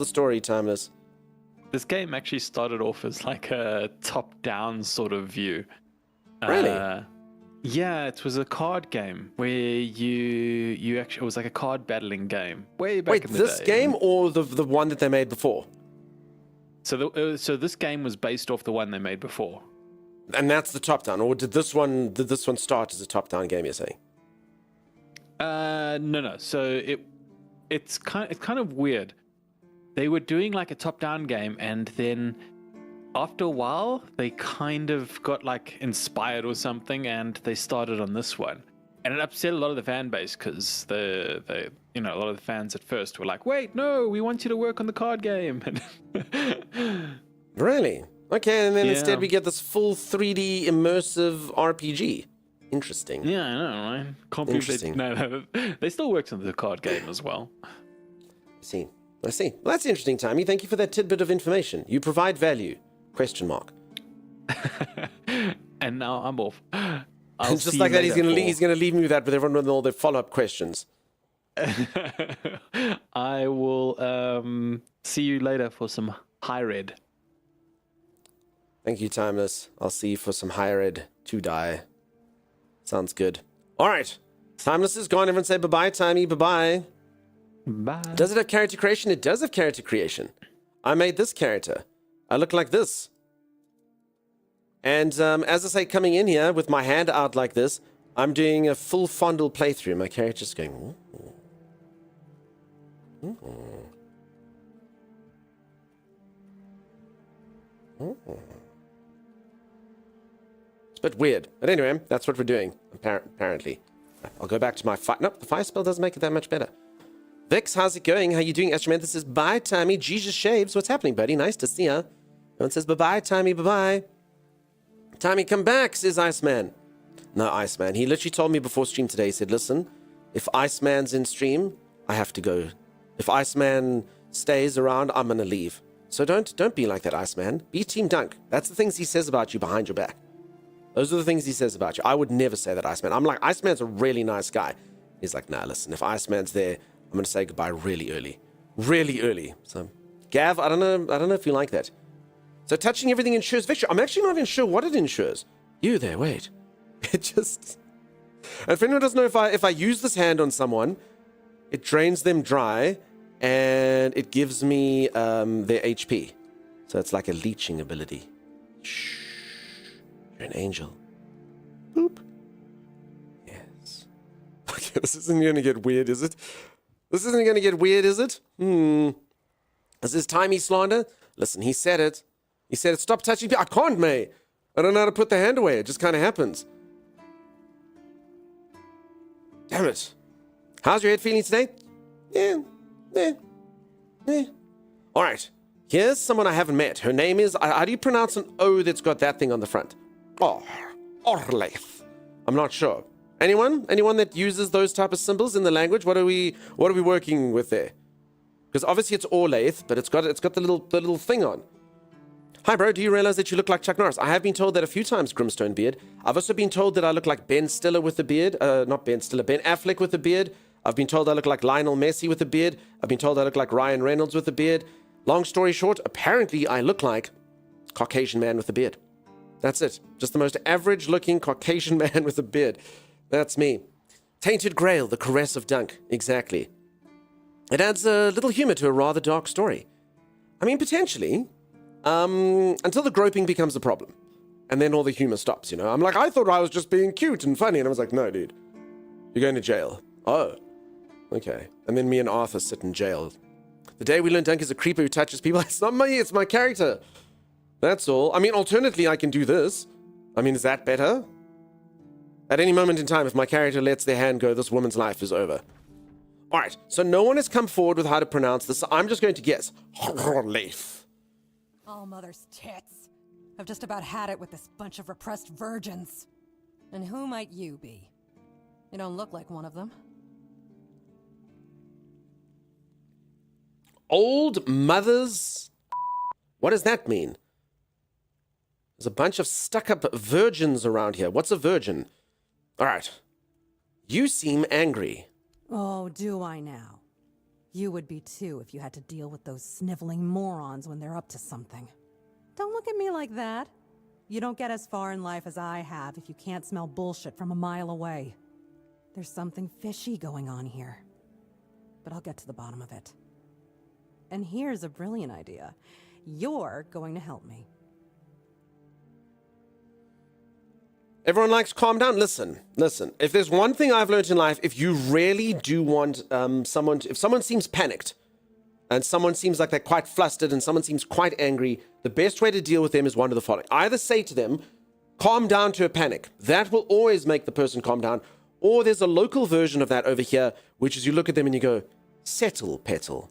the story, Timeless? This game actually started off as like a top-down sort of view. Really? Yeah, it was a card game where you actually, it was like a card battling game way back Wait, in the day. this game or the one that they made before? So this game was based off the one they made before. And that's the top down, or did this one start as a top down game? You're saying? No. So it's kind of weird. They were doing like a top-down game, and then after a while, they kind of got like inspired or something, and they started on this one. And it upset a lot of the fan base because a lot of the fans at first were like, "Wait, no, we want you to work on the card game." Really? Okay, and then Yeah. instead we get this full 3D immersive RPG. Interesting. Yeah, I know, right? Can't believe Interesting. they still worked on the card game as well. I see. Well, that's interesting, Timey. Thank you for that tidbit of information. You provide value. Question mark. And now I'm off. It's just like that. He's gonna leave me with that with everyone with all their follow-up questions. I will see you later for some high red. Thank you, Timeless. I'll see you for some higher ed to die. Sounds good. All right. Timeless is gone. Everyone say bye-bye, Timey. Bye-bye. Bye. Does it have character creation? It does have character creation. I made this character. I look like this. And as I say, coming in here with my hand out like this, I'm doing a full fondle playthrough. My character's going... Ooh. Ooh. Ooh. It's a bit weird. But anyway, that's what we're doing, apparently. I'll go back to my fire... Nope, the fire spell doesn't make it that much better. Vix, how's it going? How you doing? Astromanthus says, bye, Tommy. Jesus shaves. What's happening, buddy? Nice to see ya. No one says, bye-bye, Tommy. Bye-bye. Tommy, come back, says Iceman. No, Iceman. He literally told me before stream today, he said, listen, if Iceman's in stream, I have to go. If Iceman stays around, I'm going to leave. So don't be like that, Iceman. Be Team Dunk. That's the things he says about you behind your back. Those are the things he says about you. I would never say that, Iceman. I'm like, Iceman's a really nice guy. He's like, nah, listen, if Iceman's there, I'm going to say goodbye really early. Really early. So, Gav, I don't know if you like that. So touching everything ensures victory. I'm actually not even sure what it ensures. You there, wait. It just... And if anyone doesn't know, if I use this hand on someone, it drains them dry, and it gives me their HP. So it's like a leeching ability. Shh. You're an angel. Boop. Yes. Okay, this isn't going to get weird, is it? This isn't going to get weird, is it? This is Timey slander. Listen, he said it. He said it. Stop touching me. I can't, mate. I don't know how to put the hand away. It just kind of happens. Damn it. How's your head feeling today? Yeah. All right. Here's someone I haven't met. Her name is... How do you pronounce an O that's got that thing on the front? Oh, Orleith. I'm not sure. Anyone? Anyone that uses those type of symbols in the language? What are we working with there? Because obviously it's Orleith, but it's got the little thing on. Hi, bro. Do you realize that you look like Chuck Norris? I have been told that a few times, Grimstone Beard. I've also been told that I look like Ben Stiller with a beard. Not Ben Stiller, Ben Affleck with a beard. I've been told I look like Lionel Messi with a beard. I've been told I look like Ryan Reynolds with a beard. Long story short, apparently I look like Caucasian man with a beard. That's it. Just the most average-looking Caucasian man with a beard. That's me. Tainted Grail, the caress of Dunk. Exactly. It adds a little humor to a rather dark story. I mean, potentially... until the groping becomes a problem. And then all the humor stops, you know? I'm like, I thought I was just being cute and funny. And I was like, no, dude. You're going to jail. Oh. Okay. And then me and Arthur sit in jail. The day we learn Dunk is a creeper who touches people. It's not me, it's my character. That's all. I mean, alternately, I can do this. I mean, is that better? At any moment in time, if my character lets their hand go, this woman's life is over. All right. So no one has come forward with how to pronounce this. So I'm just going to guess. Horleith. All mother's tits. I've just about had it with this bunch of repressed virgins. And who might you be? You don't look like one of them. Old mothers? What does that mean? There's a bunch of stuck-up virgins around here. What's a virgin? All right. You seem angry. Oh, do I now? You would be too if you had to deal with those sniveling morons when they're up to something. Don't look at me like that. You don't get as far in life as I have if you can't smell bullshit from a mile away. There's something fishy going on here. But I'll get to the bottom of it. And here's a brilliant idea. You're going to help me. Everyone likes calm down. Listen. If there's one thing I've learned in life, if you really do want if someone seems panicked, and someone seems like they're quite flustered, and someone seems quite angry, the best way to deal with them is one of the following. Either say to them, calm down to a panic. That will always make the person calm down. Or there's a local version of that over here, which is you look at them and you go, settle, petal.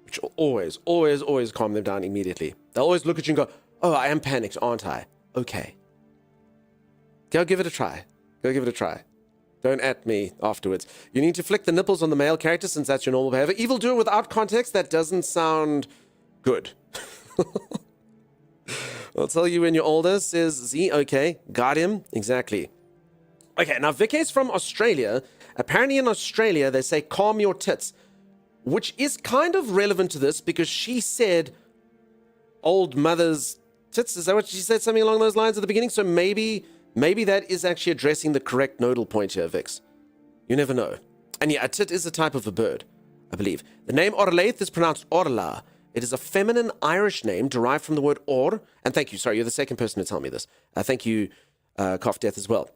Which will always calm them down immediately. They'll always look at you and go, oh, I am panicked, aren't I? Okay. Go give it a try. Don't at me afterwards. You need to flick the nipples on the male character since that's your normal behavior. Evildoer without context, that doesn't sound good. I'll tell you when you're older, says Z. Okay, got him. Exactly. Okay, now Vic is from Australia. Apparently in Australia, they say calm your tits, which is kind of relevant to this because she said old mother's tits. Is that what she said? Something along those lines at the beginning? So maybe that is actually addressing the correct nodal point here, Vix. You never know. And yeah, a tit is a type of a bird, I believe. The name Orlaith is pronounced Orla. It is a feminine Irish name derived from the word or. And thank you, sorry, you're the second person to tell me this. Thank you, Cough Death, as well.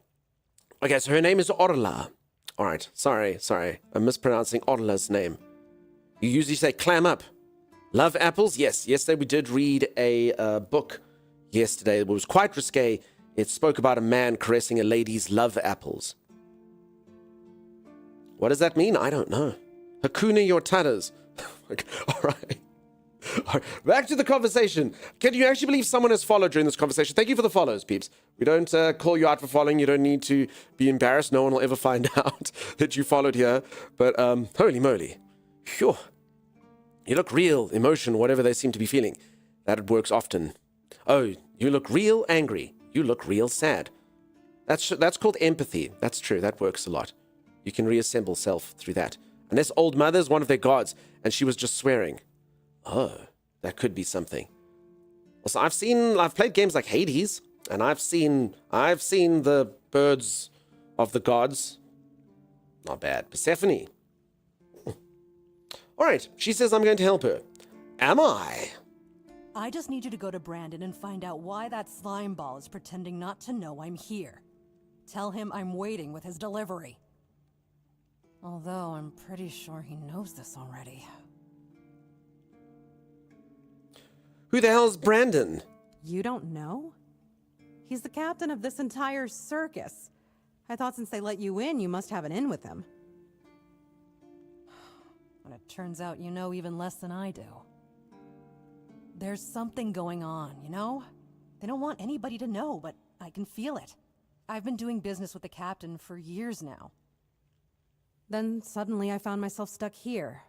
Okay, so her name is Orla. All right, sorry. I'm mispronouncing Orla's name. You usually say clam up. Love apples? Yes. Yesterday we did read a book yesterday. It was quite risque. It spoke about a man caressing a lady's love apples. What does that mean? I don't know. Hakuna your tatters. All right. Back to the conversation. Can you actually believe someone has followed during this conversation? Thank you for the follows, peeps. We don't call you out for following. You don't need to be embarrassed. No one will ever find out that you followed here. But holy moly. Phew. You look real, emotion, whatever they seem to be feeling. That works often. Oh, you look real angry. You look real sad. That's called empathy. That's true. That works a lot. You can reassemble self through that. Unless old mother's one of their gods and she was just swearing. Oh, that could be something. Also, I've played games like Hades, and I've seen the birds of the gods. Not bad. Persephone. All right, she says I'm going to help her. Am I? I just need you to go to Brandon and find out why that slime ball is pretending not to know I'm here. Tell him I'm waiting with his delivery. Although I'm pretty sure he knows this already. Who the hell's Brandon? You don't know? He's the captain of this entire circus. I thought since they let you in, you must have an in with him. But it turns out you know even less than I do. There's something going on, you know? They don't want anybody to know, but I can feel it. I've been doing business with the captain for years now. Then suddenly I found myself stuck here.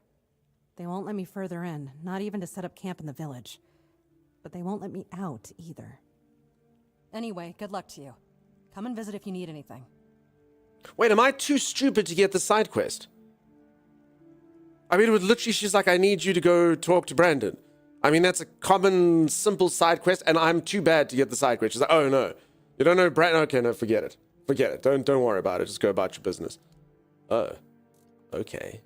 They won't let me further in, not even to set up camp in the village. But they won't let me out either. Anyway, good luck to you. Come and visit if you need anything. Wait, am I too stupid to get the side quest? I mean, it was literally, she's like, I need you to go talk to Brandon. I mean, that's a common, simple side quest, and I'm too bad to get the side quest. She's like, oh no, you don't know Brandon? Okay, no, forget it. Forget it. Don't worry about it. Just go about your business. Oh, okay.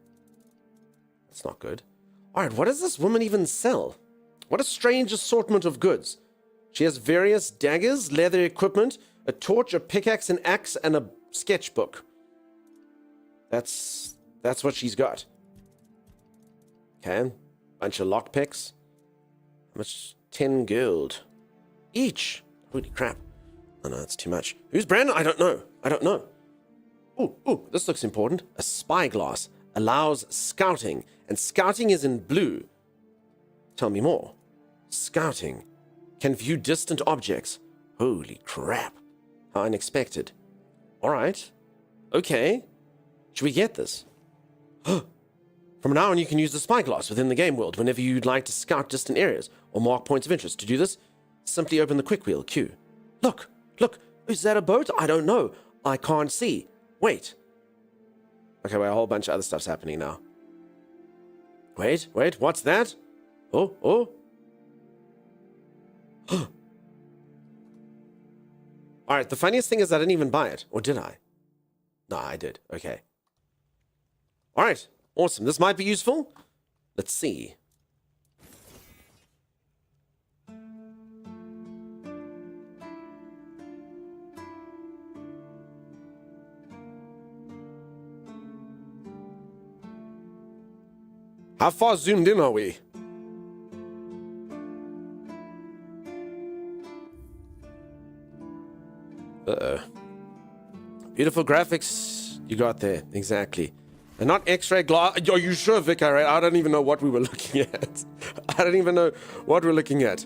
That's not good. All right, what does this woman even sell? What a strange assortment of goods. She has various daggers, leather equipment, a torch, a pickaxe, an axe, and a sketchbook. That's what she's got. Okay, bunch of lockpicks. How much? 10 gold. Each. Holy crap. Oh no, that's too much. Who's Brandon? I don't know. Ooh, this looks important. A spyglass allows scouting, and scouting is in blue. Tell me more. Scouting can view distant objects. Holy crap. How unexpected. All right. Okay. Should we get this? From now on, you can use the spyglass within the game world whenever you'd like to scout distant areas or mark points of interest. To do this, simply open the quick wheel Q. Look. Is that a boat? I don't know. I can't see. Wait. Okay, a whole bunch of other stuff's happening now. Wait, what's that? Oh. Alright, the funniest thing is I didn't even buy it. Or did I? No, I did. Okay. Alright, awesome. This might be useful. Let's see. How far zoomed in are we? Uh-oh. Beautiful graphics you got there. Exactly. And not X-ray glass. Are you sure, Vic? I don't even know what we were looking at. I don't even know what we're looking at.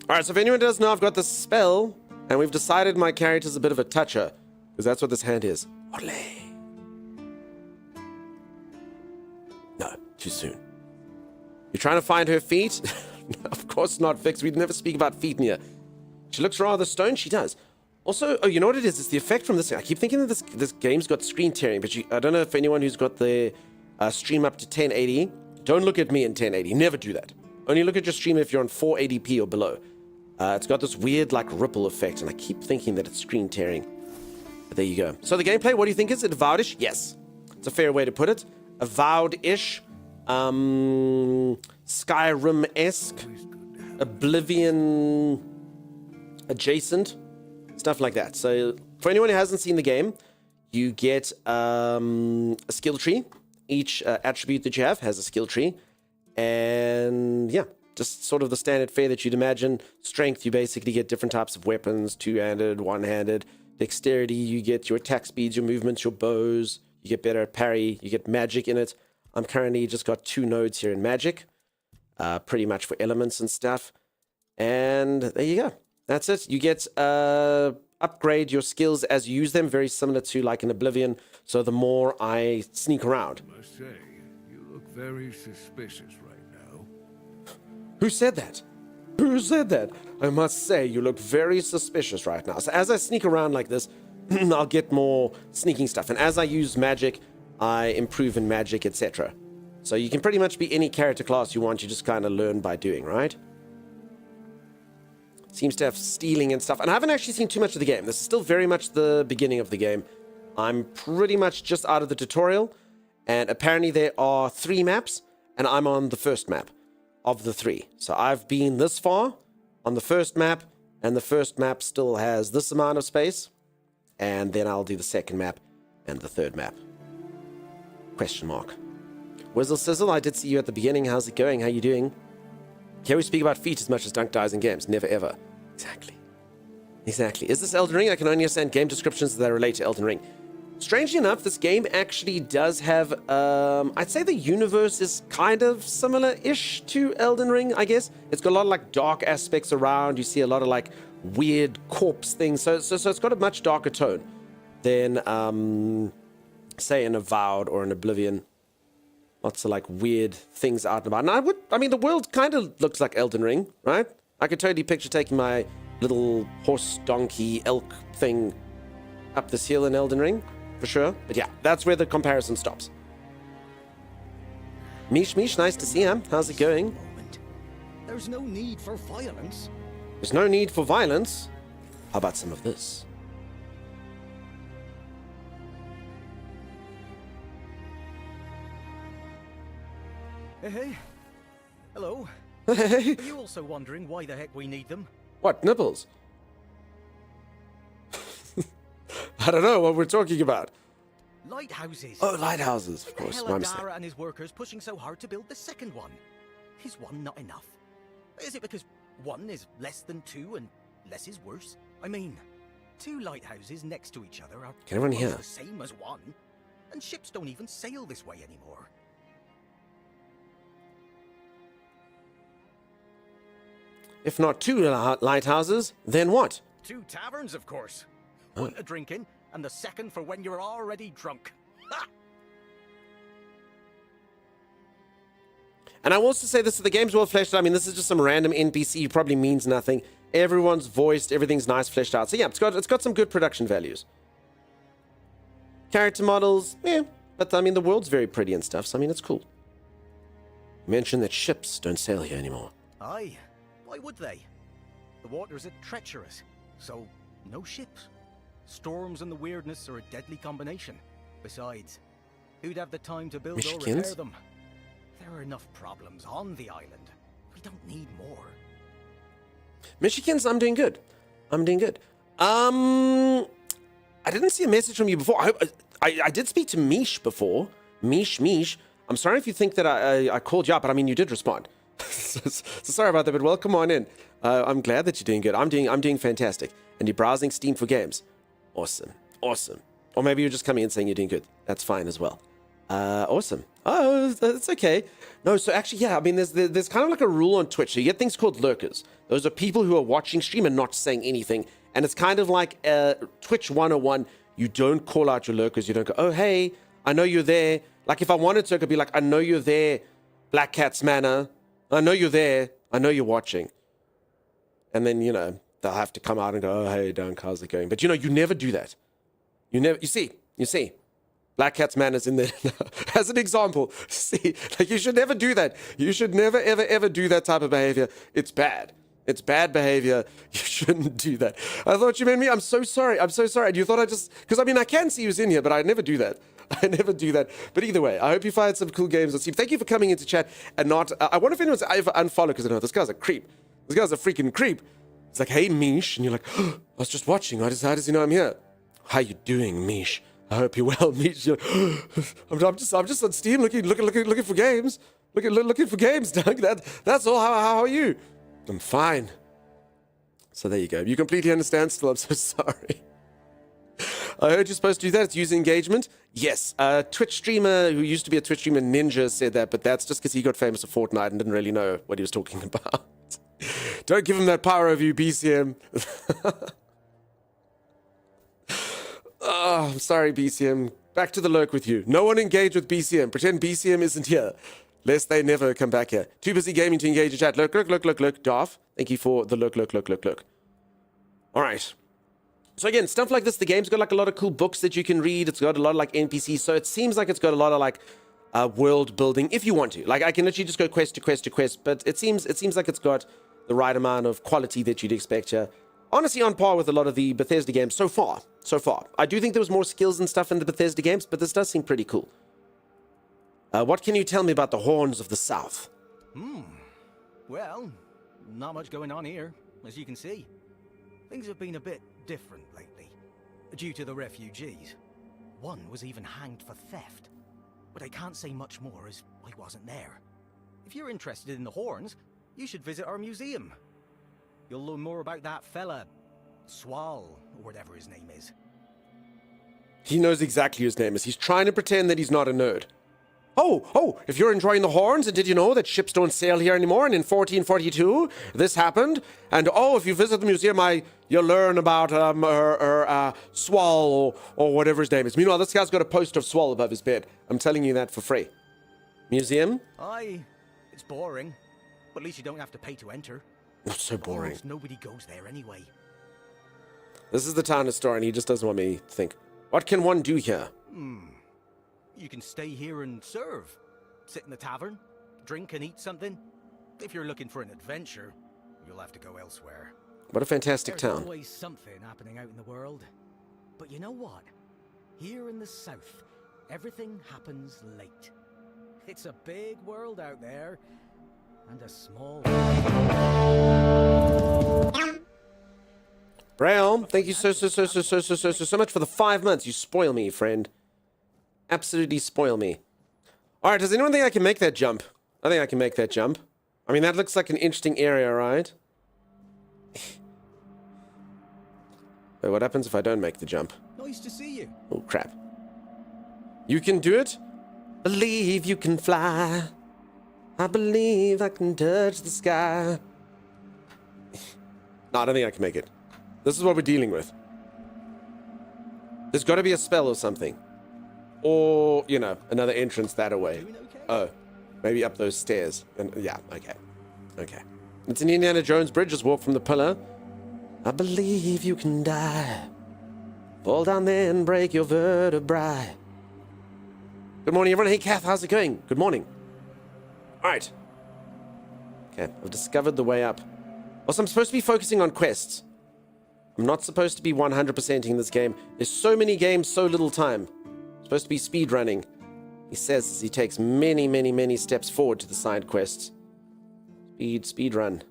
Alright, so if anyone does know, I've got this spell, and we've decided my character's a bit of a toucher, because that's what this hand is. Ole. No, too soon. You're trying to find her feet? Of course not, Vix. We'd never speak about feet in here. She looks rather stoned. She does. Also, oh, you know what it is? It's the effect from this. I keep thinking that this game's got screen tearing, but I don't know if anyone who's got the stream up to 1080, don't look at me in 1080. Never do that. Only look at your stream if you're on 480p or below. It's got this weird, like, ripple effect, and I keep thinking that it's screen tearing. But there you go. So the gameplay, what do you think? Is it Avowed-ish? Yes. It's a fair way to put it. Avowed-ish. Skyrim-esque. Oblivion adjacent. Stuff like that. So for anyone who hasn't seen the game, you get a skill tree. Each attribute that you have has a skill tree. And yeah, just sort of the standard fare that you'd imagine. Strength, you basically get different types of weapons, two-handed, one-handed. Dexterity, you get your attack speeds, your movements, your bows. You get better at parry. You get magic in it. I'm currently just got 2 nodes here in magic. Pretty much for elements and stuff. And there you go. That's it. You get upgrade your skills as you use them, very similar to like in Oblivion. So the more I sneak around. I must say, you look very suspicious right now. Who said that? Who said that? I must say, you look very suspicious right now. So as I sneak around like this, I'll get more sneaking stuff. And as I use magic, I improve in magic, etc. So you can pretty much be any character class you want. You just kind of learn by doing, right? Seems to have stealing and stuff. And I haven't actually seen too much of the game. This is still very much the beginning of the game. I'm pretty much just out of the tutorial. And apparently there are 3 maps. And I'm on the first map of the 3. So I've been this far on the first map. And the first map still has this amount of space. And then I'll do the second map and the third map. Question mark. Whizzle Sizzle, I did see you at the beginning. How's it going? How you doing? Can we speak about feet as much as Dunk dies in games? Never ever. Exactly. Is this Elden Ring? I can only understand game descriptions that relate to Elden Ring. Strangely enough, this game actually does have, I'd say the universe is kind of similar-ish to Elden Ring, I guess. It's got a lot of like dark aspects around. You see a lot of like weird corpse things. So it's got a much darker tone than, say, an Avowed or an Oblivion. Lots of like weird things out and about. And I mean, the world kind of looks like Elden Ring, right? I could totally picture taking my little horse, donkey, elk thing up this hill in Elden Ring, for sure. But yeah, that's where the comparison stops. Mish, nice to see you. How's it going? There's no need for violence. There's no need for violence. How about some of this? Hey. Hello. Hey. Are you also wondering why the heck we need them? What, nipples? I don't know what we're talking about. Lighthouses. Oh, lighthouses, of course. Hell My are mistake. Dara and his workers pushing so hard to build the second one? Is one not enough? Is it because 1 is less than 2 and less is worse? I mean, 2 lighthouses next to each other are Can everyone almost hear? the same as 1, and ships don't even sail this way anymore. If not 2 lighthouses, then what? 2 taverns, of course. One to drink in, and the second for when you're already drunk. Ha! And I will also say this, the game's well fleshed out. I mean, this is just some random NPC who probably means nothing. Everyone's voiced, everything's nice fleshed out. So yeah, it's got some good production values. Character models, But, I mean, the world's very pretty and stuff, so, I mean, it's cool. You mentioned that ships don't sail here anymore. Aye. Why would they? The waters are treacherous, so no ships. Storms and the weirdness are a deadly combination. Besides, who'd have the time to build or repair them? There are enough problems on the island. We don't need more. Michigans, I'm doing good. I'm doing good. I didn't see a message from you before. I did speak to Mish before. Mish. I'm sorry if you think that I called you up, but I mean, you did respond. so sorry about that, but welcome on in. I'm glad that you're doing good. I'm doing fantastic. And you're browsing Steam for games. Awesome. Or maybe you're just coming in saying you're doing good. That's fine as well. Awesome. Oh, that's okay. No, so actually, yeah, I mean, there's kind of like a rule on Twitch. So you get things called lurkers. Those are people who are watching stream and not saying anything. And it's kind of like Twitch 101. You don't call out your lurkers. You don't go, oh, hey, I know you're there. Like if I wanted to, I could be like, I know you're there, Black Cat's Manor. I know you're there. I know you're watching. And then, you know, they'll have to come out and go, oh, hey, Dunk, how's it going? But, you know, you never do that. You see. Black Cat's Manor's in there as an example. See, like you should never do that. You should never, ever do that type of behavior. It's bad. It's bad behavior. You shouldn't do that. I thought you meant me. I'm so sorry. And you thought because I mean, I can see who's in here, but I never do that. But either way, I hope you find some cool games on Steam. Thank you for coming into chat and not, I wonder if anyone's ever unfollowed because I know this guy's a creep. This guy's a freaking creep. It's like, hey, Mish. And you're like, oh, I was just watching. How does he know I'm here? How you doing, Mish? I hope you're well, Mish. You're like, I'm just on Steam looking for games. Looking for games, Doug. That's all. How are you? I'm fine. So there you go. You completely understand still. I'm so sorry. I heard you're supposed to do that. It's user engagement. Yes. Twitch streamer who used to be a Twitch streamer, Ninja, said that, but that's just because he got famous for Fortnite and didn't really know what he was talking about. Don't give him that power over you, BCM. Oh, I'm sorry, BCM. Back to the lurk with you. No one engage with BCM. Pretend BCM isn't here. Lest they never come back here. Too busy gaming to engage in chat. Look. Darth, thank you for the look. All right. So again, stuff like this, the game's got like a lot of cool books that you can read. It's got a lot of like NPCs. So it seems like it's got a lot of like world building if you want to. Like I can literally just go quest to quest, but it seems like it's got the right amount of quality that you'd expect here. Honestly, on par with a lot of the Bethesda games so far. I do think there was more skills and stuff in the Bethesda games, but this does seem pretty cool. What can you tell me about the Horns of the South? Well, not much going on here, as you can see. Things have been a bit different lately, due to the refugees. One was even hanged for theft. But I can't say much more as I wasn't there. If you're interested in the Horns, you should visit our museum. You'll learn more about that fella, Swal, or whatever his name is. He knows exactly who his name is. He's trying to pretend that he's not a nerd. Oh, if you're enjoying the Horns, and did you know that ships don't sail here anymore? And in 1442, this happened. And if you visit the museum, you'll learn about Swal or whatever his name is. Meanwhile, this guy's got a poster of Swal above his bed. I'm telling you that for free. Museum? Aye, it's boring. But at least you don't have to pay to enter. That's so boring. Almost nobody goes there anyway. This is the town historian. He just doesn't want me to think. What can one do here? You can stay here and serve. Sit in the tavern, drink and eat something. If you're looking for an adventure, you'll have to go elsewhere. What a fantastic There's town. always something happening out in the world. But you know what? Here in the south, everything happens late. It's a big world out there, and a small... Braille, thank you so much for the 5 months. You spoil me, friend. Absolutely spoil me. All right, does anyone think I can make that jump? I think I can make that jump. I mean, that looks like an interesting area, right? Wait, what happens if I don't make the jump? Nice to see you. Oh, crap. You can do it? Believe you can fly. I believe I can touch the sky. No, I don't think I can make it. This is what we're dealing with. There's got to be a spell or something. Or, you know, another entrance that away. Oh, maybe up those stairs. And yeah, okay. It's an Indiana Jones bridge. Just walk from the pillar. I believe you can die. Fall down there and break your vertebrae. Good morning, everyone. Hey, Kath, how's it going? Good morning. All right. Okay, I've discovered the way up. Also, I'm supposed to be focusing on quests. I'm not supposed to be 100%ing this game. There's so many games, so little time. I'm supposed to be speed running. He says as he takes many, many, many steps forward to the side quests. Speed run.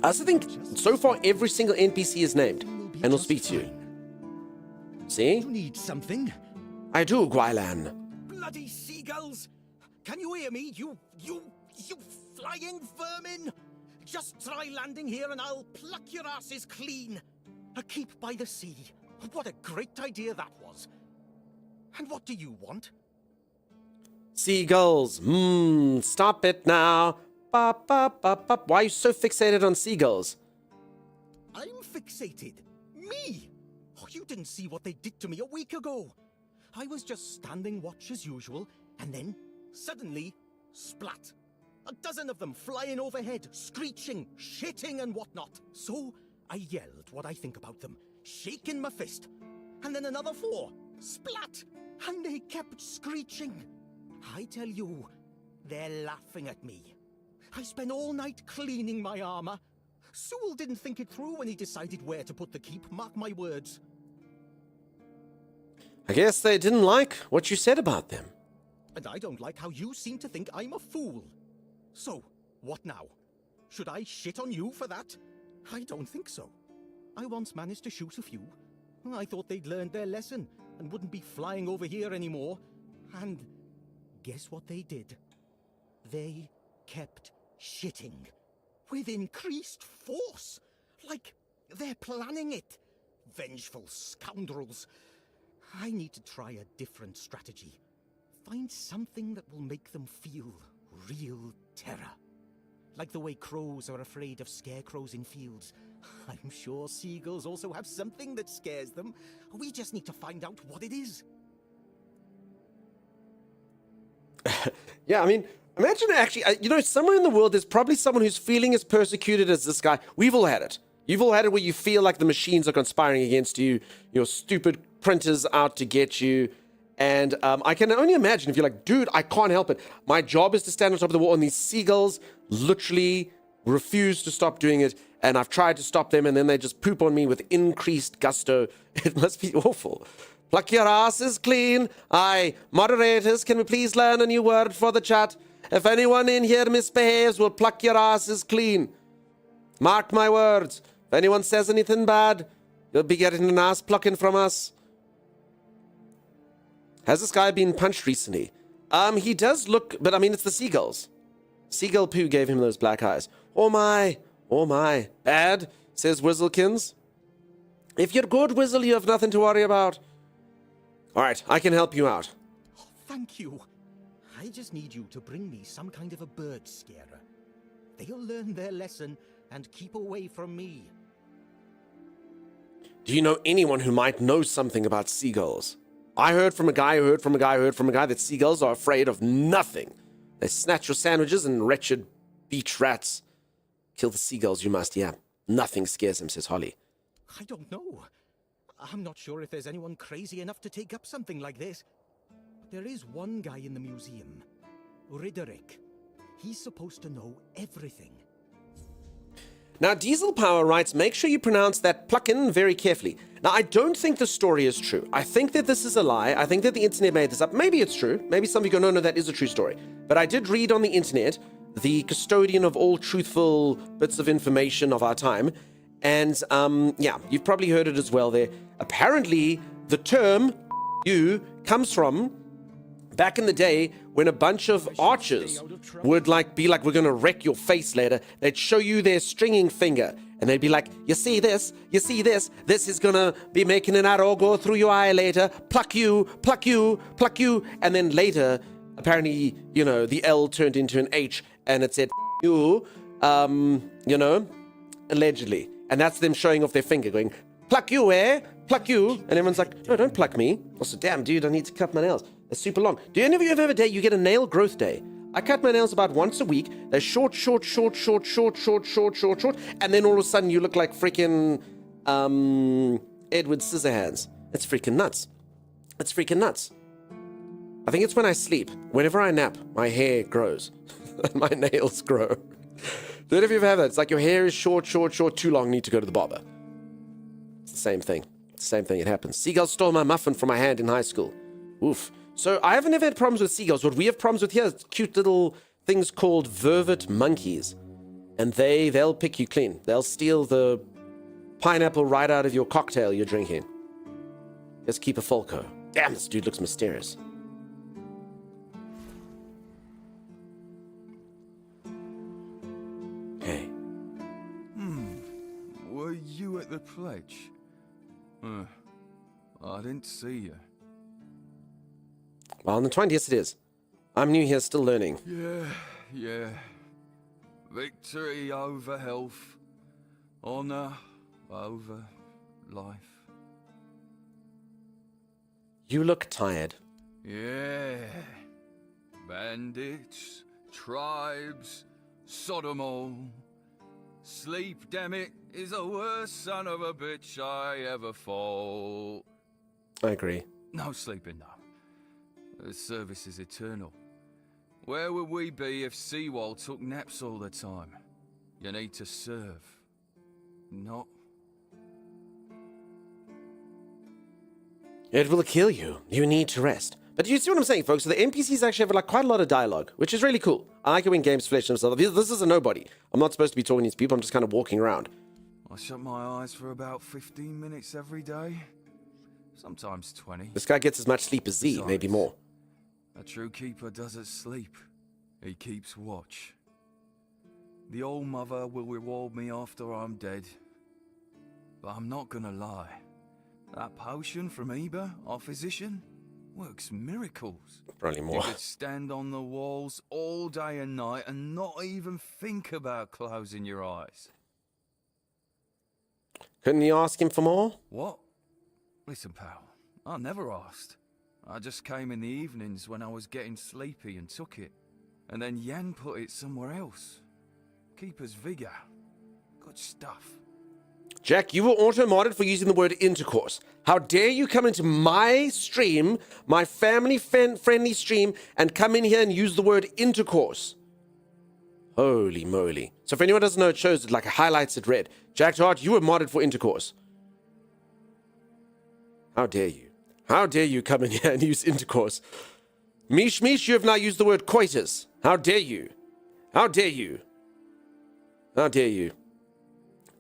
I also think so far every single NPC is named and will speak to you. See? You need something? I do, Gwylan. Bloody seagulls! Can you hear me? You flying vermin! Just try landing here and I'll pluck your asses clean. A keep by the sea. What a great idea that was. And what do you want? Seagulls. Stop it now. Bop, bop, bop, bop. Why are you so fixated on seagulls? I'm fixated. Me? Oh, you didn't see what they did to me a week ago. I was just standing watch as usual, and then, suddenly, splat. A dozen of them flying overhead, screeching, shitting and whatnot. So, I yelled what I think about them, shaking my fist. And then another 4, splat, and they kept screeching. I tell you, they're laughing at me. I spent all night cleaning my armor. Sewell didn't think it through when he decided where to put the keep, mark my words. I guess they didn't like what you said about them. And I don't like how you seem to think I'm a fool. So, what now? Should I shit on you for that? I don't think so. I once managed to shoot a few. I thought they'd learned their lesson and wouldn't be flying over here anymore. And guess what they did? They kept shitting. With increased force. Like they're planning it. Vengeful scoundrels. I need to try a different strategy. Find something that will make them feel real terror. Like the way crows are afraid of scarecrows in fields. I'm sure seagulls also have something that scares them. We just need to find out what it is. Yeah, I mean, imagine actually, somewhere in the world there's probably someone who's feeling as persecuted as this guy. We've all had it. You've all had it where you feel like the machines are conspiring against you, your stupid printers out to get you. And I can only imagine if you're like, dude, I can't help it. My job is to stand on top of the wall, and these seagulls literally refuse to stop doing it. And I've tried to stop them, and then they just poop on me with increased gusto. It must be awful. Pluck your asses clean. Aye, moderators, can we please learn a new word for the chat? If anyone in here misbehaves, we'll pluck your asses clean. Mark my words. If anyone says anything bad, you'll be getting an ass plucking from us. Has this guy been punched recently? He does look, but I mean, it's the seagulls. Seagull poo gave him those black eyes. Oh my. Bad, says Whizzlekins. If you're good, Whizzle, you have nothing to worry about. All right, I can help you out. Oh, thank you. I just need you to bring me some kind of a bird scarer. They'll learn their lesson and keep away from me. Do you know anyone who might know something about seagulls? I heard from a guy that seagulls are afraid of nothing. They snatch your sandwiches and wretched beach rats. Kill the seagulls, you must, yeah. Nothing scares him, says Holly. I don't know. I'm not sure if there's anyone crazy enough to take up something like this. But there is one guy in the museum. Riderick. He's supposed to know everything. Now, Diesel Power writes, make sure you pronounce that pluckin very carefully. Now, I don't think the story is true. I think that this is a lie. I think that the internet made this up. Maybe it's true. Maybe some of you go, no, that is a true story. But I did read on the internet, the custodian of all truthful bits of information of our time. And, yeah, you've probably heard it as well there. Apparently, the term you comes from back in the day when a bunch of archers would be like, we're going to wreck your face later. They'd show you their stringing finger. And they'd be like, you see this, this is gonna be making an arrow go through your eye later, pluck you. And then later, apparently, the L turned into an H and it said, you, allegedly. And that's them showing off their finger going, pluck you, eh? Pluck you. And everyone's like, no, don't pluck me. Also, damn, dude, I need to cut my nails. They're super long. Do any of you have a day you get a nail growth day? I cut my nails about once a week. They're short. And then all of a sudden you look like freaking Edward Scissorhands. It's freaking nuts. I think it's when I sleep. Whenever I nap, my hair grows. And my nails grow. Don't know if you've ever had that. It's like your hair is short, too long, need to go to the barber. It's the same thing. It's the same thing. It happens. Seagulls stole my muffin from my hand in high school. Oof. So I haven't ever had problems with seagulls. What we have problems with here is cute little things called vervet monkeys. And they'll pick you clean. They'll steal the pineapple right out of your cocktail you're drinking. Just keep a Falco. Damn, this dude looks mysterious. Hey. Were you at the pledge? I didn't see you. Well, on the 20th it is. I'm new here, still learning. Yeah. Victory over health. Honor over life. You look tired. Yeah. Bandits, tribes, sodomol. Sleep, damn it, is the worst son of a bitch I ever fought. I agree. No sleeping, no. The service is eternal. Where would we be if Seawall took naps all the time? You need to serve. Not... It will kill you. You need to rest. But you see what I'm saying, folks? So the NPCs actually have like quite a lot of dialogue, which is really cool. I like it when games flesh themselves. This is a nobody. I'm not supposed to be talking to these people. I'm just kind of walking around. I shut my eyes for about 15 minutes every day. Sometimes 20. This guy gets as much sleep as Z, Besides, maybe more. A true keeper doesn't sleep. He keeps watch. The old mother will reward me after I'm dead. But I'm not gonna lie. That potion from Eber, our physician, works miracles. Probably more. You could stand on the walls all day and night and not even think about closing your eyes. Couldn't you ask him for more? What? Listen, pal, I never asked. I just came in the evenings when I was getting sleepy and took it. And then Yan put it somewhere else. Keeper's vigor. Good stuff. Jack, you were auto-modded for using the word intercourse. How dare you come into my stream, my family-friendly stream, and come in here and use the word intercourse? Holy moly. So if anyone doesn't know, it shows it like highlights it red. Jack Hart, you were modded for intercourse. How dare you? How dare you come in here and use intercourse? Mish, you have now used the word coitus. How dare you? How dare you? How dare you?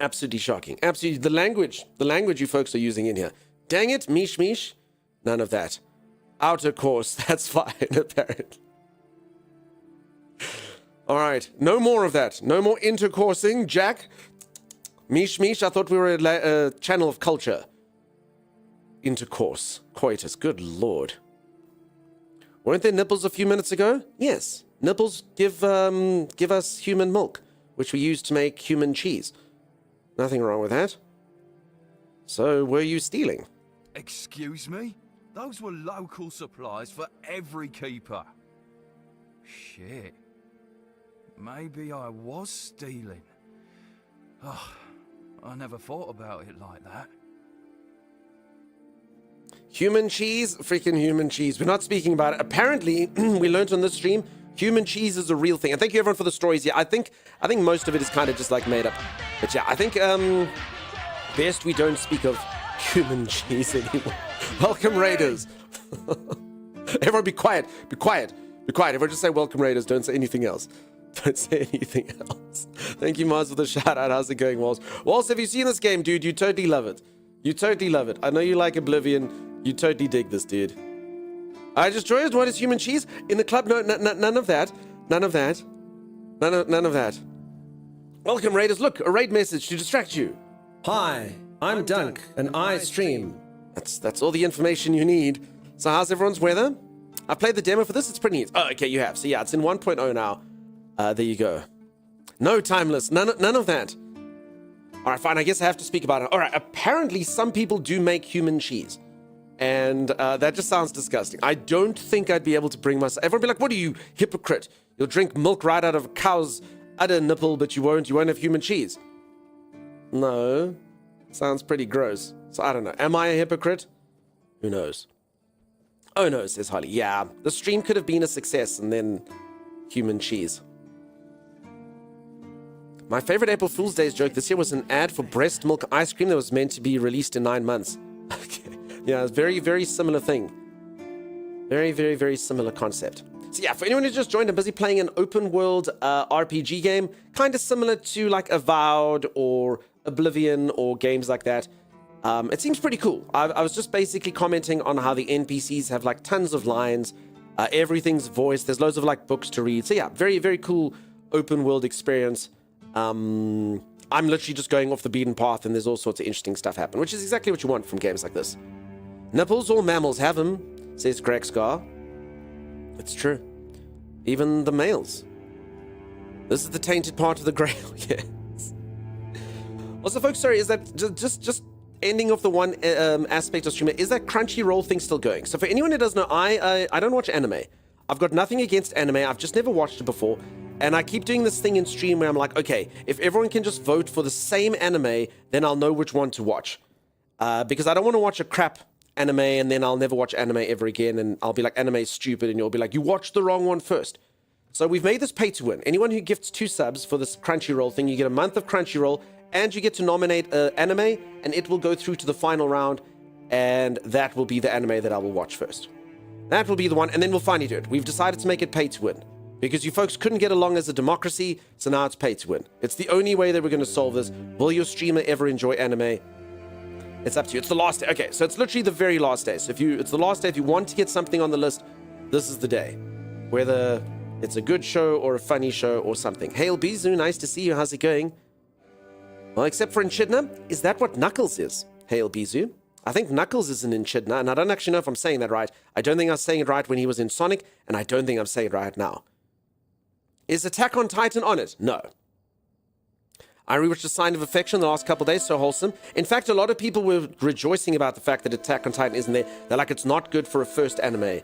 Absolutely shocking. Absolutely. The language you folks are using in here. Dang it, Mish. None of that. Outer course, that's fine, apparently. All right, no more of that. No more intercoursing, Jack. Mish, I thought we were a channel of culture. Intercourse. Coitus, good lord. Weren't there nipples a few minutes ago? Yes. Nipples give us human milk, which we use to make human cheese. Nothing wrong with that. So, were you stealing? Excuse me? Those were local supplies for every keeper. Shit. Maybe I was stealing. Oh, I never thought about it like that. Human cheese? Freaking human cheese. We're not speaking about it. Apparently, we learned on this stream, human cheese is a real thing. And thank you everyone for the stories here. I think most of it is kind of just like made up. But yeah, I think best we don't speak of human cheese anymore. Welcome Raiders. Everyone be quiet. Be quiet. Everyone just say welcome Raiders. Don't say anything else. Don't say anything else. Thank you, Mars, for the shout out. How's it going, Walls? Walls, have you seen this game, dude? You totally love it. You totally love it. I know you like Oblivion. You totally dig this, dude. I just joined. What is human cheese? In the club? No, none of that. None of that. None of that. Welcome, Raiders. Look, a raid message to distract you. Hi, I'm Dunk, and I stream. That's all the information you need. So how's everyone's weather? I played the demo for this. It's pretty neat. Oh, okay, you have. So yeah, it's in 1.0 now. There you go. No timeless. None of that. All right, fine. I guess I have to speak about it. All right. Apparently, some people do make human cheese. And that just sounds disgusting. I don't think I'd be able to bring myself... Everyone would be like, what are you, hypocrite? You'll drink milk right out of a cow's udder nipple, but you won't have human cheese. No. Sounds pretty gross. So I don't know. Am I a hypocrite? Who knows? Oh no, says Holly. Yeah, the stream could have been a success and then human cheese. My favorite April Fool's Day joke this year was an ad for breast milk ice cream that was meant to be released in 9 months. Okay. Yeah, it's very, very similar thing. Very, very, very similar concept. So yeah, for anyone who just joined, I'm busy playing an open world RPG game, kind of similar to like Avowed or Oblivion or games like that. It seems pretty cool. I was just basically commenting on how the NPCs have like tons of lines, everything's voiced, there's loads of like books to read. So yeah, very, very cool open world experience. I'm literally just going off the beaten path and there's all sorts of interesting stuff happen, which is exactly what you want from games like this. Nipples, all mammals have them, says Greg Scar. It's true. Even the males. This is the tainted part of the grail, yes. Also, folks, sorry, is that just ending off the one aspect of streamer, is that Crunchyroll thing still going? So for anyone who doesn't know, I don't watch anime. I've got nothing against anime. I've just never watched it before. And I keep doing this thing in stream where I'm like, okay, if everyone can just vote for the same anime, then I'll know which one to watch. Because I don't want to watch a crap anime and then I'll never watch anime ever again. And I'll be like, anime is stupid. And you'll be like, you watched the wrong one first. So we've made this pay to win. Anyone who gifts 2 subs for this Crunchyroll thing, you get a month of Crunchyroll and you get to nominate an anime and it will go through to the final round. And that will be the anime that I will watch first. That will be the one. And then we'll finally do it. We've decided to make it pay to win. Because you folks couldn't get along as a democracy, so now it's pay to win. It's the only way that we're going to solve this. Will your streamer ever enjoy anime? It's up to you. It's the last day. Okay, so it's literally the very last day. So it's the last day. If you want to get something on the list, this is the day. Whether it's a good show or a funny show or something. Hail Bizu, nice to see you. How's it going? Well, except for Echidna, is that what Knuckles is? Hail Bizu. I think Knuckles is an Echidna, and I don't actually know if I'm saying that right. I don't think I was saying it right when he was in Sonic, and I don't think I'm saying it right now. Is Attack on Titan on it? No. I rewatched A Sign of Affection the last couple of days, so wholesome. In fact, a lot of people were rejoicing about the fact that Attack on Titan isn't there. They're like, it's not good for a first anime.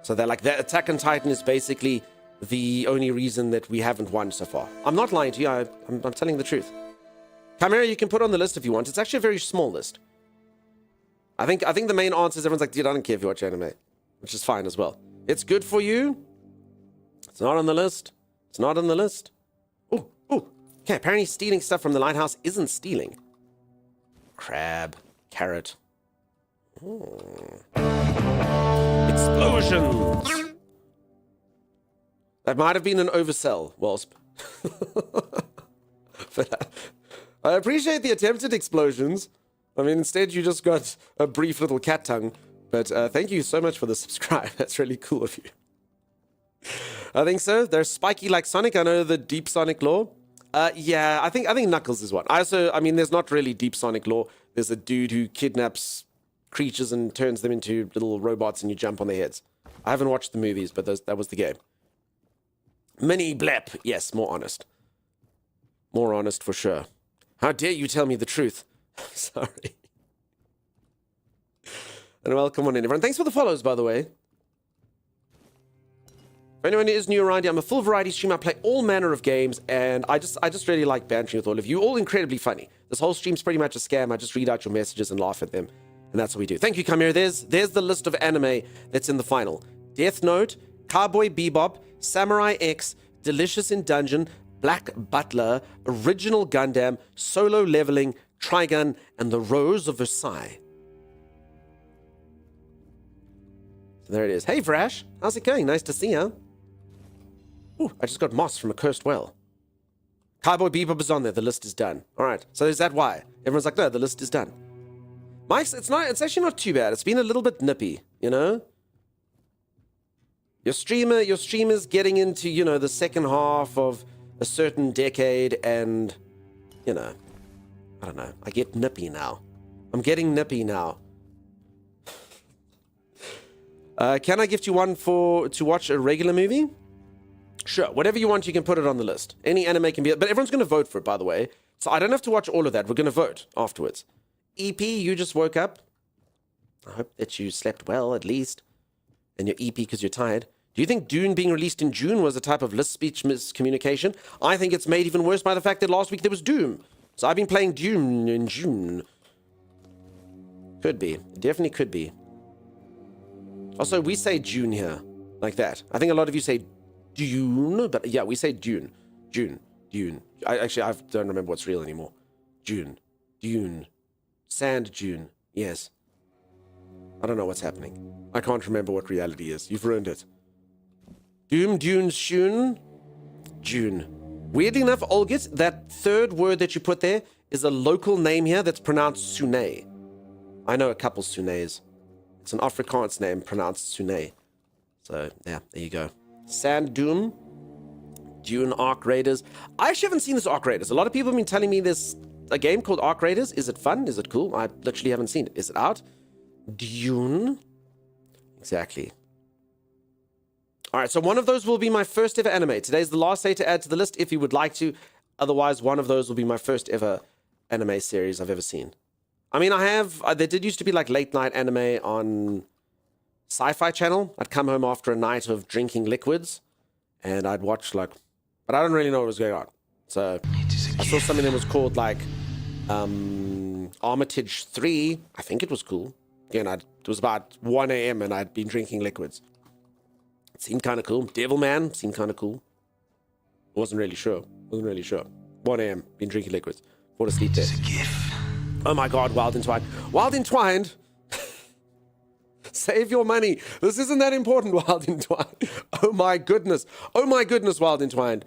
So they're like, that Attack on Titan is basically the only reason that we haven't won so far. I'm not lying to you, I'm telling the truth. Chimera, you can put on the list if you want. It's actually a very small list. I think the main answer is everyone's like, dude, I don't care if you watch anime. Which is fine as well. It's good for you. It's not on the list. It's not on the list. Oh. Okay, apparently stealing stuff from the lighthouse isn't stealing. Crab. Carrot. Explosions! That might have been an oversell, Wasp. But I appreciate the attempted explosions. I mean, instead you just got a brief little cat tongue. But thank you so much for the subscribe. That's really cool of you. I think so. They're spiky like Sonic. I know the deep Sonic lore. Yeah, I think Knuckles is one. I mean, there's not really deep Sonic lore. There's a dude who kidnaps creatures and turns them into little robots and you jump on their heads. I haven't watched the movies, but that was the game. Mini Blep. Yes, more honest. More honest for sure. How dare you tell me the truth? Sorry. And welcome on in, everyone. Thanks for the follows, by the way. If anyone is new around here, I'm a full variety streamer. I play all manner of games, and I just really like bantering with all of you. All incredibly funny. This whole stream's pretty much a scam. I just read out your messages and laugh at them, and that's what we do. Thank you, Kamir. There's the list of anime that's in the final. Death Note, Cowboy Bebop, Samurai X, Delicious in Dungeon, Black Butler, Original Gundam, Solo Leveling, Trigun, and The Rose of Versailles. So there it is. Hey, Vrash. How's it going? Nice to see you. Ooh, I just got moss from a cursed well. Cowboy Bebop is on there. The list is done. All right. So is that why? Everyone's like, no, the list is done. Mike's, it's actually not too bad. It's been a little bit nippy, you know? Your streamer's getting into, you know, the second half of a certain decade and, you know, I don't know. I get nippy now. I'm getting nippy now. Can I gift you one to watch a regular movie? Sure, whatever you want, you can put it on the list. Any anime can be, but everyone's going to vote for it, by the way. So I don't have to watch all of that. We're going to vote afterwards. EP, you just woke up. I hope that you slept well, at least. And you're EP because you're tired. Do you think Dune being released in June was a type of list speech miscommunication? I think it's made even worse by the fact that last week there was Doom. So I've been playing Dune in June. Could be. It definitely could be. Also, we say June here, like that. I think a lot of you say Dune, but yeah, we say Dune. Dune. I don't remember what's real anymore. Dune. Sand dune. Yes. I don't know what's happening. I can't remember what reality is. You've ruined it. Doom, Dune, Shun, June. Weirdly enough, Olgit, that third word that you put there is a local name here that's pronounced Sune. I know a couple Sunes. It's an Afrikaans name pronounced Sune. So, yeah, there you go. Sand Doom, Dune Arc Raiders. I actually haven't seen this Arc Raiders. A lot of people have been telling me there's a game called Arc Raiders. Is it fun? Is it cool? I literally haven't seen it. Is it out? Dune? Exactly. All right, so one of those will be my first ever anime. Today's the last day to add to the list if you would like to. Otherwise, one of those will be my first ever anime series I've ever seen. I mean, there did used to be like late night anime on Sci-Fi Channel. I'd come home after a night of drinking liquids and I'd watch but I don't really know what was going on. So I saw something that was called like Armitage 3. I think it was cool. Again, it was about 1 a.m. and I'd been drinking liquids. It seemed kind of cool. Devilman seemed kind of cool. Wasn't really sure. 1 a.m. Been drinking liquids. Fall asleep there. Oh my god, Wild Entwined. Wild Entwined? Save your money. This isn't that important, Wild Entwined. Oh my goodness, Wild Entwined.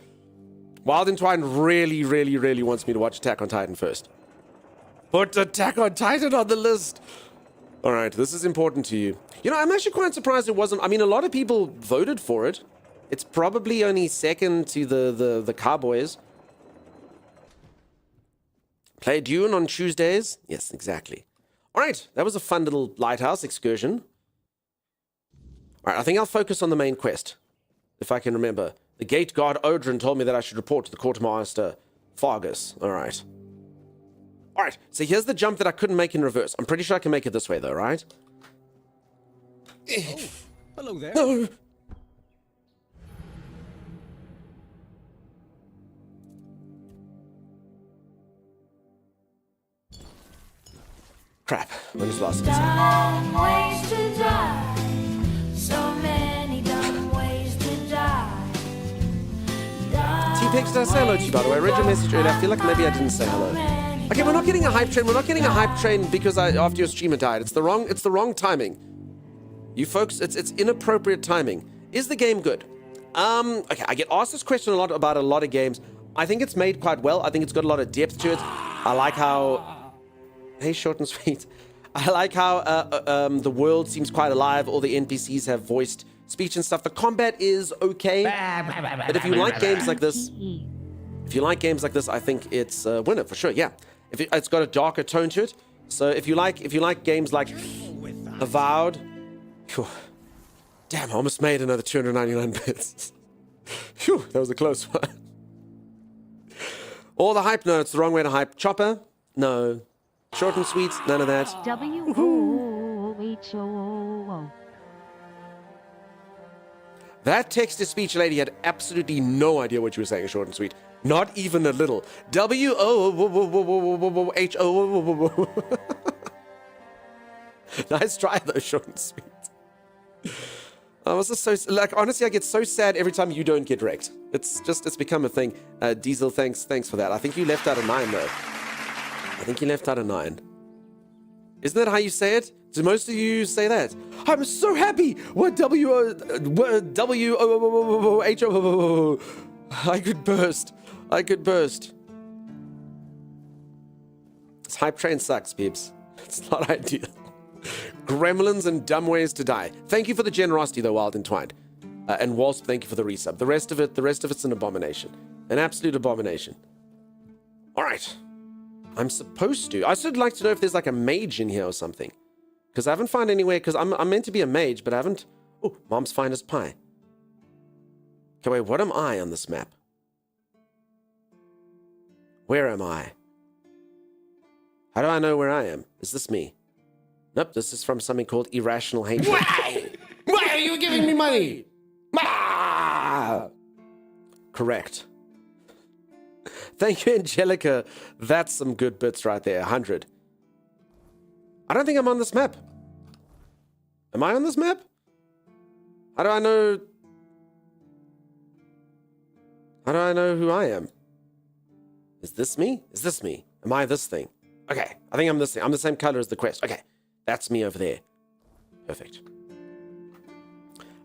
Wild Entwined really, really, really wants me to watch Attack on Titan first. Put Attack on Titan on the list. All right, this is important to you. You know, I'm actually quite surprised it wasn't. I mean, a lot of people voted for it. It's probably only second to the Cowboys. Play Dune on Tuesdays. Yes, exactly. All right, that was a fun little lighthouse excursion. All right, I think I'll focus on the main quest, if I can remember. The gate guard Odrin told me that I should report to the quartermaster Fargus. All right. All right, so here's the jump that I couldn't make in reverse. I'm pretty sure I can make it this way, though, right? Oh, hello there. No. Crap. When was the last time? Dumb ways to die. So many dumb ways to die. T-Pex, did I say hello to you, by the way? I read your message earlier. I feel like maybe I didn't say hello. Okay, we're not getting a hype train. We're not getting a hype train because after your streamer died. It's the wrong timing. You folks, it's inappropriate timing. Is the game good? Okay, I get asked this question a lot about a lot of games. I think it's made quite well. I think it's got a lot of depth to it. I like how... Hey, short and sweet. I like how the world seems quite alive. All the NPCs have voiced speech and stuff. The combat is okay. But if you like games like this, I think it's a winner for sure. Yeah, it's got a darker tone to it. So if you like games like Avowed, phew, damn, I almost made another 299 bits. Phew, that was a close one. All the hype, no, it's the wrong way to hype. Chopper, no. Short and sweet, none of that. W-O-H-O-O. That text-to-speech lady had absolutely no idea what you were saying, short and sweet. Not even a little. W-O-H-O-O. Nice try, though, short and sweet. I was just so, honestly, I get so sad every time you don't get wrecked. It's become a thing. Diesel, thanks for that. I think you left out a 9, though. I think you left out a 9. Isn't that how you say it? Do most of you say that? I'm so happy! What W-O-H-O... I could burst. This hype train sucks, peeps. It's not ideal. Gremlins and dumb ways to die. Thank you for the generosity, though, Wild Entwined. And Wasp, thank you for the resub. The rest of it's an abomination. An absolute abomination. All right. I'm supposed to. I should like to know if there's like a mage in here or something. Because I haven't found anywhere, because I'm meant to be a mage, but I haven't... Oh, Mom's finest pie. Okay, wait, what am I on this map? Where am I? How do I know where I am? Is this me? Nope, this is from something called Irrational Hatred. Why are you giving me money? Correct. Thank you, Angelica. That's some good bits right there. 100. I don't think I'm on this map. Am I on this map? How do I know? How do I know who I am? Is this me? Is this me? Am I this thing? Okay, I think I'm this thing. I'm the same color as the quest. Okay, that's me over there. Perfect.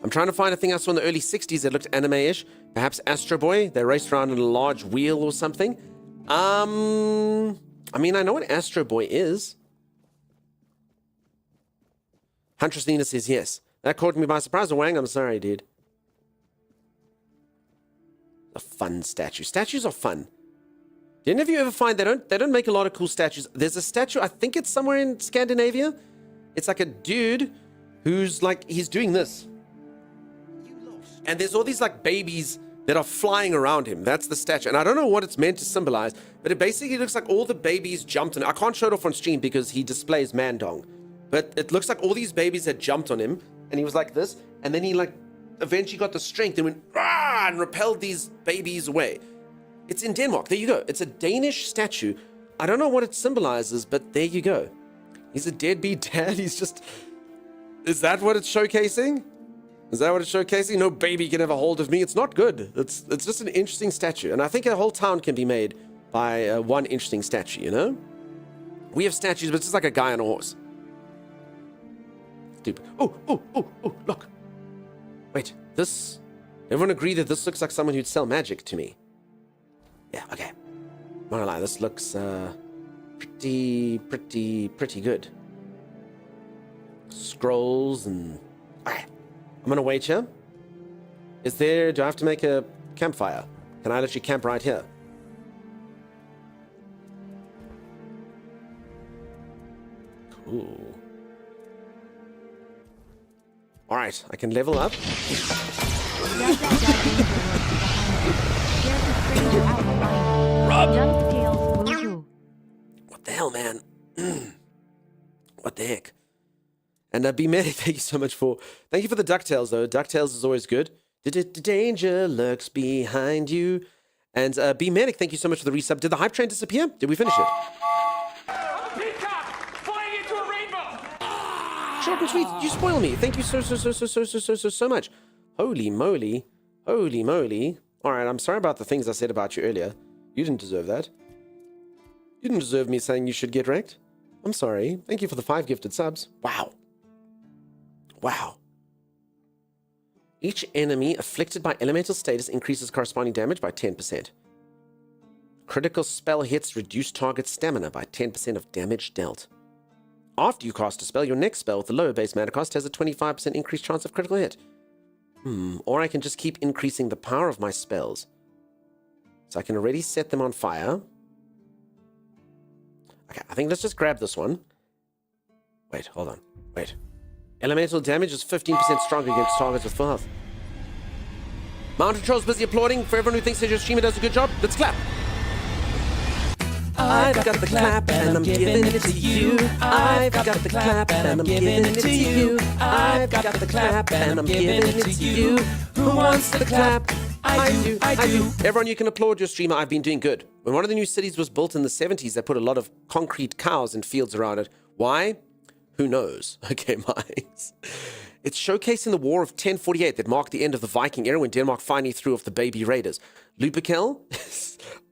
I'm trying to find a thing I saw in the early 60s that looked anime-ish. Perhaps Astro Boy. They raced around in a large wheel or something. I mean, I know what Astro Boy is. Huntress Nina says yes. That caught me by surprise. Wang, I'm sorry, dude. A fun statue. Statues are fun. Do any of you ever find they don't make a lot of cool statues? There's a statue, I think it's somewhere in Scandinavia. It's like a dude who's like, he's doing this. And there's all these like babies that are flying around him. That's the statue. And I don't know what it's meant to symbolize, but it basically looks like all the babies jumped on. I can't show it off on stream because he displays Mandong. But it looks like all these babies had jumped on him and he was like this. And then he like eventually got the strength and went rah, and repelled these babies away. It's in Denmark. There you go. It's a Danish statue. I don't know what it symbolizes, but there you go. He's a deadbeat dad. He's just... Is that what it's showcasing? Is that what it's showcasing? No baby can have a hold of me. It's not good. It's just an interesting statue. And I think a whole town can be made by one interesting statue, you know? We have statues, but it's just like a guy on a horse. Stupid. Oh, look. Wait, this... Everyone agree that this looks like someone who'd sell magic to me. Yeah, okay. I'm not gonna lie, this looks pretty good. Scrolls and... Okay, I'm gonna wait here. Do I have to make a campfire? Can I let you camp right here? Cool. Alright, I can level up. What the hell, man? What the heck? And B Medic, thank you so much for... Thank you for the DuckTales, though. DuckTales is always good. Danger lurks behind you. And B Medic, thank you so much for the resub. Did the hype train disappear? Did we finish it? Peacock flying into a rainbow. Short and sweet, you spoil me. Thank you so much. Holy moly. Holy moly. Alright, I'm sorry about the things I said about you earlier. You didn't deserve that. You didn't deserve me saying you should get wrecked. I'm sorry. Thank you for the 5 gifted subs. Wow. Wow. Each enemy afflicted by elemental status increases corresponding damage by 10%. Critical spell hits reduce target stamina by 10% of damage dealt. After you cast a spell, your next spell with the lower base mana cost has a 25% increased chance of critical hit. Or I can just keep increasing the power of my spells. So I can already set them on fire. Okay, I think let's just grab this one. Wait, hold on. Wait. Elemental damage is 15% stronger against targets with full health. Mountain Troll's busy applauding. For everyone who thinks that your streamer does a good job, let's clap. I've got the clap and I'm giving it to you. I've got the clap and I'm giving it to you. I've got the clap and I'm giving it to you. Who wants the clap? I do. Everyone, you can applaud your streamer. I've been doing good. When one of the new cities was built in the 70s, they put a lot of concrete cows and fields around it. Why? Who knows? Okay, Mike. It's showcasing the War of 1048 that marked the end of the Viking era when Denmark finally threw off the baby raiders. Lupercal?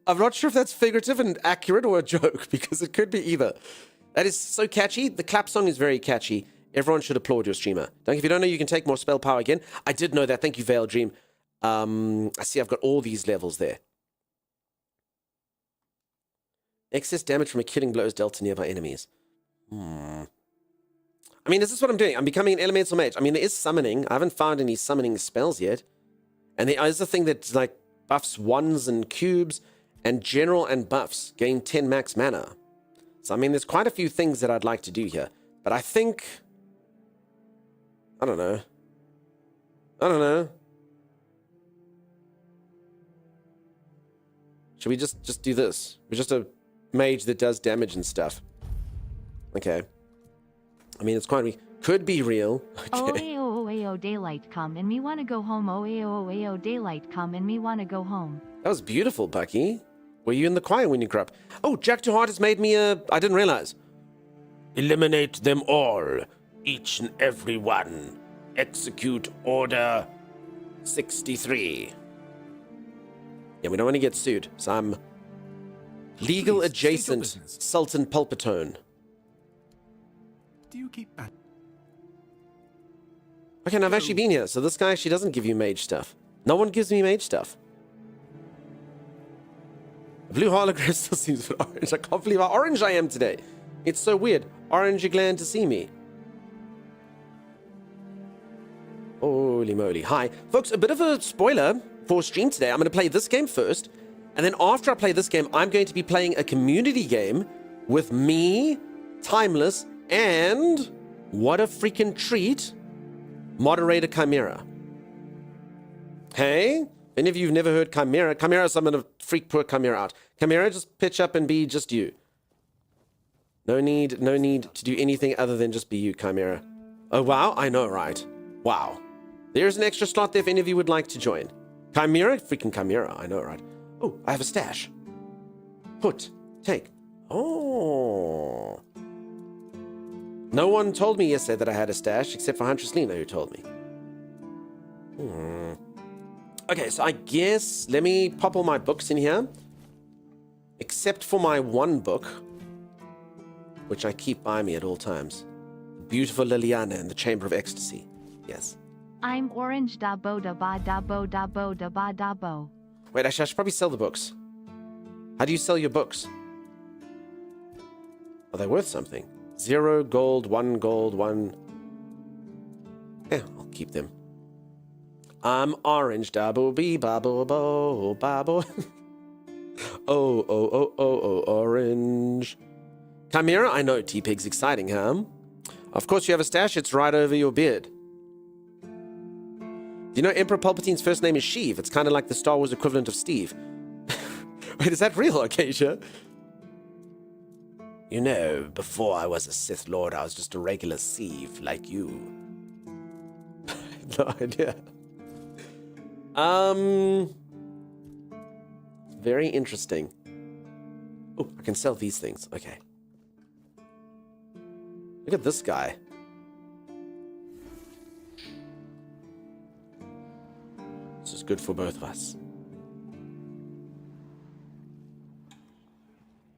I'm not sure if that's figurative and accurate or a joke, because it could be either. That is so catchy. The clap song is very catchy. Everyone should applaud your streamer. If you don't know, you can take more spell power again. I did know that. Thank you, Veil Dream. I see I've got all these levels there. Excess damage from a killing blow is dealt to nearby enemies. I mean, this is what I'm doing. I'm becoming an elemental mage. I mean, there is summoning. I haven't found any summoning spells yet. And there is a thing that like buffs ones and cubes, and general and buffs gain 10 max mana. So, I mean, there's quite a few things that I'd like to do here. But I think... I don't know. Should we just do this? We're just a mage that does damage and stuff. Okay. I mean, it's quite... Could be real. Okay. Oh, daylight come and me wanna go home. Oh, daylight come and me wanna go home. That was beautiful, Bucky. Were you in the choir when you grew up? Oh, Jack Too Hard has made me a... I didn't realize. Eliminate them all. Each and every one. Execute Order 63. Yeah, we don't want to get sued, so I'm legal Please, state your adjacent business. Sultan Pulpitone. Do you keep bad? Okay, now I've actually been here, so this guy actually doesn't give you mage stuff. No one gives me mage stuff. The blue hologram still seems a bit orange. I can't believe how orange I am today. It's so weird. Orange, you're glad to see me. Holy moly. Hi. Folks, a bit of a spoiler for stream today. I'm going to play this game first, and then after I play this game, I'm going to be playing a community game with me, Timeless, and what a freaking treat, Moderator Chimera. Hey? Any of you have never heard Chimera? Chimera, so I'm going to freak poor Chimera out. Chimera, just pitch up and be just you. No need to do anything other than just be you, Chimera. Oh, wow. I know, right? Wow. There's an extra slot there if any of you would like to join. Chimera? Freaking Chimera. I know, right? Oh, I have a stash. Put. Take. Oh. No one told me yesterday that I had a stash, except for Huntress Lena, who told me. Okay, so I guess let me pop all my books in here. Except for my one book, which I keep by me at all times. The Beautiful Liliana in the Chamber of Ecstasy. Yes. I'm orange da bo da ba da bo da bo da ba da bo. Wait, actually, I should probably sell the books. How do you sell your books? Are they worth something? 0 gold, 1 gold, 1... Yeah, I'll keep them. I'm orange, dabble bee, babble bo, babble. Oh, orange. Chimera, I know, T-Pig's exciting, huh? Of course you have a stash, it's right over your beard. Do you know Emperor Palpatine's first name is Sheev? It's kind of like the Star Wars equivalent of Steve. Wait, is that real, Acacia? You know, before I was a Sith Lord, I was just a regular Sieve, like you. No idea. Very interesting. Oh, I can sell these things. Okay. Look at this guy. This is good for both of us.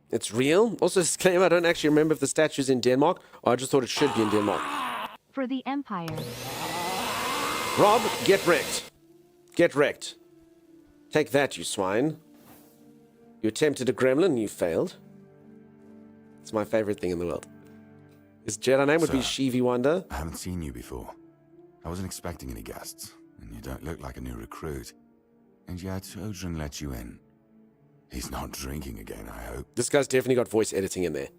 It's real. Also, disclaimer, I don't actually remember if the statue's in Denmark, or I just thought it should be in Denmark. For the Empire. Rob, get wrecked. Get wrecked. Take that, you swine. You attempted a gremlin, you failed. It's my favorite thing in the world. His Jedi name would be Sheevy Wonder. I haven't seen you before. I wasn't expecting any guests, and you don't look like a new recruit. And yet, Odrin let you in. He's not drinking again, I hope. This guy's definitely got voice editing in there.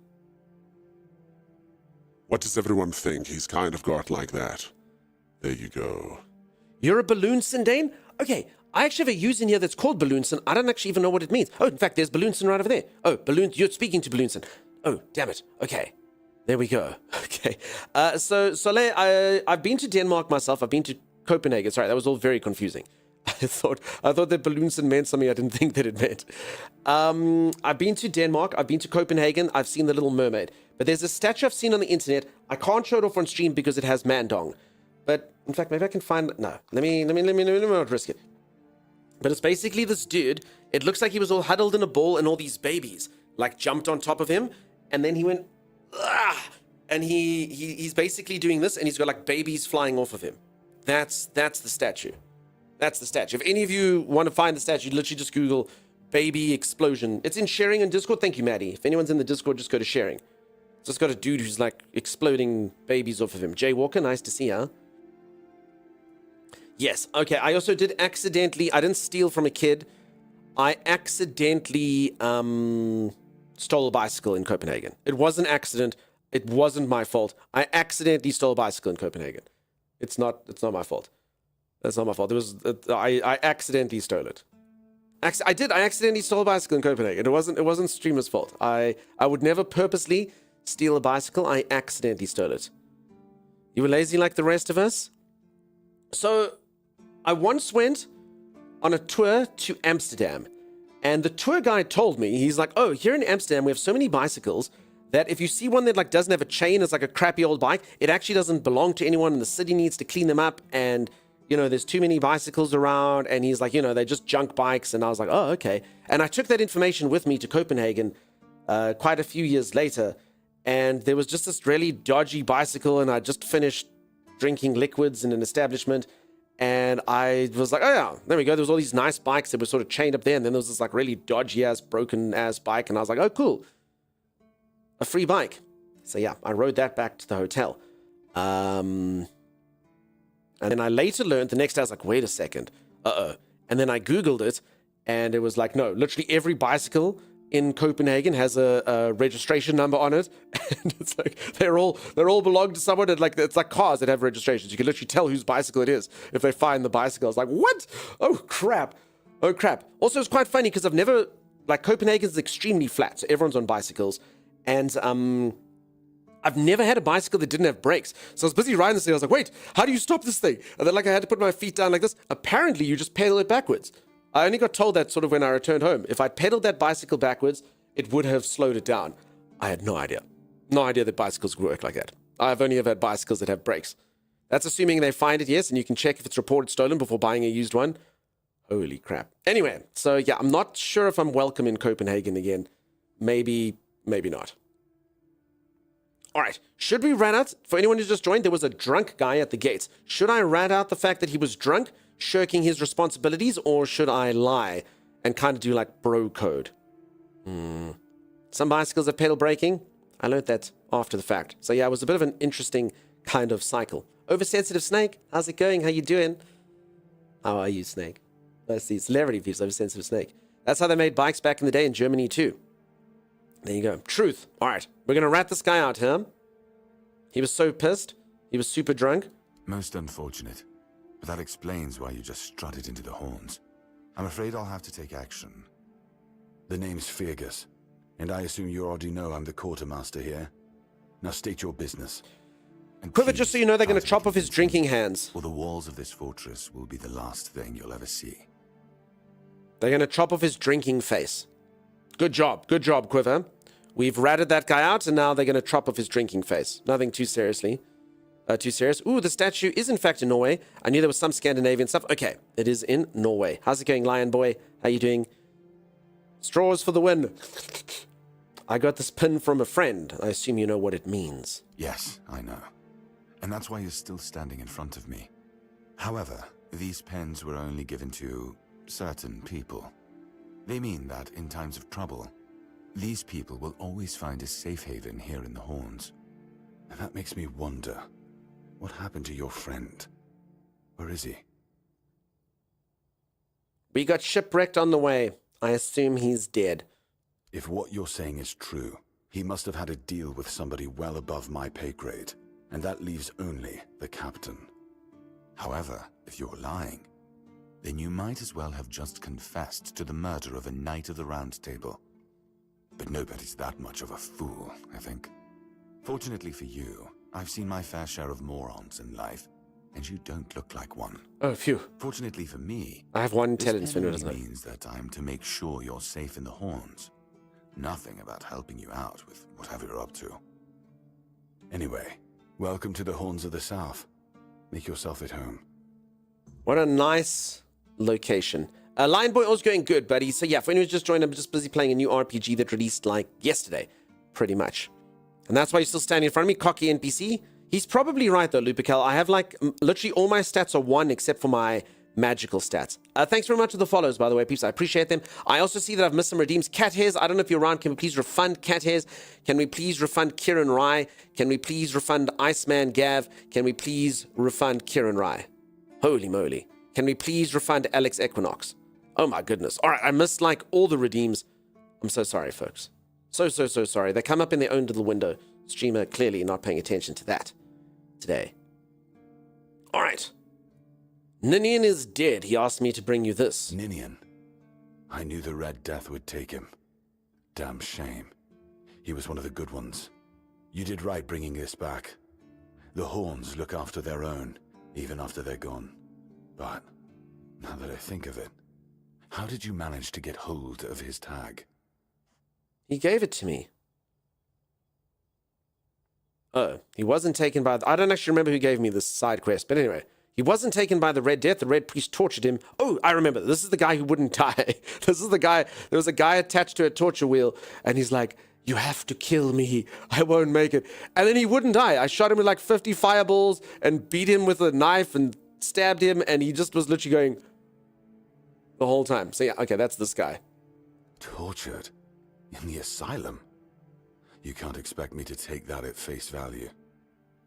What does everyone think? He's kind of got like that. There you go. You're a Balloonson, Dane? Okay, I actually have a user in here that's called Balloonson. I don't actually even know what it means. Oh, in fact, there's Balloonson right over there. Oh, you're speaking to Balloonson. Oh, damn it. Okay. There we go. Okay. So Soleil, I've been to Denmark myself. I've been to Copenhagen. Sorry, that was all very confusing. I thought that Balloonson meant something I didn't think that it meant. I've been to Denmark. I've been to Copenhagen. I've seen the Little Mermaid. But there's a statue I've seen on the internet. I can't show it off on stream because it has Mandong. But in fact, maybe I can find. No, let me not risk it. But it's basically this dude. It looks like he was all huddled in a ball, and all these babies like jumped on top of him, and then he went, ah! And he's basically doing this, and he's got like babies flying off of him. That's the statue. That's the statue. If any of you want to find the statue, literally just Google baby explosion. It's in sharing on Discord. Thank you, Maddie. If anyone's in the Discord, just go to sharing. It's just got a dude who's like exploding babies off of him. Jay Walker, nice to see you. Yes, okay. I also did accidentally, I didn't steal from a kid. I accidentally stole a bicycle in Copenhagen. It was an accident. It wasn't my fault. I accidentally stole a bicycle in Copenhagen. It's not my fault. That's not my fault. It was I accidentally stole it. I accidentally stole a bicycle in Copenhagen. It wasn't streamer's fault. I would never purposely steal a bicycle. I accidentally stole it. You were lazy like the rest of us? So I once went on a tour to Amsterdam, and the tour guide told me, he's like, oh, here in Amsterdam we have so many bicycles that if you see one that like doesn't have a chain, it's like a crappy old bike, it actually doesn't belong to anyone, and the city needs to clean them up, and you know, there's too many bicycles around, and he's like, you know, they're just junk bikes. And I was like, oh, okay. And I took that information with me to Copenhagen quite a few years later, and there was just this really dodgy bicycle, and I just finished drinking liquids in an establishment, and I was like, oh yeah, there we go. There was all these nice bikes that were sort of chained up there, and then there was this like really dodgy ass, broken ass bike, and I was like, oh cool, a free bike. So yeah, I rode that back to the hotel. And then I later learned the next day, I was like, wait a second, and then I Googled it, and it was like, no, literally every bicycle in Copenhagen has a registration number on it, and it's like they're all belong to someone, and like it's like cars that have registrations. You can literally tell whose bicycle it is if they find the bicycle. I was like, what? Oh crap. Also, it's quite funny because Copenhagen's extremely flat, so everyone's on bicycles, and I've never had a bicycle that didn't have brakes. So I was busy riding this thing. I was like, wait, how do you stop this thing? And then I had to put my feet down like this. Apparently, you just pedal it backwards. I only got told that sort of when I returned home. If I pedaled that bicycle backwards, it would have slowed it down. I had no idea. No idea that bicycles work like that. I've only ever had bicycles that have brakes. That's assuming they find it, yes, and you can check if it's reported stolen before buying a used one. Holy crap. Anyway, so yeah, I'm not sure if I'm welcome in Copenhagen again. Maybe not. All right, should we rat out, for anyone who's just joined, there was a drunk guy at the gates. Should I rat out the fact that he was drunk, shirking his responsibilities, or should I lie and kind of do like bro code? Some bicycles have pedal braking. I learned that after the fact. So yeah, it was a bit of an interesting kind of cycle. Oversensitive Snake, how's it going? How you doing? How are you, Snake? Let's see, celebrity views, Oversensitive Snake. That's how they made bikes back in the day in Germany too. There you go. Truth. All right. We're going to rat this guy out here. He was so pissed. He was super drunk. Most unfortunate. But that explains why you just strutted into the horns. I'm afraid I'll have to take action. The name's Fergus, and I assume you already know I'm the quartermaster here. Now state your business. And Quiver, just so you know, they're going to chop off his drinking hands. Or the walls of this fortress will be the last thing you'll ever see. They're going to chop off his drinking face. Good job, Quiver. We've ratted that guy out, and now they're going to chop off his drinking face. Nothing too serious. Ooh, the statue is in fact in Norway. I knew there was some Scandinavian stuff. Okay, it is in Norway. How's it going, Lion Boy? How you doing? Straws for the win. I got this pin from a friend. I assume you know what it means. Yes, I know. And that's why you're still standing in front of me. However, these pens were only given to certain people. They mean that in times of trouble, these people will always find a safe haven here in the Horns. And that makes me wonder, what happened to your friend? Where is he? We got shipwrecked on the way. I assume he's dead. If what you're saying is true, he must have had a deal with somebody well above my pay grade, and that leaves only the captain. However, if you're lying, then you might as well have just confessed to the murder of a Knight of the Round Table. But nobody's that much of a fool, I think. Fortunately for you, I've seen my fair share of morons in life, and you don't look like one. Oh, phew. Fortunately for me, I have one intelligence this window, doesn't it? means that I'm to make sure you're safe in the Horns. Nothing about helping you out with whatever you're up to. Anyway, welcome to the Horns of the South. Make yourself at home. What a nice location. Lion Boy all's going good, buddy. So yeah, for anyone who's just joined, I'm just busy playing a new RPG that released like yesterday, pretty much. And that's why you're still standing in front of me, cocky NPC. He's probably right though, Lupical. I have like literally all my stats are 1 except for my magical stats. Thanks very much for the follows, by the way, peeps. I appreciate them. I also see that I've missed some redeems. Cat Hairs, I don't know if you're around. Can we please refund Cat Hairs? Can we please refund Kieran Rai? Can we please refund Iceman Gav? Can we please refund Kieran Rai? Holy moly. Can we please refund Alex Equinox? Oh my goodness. All right, I missed like all the redeems. I'm so sorry, folks. So sorry. They come up in their own little window. Streamer clearly not paying attention to that today. All right. Ninian is dead. He asked me to bring you this. Ninian? I knew the Red Death would take him. Damn shame. He was one of the good ones. You did right bringing this back. The Horns look after their own, even after they're gone. But, now that I think of it, how did you manage to get hold of his tag? He gave it to me. Oh, he wasn't taken by... I don't actually remember who gave me this side quest, but anyway. He wasn't taken by the Red Death. The Red Priest tortured him. Oh, I remember. This is the guy who wouldn't die. This is the guy... There was a guy attached to a torture wheel, and he's like, you have to kill me. I won't make it. And then he wouldn't die. I shot him with like 50 fireballs and beat him with a knife and stabbed him, and he just was literally going the whole time. So yeah, okay, that's this guy. Tortured? In the asylum? You can't expect me to take that at face value.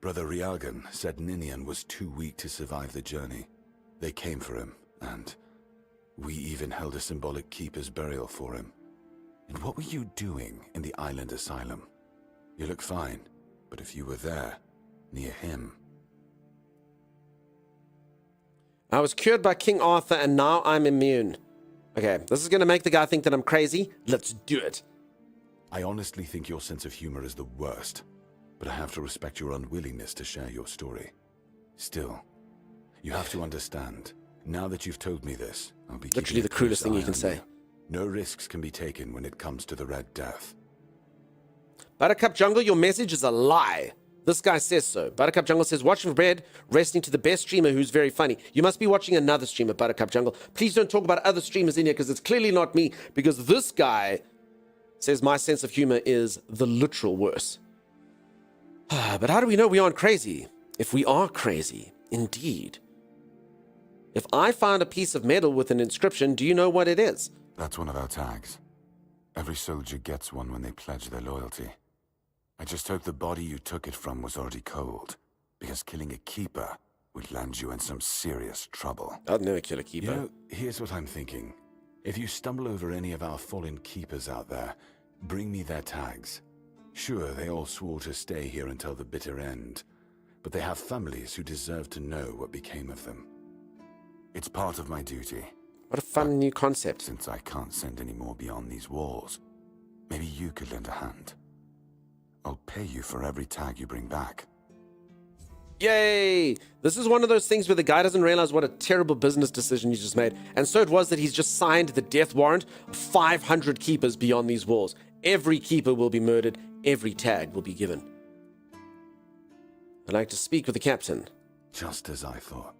Brother Riagan said Ninian was too weak to survive the journey. They came for him, and we even held a symbolic keeper's burial for him. And what were you doing in the island asylum? You look fine, but if you were there, near him... I was cured by King Arthur, and now I'm immune. Okay, this is going to make the guy think that I'm crazy. Let's do it. I honestly think your sense of humor is the worst, but I have to respect your unwillingness to share your story. Still, you have to understand, now that you've told me this, I'll be literally the cruelest thing you can say. No risks can be taken when it comes to the Red Death. Buttercup Jungle, your message is a lie. This guy says so. Buttercup Jungle says, watching for bread, resting to the best streamer who's very funny. You must be watching another streamer, Buttercup Jungle. Please don't talk about other streamers in here, because it's clearly not me, because this guy says my sense of humor is the literal worst. But how do we know we aren't crazy? If we are crazy, indeed. If I found a piece of metal with an inscription, do you know what it is? That's one of our tags. Every soldier gets one when they pledge their loyalty. I just hope the body you took it from was already cold, because killing a keeper would land you in some serious trouble. I'd never kill a keeper. You know, here's what I'm thinking. If you stumble over any of our fallen keepers out there, bring me their tags. Sure, they all swore to stay here until the bitter end, but they have families who deserve to know what became of them. It's part of my duty. What a fun new concept. Since I can't send any more beyond these walls, maybe you could lend a hand. I'll pay you for every tag you bring back. Yay! This is one of those things where the guy doesn't realize what a terrible business decision he just made. And so it was that he's just signed the death warrant of 500 keepers beyond these walls. Every keeper will be murdered. Every tag will be given. I'd like to speak with the captain. Just as I thought.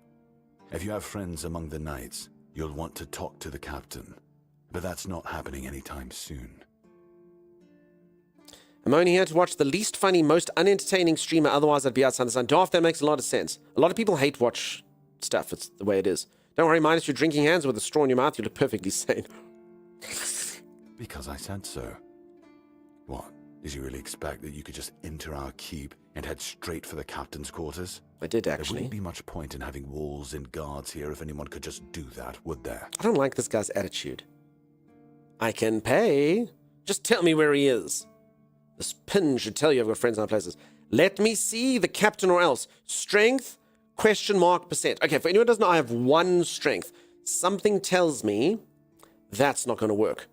If you have friends among the knights, you'll want to talk to the captain. But that's not happening anytime soon. I'm only here to watch the least funny, most unentertaining streamer, otherwise I'd be outside the sun. Darth, that makes a lot of sense. A lot of people hate watch stuff. It's the way it is. Don't worry, minus your drinking hands with a straw in your mouth, you look perfectly sane. Because I said so. What? Did you really expect that you could just enter our keep and head straight for the captain's quarters? I did, There actually. wouldn't be much point in having walls and guards here if anyone could just do that, would there? I don't like this guy's attitude. I can pay. Just tell me where he is. This pin should tell you I've got friends in other places. Let me see the captain or else. Strength, %. Okay, for anyone who doesn't know, I have 1 strength. Something tells me that's not going to work.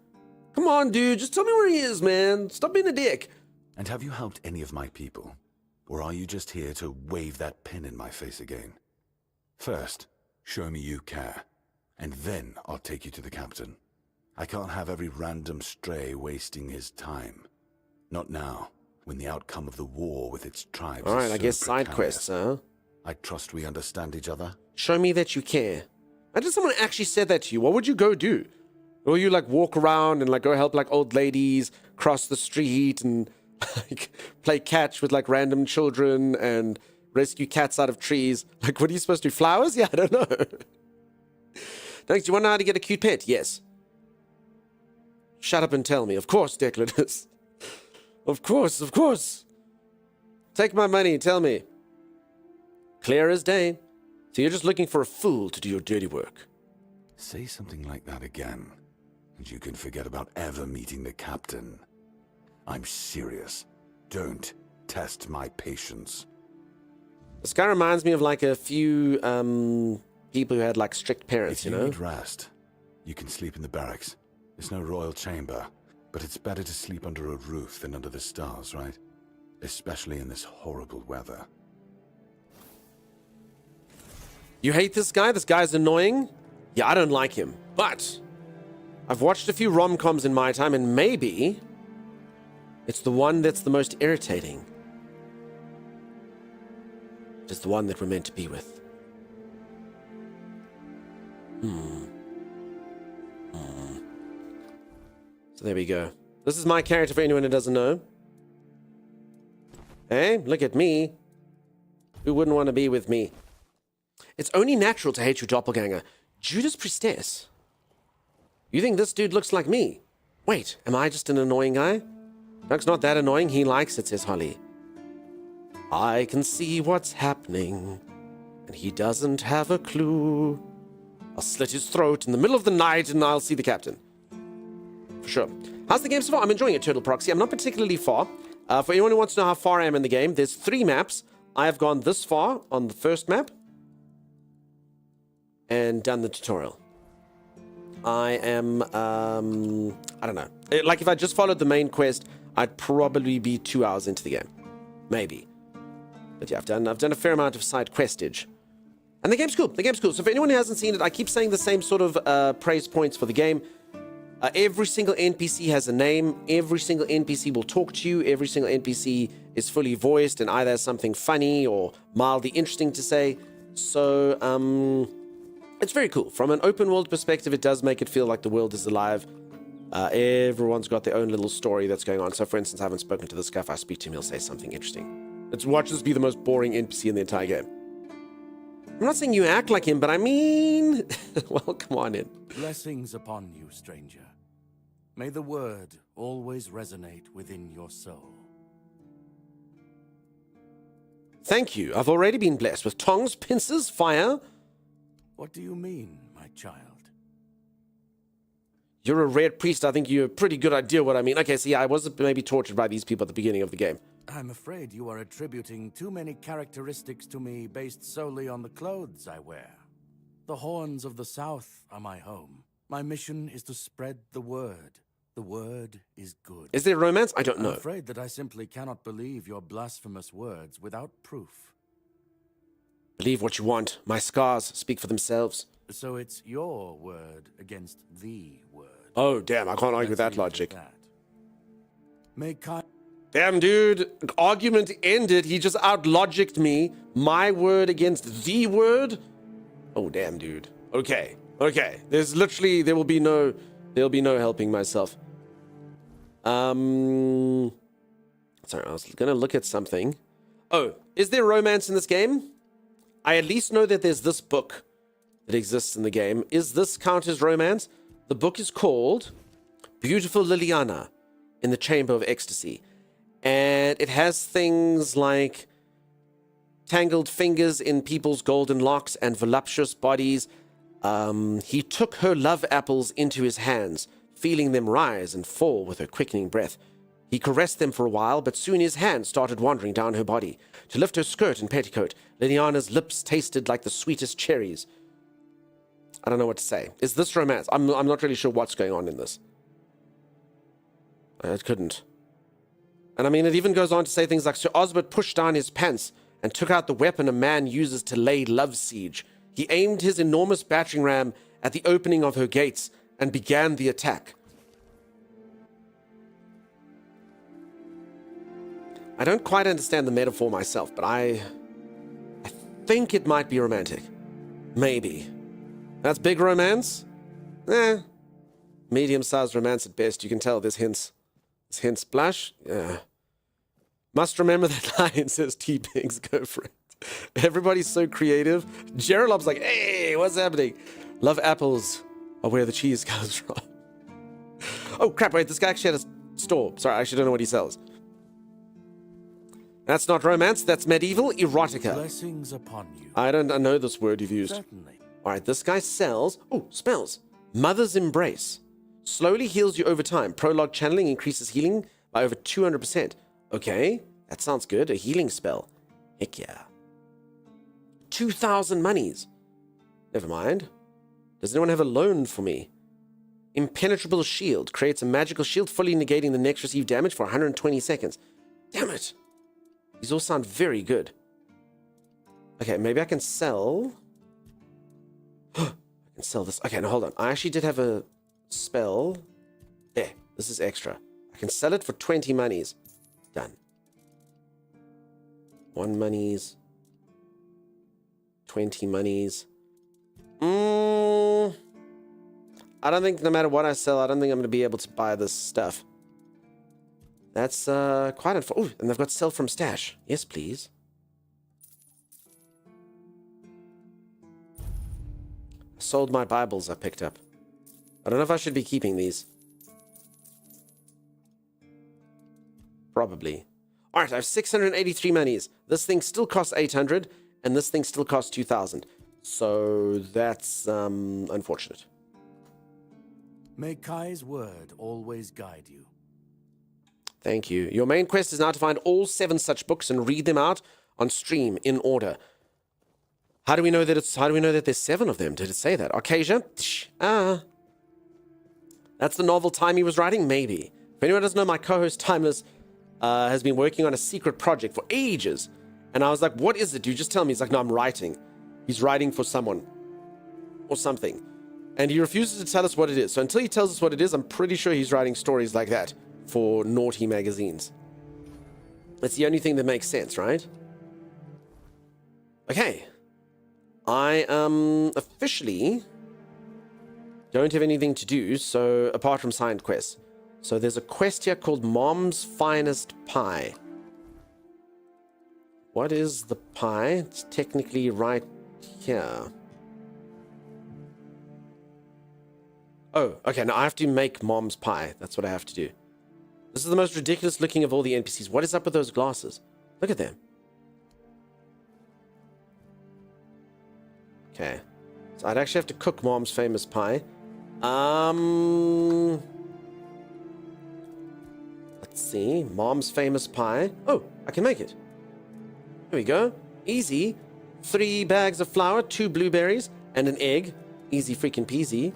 Come on, dude. Just tell me where he is, man. Stop being a dick. And have you helped any of my people? Or are you just here to wave that pin in my face again? First, show me you care. And then I'll take you to the captain. I can't have every random stray wasting his time. Not now, when the outcome of the war with its tribes All right, is I so guess side precarious. quests, huh? I trust we understand each other. Show me that you care. Imagine someone actually said that to you. What would you go do? Or you like walk around and like go help like old ladies cross the street and like play catch with like random children and rescue cats out of trees? Like, what are you supposed to do? Flowers? Yeah, I don't know. Thanks. Do you want to know how to get a cute pet? Yes. Shut up and tell me. Of course, Declanus. Of course, of course. Take my money, tell me. Clear as day. So you're just looking for a fool to do your dirty work. Say something like that again, and you can forget about ever meeting the captain. I'm serious. Don't test my patience. This guy reminds me of like a few people who had like strict parents, If you you know? need rest, you can sleep in the barracks. It's no royal chamber, but it's better to sleep under a roof than under the stars, right? Especially in this horrible weather. You hate this guy? This guy's annoying? Yeah, I don't like him. But I've watched a few rom-coms in my time, and maybe it's the one that's the most irritating. It is the one that we're meant to be with. So there we go. This is my character for anyone who doesn't know. Hey, look at me. Who wouldn't want to be with me? It's only natural to hate your doppelganger. Judas Priestess. You think this dude looks like me? Wait, am I just an annoying guy? Doug's not that annoying. He likes it, says Holly. I can see what's happening, and he doesn't have a clue. I'll slit his throat in the middle of the night, and I'll see the captain. For sure. How's the game so far? I'm enjoying it, Turtle Proxy. I'm not particularly far. For anyone who wants to know how far I am in the game, there's 3 maps. I have gone this far on the first map and done the tutorial. I am, I don't know. Like, if I just followed the main quest, I'd probably be 2 hours into the game. Maybe. But yeah, I've done a fair amount of side questage. And the game's cool. The game's cool. So for anyone who hasn't seen it, I keep saying the same sort of praise points for the game. Every single NPC has a name. Every single NPC will talk to you. Every single NPC is fully voiced and either has something funny or mildly interesting to say. So, it's very cool. From an open world perspective, it does make it feel like the world is alive. Everyone's got their own little story that's going on. So, for instance, I haven't spoken to this guy. If I speak to him, he'll say something interesting. Let's watch this be the most boring NPC in the entire game. I'm not saying you act like him, but I mean... well, come on in. Blessings upon you, stranger. May the word always resonate within your soul. Thank you. I've already been blessed with tongs, pincers, fire. What do you mean, my child? You're a red priest. I think you have a pretty good idea what I mean. Okay, so yeah, I was maybe tortured by these people at the beginning of the game. I'm afraid you are attributing too many characteristics to me based solely on the clothes I wear. The horns of the south are my home. My mission is to spread the word. The word is good. Is there romance? I don't know. I'm afraid that I simply cannot believe your blasphemous words without proof. Believe what you want. My scars speak for themselves. So it's your word against the word. Oh, damn. I can't argue with that logic. Damn, dude. Argument ended. He just out-logicked me. My word against the word? Oh, damn, dude. Okay. Okay. There's literally... There'll be no helping myself. Sorry, I was gonna look at something. Oh, is there romance in this game? I at least know that there's this book that exists in the game. Is this count as romance? The book is called Beautiful Liliana in the Chamber of Ecstasy. And it has things like tangled fingers in people's golden locks and voluptuous bodies. He took her love apples into his hands, feeling them rise and fall with her quickening breath. He caressed them for a while, but soon his hand started wandering down her body. To lift her skirt and petticoat, Liliana's lips tasted like the sweetest cherries. I don't know what to say. Is this romance? I'm not really sure what's going on in this. It couldn't. And I mean, it even goes on to say things like, Sir Osbert pushed down his pants and took out the weapon a man uses to lay love siege. He aimed his enormous battering ram at the opening of her gates and began the attack. I don't quite understand the metaphor myself, but I think it might be romantic. Maybe. That's big romance? Medium-sized romance at best. You can tell there's hints. There's hints. Splash? Yeah. Must remember that line, says T-Pigs. Go for it. Everybody's so creative. Geralob's like, hey, what's happening? Love apples are where the cheese comes from. Oh, crap, wait, this guy actually had a store. Sorry, I actually don't know what he sells. That's not romance, that's medieval erotica. Blessings upon you. I know this word you've used. Certainly. All right, this guy sells... Oh, spells. Mother's Embrace. Slowly heals you over time. Prologue channeling increases healing by over 200%. Okay, that sounds good. A healing spell. Heck yeah. 2,000 monies. Never mind. Does anyone have a loan for me? Impenetrable Shield. Creates a magical shield fully negating the next received damage for 120 seconds. Damn it. These all sound very good. Okay, maybe I can sell... I can sell this. Okay, now hold on. I actually did have a spell. There, this is extra. I can sell it for 20 monies. Done. 1 monies. 20 monies. I don't think no matter what I sell, I don't think I'm going to be able to buy this stuff. That's quite unfortunate. Oh, and they've got sell from stash. Yes, please. Sold my Bibles I picked up. I don't know if I should be keeping these. Probably. Alright, I have 683 monies. This thing still costs 800, and this thing still costs 2,000. So that's unfortunate. May Kai's word always guide you. Thank you. Your main quest is now to find all 7 such books and read them out on stream in order. How do we know that there's 7 of them? Did it say that? Arcasia? That's the novel Timey was writing? Maybe. If anyone doesn't know, my co-host Timeless has been working on a secret project for ages. And I was like, what is it, dude? Just tell me. He's like, no, I'm writing. He's writing for someone. Or something. And he refuses to tell us what it is. So until he tells us what it is, I'm pretty sure he's writing stories like that for naughty magazines. That's the only thing that makes sense, right? Okay. I officially don't have anything to do, so apart from signed quests. So there's a quest here called Mom's Finest Pie. What is the pie? It's technically right here. Oh, okay, now I have to make Mom's pie. That's what I have to do. This is the most ridiculous looking of all the NPCs. What is up with those glasses? Look at them. Okay. So I'd actually have to cook Mom's famous pie. Let's see. Mom's famous pie. Oh, I can make it. Here we go. Easy. 3 bags of flour, 2 blueberries, and an egg. Easy freaking peasy.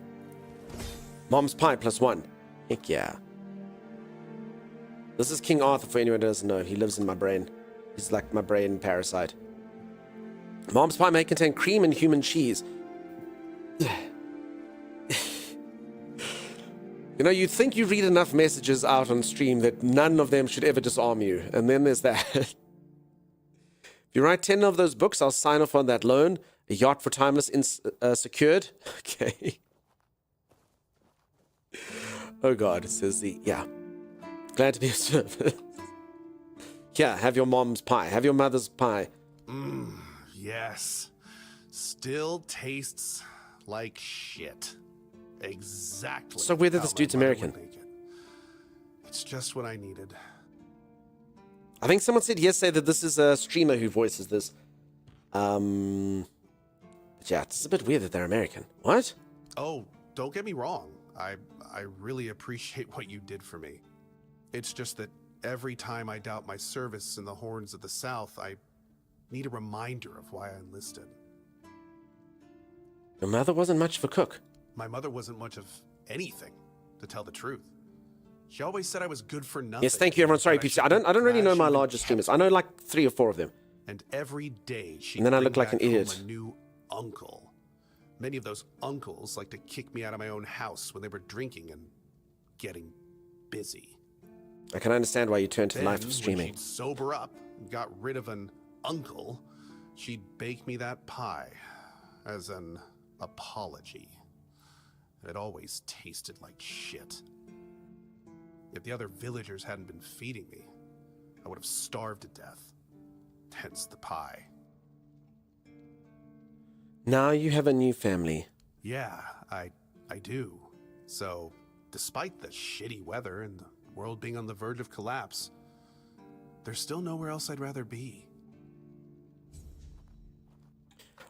Mom's pie +1. Heck yeah. This is King Arthur, for anyone who doesn't know. He lives in my brain. He's like my brain parasite. Mom's pie may contain cream and human cheese. You know, you'd think you read enough messages out on stream that none of them should ever disarm you. And then there's that. If you write 10 of those books, I'll sign off on that loan. A yacht for Timeless secured. Okay. Oh God, it says the... Yeah. Glad to be of service. Yeah, have your mom's pie. Have your mother's pie. Yes. Still tastes like shit. Exactly. So weird that this how my dude's mother American. would make it. It's just what I needed. I think someone said yesterday that this is a streamer who voices this. But yeah, it's a bit weird that they're American. What? Oh, don't get me wrong. I really appreciate what you did for me. It's just that every time I doubt my service in the Horns of the South, I need a reminder of why I enlisted. Your mother wasn't much of a cook. My mother wasn't much of anything, to tell the truth. She always said I was good for nothing. Yes, thank you, everyone. Sorry, Pizza. I don't really know my gradually largest streamers. I know like 3 or 4 of them. And every day she And then I look like an idiot. a new uncle. Many of those uncles like to kick me out of my own house when they were drinking and getting busy. I can understand why you turned to the life of When streaming. she'd sober up and got rid of an uncle, she'd bake me that pie as an apology. And it always tasted like shit. If the other villagers hadn't been feeding me, I would have starved to death. Hence the pie. Now you have a new family. Yeah, I do. So, despite the shitty weather and the world being on the verge of collapse, there's still nowhere else I'd rather be.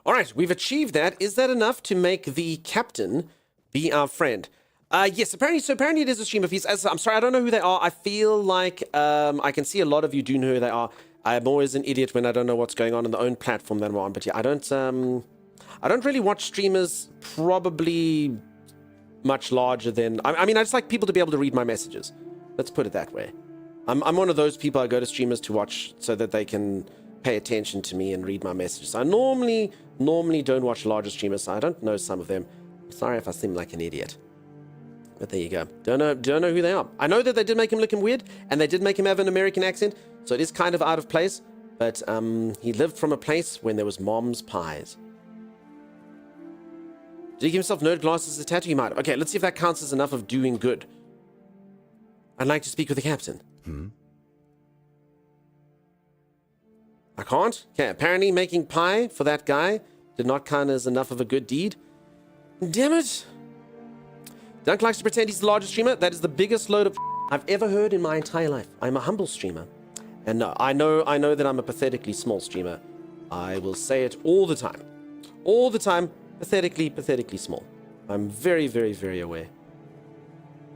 All right, we've achieved that. Is that enough to make the captain be our friend? Yes, apparently it is a stream of his. I'm sorry, I don't know who they are. I feel like I can see a lot of you do know who they are. I'm always an idiot when I don't know what's going on the own platform that I'm on. But yeah, I don't really watch streamers probably much larger than... I mean, I just like people to be able to read my messages. Let's put it that way. I'm one of those people I go to streamers to watch so that they can pay attention to me and read my messages. I normally don't watch larger streamers, so I don't know some of them. Sorry if I seem like an idiot. But there you go. Don't know who they are. I know that they did make him looking weird, and they did make him have an American accent, so it is kind of out of place. But he lived from a place when there was mom's pies. Did he give himself nerd glasses as a tattoo? He might have. Okay, let's see if that counts as enough of doing good. I'd like to speak with the captain. I can't? Okay, apparently making pie for that guy did not count as enough of a good deed. Damn it. Dunk likes to pretend he's the largest streamer. That is the biggest load of I've ever heard in my entire life. I'm a humble streamer. And no, I know that I'm a pathetically small streamer. I will say it all the time. All the time, pathetically small. I'm very, very, very aware.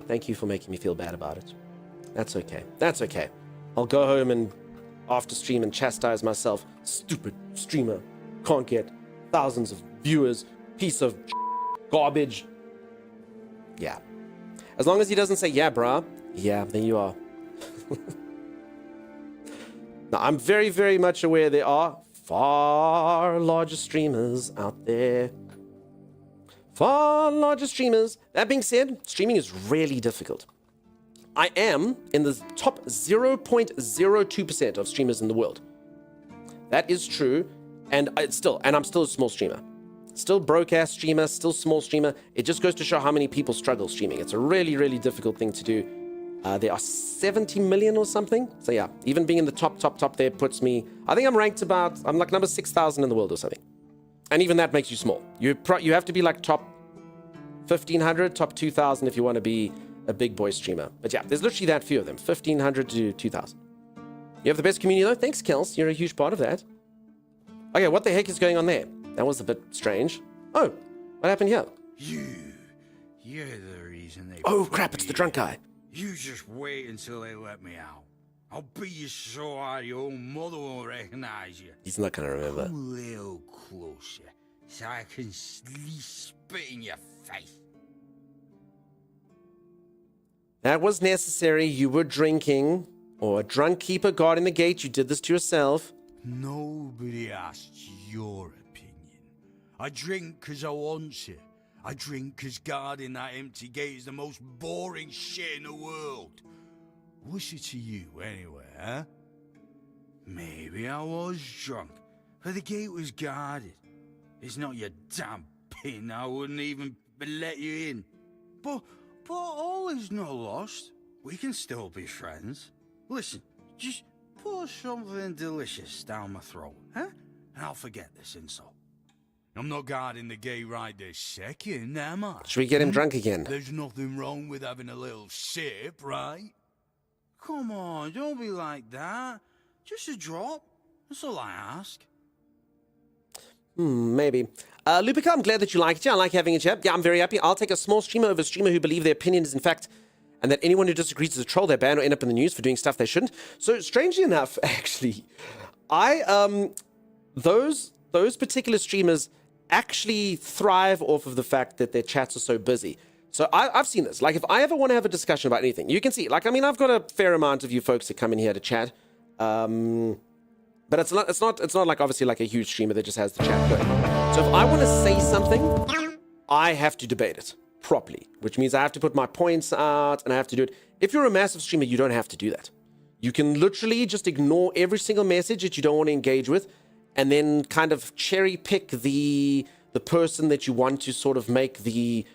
Thank you for making me feel bad about it. That's okay. That's okay. I'll go home and after stream and chastise myself. Stupid streamer. Can't get thousands of viewers. Piece of garbage. Yeah. As long as he doesn't say, yeah, brah. Yeah, then you are. Now, I'm very, very much aware there are far larger streamers out there. Far larger streamers. That being said, streaming is really difficult. I am in the top 0.02% of streamers in the world. That is true. And I'm still a small streamer. Still broke-ass streamer, still small streamer. It just goes to show how many people struggle streaming. It's a really, really difficult thing to do. There are 70 million or something. So yeah, even being in the top there puts me... I think I'm ranked about... I'm like number 6,000 in the world or something. And even that makes you small. You have to be like top 1,500, top 2,000 if you want to be a big boy streamer. But yeah, there's literally that few of them. 1,500 to 2,000. You have the best community though. Thanks, Kels. You're a huge part of that. Okay, what the heck is going on there? That was a bit strange. Oh, what happened here? You're the reason they... Oh crap, it's the drunk guy. You just wait until they let me out. I'll beat you so hard your own mother won't recognize you. He's not gonna remember. Come a little closer, so I can spit in your face. That was necessary. You were drinking. Or a drunk keeper guarding the gate. You did this to yourself. Nobody asked your opinion. I drink because I want to. I drink because guarding that empty gate is the most boring shit in the world. What's it to you, anyway, huh? Maybe I was drunk, but the gate was guarded. It's not your damn pin. I wouldn't even let you in. But all is not lost. We can still be friends. Listen, just pour something delicious down my throat, huh? And I'll forget this insult. I'm not guarding the gate right this second, am I? Should we get him drunk again? There's nothing wrong with having a little sip, right? Come on, don't be like that. Just a drop. That's all I ask. Maybe. Lupica, I'm glad that you like it. Yeah, I like having a chat. Yeah, I'm very happy. I'll take a small streamer over a streamer who believe their opinion is in fact, and that anyone who disagrees is a troll, they're banned or end up in the news for doing stuff they shouldn't. So strangely enough, actually, those particular streamers actually thrive off of the fact that their chats are so busy. So I've seen this. Like, if I ever want to have a discussion about anything, you can see, like, I mean, I've got a fair amount of you folks that come in here to chat. But it's not like obviously like a huge streamer that just has the chat going. So if I want to say something, I have to debate it properly, which means I have to put my points out and I have to do it. If you're a massive streamer, you don't have to do that. You can literally just ignore every single message that you don't want to engage with, and then kind of cherry pick the person that you want to sort of make the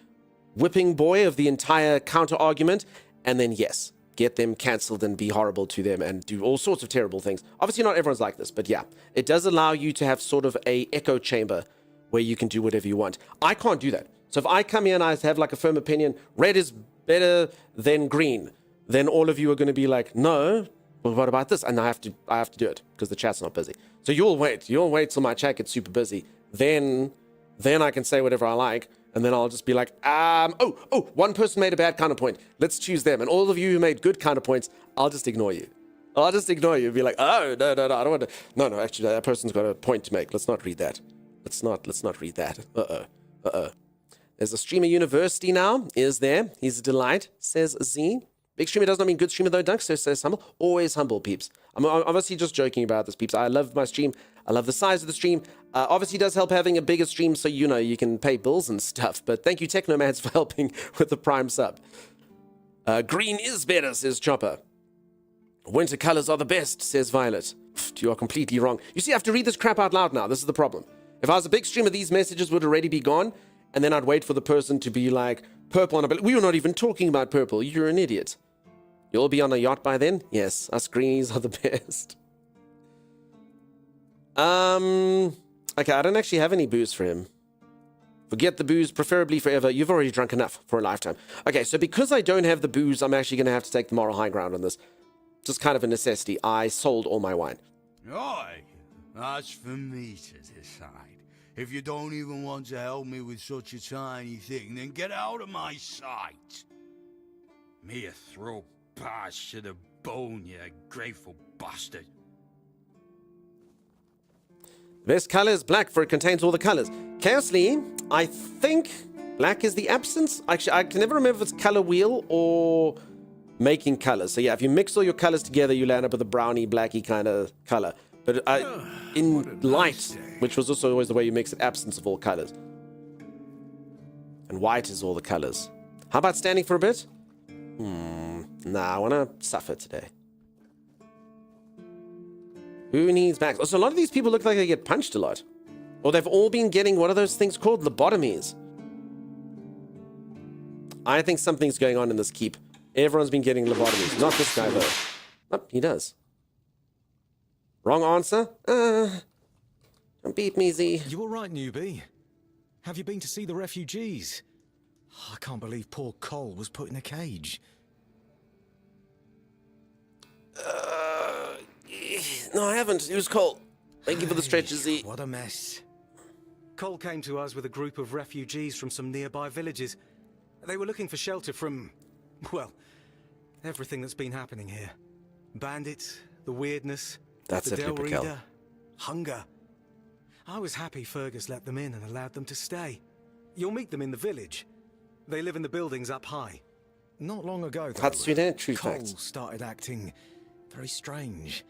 whipping boy of the entire counter argument, and then yes, get them cancelled and be horrible to them and do all sorts of terrible things. Obviously not everyone's like this, but yeah, it does allow you to have sort of a echo chamber where you can do whatever you want. I can't do that. So if I come here and I have like a firm opinion, red is better than green, then all of you are going to be like, no, well, what about this? And I have to do it because the chat's not busy. So you'll wait till my chat gets super busy. Then I can say whatever I like. And then I'll just be like, one person made a bad counterpoint. Let's choose them. And all of you who made good counterpoints, I'll just ignore you. I'll just ignore you and be like, oh, no, I don't want to. No, actually, that person's got a point to make. Let's not read that. Let's not read that. There's a streamer university now. Is there? He's a delight, says Z. Big streamer does not mean good streamer though, Dunk. So says humble. Always humble, peeps. I'm obviously just joking about this, peeps. I love my stream. I love the size of the stream. Obviously does help having a bigger stream so, you know, you can pay bills and stuff. But thank you, Technomads, for helping with the Prime sub. Green is better, says Chopper. Winter colors are the best, says Violet. Pfft, you are completely wrong. You see, I have to read this crap out loud now. This is the problem. If I was a big streamer, these messages would already be gone. and then I'd wait for the person to be like, purple, and I'd be like, we were not even talking about purple. You're an idiot. You'll be on a yacht by then? Yes, us greenies are the best. Okay, I don't actually have any booze for him. Forget the booze, preferably forever. You've already drunk enough for a lifetime. Okay, so because I don't have the booze, I'm actually going to have to take the moral high ground on this. Just kind of a necessity. I sold all my wine. Aye, that's for me to decide. If you don't even want to help me with such a tiny thing, then get out of my sight. Me a throw pass to the bone, you grateful bastard. The best color is black, for it contains all the colors. Chaos Lee, I think black is the absence. Actually, I can never remember if it's color wheel or making colors. So yeah, if you mix all your colors together, you land up with a browny, blacky kind of color. But in light, which was also always the way you mix it, absence of all colors. And white is all the colors. How about standing for a bit? Nah, I want to suffer today. Who needs backs? Oh, so a lot of these people look like they get punched a lot. Or they've all been getting, what are those things called? Lobotomies. I think something's going on in this keep. Everyone's been getting lobotomies. Not this guy, though. Oh, he does. Wrong answer? Don't beat me, Z. You all right, newbie? Have you been to see the refugees? I can't believe poor Cole was put in a cage. No, I haven't. It was Cole. Thank you for the stretches, Z. What a mess. Cole came to us with a group of refugees from some nearby villages. They were looking for shelter from, well, everything that's been happening here. Bandits, the weirdness, that's the a Del typical. Reader, hunger. I was happy Fergus let them in and allowed them to stay. You'll meet them in the village. They live in the buildings up high. Not long ago, though, True Cole facts. started acting very strange,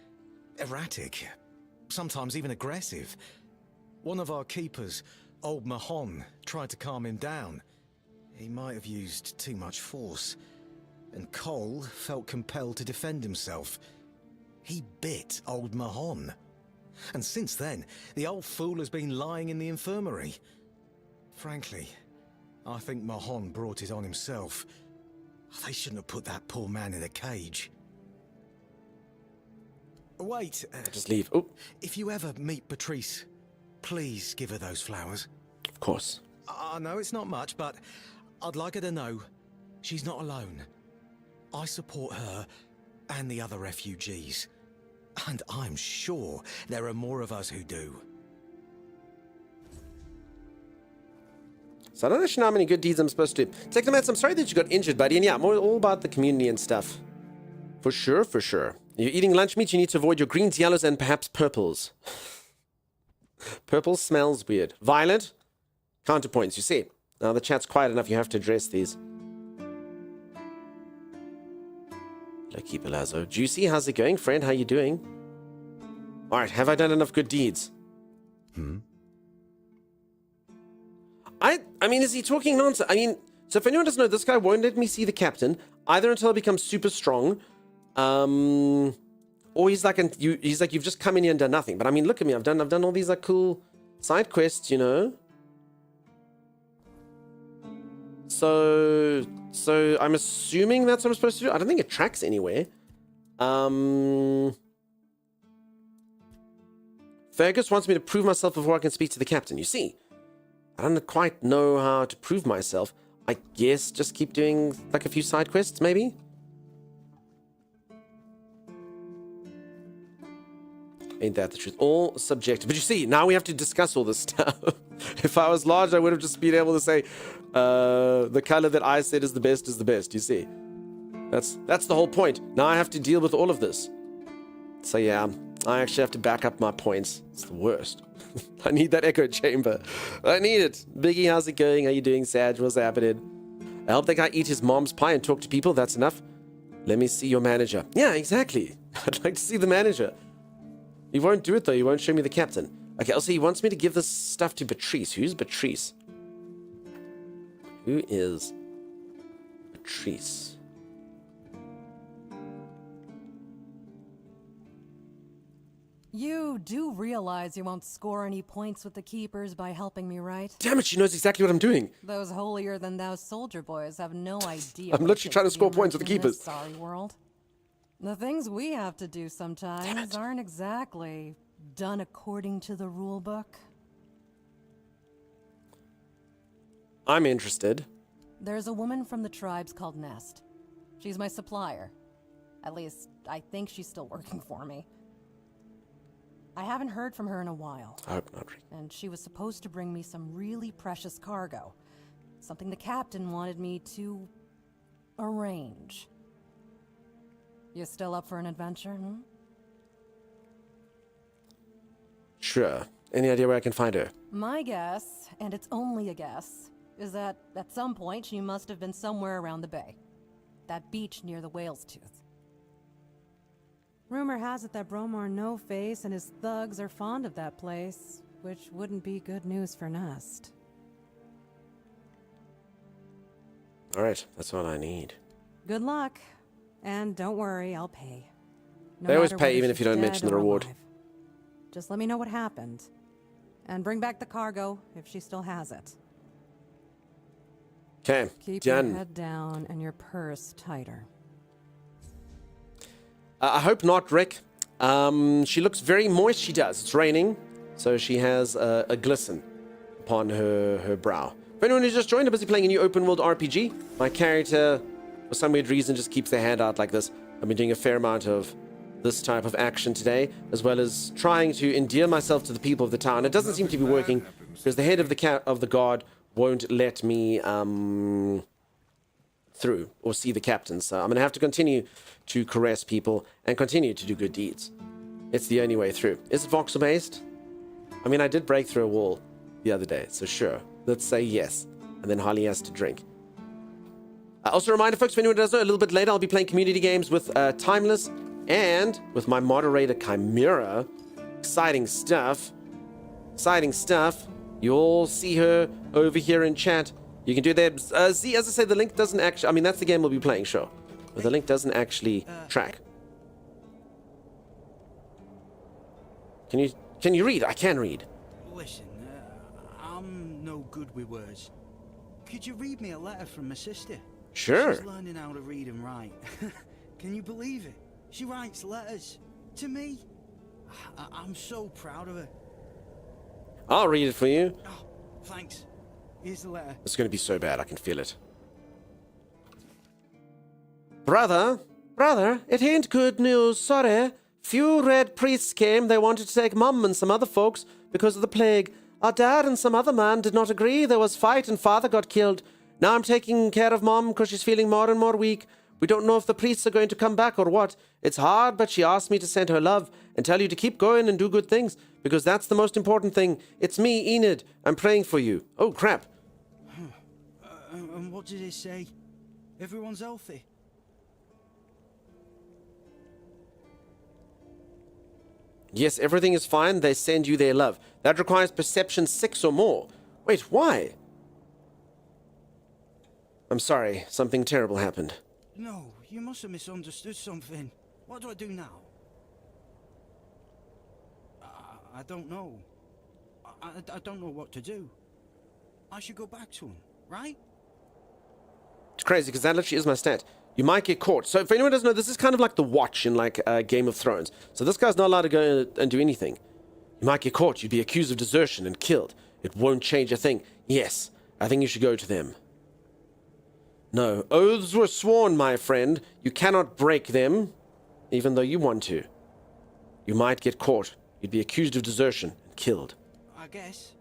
erratic, sometimes even aggressive. One of our keepers, old Mahon, tried to calm him down. He might have used too much force, and Cole felt compelled to defend himself. He bit old Mahon. And since then, the old fool has been lying in the infirmary. Frankly, I think Mahon brought it on himself. They shouldn't have put that poor man in a cage. Wait. Just leave. Oh. If you ever meet Patrice, please give her those flowers. Of course. I know it's not much, but I'd like her to know she's not alone. I support her and the other refugees. And I'm sure there are more of us who do. So I don't actually know how many good deeds I'm supposed to do. Technomats, I'm sorry that you got injured, buddy. And yeah, more all about the community and stuff. For sure, for sure. You're eating lunch meat, you need to avoid your greens, yellows, and perhaps purples. Purple smells weird. Violet, counterpoints, you see. Now the chat's quiet enough, you have to address these. Lucky Palazzo. Juicy, how's it going, friend? How you doing? Alright, have I done enough good deeds? I mean, is he talking nonsense? I mean, so if anyone doesn't know, this guy won't let me see the captain, either until I become super strong, or he's like, you've just come in here and done nothing. But I mean, look at me, I've done all these like cool side quests, you know. So I'm assuming that's what I'm supposed to do. I don't think it tracks anywhere. Fergus wants me to prove myself before I can speak to the captain. You see, I don't quite know how to prove myself. I guess just keep doing like a few side quests, maybe. Ain't that the truth? All subjective. But you see, now we have to discuss all this stuff. If I was large, I would have just been able to say, the color that I said is the best, you see. That's the whole point. Now I have to deal with all of this. So yeah, I actually have to back up my points. It's the worst. I need that echo chamber. I need it. Biggie, how's it going? How you doing, Sag? What's happening? I help that guy eat his mom's pie and talk to people. That's enough. Let me see your manager. Yeah, exactly. I'd like to see the manager. He won't do it, though. He won't show me the captain. Okay, also, he wants me to give this stuff to Patrice. Who's Patrice? Who is Patrice? You do realize you won't score any points with the Keepers by helping me, right? Damn it, she knows exactly what I'm doing. Those holier-than-thou soldier boys have no idea. I'm what it literally takes trying to be score points with immersed the in this Keepers. Sorry world. The things we have to do sometimes aren't exactly done according to the rule book. I'm interested. There's a woman from the tribes called Nest. She's my supplier. At least, I think she's still working for me. I haven't heard from her in a while. I hope not. And she was supposed to bring me some really precious cargo. Something the captain wanted me to arrange. You still up for an adventure, hmm? Sure. Any idea where I can find her? My guess, and it's only a guess, is that at some point she must have been somewhere around the bay. That beach near the whale's tooth. Rumor has it that Bromar No-Face and his thugs are fond of that place, which wouldn't be good news for Nest. Alright, that's all I need. Good luck. And don't worry, I'll pay. No They always matter pay whether even if you she's don't mention dead the or reward. alive. Just let me know what happened. And bring back the cargo if she still has it. Okay, Keep done. your head down and your purse tighter. I hope not, Rick. She looks very moist, she does. It's raining, so she has a glisten upon her brow. For anyone who's just joined, I'm busy playing a new open-world RPG. My character, for some weird reason, just keeps their hand out like this. I've been doing a fair amount of this type of action today, as well as trying to endear myself to the people of the town. It doesn't seem to be working, because the head of the guard won't let me through or see the captain. So I'm going to have to continue to caress people and continue to do good deeds. It's the only way through. Is it voxel based? I mean, I did break through a wall the other day, so sure. Let's say yes. And then Harley has to drink. Also a reminder, folks, if anyone doesn't know, a little bit later I'll be playing community games with Timeless and with my moderator Chimera. Exciting stuff. Exciting stuff. You'll see her over here in chat. You can do that. Z, as I say, the link doesn't actually... I mean, that's the game we'll be playing, sure. But the link doesn't actually track. Can you read? I can read. Listen, I'm no good with words. Could you read me a letter from my sister? Sure. She's learning how to read and write. Can you believe it? She writes letters to me. I'm so proud of her. I'll read it for you. Oh, thanks. Here's the letter. It's going to be so bad, I can feel it. Brother, it ain't good news, sorry. Few red priests came, they wanted to take Mum and some other folks because of the plague. Our dad and some other man did not agree, there was fight and father got killed. Now I'm taking care of Mom because she's feeling more and more weak. We don't know if the priests are going to come back or what. It's hard, but she asked me to send her love and tell you to keep going and do good things, because that's the most important thing. It's me, Enid. I'm praying for you. Oh, crap. And what did it say? Everyone's healthy? Yes, everything is fine. They send you their love. That requires perception 6 or more. Wait, why? I'm sorry. Something terrible happened. No, you must have misunderstood something. What do I do now? I don't know. I don't know what to do. I should go back to him, right? It's crazy, because that literally is my stat. You might get caught. So if anyone doesn't know, this is kind of like the Watch in like Game of Thrones. So this guy's not allowed to go and do anything. You might get caught. You'd be accused of desertion and killed. It won't change a thing. Yes, I think you should go to them. No, oaths were sworn, my friend. You cannot break them, even though you want to. You might get caught. You'd be accused of desertion and killed. I guess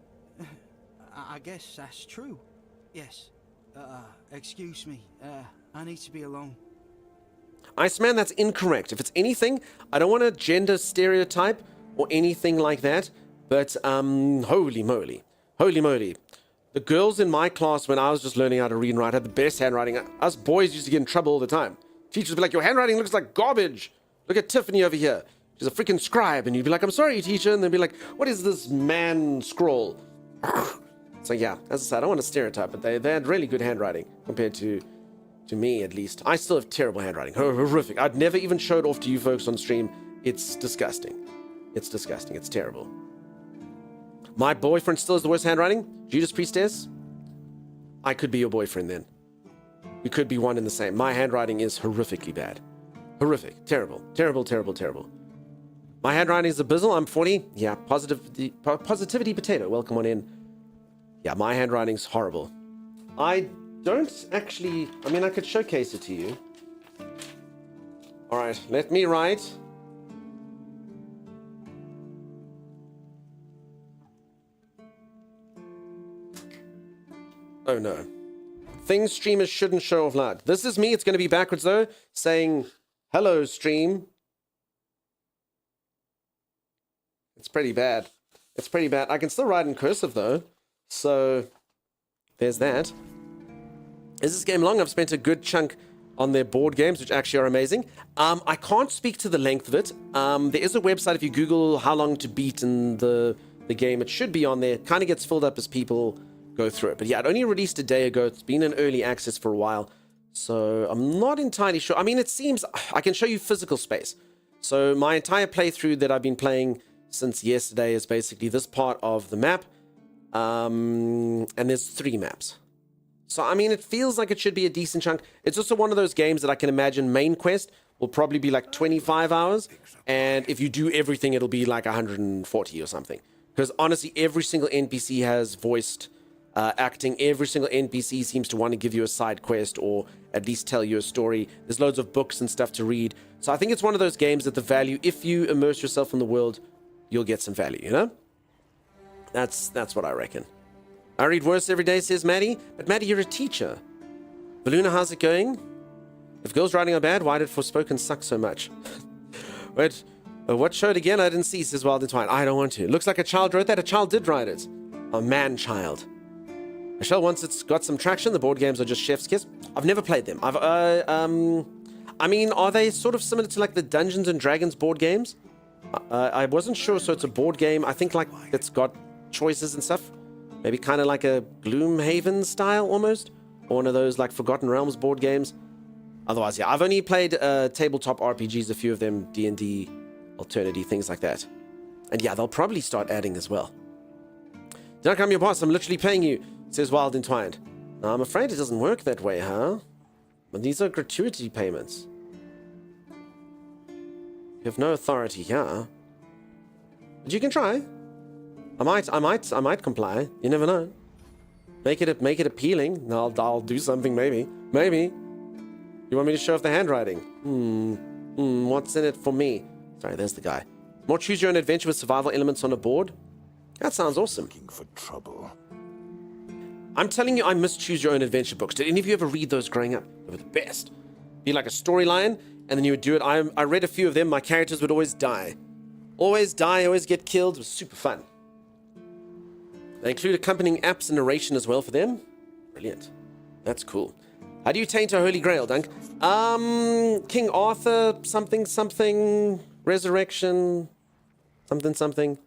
that's true. Yes. Excuse me. I need to be alone. Iceman, that's incorrect. If it's anything, I don't want to gender stereotype or anything like that, but holy moly. Holy moly. The girls in my class, when I was just learning how to read and write, had the best handwriting. Us boys used to get in trouble all the time. Teachers would be like, your handwriting looks like garbage. Look at Tiffany over here. She's a freaking scribe. And you'd be like, I'm sorry, teacher. And they'd be like, what is this man scroll? So yeah, as I said, I don't want to stereotype, but they had really good handwriting compared to me, at least. I still have terrible handwriting. Horrific. I'd never even show it off to you folks on stream. It's disgusting. It's disgusting. It's terrible. My boyfriend still has the worst handwriting. Judas Priestess. I could be your boyfriend then. We could be one in the same. My handwriting is horrifically bad. Horrific. Terrible. Terrible, terrible, terrible. My handwriting is abysmal. I'm 40. Yeah, positivity potato. Welcome on in. Yeah, my handwriting's horrible. I don't actually... I mean, I could showcase it to you. All right, let me write. Oh no. Things streamers shouldn't show off loud. This is me. It's going to be backwards though, saying, hello stream. It's pretty bad. It's pretty bad. I can still write in cursive though. So there's that. Is this game long? I've spent a good chunk on their board games, which actually are amazing. I can't speak to the length of it. There is a website, if you Google how long to beat in the game, it should be on there. It kind of gets filled up as people go through it. But yeah, it only released a day ago. It's been in early access for a while. So I'm not entirely sure. I mean, it seems... I can show you physical space. So my entire playthrough that I've been playing since yesterday is basically this part of the map. And there's 3 maps. So, I mean, it feels like it should be a decent chunk. It's also one of those games that I can imagine main quest will probably be like 25 hours. And if you do everything, it'll be like 140 or something. Because honestly, every single NPC has voiced acting. Every single NPC seems to want to give you a side quest or at least tell you a story. There's loads of books and stuff to read. So I think it's one of those games that the value, if you immerse yourself in the world, you'll get some value, you know? That's what I reckon. I read worse every day, says Maddie. But Maddie, you're a teacher. Baluna, how's it going? If girls writing are bad, why did Forspoken suck so much? Wait, what show it again? I didn't see, says Wild and Twine. I don't want to. Looks like a child wrote that. A child did write it. A man-child. Michelle, once it's got some traction, the board games are just chef's kiss. I've never played them. I mean, are they sort of similar to like the Dungeons and Dragons board games? I wasn't sure. So it's a board game. I think like it's got choices and stuff. Maybe kind of like a Gloomhaven style almost. Or one of those like Forgotten Realms board games. Otherwise, yeah, I've only played tabletop RPGs, a few of them, D&D, Alternity, things like that. And yeah, they'll probably start adding as well. Did I come your boss? I'm literally paying you, says Wild Entwined. Now, I'm afraid it doesn't work that way, huh? But these are gratuity payments. You have no authority here. But you can try. I might comply. You never know. Make it appealing. I'll do something maybe. Maybe. You want me to show off the handwriting? What's in it for me? Sorry, there's the guy. More choose your own adventure with survival elements on a board. That sounds awesome. Looking for trouble. I'm telling you, I miss choose your own adventure books. Did any of you ever read those growing up? They were the best. Be like a storyline, and then you would do it. I read a few of them. My characters would always die. Always die, always get killed. It was super fun. They include accompanying apps and narration as well for them. Brilliant. That's cool. How do you taint a holy grail, Dunk? King Arthur, something, resurrection, something.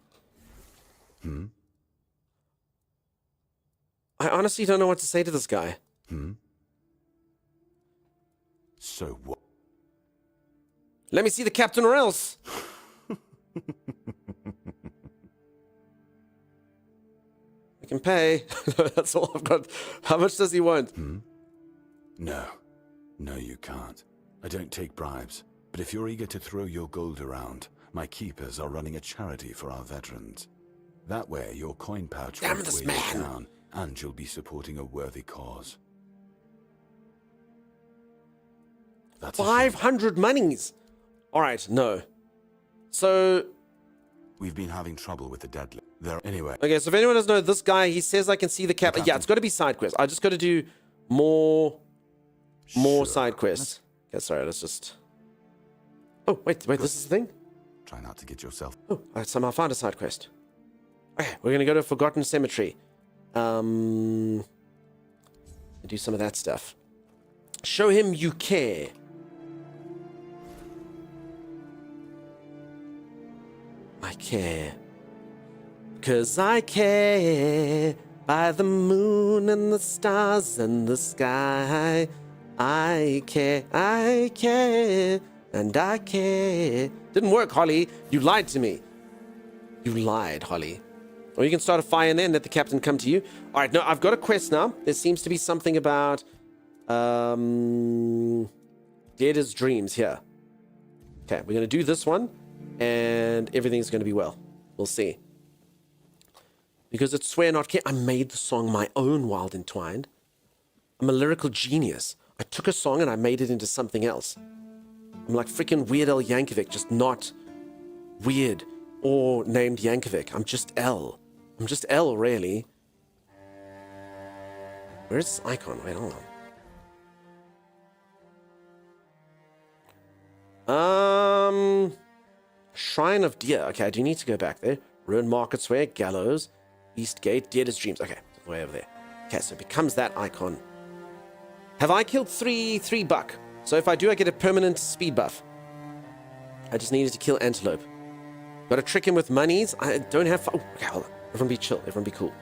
I honestly don't know what to say to this guy. So what? Let me see the captain or else. I can pay. That's all I've got. How much does he want? No, you can't. I don't take bribes. But if you're eager to throw your gold around, my keepers are running a charity for our veterans. That way, your coin pouch won't weigh you down, and you'll be supporting a worthy cause. That's 500 monies. All right, no. So we've been having trouble with the deadly. Anyway. Okay, so if anyone doesn't know, this guy, he says I can see the cap. Yeah, it's got to be side quests. I just got to do more side quests. Okay, sorry, let's just... Oh, wait, this is the thing? Try not to get yourself... Oh, I somehow found a side quest. Okay, we're going to go to Forgotten Cemetery. Do some of that stuff. Show him you care. I care. 'Cause I care. By the moon and the stars and the sky. I care, and I care. Didn't work, Holly. You lied to me. You lied, Holly. Or you can start a fire in there and let the captain come to you. All right, no, I've got a quest now. There seems to be something about dead as dreams here. Okay, we're going to do this one, and everything's going to be well. We'll see. Because it's Swear Not Care. I made the song my own, Wild Entwined. I'm a lyrical genius. I took a song and I made it into something else. I'm like freaking Weird Al Yankovic, just not weird or named Yankovic. I'm just L. I'm just L, really. Where's this icon? Wait, hold on. Shrine of Deer. Okay, I do need to go back there. Ruined Market Square, Gallows, East Gate, Dead as Dreams. Okay, way over there. Okay, so it becomes that icon. Have I killed three buck? So if I do, I get a permanent speed buff. I just needed to kill Antelope. Got to trick him with monies. I don't have... Oh, okay, hold on. Everyone be chill. Everyone be cool.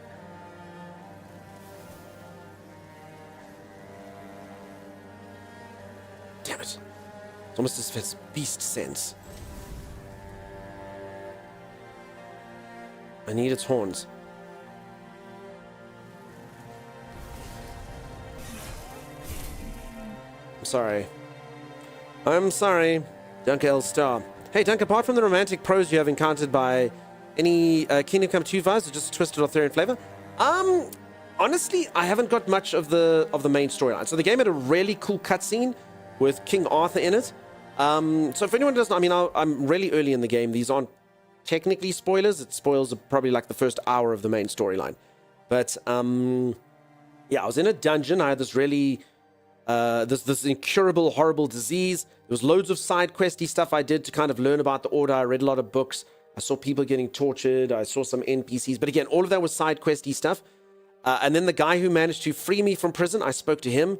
Damn it. It's almost as if it's beast sense. I need its horns. I'm sorry. I'm sorry. Dunk L Star. Hey, Dunk, apart from the romantic prose you have encountered by any Kingdom Come 2 vibes or just twisted Arthurian flavor? Honestly, I haven't got much of the main storyline. So the game had a really cool cutscene with King Arthur in it. So if anyone doesn't know, I mean, I'm really early in the game. These aren't technically spoilers. It spoils probably like the first hour of the main storyline. But yeah, I was in a dungeon. I had this really this incurable, horrible disease. There was loads of side questy stuff I did to kind of learn about the Order. I read a lot of books. I saw people getting tortured. I saw some NPCs. But again, all of that was side questy stuff. And then the guy who managed to free me from prison, I spoke to him.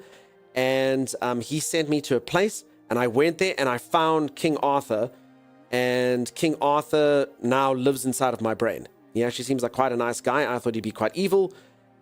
And he sent me to a place. And I went there and I found King Arthur. And King Arthur now lives inside of my brain. He actually seems like quite a nice guy. I thought he'd be quite evil.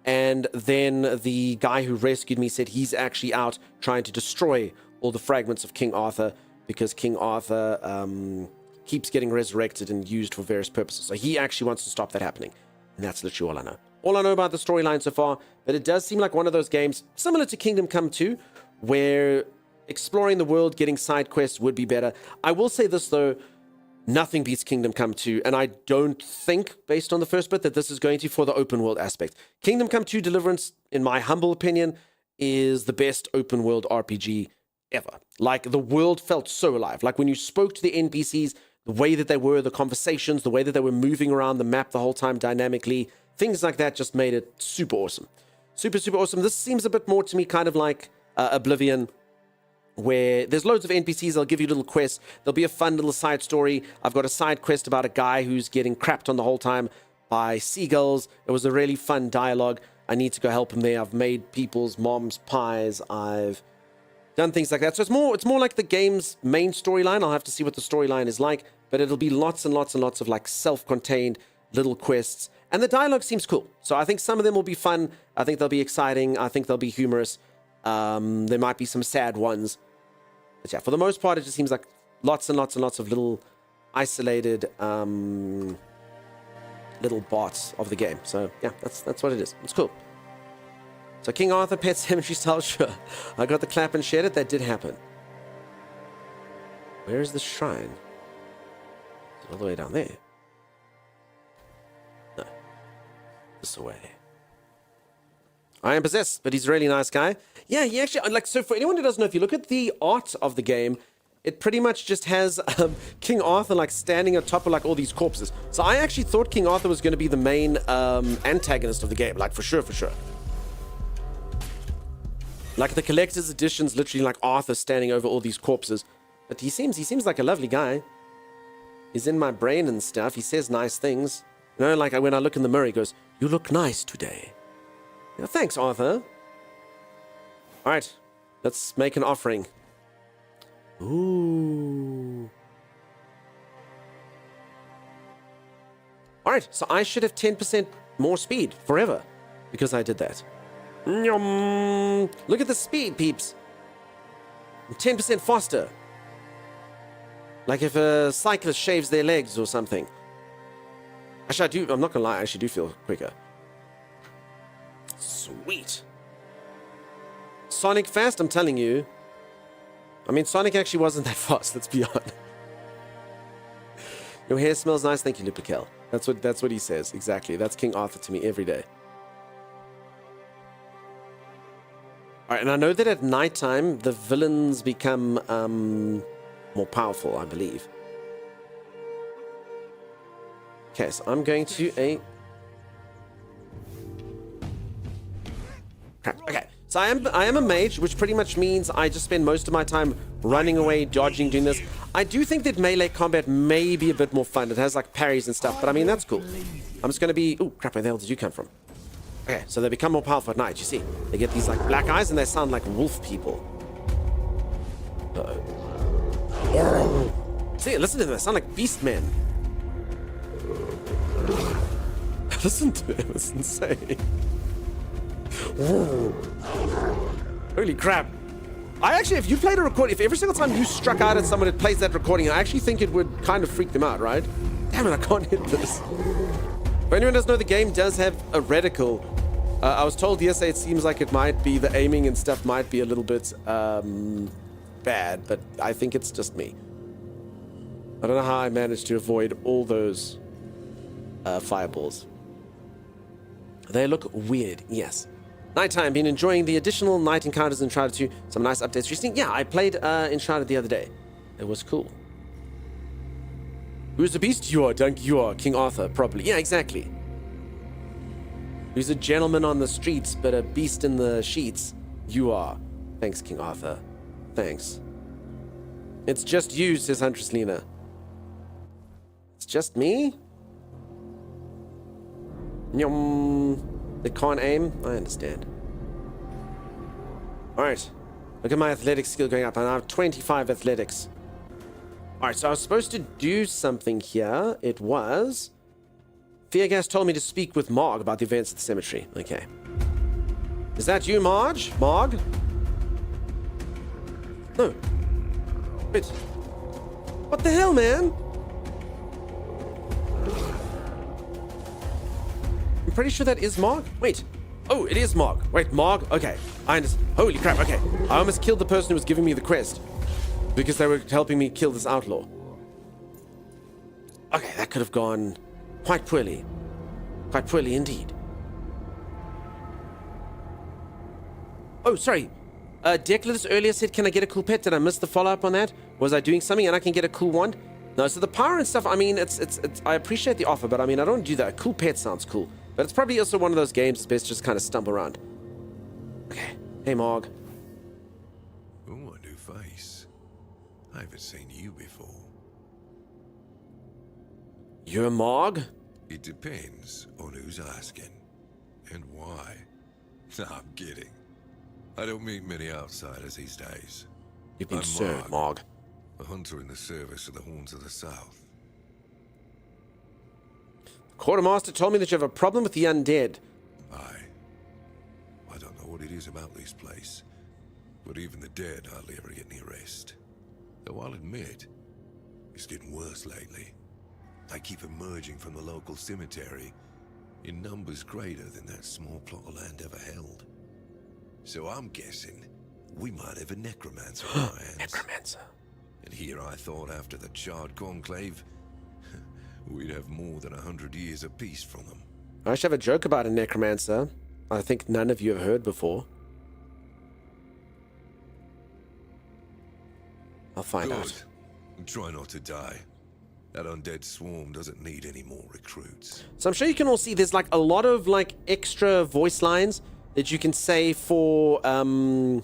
And then the guy who rescued me said he's actually out trying to destroy all the fragments of King Arthur because King Arthur keeps getting resurrected and used for various purposes. So he actually wants to stop that happening. And that's literally all I know. All I know about the storyline so far, but it does seem like one of those games, similar to Kingdom Come 2, where exploring the world, getting side quests would be better. I will say this, though. Nothing beats Kingdom Come 2, and I don't think, based on the first bit, that this is going to for the open world aspect. Kingdom Come 2 Deliverance, in my humble opinion, is the best open world RPG ever. Like, the world felt so alive. Like, when you spoke to the NPCs, the way that they were, the conversations, the way that they were moving around the map the whole time dynamically, things like that just made it super awesome. Super, super awesome. This seems a bit more to me kind of like Oblivion, where there's loads of NPCs. They'll give you little quests. There'll be a fun little side story. I've got a side quest about a guy who's getting crapped on the whole time by seagulls. It was a really fun dialogue. I need to go help him there. I've made people's mom's pies. I've done things like that. So it's more like the game's main storyline. I'll have to see what the storyline is like, but it'll be lots and lots and lots of like self-contained little quests. And the dialogue seems cool. So I think some of them will be fun. I think they'll be exciting. I think they'll be humorous. There might be some sad ones. But yeah, for the most part, it just seems like lots and lots and lots of little isolated little parts of the game. So yeah, that's what it is. It's cool. So King Arthur Pet Cemetery style, sure. I got the clap and shared it. That did happen. Where is the shrine? Is it all the way down there? No. This way. I am possessed, but he's a really nice guy. Yeah, he actually, like, so for anyone who doesn't know, if you look at the art of the game, it pretty much just has King Arthur, like, standing on top of, like, all these corpses. So I actually thought King Arthur was going to be the main antagonist of the game, like, for sure, for sure. Like, the collector's edition's literally, like, Arthur standing over all these corpses. But he seems like a lovely guy. He's in my brain and stuff. He says nice things. You know, like, when I look in the mirror, he goes, "You look nice today." Yeah, thanks, Arthur. All right, let's make an offering. Ooh. All right, so I should have 10% more speed forever because I did that. Yum. Look at the speed, peeps. I'm 10% faster. Like if a cyclist shaves their legs or something. Actually, I'm not gonna lie, I actually do feel quicker. Sweet. Sonic fast, I'm telling you. I mean, Sonic actually wasn't that fast, let's be honest. Your hair smells nice, thank you, Lupikel. That's what he says, exactly. That's King Arthur to me every day. Alright, and I know that at nighttime, the villains become more powerful, I believe. Okay, so I'm going to a... Crap, okay. So I am a mage, which pretty much means I just spend most of my time running away, dodging, doing this. I do think that melee combat may be a bit more fun. It has like parries and stuff, but I mean, that's cool. I'm just going to be... Oh, crap, where the hell did you come from? Okay, so they become more powerful at night, you see. They get these like black eyes and they sound like wolf people. Uh-oh. See, listen to them, they sound like beast men. Listen to him, it's insane. Holy crap. I actually, if you played a recording, if every single time you struck out at someone that plays that recording, I actually think it would kind of freak them out, right? Damn it, I can't hit this. If anyone doesn't know, the game does have a reticle. I was told yesterday it seems like it might be, the aiming and stuff might be a little bit bad, but I think it's just me. I don't know how I managed to avoid all those fireballs. They look weird, yes. Nighttime, been enjoying the additional night encounters in Shrouded 2. Some nice updates recently. Yeah, I played in Shrouded the other day. It was cool. Who's the beast? You are, Dunk. You are King Arthur, probably. Yeah, exactly. Who's a gentleman on the streets, but a beast in the sheets? You are. Thanks, King Arthur. Thanks. It's just you, says Huntress Lena. It's just me? They can't aim? I understand. Alright. Look at my athletics skill going up. I now have 25 athletics. Alright, so I was supposed to do something here. It was... Feargas told me to speak with Marg about the events at the cemetery. Okay. Is that you, Marge? Marg? No. Wait. What the hell, man? I'm pretty sure that is Marg. Wait. Oh, it is Marg. Wait, Marg? Okay. I understand. Holy crap, okay. I almost killed the person who was giving me the quest because they were helping me kill this outlaw. Okay, that could have gone quite poorly. Quite poorly indeed. Oh, sorry. Declan earlier said, can I get a cool pet? Did I miss the follow-up on that? Was I doing something and I can get a cool wand? No, so the power and stuff, I mean, it's I appreciate the offer, but I mean, I don't do that. A cool pet sounds cool. But it's probably also one of those games that's best just kind of stumble around. Okay. Hey, Marg. Oh, a new face. I haven't seen you before. You're Marg? It depends on who's asking. And why. Nah, I'm kidding. I don't meet many outsiders these days. You've been served, Marg. A hunter in the service of the Horns of the South. Quartermaster told me that you have a problem with the undead. I don't know what it is about this place, but even the dead hardly ever get any rest. Though I'll admit, it's getting worse lately. They keep emerging from the local cemetery in numbers greater than that small plot of land ever held. So I'm guessing we might have a necromancer on our hands. Necromancer. And here I thought after the Charred Conclave, we'd have more than 100 years of peace from them. I should have a joke about a necromancer. I think none of you have heard before. I'll find out. Try not to die. That undead swarm doesn't need any more recruits. So I'm sure you can all see there's like a lot of like extra voice lines that you can say for to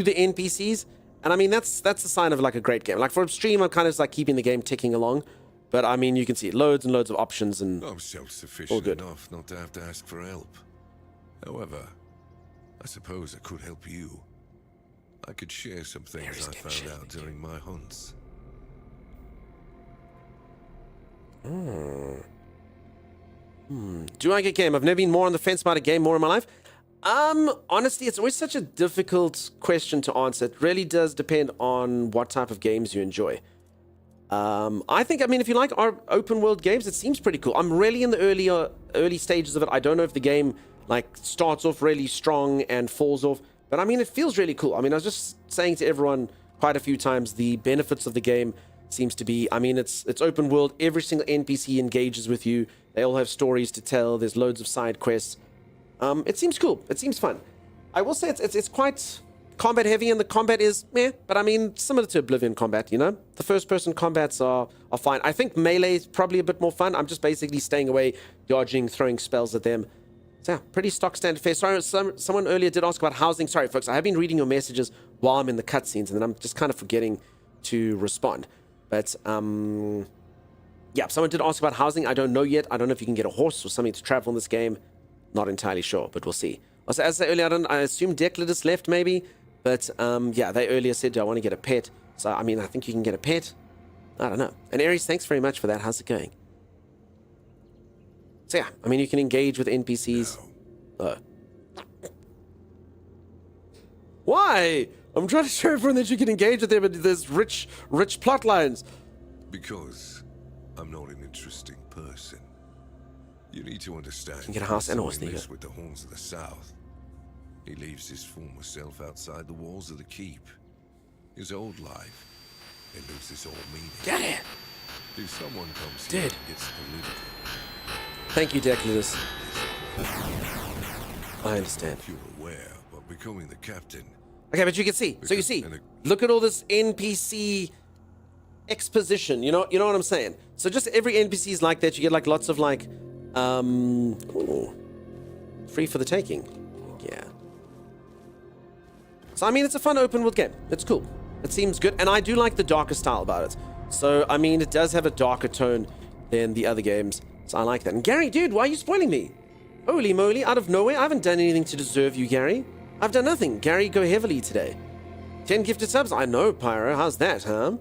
the NPCs. And I mean that's a sign of like a great game. Like for stream, I'm kind of like keeping the game ticking along. But I mean you can see loads and loads of options and I'm self-sufficient enough not to have to ask for help. However, I suppose I could help you. I could share some things I found out during my hunts. Do I get game? I've never been more on the fence about a game more in my life. Honestly, it's always such a difficult question to answer. It really does depend on what type of games you enjoy. I think, I mean, if you like our open world games, it seems pretty cool. I'm really in the early stages of it. I don't know if the game like starts off really strong and falls off, but I mean, it feels really cool. I mean, I was just saying to everyone quite a few times, the benefits of the game seems to be, I mean, it's open world. Every single NPC engages with you. They all have stories to tell. There's loads of side quests. It seems cool. It seems fun. I will say it's quite combat heavy, and the combat is meh, but I mean, similar to Oblivion combat, you know? The first-person combats are fine. I think melee is probably a bit more fun. I'm just basically staying away, dodging, throwing spells at them. So, yeah, pretty stock standard fare. Sorry, someone earlier did ask about housing. Sorry, folks, I have been reading your messages while I'm in the cutscenes, and then I'm just kind of forgetting to respond. But, yeah, someone did ask about housing. I don't know yet. I don't know if you can get a horse or something to travel in this game. Not entirely sure, but we'll see. Also, as I said earlier, I assume Declidus left, maybe. But, yeah, they earlier said, do I want to get a pet? So, I mean, I think you can get a pet. I don't know. And Aries, thanks very much for that. How's it going? So, yeah, I mean, you can engage with NPCs. Why? I'm trying to show everyone that you can engage with them, but there's rich plot lines. Because I'm not an interesting person. You need to understand. You can get a house and a horse, there you go. With the Horns of the South. He leaves his former self outside the walls of the keep. His old life. It loses all meaning. Get it! If someone comes here and gets political. Thank you, Declidus. I understand. If you're aware, but becoming the captain. Okay, but you can see. So you see. Look at all this NPC exposition. You know what I'm saying? So just every NPC is like that. You get like lots of like, free for the taking. Yeah. So, I mean, it's a fun open world game. It's cool. It seems good. And I do like the darker style about it. So, I mean, it does have a darker tone than the other games. So, I like that. And Gary, dude, why are you spoiling me? Holy moly, out of nowhere. I haven't done anything to deserve you, Gary. I've done nothing. Gary, go heavily today. 10 gifted subs. I know, Pyro. How's that, huh?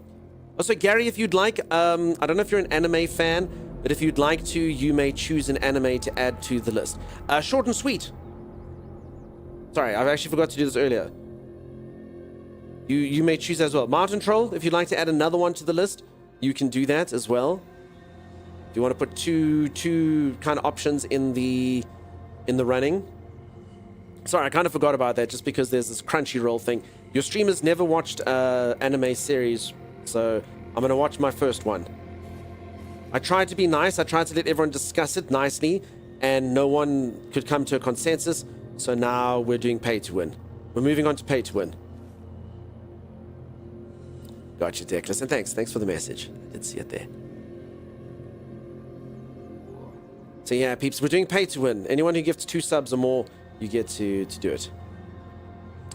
Also, Gary, if you'd like, I don't know if you're an anime fan, but if you'd like to, you may choose an anime to add to the list. Short and sweet. Sorry, I actually forgot to do this earlier. You may choose as well. Mountain Troll, if you'd like to add another one to the list, you can do that as well. If you want to put two kind of options in the running. Sorry, I kind of forgot about that just because there's this Crunchyroll thing. Your streamers never watched anime series, so I'm going to watch my first one. I tried to be nice. I tried to let everyone discuss it nicely, and no one could come to a consensus, so now we're doing pay to win. We're moving on to pay to win. Gotcha, Declan. And thanks for the message. I did see it there. So yeah, peeps, we're doing pay to win. Anyone who gifts 2 subs or more, you get to do it.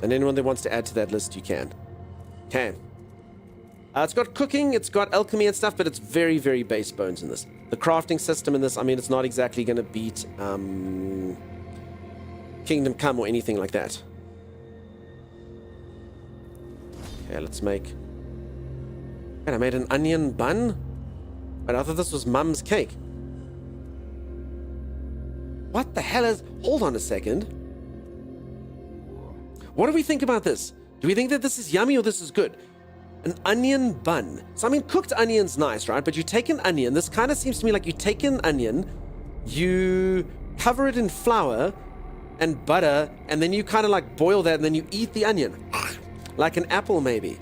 And anyone that wants to add to that list, you can. Okay. It's got cooking, it's got alchemy and stuff, but it's very, very base bones in this. The crafting system in this, I mean, it's not exactly going to beat Kingdom Come or anything like that. Okay, let's make... And I made an onion bun? But I thought this was Mum's cake. What the hell is... Hold on a second. What do we think about this? Do we think that this is yummy or this is good? An onion bun. So, I mean, cooked onion's nice, right? But you take an onion. This kind of seems to me like you take an onion, you cover it in flour and butter, and then you kind of like boil that, and then you eat the onion. Like an apple, maybe.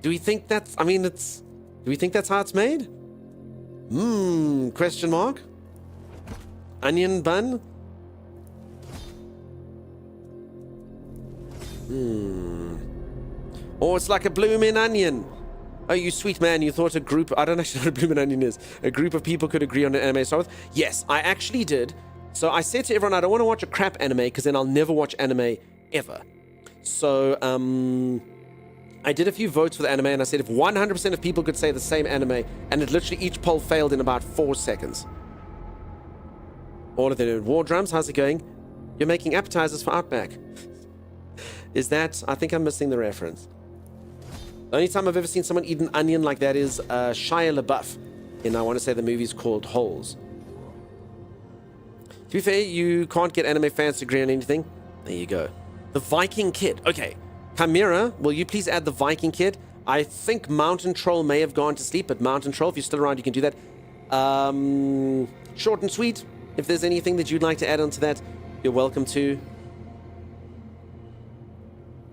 Do we think that's... I mean, it's... Do we think that's how it's made? Question mark? Onion bun? Or it's like a bloomin' onion. Oh, you sweet man, you thought a group... I don't actually know what a bloomin' onion is. A group of people could agree on an anime start with? Yes, I actually did. So I said to everyone, I don't want to watch a crap anime, because then I'll never watch anime ever. So, I did a few votes for the anime, and I said if 100% of people could say the same anime, and it literally each poll failed in about 4 seconds. All of them. War Drums, how's it going? You're making appetizers for Outback. Is that... I think I'm missing the reference. The only time I've ever seen someone eat an onion like that is Shia LaBeouf in, I want to say, the movie's called Holes. To be fair, you can't get anime fans to agree on anything. There you go. The Viking Kid. Okay. Chimera, will you please add the Viking Kid? I think Mountain Troll may have gone to sleep, but Mountain Troll, if you're still around, you can do that. Short and sweet. If there's anything that you'd like to add on to that, you're welcome to.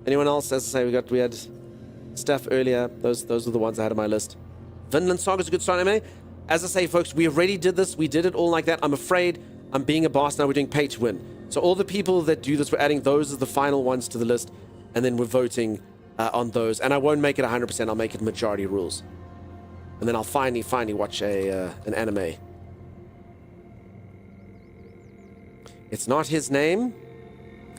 Anyone else? As I say, we had stuff earlier. Those were the ones I had on my list. Vinland Saga's a good start, anime. As I say, folks, we already did this. We did it all like that. I'm afraid I'm being a boss now. We're doing pay to win. So all the people that do this, we're adding those as the final ones to the list, and then we're voting on those. And I won't make it 100%. I'll make it majority rules. And then I'll finally watch an anime. It's not his name.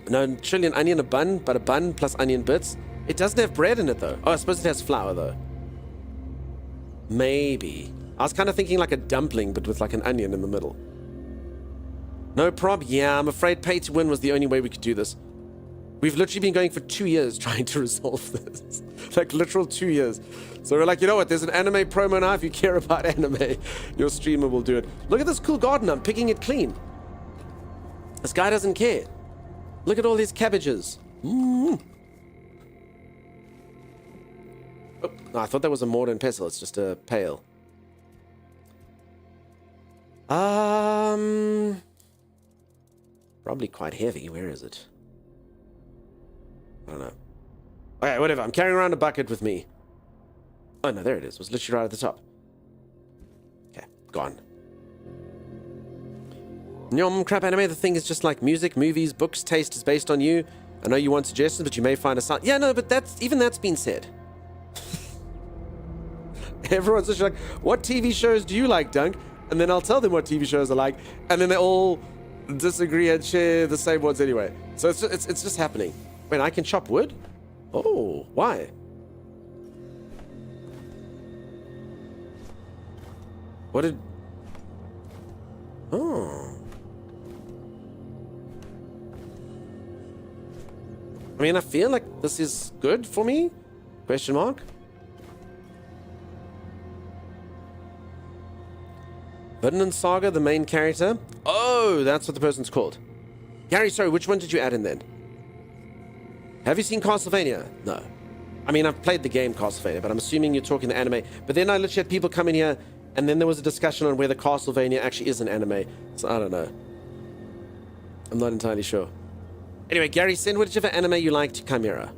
No, chili and onion, a bun, but a bun plus onion bits. It doesn't have bread in it, though. Oh, I suppose it has flour, though. Maybe. I was kind of thinking like a dumpling, but with like an onion in the middle. No prob. Yeah, I'm afraid pay to win was the only way we could do this. We've literally been going for 2 years trying to resolve this. Like literal 2 years. So we're like, you know what? There's an anime promo now. If you care about anime, your streamer will do it. Look at this cool garden. I'm picking it clean. This guy doesn't care. Look at all these cabbages. Oh, no, I thought that was a mortar and pestle. It's just a pail. Probably quite heavy. Where is it? I don't know. Okay, whatever. I'm carrying around a bucket with me. Oh, no, there it is. It was literally right at the top. Okay, gone. Nyom, crap anime. The thing is just like music, movies, books, taste is based on you. I know you want suggestions, but you may find a sound. Yeah, no, but that's been said. Everyone's just like, what TV shows do you like, Dunk? And then I'll tell them what TV shows I like, and then they all disagree and share the same ones anyway. So it's just happening. Wait, I can chop wood? Oh, why? What did... Oh. I mean, I feel like this is good for me? Question mark? Vinland Saga, the main character. Oh, that's what the person's called. Gary, sorry, which one did you add in then? Have you seen Castlevania? No. I mean, I've played the game Castlevania, but I'm assuming you're talking the anime. But then I literally had people come in here, and then there was a discussion on whether Castlevania actually is an anime. So I don't know. I'm not entirely sure. Anyway, Gary, send whichever anime you like to Chimera.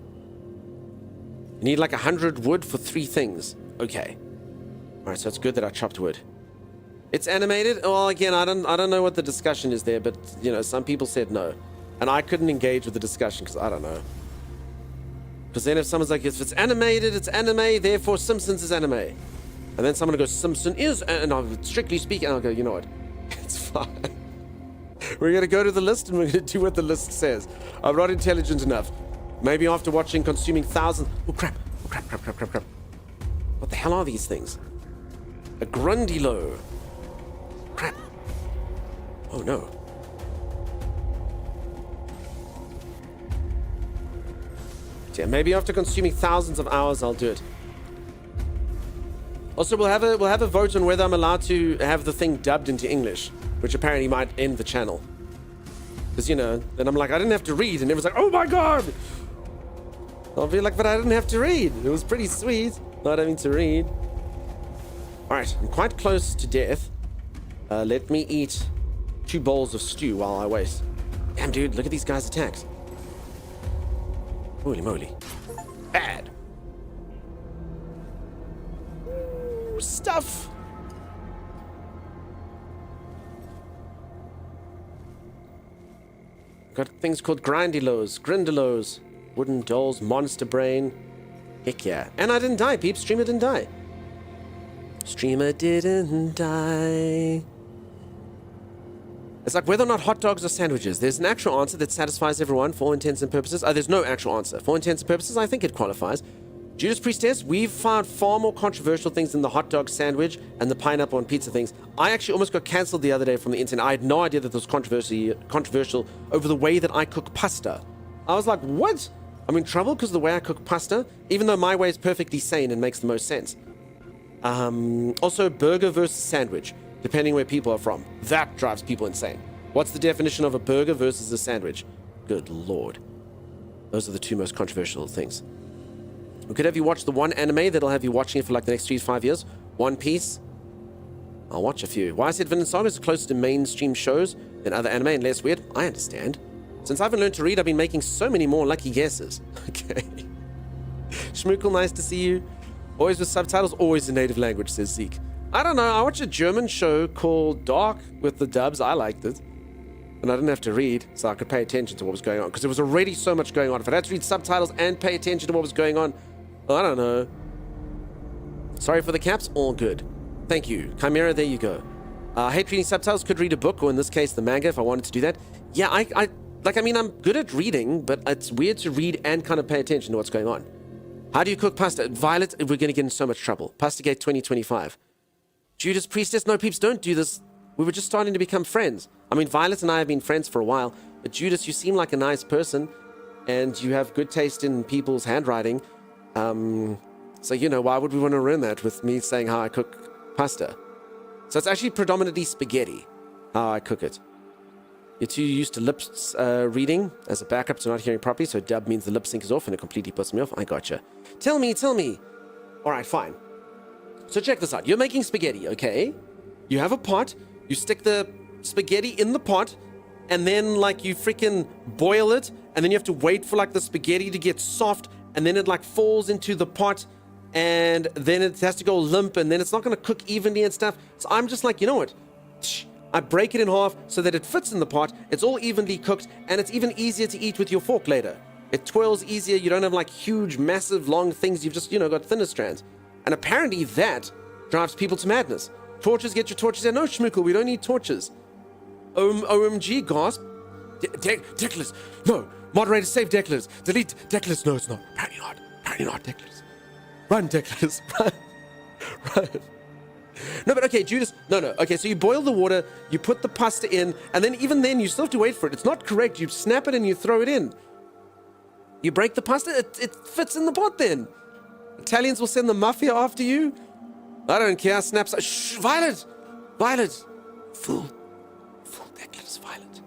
You need like 100 wood for 3 things. Okay. Alright, so it's good that I chopped wood. It's animated? Well, again, I don't know what the discussion is there, but, you know, some people said no. And I couldn't engage with the discussion because I don't know. Because then if someone's like, if it's animated, it's anime, therefore Simpsons is anime. And then someone goes, Simpson is, and I'll strictly speaking, and I'll go, you know what? It's fine. We're going to go to the list and we're going to do what the list says. I'm not intelligent enough. Maybe after consuming thousands... Oh, crap. Oh, crap. What the hell are these things? A Grundilo. Crap. Oh, no. Yeah, maybe after consuming thousands of hours, I'll do it. Also, we'll have a vote on whether I'm allowed to have the thing dubbed into English, which apparently might end the channel. Because, you know, then I'm like, I didn't have to read, and everyone's like, oh my god! I'll be like, but I didn't have to read. It was pretty sweet, not having to read. Alright, I'm quite close to death. Let me eat 2 bowls of stew while I wait. Damn, dude, look at these guys' attacks. Holy moly. Bad. Ooh, stuff. Got things called grindylos, wooden dolls, monster brain. Heck yeah. And I didn't die, peeps. Streamer didn't die. Streamer didn't die. It's like whether or not hot dogs are sandwiches. There's an actual answer that satisfies everyone for all intents and purposes. There's no actual answer. For all intents and purposes, I think it qualifies. Judas Priestess, we've found far more controversial things than the hot dog sandwich and the pineapple on pizza things. I actually almost got cancelled the other day from the internet. I had no idea that there was controversial over the way that I cook pasta. I was like, what? I'm in trouble because of the way I cook pasta, even though my way is perfectly sane and makes the most sense. Also, burger versus sandwich, depending where people are from. That drives people insane. What's the definition of a burger versus a sandwich? Good lord. Those are the 2 most controversial things. We could have you watch the one anime that'll have you watching it for like the next 3 to 5 years. One Piece. I'll watch a few. Why I said Vinland Saga is closer to mainstream shows than other anime and less weird? I understand. Since I haven't learned to read, I've been making so many more lucky guesses. Okay. Schmookle, nice to see you. Always with subtitles, always in native language, says Zeke. I don't know. I watched a German show called Dark with the dubs. I liked it. And I didn't have to read, so I could pay attention to what was going on. Because there was already so much going on. If I had to read subtitles and pay attention to what was going on, I don't know. Sorry for the caps. All good. Thank you. Chimera, there you go. I hate reading subtitles. Could read a book, or in this case, the manga, if I wanted to do that. Yeah, I'm good at reading, but it's weird to read and kind of pay attention to what's going on. How do you cook pasta? Violet, we're going to get in so much trouble. Pastagate 2025. Judas Priestess, no peeps, don't do this. We were just starting to become friends. I mean, Violet and I have been friends for a while, but Judas, you seem like a nice person, and you have good taste in people's handwriting. So, why would we want to ruin that with me saying how I cook pasta? So it's actually predominantly spaghetti, how I cook it. You're too used to lip reading as a backup to not hearing properly, so dub means the lip sync is off and it completely puts me off. I gotcha. Tell me. All right, fine. So check this out. You're making spaghetti, okay? You have a pot. You stick the spaghetti in the pot, and then, you freaking boil it, and then you have to wait for, the spaghetti to get soft, and then it, falls into the pot, and then it has to go limp, and then it's not going to cook evenly and stuff. So I'm just like, you know what? I break it in half so that it fits in the pot, it's all evenly cooked, and it's even easier to eat with your fork later. It twirls easier, you don't have huge, massive, long things, you've just, got thinner strands. And apparently that drives people to madness. Torches, get your torches out. No, Schmookle, we don't need torches. OMG, gasp. Decklers, no. Moderator, save Decklers. Delete Decklers. No, it's not. Apparently not Decklers. Run, Decklers, run. No, but okay, Judas, no. Okay, so you boil the water, you put the pasta in, and then even then you still have to wait for it. It's not correct. You snap it and you throw it in. You break the pasta, it fits in the pot then. Italians will send the mafia after you. I don't care. Snaps. Shh, Violet. Full Decklers, Violet.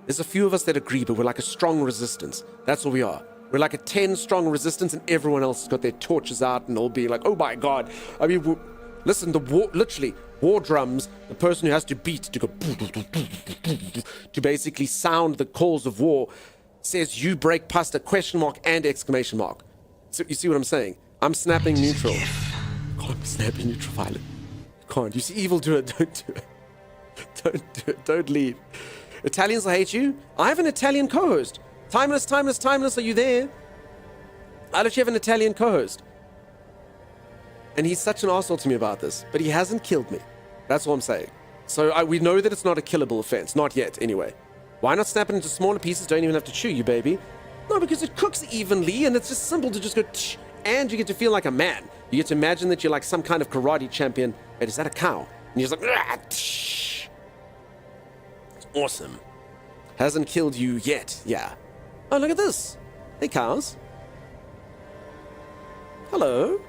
There's a few of us that agree, but we're like a strong resistance. That's what we are. We're like a 10 strong resistance, and everyone else has got their torches out and all being like, oh my God. I mean, listen, literally, war drums, the person who has to beat to go to basically sound the calls of war, says you break pasta, ? And exclamation mark. So you see what I'm saying? I'm snapping neutral. I'm snapping neutral, Violet. Can't. You see evil, do it. Don't do it. Don't do it. Don't leave. Italians will hate you. I have an Italian co-host. Timeless, are you there? I literally have an Italian co-host. And he's such an arsehole to me about this, but he hasn't killed me. That's all I'm saying. So we know that it's not a killable offense. Not yet, anyway. Why not snap it into smaller pieces? Don't even have to chew, you baby. No, because it cooks evenly, and it's just simple to just go tsh, and you get to feel like a man. You get to imagine that you're like some kind of karate champion. Wait, is that a cow? And you're just like, tsh. It's awesome. Hasn't killed you yet, yeah. Oh, look at this. Hey, cows. Hello.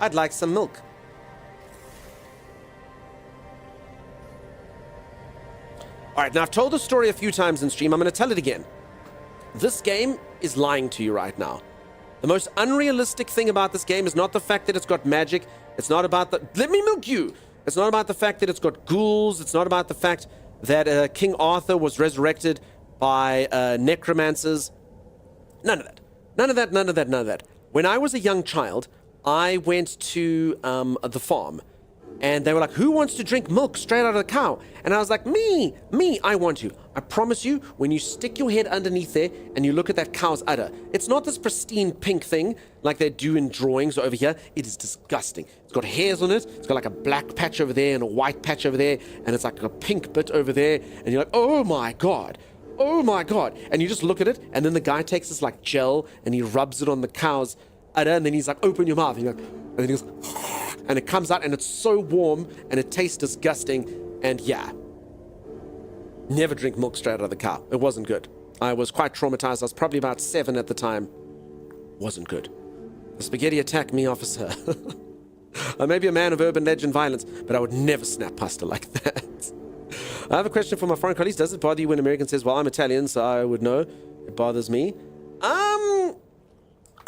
I'd like some milk. All right, now I've told the story a few times in stream. I'm going to tell it again. This game is lying to you right now. The most unrealistic thing about this game is not the fact that it's got magic. It's not about the... Let me milk you! It's not about the fact that it's got ghouls. It's not about the fact that King Arthur was resurrected by necromancers. None of that. When I was a young child, I went to the farm. And they were like, who wants to drink milk straight out of the cow? And I was like, me, I want to. I promise you, when you stick your head underneath there and you look at that cow's udder, it's not this pristine pink thing like they do in drawings over here. It is disgusting. It's got hairs on it. It's got like a black patch over there and a white patch over there. And it's like a pink bit over there. And you're like, oh my God. And you just look at it. And then the guy takes this like gel and he rubs it on the cow's udder. And then he's like, open your mouth. And, and then he goes, and it comes out and it's so warm and it tastes disgusting. And yeah, never drink milk straight out of the cow. It wasn't good. I was quite traumatized. I was probably about 7 at the time. Wasn't good. The spaghetti attacked me, officer. I may be a man of urban legend violence, but I would never snap pasta like that. I have a question for my foreign colleagues. Does it bother you when an American says, well, I'm Italian, so I would know? It bothers me. I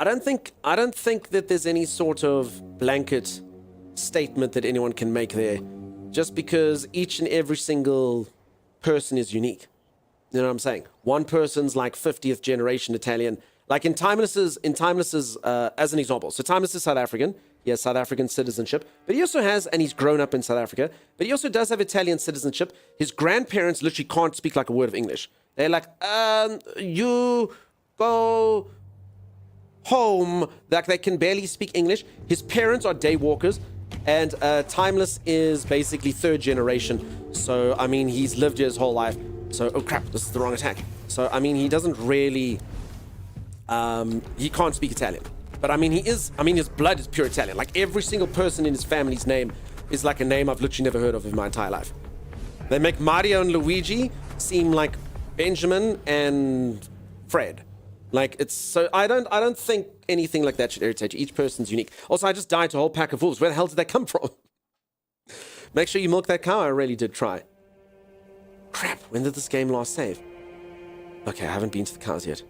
don't think that there's any sort of blanket statement that anyone can make there. Just because each and every single person is unique. You know what I'm saying? One person's like 50th generation Italian. Like in Timeless's, as an example. So Timeless is South African. He has South African citizenship. But he also has, and he's grown up in South Africa, but he also does have Italian citizenship. His grandparents literally can't speak like a word of English. They're like, you go home. Like they can barely speak English. His parents are day walkers. And Timeless is basically third generation. So, I mean, he's lived here his whole life. So, oh crap, this is the wrong attack. So, I mean, he doesn't really... he can't speak Italian. But, I mean, his blood is pure Italian. Like, every single person in his family's name is like a name I've literally never heard of in my entire life. They make Mario and Luigi seem like Benjamin and Fred. Like, it's so... I don't think anything like that should irritate you. Each person's unique. Also, I just died to a whole pack of wolves. Where the hell did they come from? Make sure you milk that cow. I really did try. Crap, when did this game last save? Okay, I haven't been to the cows yet.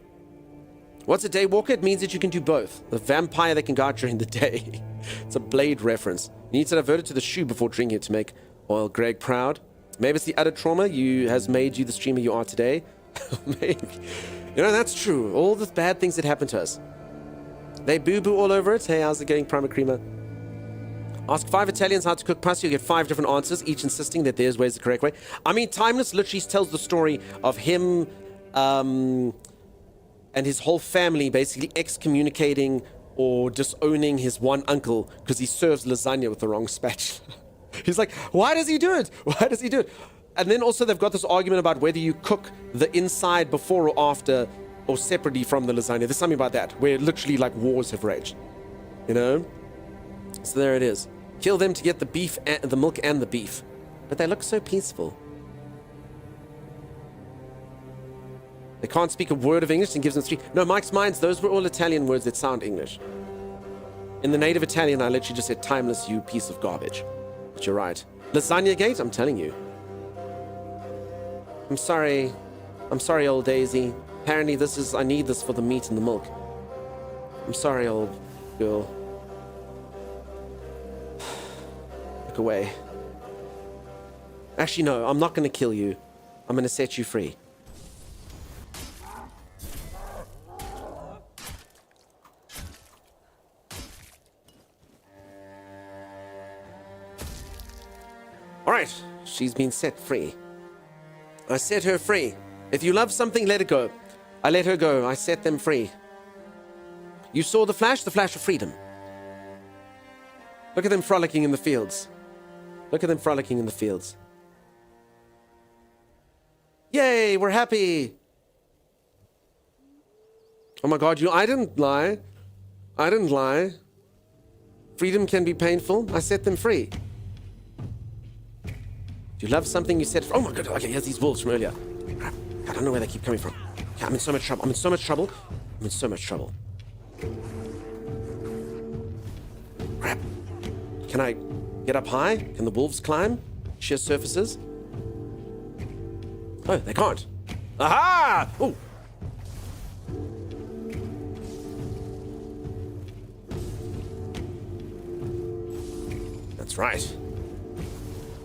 What's a day walker? It means that you can do both. The vampire that can go out during the day. It's a Blade reference. You need to divert it to the shoe before drinking it to make oil Greg proud. Maybe it's the added trauma has made you the streamer you are today. Maybe. You know, that's true. All the bad things that happen to us. They boo-boo all over it. Hey, how's it going, Primer Creamer? Ask 5 Italians how to cook pasta. You get 5 different answers, each insisting that theirs way is the correct way. I mean, Timeless literally tells the story of him and his whole family basically excommunicating or disowning his one uncle because he serves lasagna with the wrong spatula. He's like, why does he do it? Why does he do it? And then also they've got this argument about whether you cook the inside before or after or separately from the lasagna. There's something about that where literally like wars have raged, you know? So there it is. Kill them to get the beef, and the milk and the beef. But they look so peaceful. They can't speak a word of English and gives them 3. No, Mike's minds, those were all Italian words that sound English. In the native Italian, I literally just said, timeless, you piece of garbage. But you're right. Lasagna gate, I'm telling you. I'm sorry, old Daisy. Apparently I need this for the meat and the milk. I'm sorry, old girl. Look away. Actually, no, I'm not going to kill you. I'm going to set you free. All right, she's been set free. I set her free. If you love something, let it go. I let her go. I set them free. You saw the flash of freedom. Look at them frolicking in the fields. Look at them frolicking in the fields. Yay, we're happy. Oh my God, I didn't lie. I didn't lie. Freedom can be painful. I set them free. Do you love something you said? Oh my God, okay, here's these wolves from earlier. Crap, I don't know where they keep coming from. Okay, I'm in so much trouble. I'm in so much trouble. I'm in so much trouble. Crap. Can I get up high? Can the wolves climb sheer surfaces? Oh, they can't. Aha! Oh! That's right.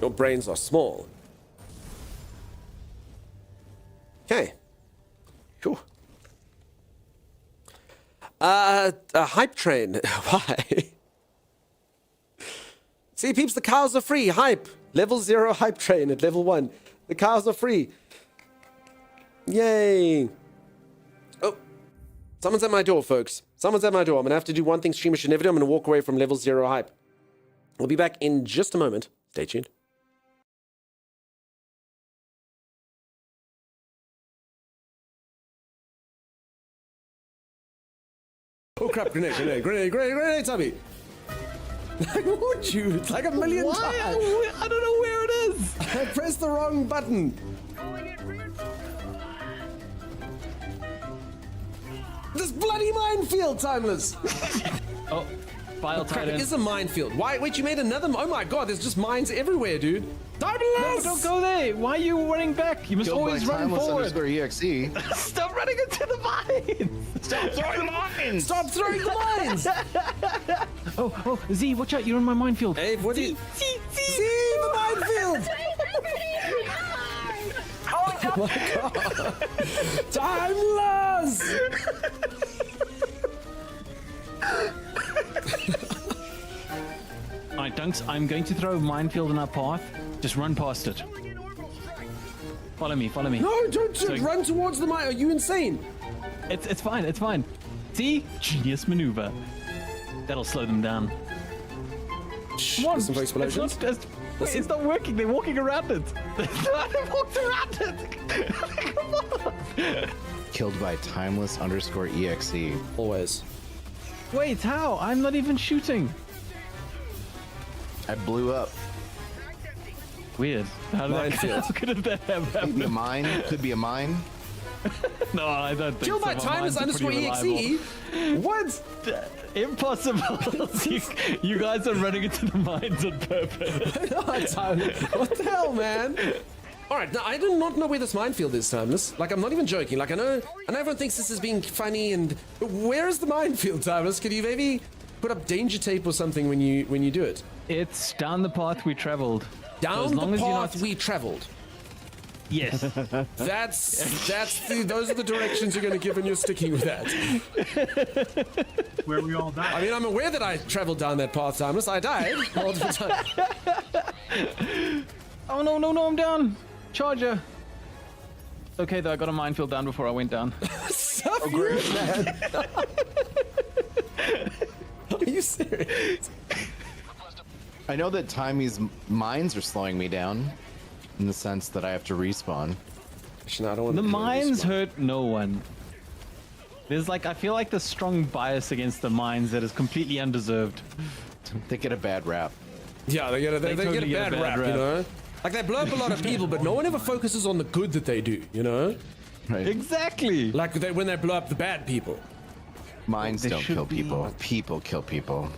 Your brains are small. Okay. Cool. A hype train. Why? See, peeps, the cows are free. Hype. Level 0 hype train at level 1. The cows are free. Yay. Oh. Someone's at my door, folks. Someone's at my door. I'm going to have to do one thing streamers should never do. I'm going to walk away from level 0 hype. We'll be back in just a moment. Stay tuned. Oh crap, grenade, Tommy! Would you? It's like a million times! I don't know where it is! I pressed the wrong button! This bloody minefield, Timeless! Oh, Bile Crap, it Titan. is a minefield. Why? Wait, you made another? Oh my god, there's just mines everywhere, dude. Timeless! No, don't go there. Why are you running back? You must always run forward. _EXE. Stop running into the mines! Stop throwing the mines! Stop throwing the mines! Oh, Z, watch out! You're in my minefield. Hey, what do you? Z, the minefield! Oh my god! Timeless! Alright, Dunks, I'm going to throw a minefield in our path. Just run past it. Follow me. No, don't run towards the mine. Are you insane? It's fine. See? Genius maneuver. That'll slow them down. Come on. Listen for explosions. Wait, it's not working. They're walking around it. They walked around it. Come on. Killed by Timeless _EXE. Always. Wait, how? I'm not even shooting. I blew up. Weird. How could that have happened? Could be a mine. Could be a mine. No, I don't think Killed so. by My Timeless mines are pretty _EXE? reliable. What? Impossible. you guys are running into the mines on purpose. What the hell, man? Alright, now I do not know where this minefield is, Timeless. Like, I'm not even joking. Like, I know everyone thinks this is being funny, but where is the minefield, Timeless? Could you maybe put up danger tape or something when you do it? It's down the path we traveled. Down the path we traveled. Yes. Those are the directions you're going to give, and you're sticking with that. Where we all died. I mean, I'm aware that I traveled down that path, Timeless. I died multiple times. Oh no, I'm down. Charger. Okay, though, I got a minefield down before I went down. Stuff you, man. Are you serious? I know that Timmy's mines are slowing me down, in the sense that I have to respawn. Actually, no, I don't want the mines hurt no one. There's I feel like the strong bias against the mines that is completely undeserved. They get a bad rap. Yeah, they get a bad rap, you know? Like, they blow up a lot of people, but no one ever focuses on the good that they do, you know? Right. Exactly. Like when they blow up the bad people. Mines don't kill people. People kill people.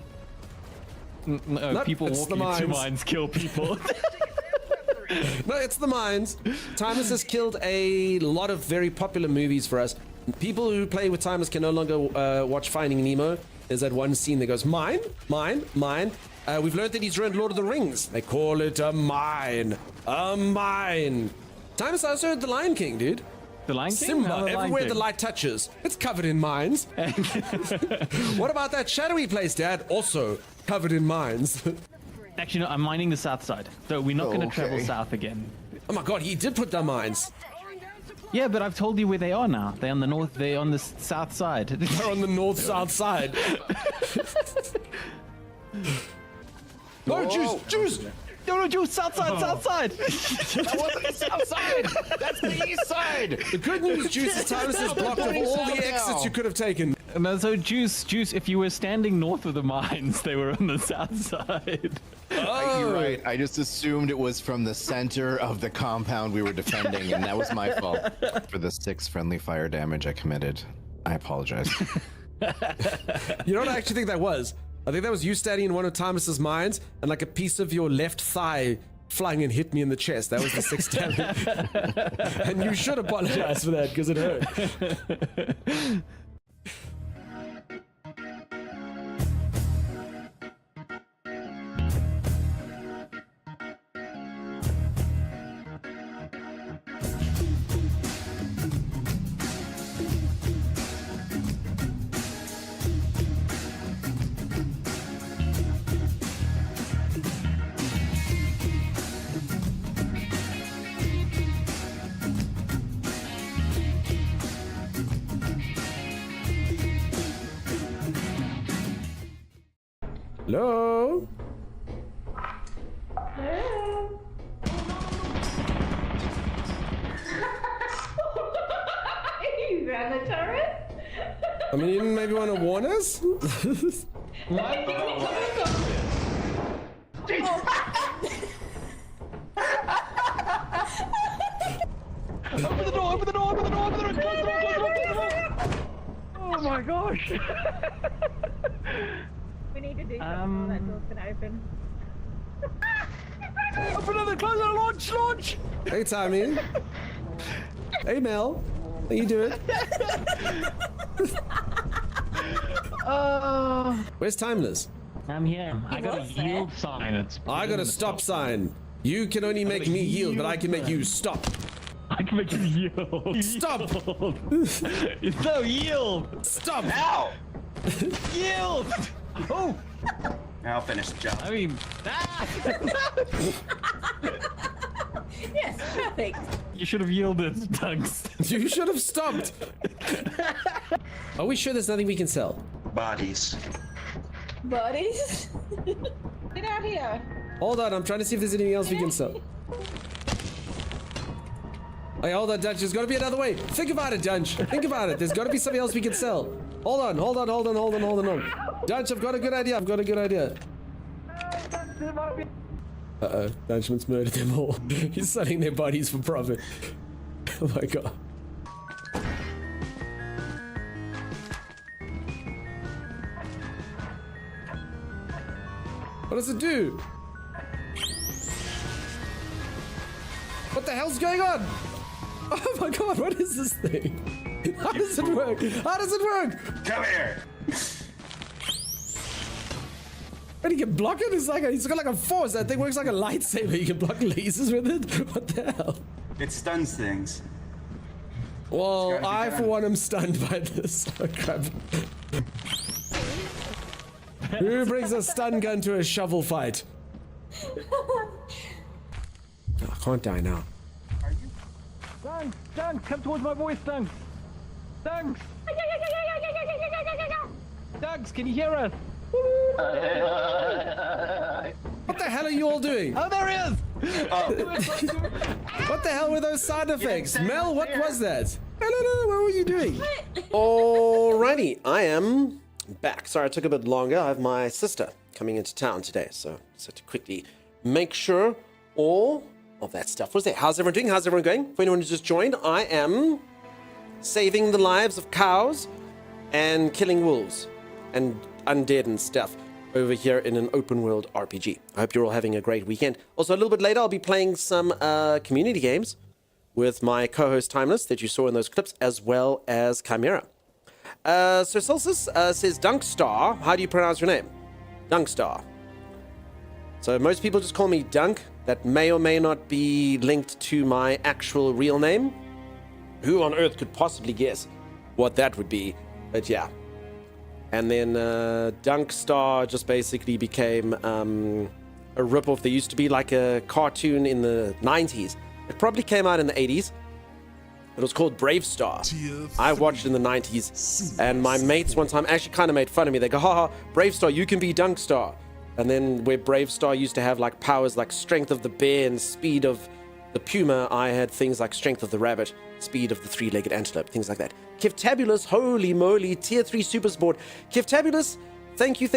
No, Nope, people it's the walking into mines. mines kill people. No, it's the mines. Timeless has killed a lot of very popular movies for us. People who play with Timeless can no longer watch Finding Nemo. There's that one scene that goes, mine. We've learned that he's ruined Lord of the Rings. They call it a mine. A mine. Timeless also heard The Lion King, dude. The Lion King? Simba, No, the Lion everywhere King. the light touches, it's covered in mines. What about that shadowy place, Dad? Also covered in mines. Actually, no, I'm mining the south side. So we're not going to travel south again. Oh my god, he did put down mines. Yeah, but I've told you where they are now. They're on the north, they're on the south side. They're on the north-south side. No, juice! No, Juice, south side. That wasn't the south side! That's the east side! The good news, Juice, is Timeless has blocked off all the exits you could have taken. No, so Juice, if you were standing north of the mines, they were on the south side. You're right. I just assumed it was from the center of the compound we were defending, and that was my fault for the 6 friendly fire damage I committed. I apologize. You know what I actually think that was? I think that was you standing in one of Timeless's mines, and like a piece of your left thigh flying and hit me in the chest. That was the 6 damage. And you should apologize for that, because it hurt. Hello? You ran the turret? I mean, you didn't maybe want to warn us? Open the door, close the door. Oh my gosh. We need to do something while that door's gonna open. Open the closet, launch! Hey, Tommy. Hey, Mel. How you doing? Where's Timeless? I'm here. I got a yield sign. I got a stop sign. You can only make me yield, but I can make you stop. I can make you yield. Stop! No, yield! Stop! Ow! Yield! Oh! I'll finish the job. I mean, Yes, perfect. you should have yielded, Dunks. You should have stopped. Are we sure there's nothing we can sell? Bodies. Bodies? Get out here. Hold on, I'm trying to see if there's anything else we can sell. Hey, hold on, Dunch. There's got to be another way. Think about it, Dunch. Think about it. There's got to be something else we can sell. Hold on. Dunch, I've got a good idea. Uh-oh. Dunchman's murdered them all. He's selling their bodies for profit. Oh my god. What does it do? What the hell's going on? Oh my god, what is this thing? How does it work? Come here. And he can block it? He's got like a force. That thing works like a lightsaber. You can block lasers with it? What the hell? It stuns things. Well, I for one am stunned by this. Oh crap. Who brings a stun gun to a shovel fight? Oh, I can't die now. Dunks, come towards my voice, Dunks. Dunks, can you hear us? What the hell are you all doing? Oh, there he is! What the hell were those sound effects? Mel, what was that? No, what were you doing? Alrighty, I am back. Sorry, it took a bit longer. I have my sister coming into town today, so to quickly make sure all of that stuff was there. How's everyone doing? How's everyone going? For anyone who just joined, I am saving the lives of cows and killing wolves and undead and stuff over here in an open world RPG. I hope you're all having a great weekend. Also, a little bit later, I'll be playing some community games with my co-host Timeless that you saw in those clips, as well as Chimera. Sir Celsius says Dunkstar. How do you pronounce your name? Dunkstar. So most people just call me Dunk. That may or may not be linked to my actual real name. Who on earth could possibly guess what that would be? But yeah. And then Dunkstar just basically became a ripoff. There used to be like a cartoon in the 90s. It probably came out in the 80s. It was called Brave Star. I watched it in the 90s. And my mates one time actually kind of made fun of me. They go, haha, Brave Star, you can be Dunkstar. And then where Brave Star used to have like powers like strength of the bear and speed of the puma, I had things like strength of the rabbit, speed of the three-legged antelope, things like that. Kiftabulous, holy moly, tier 3 super sport. Kiftabulous, thank you.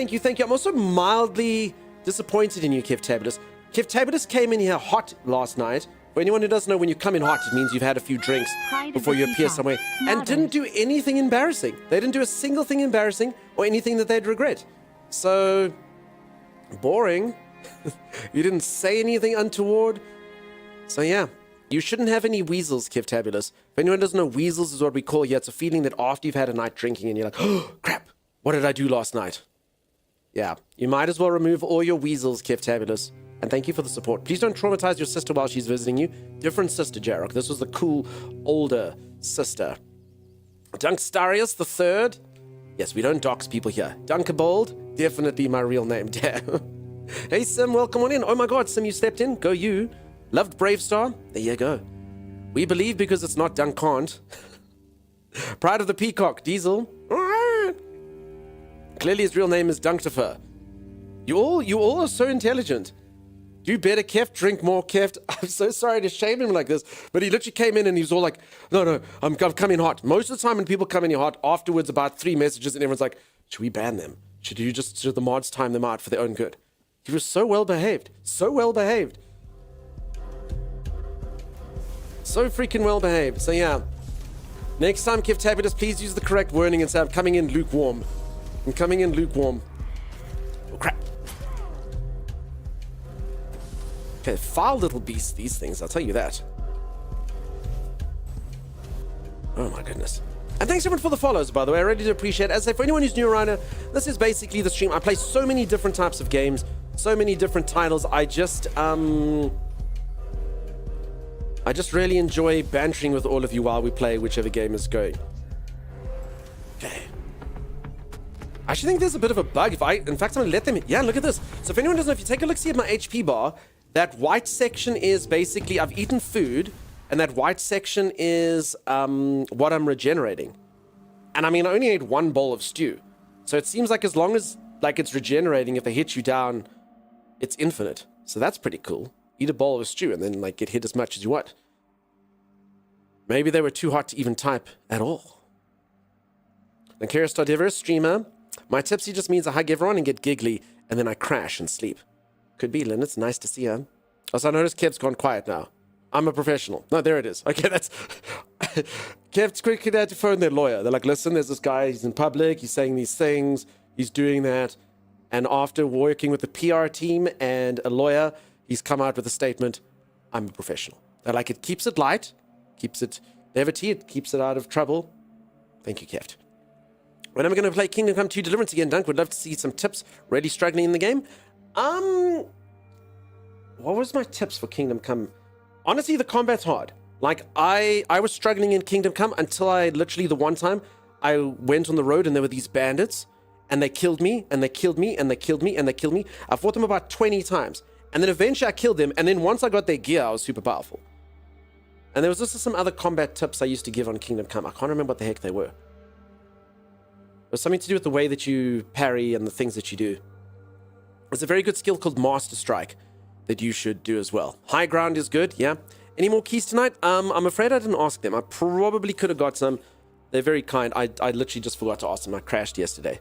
I'm also mildly disappointed in you, Kiftabulous. Kiftabulous came in here hot last night. For anyone who doesn't know, when you come in hot, it means you've had a few drinks before you appear somewhere. And didn't do anything embarrassing. They didn't do a single thing embarrassing or anything that they'd regret. So, boring. You didn't say anything untoward. So yeah, you shouldn't have any weasels, Kiftabulous. If anyone doesn't know, weasels is what we call here. It's a feeling that after you've had a night drinking and you're like, oh, crap, what did I do last night? Yeah, you might as well remove all your weasels, Kiftabulous. And thank you for the support. Please don't traumatize your sister while she's visiting you. Different sister, Jarok. This was the cool, older sister. Dunkstarius the Third. Yes, we don't dox people here. Dunkabold, definitely my real name. Damn. Hey, Sim, welcome on in. Oh my god, Sim, you stepped in. Go you. Loved Brave Star. There you go. We believe because it's not Dunk Can't. Pride of the Peacock, Diesel. Clearly his real name is Dunktifer. You all are so intelligent. Do better, Keft. Drink more, Keft. I'm so sorry to shame him like this, but he literally came in and he was all like, no, I'm coming hot. Most of the time when people come in here hot, afterwards about 3 messages and everyone's like, should we ban them? Should the mods time them out for their own good? He was so well behaved. So well behaved. So freaking well behaved. So yeah. Next time, Kiftabulous, please use the correct wording and say I'm coming in lukewarm. I'm coming in lukewarm. crap. Okay, foul little beasts, these things, I'll tell you that. Oh my goodness. And thanks everyone for the follows, by the way. I really do appreciate it. As I say, for anyone who's new around here, this is basically the stream. I play so many different types of games, so many different titles. I just really enjoy bantering with all of you while we play whichever game is going. Okay. I actually think there's a bit of a bug. In fact, I'm gonna let them. Yeah, look at this. So if anyone doesn't know, if you take a look, see at my HP bar, that white section is basically I've eaten food, and that white section is what I'm regenerating. And I mean, I only ate one bowl of stew, so it seems like as long as like it's regenerating, if they hit you down, it's infinite. So that's pretty cool. Eat a bowl of stew and then like get hit as much as you want. Maybe they were too hot to even type at all. And Kira Stardiver, streamer. My tipsy just means I hug everyone and get giggly, and then I crash and sleep. Could be, Lynn. It's nice to see her. Also, I noticed Kev's gone quiet now. I'm a professional. No, there it is. Okay, that's... Kev's quickly had to phone their lawyer. They're like, listen, there's this guy. He's in public. He's saying these things. He's doing that. And after working with the PR team and a lawyer, he's come out with a statement, I'm a professional. They're like, it keeps it light, keeps it levity, it keeps it out of trouble. Thank you, Kev. When am I going to play Kingdom Come 2 Deliverance again, Dunk? Would love to see some tips. Really struggling in the game. What was my tips for Kingdom Come? Honestly, the combat's hard. Like, I was struggling in Kingdom Come until I literally, the one time, I went on the road and there were these bandits, and they killed me, and they killed me, and they killed me, and they killed me. I fought them about 20 times. And then eventually I killed them, and then once I got their gear, I was super powerful. And there was also some other combat tips I used to give on Kingdom Come. I can't remember what the heck they were. It was something to do with the way that you parry and the things that you do. There's a very good skill called Master Strike that you should do as well. High ground is good, yeah. Any more keys tonight? I'm afraid I didn't ask them. I probably could have got some. They're very kind. I literally just forgot to ask them. I crashed yesterday.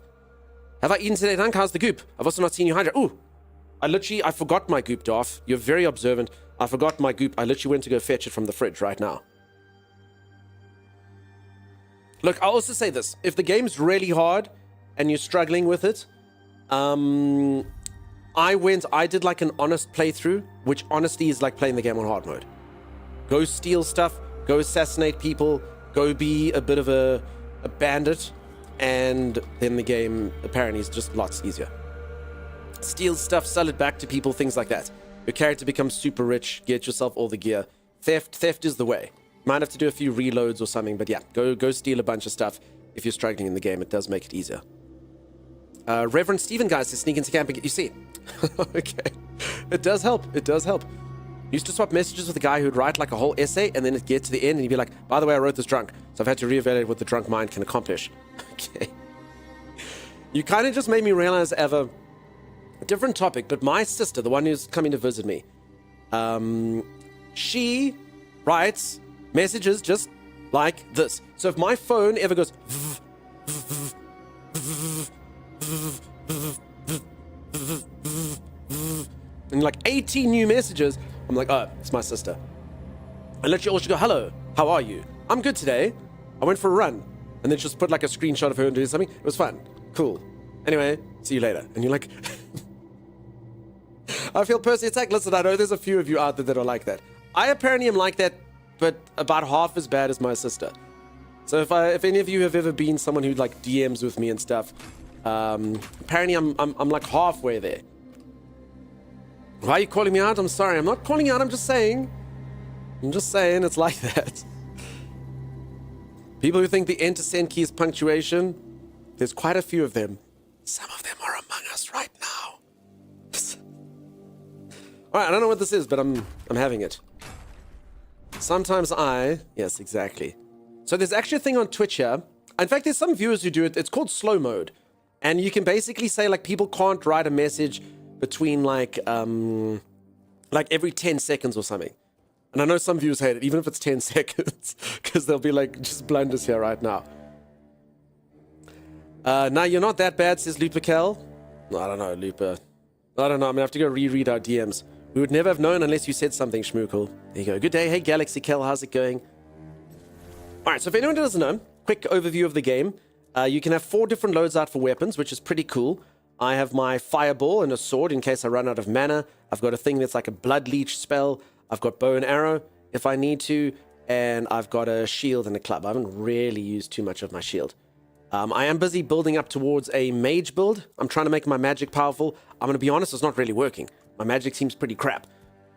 Have I eaten today, Dunk? How's the goop? I've also not seen you hydrate. Ooh, I forgot my goop, Darth. You're very observant. I forgot my goop. I literally went to go fetch it from the fridge right now. Look, I'll also say this. If the game's really hard and you're struggling with it, I did like an honest playthrough, which honestly is like playing the game on hard mode. Go steal stuff, go assassinate people, go be a bit of a bandit, and then the game apparently is just lots easier. Steal stuff, sell it back to people, things like that. Your character becomes super rich, get yourself all the gear. Theft is the way. Might have to do a few reloads or something, but yeah, go steal a bunch of stuff. If you're struggling in the game, it does make it easier. Reverend Stephen, guys, to sneak into camp and get you see. Okay. It does help. It does help. Used to swap messages with a guy who'd write like a whole essay and then it'd get to the end and he'd be like, by the way, I wrote this drunk. So I've had to reevaluate what the drunk mind can accomplish. Okay. You kind of just made me realize, Eva, a different topic, but my sister, the one who's coming to visit me, she writes messages just like this. So if my phone ever goes and like 18 new messages, I'm like, oh, it's my sister. And literally all she go, hello, how are you? I'm good today. I went for a run. And then just put like a screenshot of her doing something. It was fun. Cool. Anyway, see you later. And you're like, I feel personally attacked. Listen, I know there's a few of you out there that are like that. I apparently am like that, but about half as bad as my sister. So if any of you have ever been someone who like DMs with me and stuff, apparently I'm like halfway there. Why are you calling me out? I'm sorry. I'm not calling you out. I'm just saying it's like that. People who think the enter send key is punctuation, there's quite a few of them. Some of them are among us right now. All right, I don't know what this is, but I'm having it. Sometimes yes, exactly. So there's actually a thing on Twitch here. In fact, there's some viewers who do it. It's called slow mode. And you can basically say like people can't write a message between like every 10 seconds or something. And I know some viewers hate it, even if it's 10 seconds, because they'll be like, just blunders here right now. Now, you're not that bad, says Lupa Kel. No, I don't know, Lupa. I don't know, I'm going to have to go reread our DMs. We would never have known unless you said something, Schmookle. There you go. Good day. Hey, Galaxy Kel, how's it going? All right, so if anyone doesn't know, quick overview of the game. You can have 4 different loads out for weapons, which is pretty cool. I have my fireball and a sword in case I run out of mana. I've got a thing that's like a blood leech spell. I've got bow and arrow if I need to. And I've got a shield and a club. I haven't really used too much of my shield. I am busy building up towards a mage build. I'm trying to make my magic powerful. I'm going to be honest, it's not really working. My magic seems pretty crap.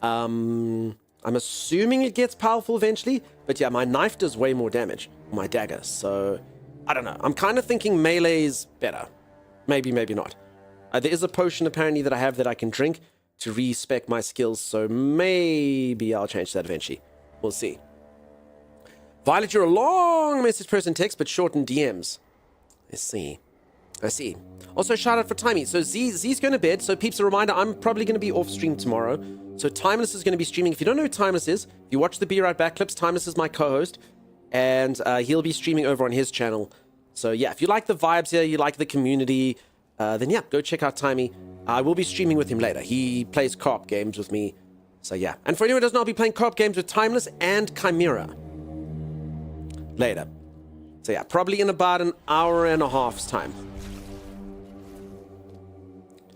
I'm assuming it gets powerful eventually. But yeah, my knife does way more damage. My dagger. So, I don't know. I'm kind of thinking melee is better. Maybe, maybe not. There is a potion apparently that I have that I can drink to respec my skills. So maybe I'll change that eventually. We'll see. Violet, you're a long message person text, but short in DMs. I see. Also, shout out for Timey. So Z's going to bed. So peeps, a reminder, I'm probably going to be off stream tomorrow. So Timeless is going to be streaming. If you don't know who Timeless is, if you watch the Be Right Back clips, Timeless is my co-host. And he'll be streaming over on his channel. So yeah, if you like the vibes here, you like the community, then yeah, go check out Timey. I will be streaming with him later. He plays co-op games with me. So yeah. And for anyone who doesn't know, I'll be playing co-op games with Timeless and Chimera later. So yeah, probably in about an hour and a half's time.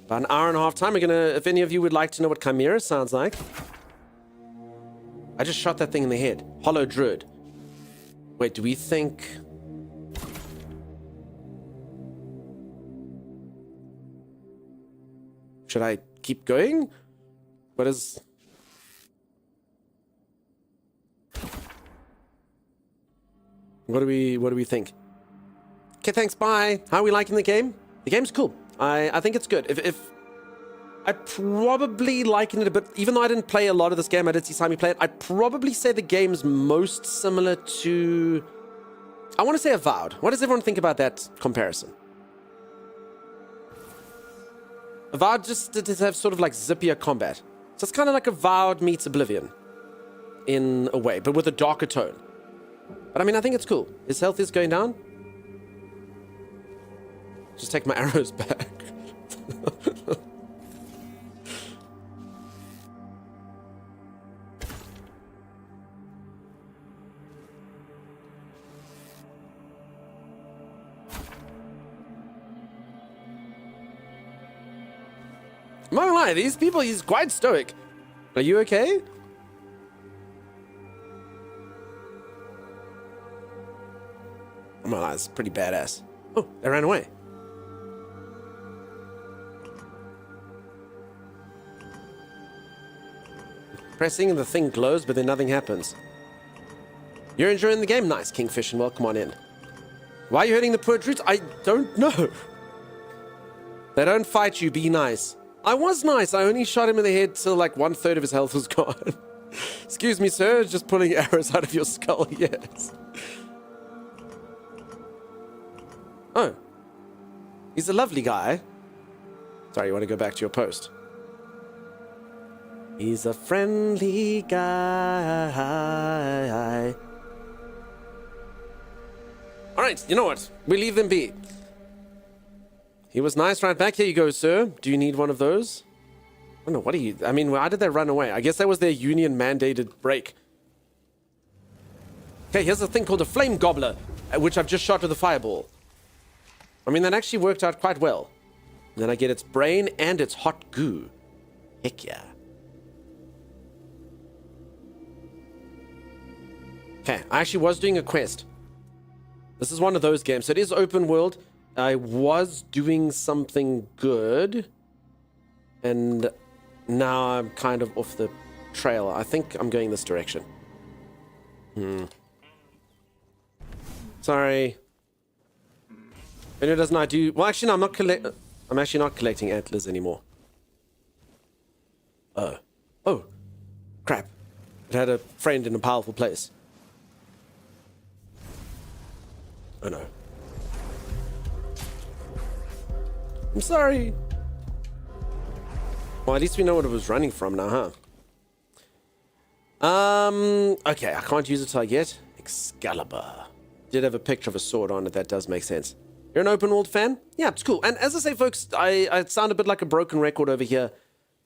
About an hour and a half time. We're gonna, if any of you would like to know what Chimera sounds like. I just shot that thing in the head. Hollow Druid. Wait, do we think... Should I keep going? What is... What do we think? Okay, thanks, bye. How are we liking the game? The game's cool. I think it's good. If I'd probably liken it a bit, even though I didn't play a lot of this game, I did see Simon play it, I'd probably say the game's most similar to... I want to say Avowed. What does everyone think about that comparison? Avowed just to have sort of like zippier combat. So it's kind of like Avowed meets Oblivion. In a way, but with a darker tone. But I mean, I think it's cool. His health is going down. Just take my arrows back. I'm not gonna lie, these people, he's quite stoic. Are you okay? I'm not gonna lie, it's pretty badass. Oh, they ran away. Pressing and the thing glows, but then nothing happens. You're enjoying the game? Nice, Kingfish, and welcome on in. Why are you hurting the poor druids? I don't know. They don't fight you, be nice. I was nice. I only shot him in the head till like 1/3 of his health was gone. Excuse me, sir. Just pulling arrows out of your skull. Yes. Oh. He's a lovely guy. Sorry, you want to go back to your post? He's a friendly guy. All right, you know what? We leave them be. He was nice right back. Here you go, sir. Do you need one of those? I don't know. What do you... I mean, why did they run away? I guess that was their union-mandated break. Okay, here's a thing called a flame gobbler, which I've just shot with a fireball. I mean, that actually worked out quite well. And then I get its brain and its hot goo. Heck yeah. Okay, I actually was doing a quest. This is one of those games. So it is open world. I was doing something good. And now I'm kind of off the trail. I think I'm going this direction. Sorry. And it doesn't I do... Well, actually, no, I'm actually not collecting antlers anymore. Oh. Oh. Crap. It had a friend in a powerful place. Oh no. I'm sorry. Well, at least we know what it was running from now, huh? Okay, I can't use it till I get Excalibur. Did have a picture of a sword on it, that does make sense. You're an open world fan? Yeah, it's cool. And as I say, folks, I sound a bit like a broken record over here,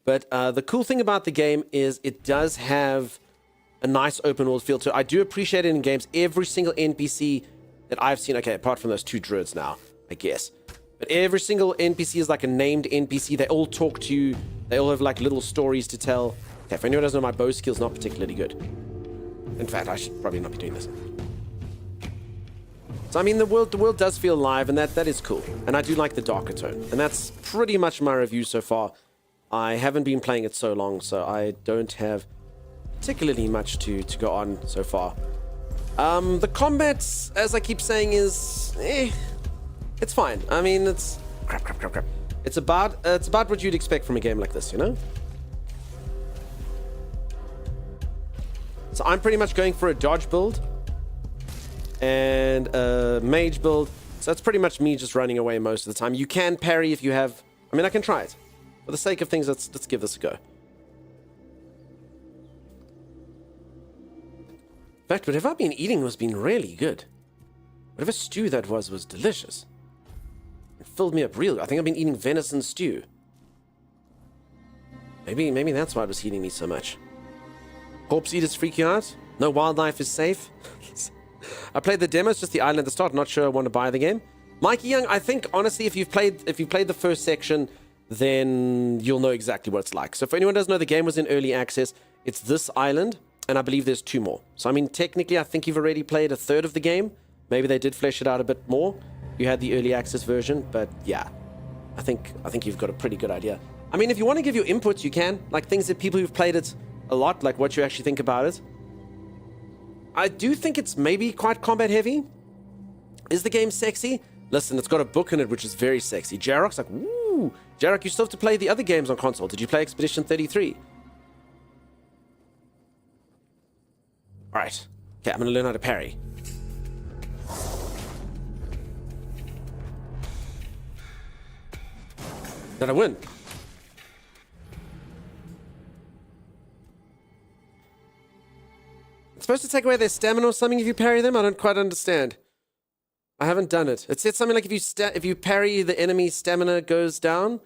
but the cool thing about the game is it does have a nice open world feel to it. I do appreciate it in games. Every single NPC that I've seen, okay, apart from those two druids now, I guess. But every single NPC is like a named NPC. They all talk to you. They all have like little stories to tell. Okay, if anyone doesn't know, my bow skill's not particularly good. In fact, I should probably not be doing this. So I mean, the world does feel alive, and that is cool. And I do like the darker tone. And that's pretty much my review so far. I haven't been playing it so long, so I don't have particularly much to go on so far. The combat, as I keep saying, is it's fine. I mean, it's crap. It's about what you'd expect from a game like this, you know? So I'm pretty much going for a dodge build and a mage build. So it's pretty much me just running away most of the time. You can parry if you have... I mean, I can try it. For the sake of things, let's give this a go. In fact, whatever I've been eating has been really good. Whatever stew that was delicious. It filled me up real. I think I've been eating venison stew. Maybe that's why it was heating me so much. Corpse eaters freak you out? No wildlife is safe? I played the demo, it's just the island at the start. Not sure I want to buy the game. Mikey Young, I think honestly, if you've played the first section, then you'll know exactly what it's like. So if anyone doesn't know, the game was in early access. It's this island, and I believe there's 2 more. So I mean, technically, I think you've already played a third of the game. Maybe they did flesh it out a bit more. You had the early access version, but yeah, I think you've got a pretty good idea. I mean, if you want to give your inputs, you can. Like things that people who've played it a lot, like what you actually think about it. I do think it's maybe quite combat heavy. Is the game sexy? Listen, it's got a book in it, which is very sexy. Jarok's like, woo! Jarok, you still have to play the other games on console. Did you play Expedition 33? Alright. Okay, I'm gonna learn how to parry. Did I win? It's supposed to take away their stamina or something if you parry them? I don't quite understand. I haven't done it. It said something like if you parry, the enemy's stamina goes down.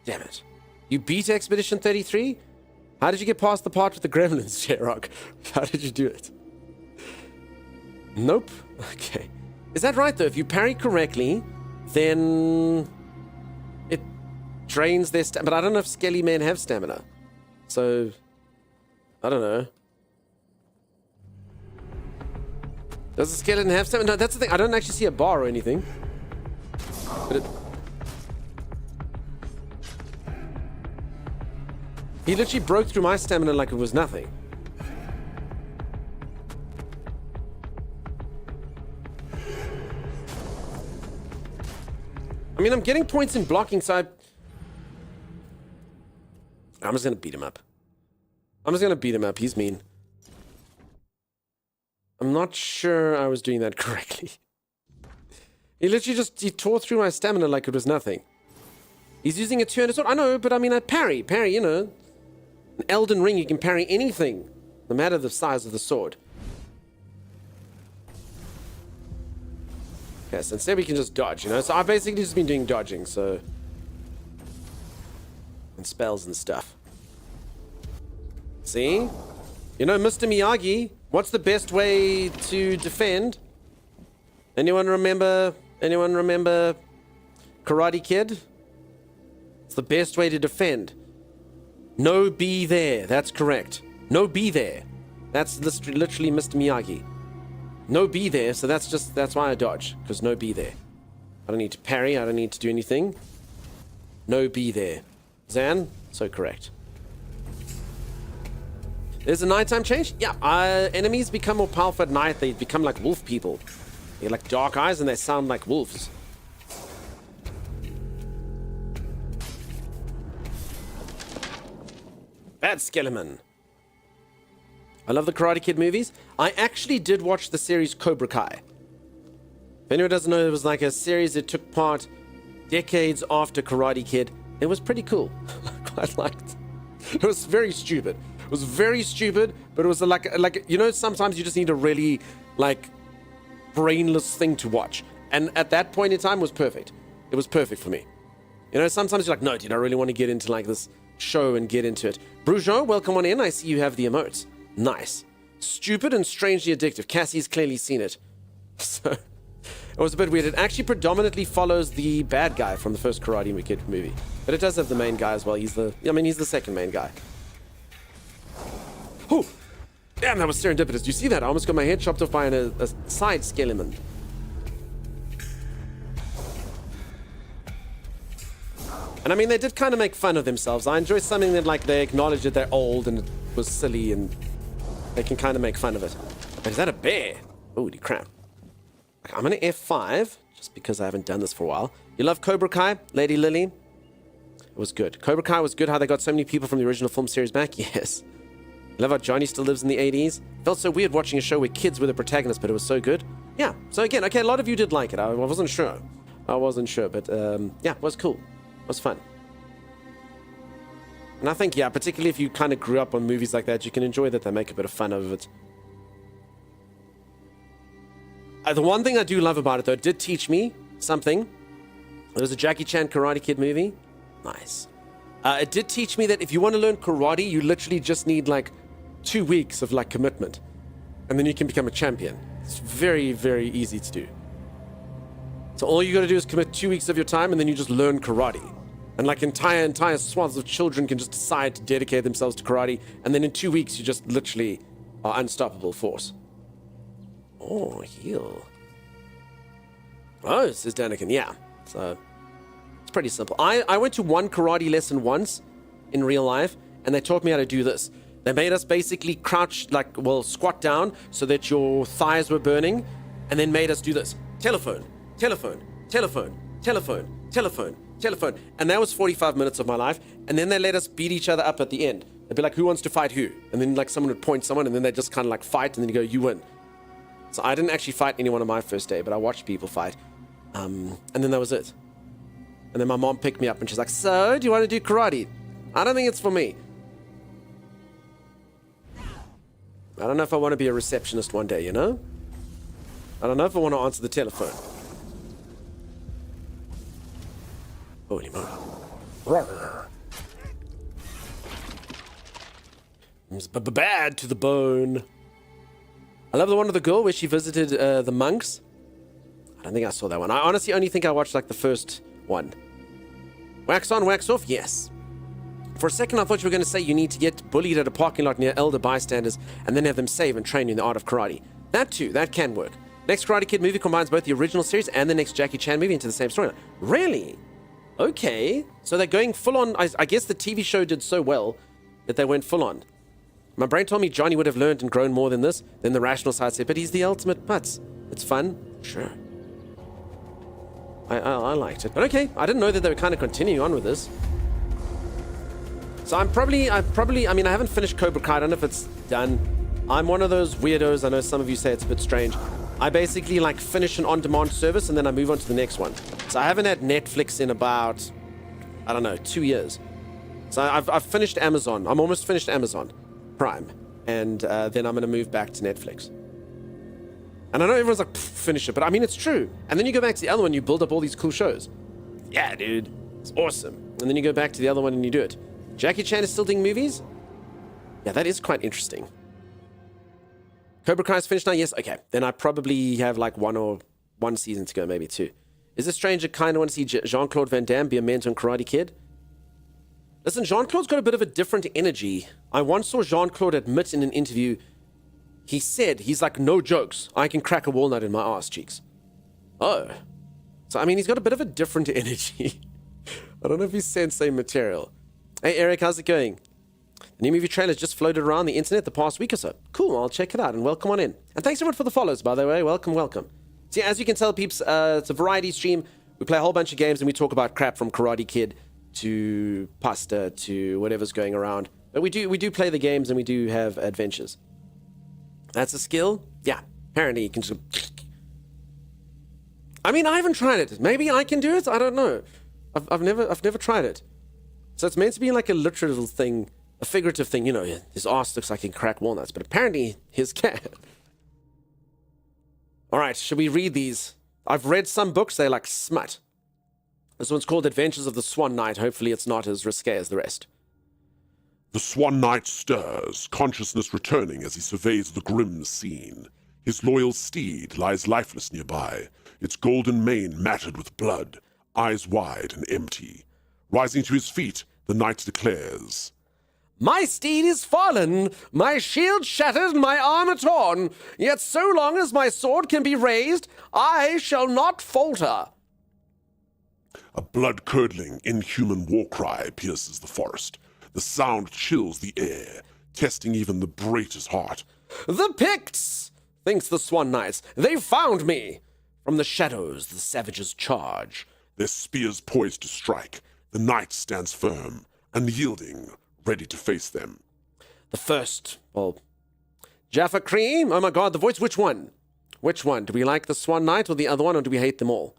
Damn it. You beat Expedition 33? How did you get past the part with the gremlins, J-Rock? How did you do it? Nope. Okay. Is that right, though? If you parry correctly, then it drains their stamina. But I don't know if skelly men have stamina. So, I don't know. Does the skeleton have stamina? No, that's the thing. I don't actually see a bar or anything. But he literally broke through my stamina like it was nothing. I mean, I'm getting points in blocking, so I'm just gonna beat him up. He's mean. I'm not sure I was doing that correctly. He literally he tore through my stamina like it was nothing. He's using a two-handed sword. I know, but I mean, I parry, you know. In Elden Ring, you can parry anything, no matter the size of the sword. Okay, so instead we can just dodge, you know. So I've basically just been doing dodging, so... and spells and stuff. See? You know, Mr. Miyagi, what's the best way to defend? Anyone remember Karate Kid? It's the best way to defend. No be there. That's correct. No be there. That's literally Mr. Miyagi. No be there, so that's why I dodge. Because no be there. I don't need to parry. I don't need to do anything. No be there. Zan? So correct. There's a nighttime change? Yeah, enemies become more powerful at night. They become like wolf people. They have like dark eyes and they sound like wolves. Bad Skeleton. I love the Karate Kid movies. I actually did watch the series Cobra Kai. If anyone doesn't know, it was like a series that took part decades after Karate Kid. It was pretty cool. I quite liked it. It was very stupid. It was very stupid, but it was like you know, sometimes you just need a really like brainless thing to watch. And at that point in time, it was perfect. It was perfect for me. You know, sometimes you're like, no, dude, I really want to get into like this show and get into it. Brujo, welcome on in. I see you have the emotes. Nice. Stupid and strangely addictive. Cassie's clearly seen it. So, It was a bit weird. It actually predominantly follows the bad guy from the first Karate Kid movie. But it does have the main guy as well. He's the second main guy. Oh! Damn, that was serendipitous. Do you see that? I almost got my head chopped off by a side skeleton. And I mean, they did kind of make fun of themselves. I enjoy something that, like, they acknowledge that they're old and it was silly and they can kind of make fun of it. Is that a bear? Holy crap. Okay, I'm going to F5, just because I haven't done this for a while. You love Cobra Kai, Lady Lily? It was good. Cobra Kai was good, how they got so many people from the original film series back? Yes. I love how Johnny still lives in the 80s. Felt so weird watching a show where kids were the protagonists, but it was so good. Yeah, so again, okay, a lot of you did like it. I wasn't sure. But yeah, it was cool. It was fun. And I think, yeah, particularly if you kind of grew up on movies like that, you can enjoy that they make a bit of fun of it. The one thing I do love about it, though, it did teach me something. There was a Jackie Chan Karate Kid movie. Nice. It did teach me that if you want to learn karate, you literally just need, like, 2 weeks of, like, commitment. And then you can become a champion. It's very, very easy to do. So all you got to do is commit 2 weeks of your time, and then you just learn karate. And, like, entire swaths of children can just decide to dedicate themselves to karate, and then in 2 weeks, you just literally are unstoppable force. Oh, heal. Oh, says Daniken. Yeah. So, it's pretty simple. I went to one karate lesson once in real life, and they taught me how to do this. They made us basically crouch, like, well, squat down so that your thighs were burning, and then made us do this. Telephone, telephone, telephone, telephone, telephone, telephone. And that was 45 minutes of my life. And then they let us beat each other up at the end. They'd be like, who wants to fight who? And then, like, someone would point someone, and then they'd just kind of, like, fight, and then you go, you win. So I didn't actually fight anyone on my first day, but I watched people fight. And then that was it. And then my mom picked me up, and she's like, so, do you want to do karate? I don't think it's for me. I don't know if I want to be a receptionist one day, you know? I don't know if I want to answer the telephone. Holy moly. It's bad to the bone. I love the one with the girl where she visited the monks. I don't think I saw that one. I honestly only think I watched like the first one. Wax on, wax off, yes. For a second I thought you were going to say you need to get bullied at a parking lot near elder bystanders and then have them save and train you in the art of karate. That too, that can work. Next Karate Kid movie combines both the original series and the next Jackie Chan movie into the same storyline. Really? Okay. So they're going full on. I guess the TV show did so well that they went full on. My brain told me Johnny would have learned and grown more than this. Then the rational side said, but he's the ultimate putz. It's fun. Sure. I liked it. But okay, I didn't know that they were kind of continuing on with this. So I mean, I haven't finished Cobra Kai. I don't know if it's done. I'm one of those weirdos. I know some of you say it's a bit strange. I basically like finish an on-demand service and then I move on to the next one. So I haven't had Netflix in about, I don't know, 2 years. So I've finished Amazon. I'm almost finished Amazon Prime. And then I'm going to move back to Netflix. And I know everyone's like, finish it. But I mean, it's true. And then you go back to the other one, you build up all these cool shows. Yeah, dude. It's awesome. And then you go back to the other one and you do it. Jackie Chan is still doing movies? Yeah, that is quite interesting. Cobra Kai is finished now? Yes? Okay. Then I probably have like one season to go, maybe two. Is it strange I kind of want to see Jean-Claude Van Damme be a mentor in Karate Kid? Listen, Jean-Claude's got a bit of a different energy. I once saw Jean-Claude admit in an interview, he said, he's like, no jokes, I can crack a walnut in my ass cheeks. Oh. So, I mean, he's got a bit of a different energy. I don't know if he's sensei material. Hey, Eric, how's it going? The new movie trailers just floated around the internet the past week or so. Cool, I'll check it out and welcome on in. And thanks so much for the follows, by the way. Welcome, welcome. So, yeah, as you can tell, peeps, it's a variety stream. We play a whole bunch of games and we talk about crap from Karate Kid to pasta to whatever's going around. But we do play the games and we do have adventures. That's a skill? Yeah. Apparently you can just... I mean, I haven't tried it. Maybe I can do it? I don't know. I've never tried it. So it's meant to be like a literal thing, a figurative thing. You know, his ass looks like he can crack walnuts, but apparently his can. All right, should we read these? I've read some books, they're like smut. This one's called Adventures of the Swan Knight. Hopefully it's not as risque as the rest. The Swan Knight stirs, consciousness returning as he surveys the grim scene. His loyal steed lies lifeless nearby, its golden mane matted with blood, eyes wide and empty. Rising to his feet, the knight declares, My steed is fallen, my shield shattered, and my armor torn. Yet so long as my sword can be raised, I shall not falter. A blood-curdling, inhuman war cry pierces the forest. The sound chills the air, testing even the bravest heart. The Picts, thinks the Swan Knights. They've found me. From the shadows, the savages charge. Their spears poised to strike. The knight stands firm, unyielding, ready to face them. The first, Jaffa Cream? Oh my god, the voice, which one? Which one? Do we like the Swan Knight or the other one, or do we hate them all?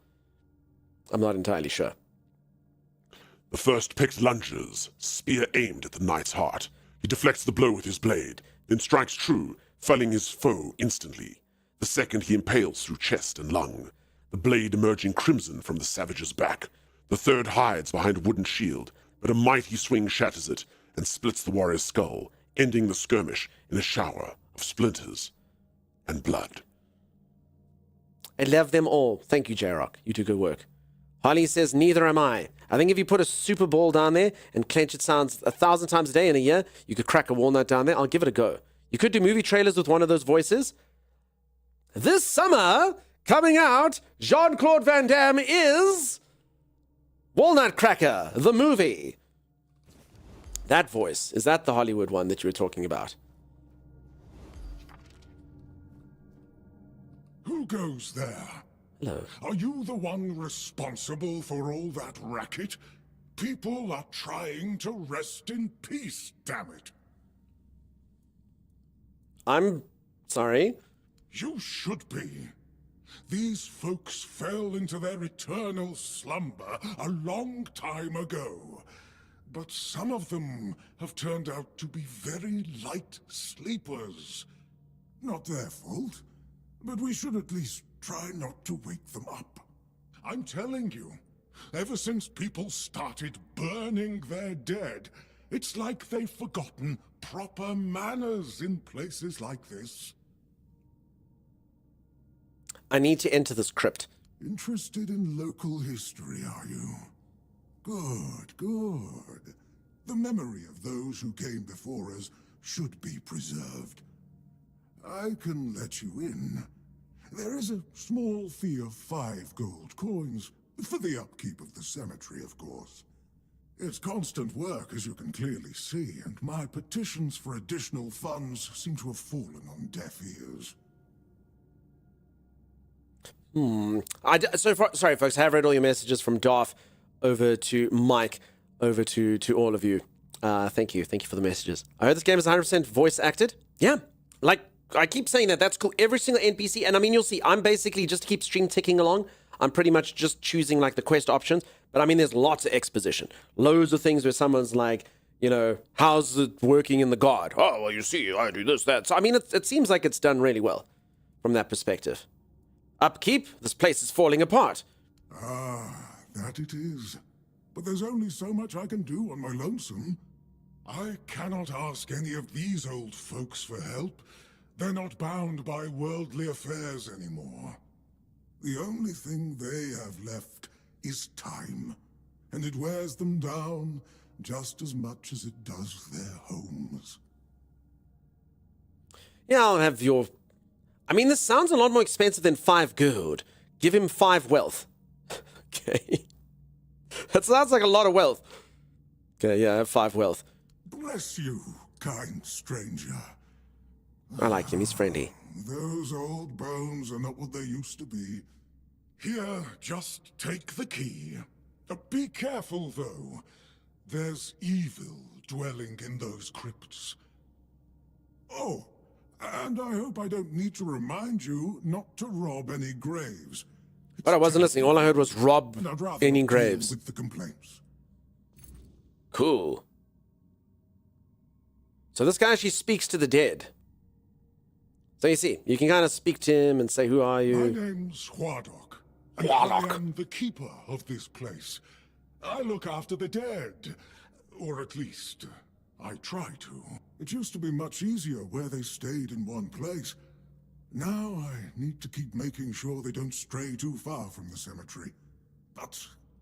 I'm not entirely sure. The first Pict lunges, spear aimed at the knight's heart. He deflects the blow with his blade, then strikes true, felling his foe instantly. The second he impales through chest and lung, the blade emerging crimson from the savage's back. The third hides behind a wooden shield, but a mighty swing shatters it and splits the warrior's skull, ending the skirmish in a shower of splinters and blood. I love them all. Thank you, J-Rock. You do good work. Holly says, neither am I. I think if you put a super ball down there and clench it sounds 1,000 times a day in a year, you could crack a walnut down there. I'll give it a go. You could do movie trailers with one of those voices. This summer, coming out, Jean-Claude Van Damme is Walnut Cracker, the movie. That voice, is that the Hollywood one that you were talking about? Who goes there? Hello. Are you the one responsible for all that racket? People are trying to rest in peace, damn it. I'm sorry. You should be. These folks fell into their eternal slumber a long time ago. But some of them have turned out to be very light sleepers. Not their fault, but we should at least try not to wake them up. I'm telling you, ever since people started burning their dead, it's like they've forgotten proper manners in places like this. I need to enter this crypt. Interested in local history, are you? Good, good. The memory of those who came before us should be preserved. I can let you in. There is a small fee of 5 gold coins, for the upkeep of the cemetery, of course. It's constant work, as you can clearly see, and my petitions for additional funds seem to have fallen on deaf ears. Sorry, folks. I have read all your messages from Darth over to Mike, over to all of you. Thank you. Thank you for the messages. I heard this game is 100% voice acted. Yeah. Like, I keep saying that. That's cool. Every single NPC, and I mean, you'll see, I'm basically, just to keep stream ticking along, I'm pretty much just choosing, like, the quest options. But I mean, there's lots of exposition. Loads of things where someone's like, you know, how's it working in the guard? Oh, well, you see, I do this, that. So, I mean, it seems like it's done really well from that perspective. Upkeep? This place is falling apart. Ah, that it is. But there's only so much I can do on my lonesome. I cannot ask any of these old folks for help. They're not bound by worldly affairs anymore. The only thing they have left is time, and it wears them down just as much as it does their homes. Yeah, I'll have your... I mean, this sounds a lot more expensive than 5 gold. Give him 5 wealth. Okay. That sounds like a lot of wealth. Okay, yeah, I have 5 wealth. Bless you, kind stranger. I like him, he's friendly. Those old bones are not what they used to be. Here, just take the key. Be careful, though. There's evil dwelling in those crypts. Oh, and I hope I don't need to remind you not to rob any graves. But I wasn't listening. All I heard was rob any graves. With the complaints. Cool. So this guy actually speaks to the dead. So you see, you can kind of speak to him and say, who are you? My name's Huardok, and I am the keeper of this place. I look after the dead, or at least, I try to. It used to be much easier where they stayed in one place. Now I need to keep making sure they don't stray too far from the cemetery. But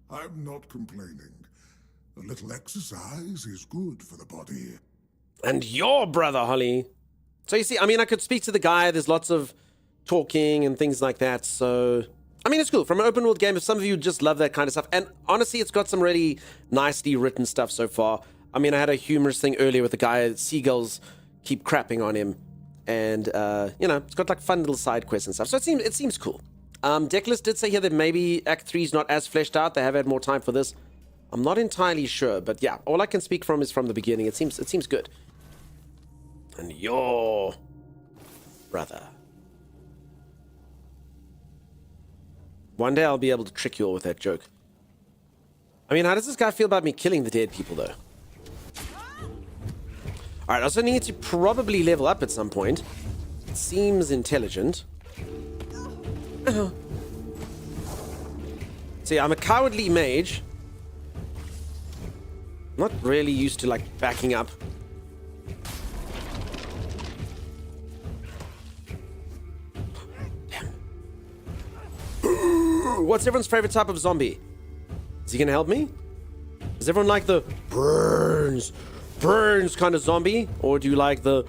I'm not complaining. A little exercise is good for the body. And your brother, Holly. So you see, I mean, I could speak to the guy. There's lots of talking and things like that. So, I mean, it's cool. From an open world game, if some of you just love that kind of stuff. And honestly, it's got some really nicely written stuff so far. I mean, I had a humorous thing earlier with the guy. Seagulls keep crapping on him. And, you know, it's got like fun little side quests and stuff. So it seems cool. Deckless did say here that maybe Act 3 is not as fleshed out. They have had more time for this. I'm not entirely sure, but yeah, all I can speak from is from the beginning. It seems good. And your brother. One day I'll be able to trick you all with that joke. I mean, how does this guy feel about me killing the dead people, though? Alright, I also need to probably level up at some point. It seems intelligent. See, I'm a cowardly mage. Not really used to, like, backing up. What's everyone's favorite type of zombie? Is he gonna help me? Does everyone like the burns kind of zombie? Or do you like the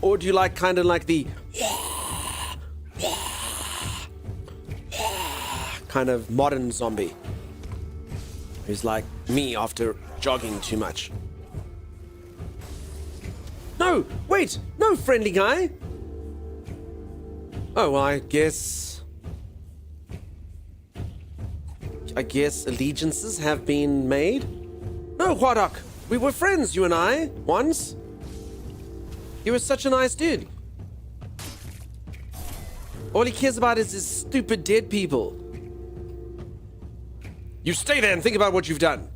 or do you like kind of like the kind of modern zombie who's like me after jogging too much? No, wait, no, friendly guy. Oh, well, I guess allegiances have been made. No, Huadok, we were friends, you and I, once. You were such a nice dude. All he cares about is his stupid dead people. You stay there and think about what you've done.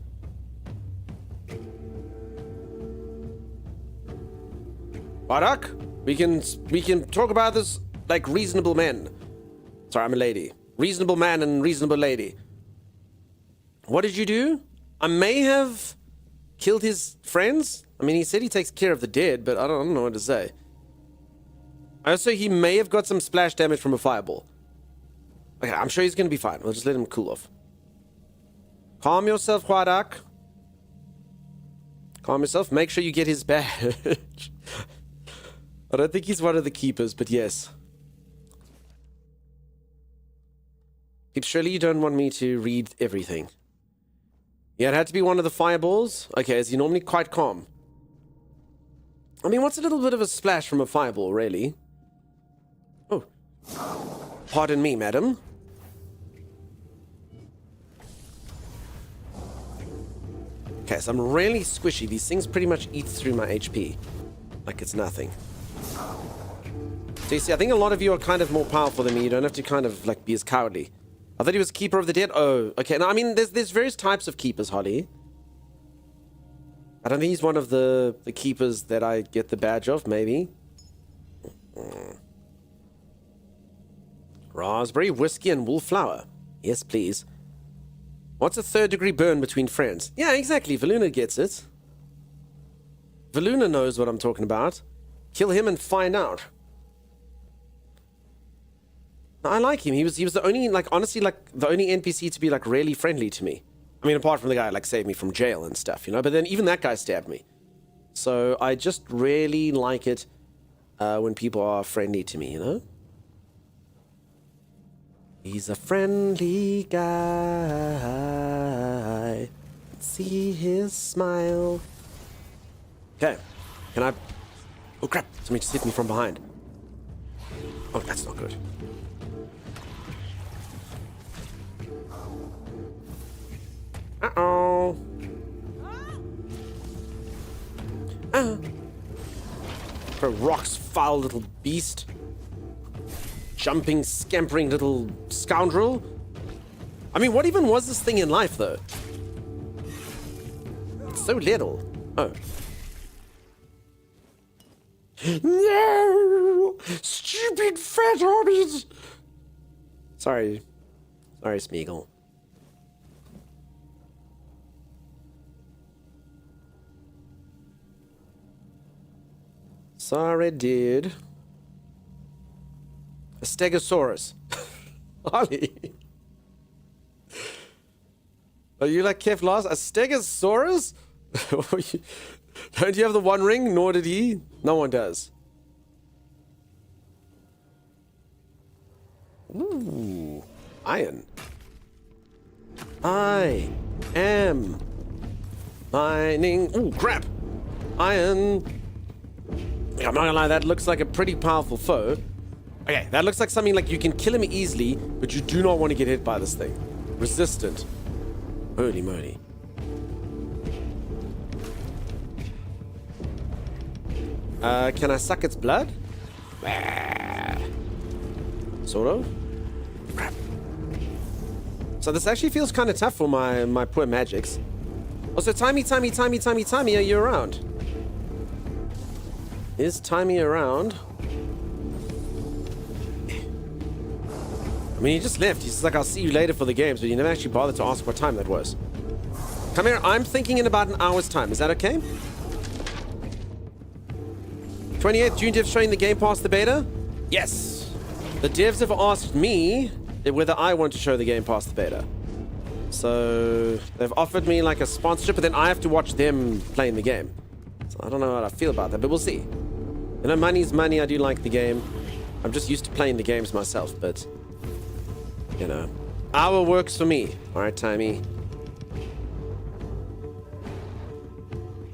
Huadok, we can talk about this like reasonable men. Sorry, I'm a lady. Reasonable man and reasonable lady. What did you do? I may have killed his friends. I mean, he said he takes care of the dead, but I don't know what to say. Also, he may have got some splash damage from a fireball. Okay, I'm sure he's going to be fine. We'll just let him cool off. Calm yourself, Huadok. Calm yourself. Make sure you get his badge. I don't think he's one of the keepers, but yes. Surely you don't want me to read everything. Yeah, it had to be one of the fireballs. Okay, is he normally quite calm? I mean, what's a little bit of a splash from a fireball, really? Oh. Pardon me, madam. Okay, so I'm really squishy. These things pretty much eat through my HP. Like it's nothing. So you see, I think a lot of you are kind of more powerful than me. You don't have to kind of, like, be as cowardly. I thought he was Keeper of the Dead. Oh, okay. Now, I mean, there's various types of keepers, Holly. I don't think he's one of the keepers that I get the badge of, maybe. Raspberry, whiskey, and woolflower. Yes, please. What's a third-degree burn between friends? Yeah, exactly. Valuna gets it. Valuna knows what I'm talking about. Kill him and find out. I like him. He was the only, like, honestly, like, the only NPC to be, like, really friendly to me. I mean, apart from the guy who, like, saved me from jail and stuff, you know? But then even that guy stabbed me. So I just really like it when people are friendly to me, you know? He's a friendly guy. See his smile. Okay. Can I... Oh, crap. Somebody just hit me from behind. Oh, that's not good. Uh-oh. For rocks, foul little beast. Jumping, scampering little scoundrel. I mean, what even was this thing in life, though? It's so little. Oh. No! Stupid fat hobbits! Sorry. Sorry, Smeagol. Sorry, dude. A Stegosaurus. Ollie. Are you like Kevlar? A Stegosaurus? Don't you have the one ring? Nor did he. No one does. Ooh. Iron. I am mining. Ooh, crap. Iron. I'm not gonna lie, that looks like a pretty powerful foe. Okay, that looks like something like you can kill him easily, but you do not want to get hit by this thing. Resistant. Holy moly. Can I suck its blood? Sort of. Crap. So this actually feels kind of tough for my poor magics. Also, Timey, are you around? Is Timey around? I mean, he just left. He's like, I'll see you later for the games, but you never actually bothered to ask what time that was. Come here. I'm thinking in about an hour's time. Is that okay? 28th June devs showing the game past the beta? Yes. The devs have asked me whether I want to show the game past the beta. So they've offered me like a sponsorship, but then I have to watch them playing the game. So I don't know how I feel about that, but we'll see. You know, money's money. I do like the game. I'm just used to playing the games myself, but you know, hour works for me. All right, Timey.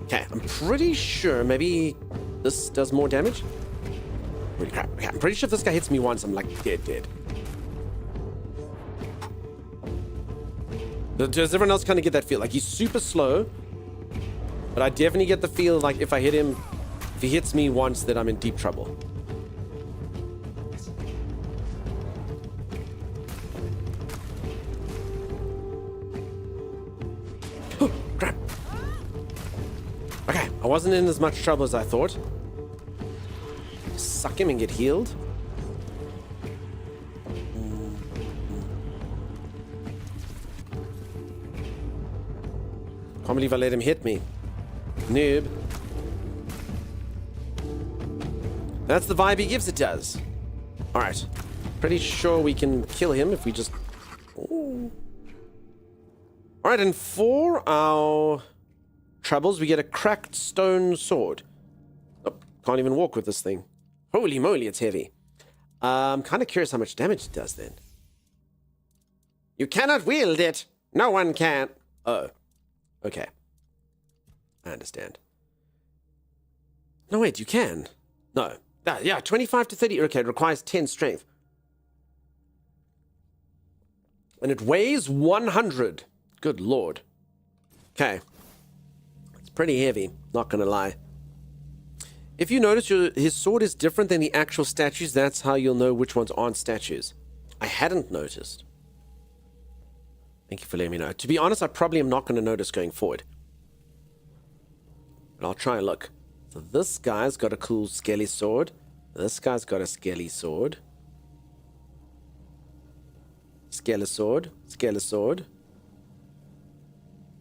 Okay, I'm pretty sure maybe this does more damage. Holy crap. Okay, I'm pretty sure if this guy hits me once, I'm like dead. Does everyone else kind of get that feel? Like he's super slow, but I definitely get the feel like if I hit him, if he hits me once, that I'm in deep trouble. Oh, crap. Okay, I wasn't in as much trouble as I thought. Suck him and get healed. Can't believe I let him hit me. Noob. That's the vibe he gives, it does. Alright. Pretty sure we can kill him if we just... Alright, and for our troubles, we get a cracked stone sword. Oh, can't even walk with this thing. Holy moly, it's heavy. I'm kind of curious how much damage it does then. You cannot wield it. No one can. Oh. Okay. I understand. No, wait, you can. No. Yeah, 25 to 30. Okay, it requires 10 strength. And it weighs 100. Good lord. Okay. It's pretty heavy, not gonna lie. If you notice his sword is different than the actual statues, that's how you'll know which ones aren't statues. I hadn't noticed. Thank you for letting me know. To be honest, I probably am not going to notice going forward. But I'll try and look. So this guy's got a cool skelly sword. This guy's got a skelly sword. Skelly sword. Skelly sword.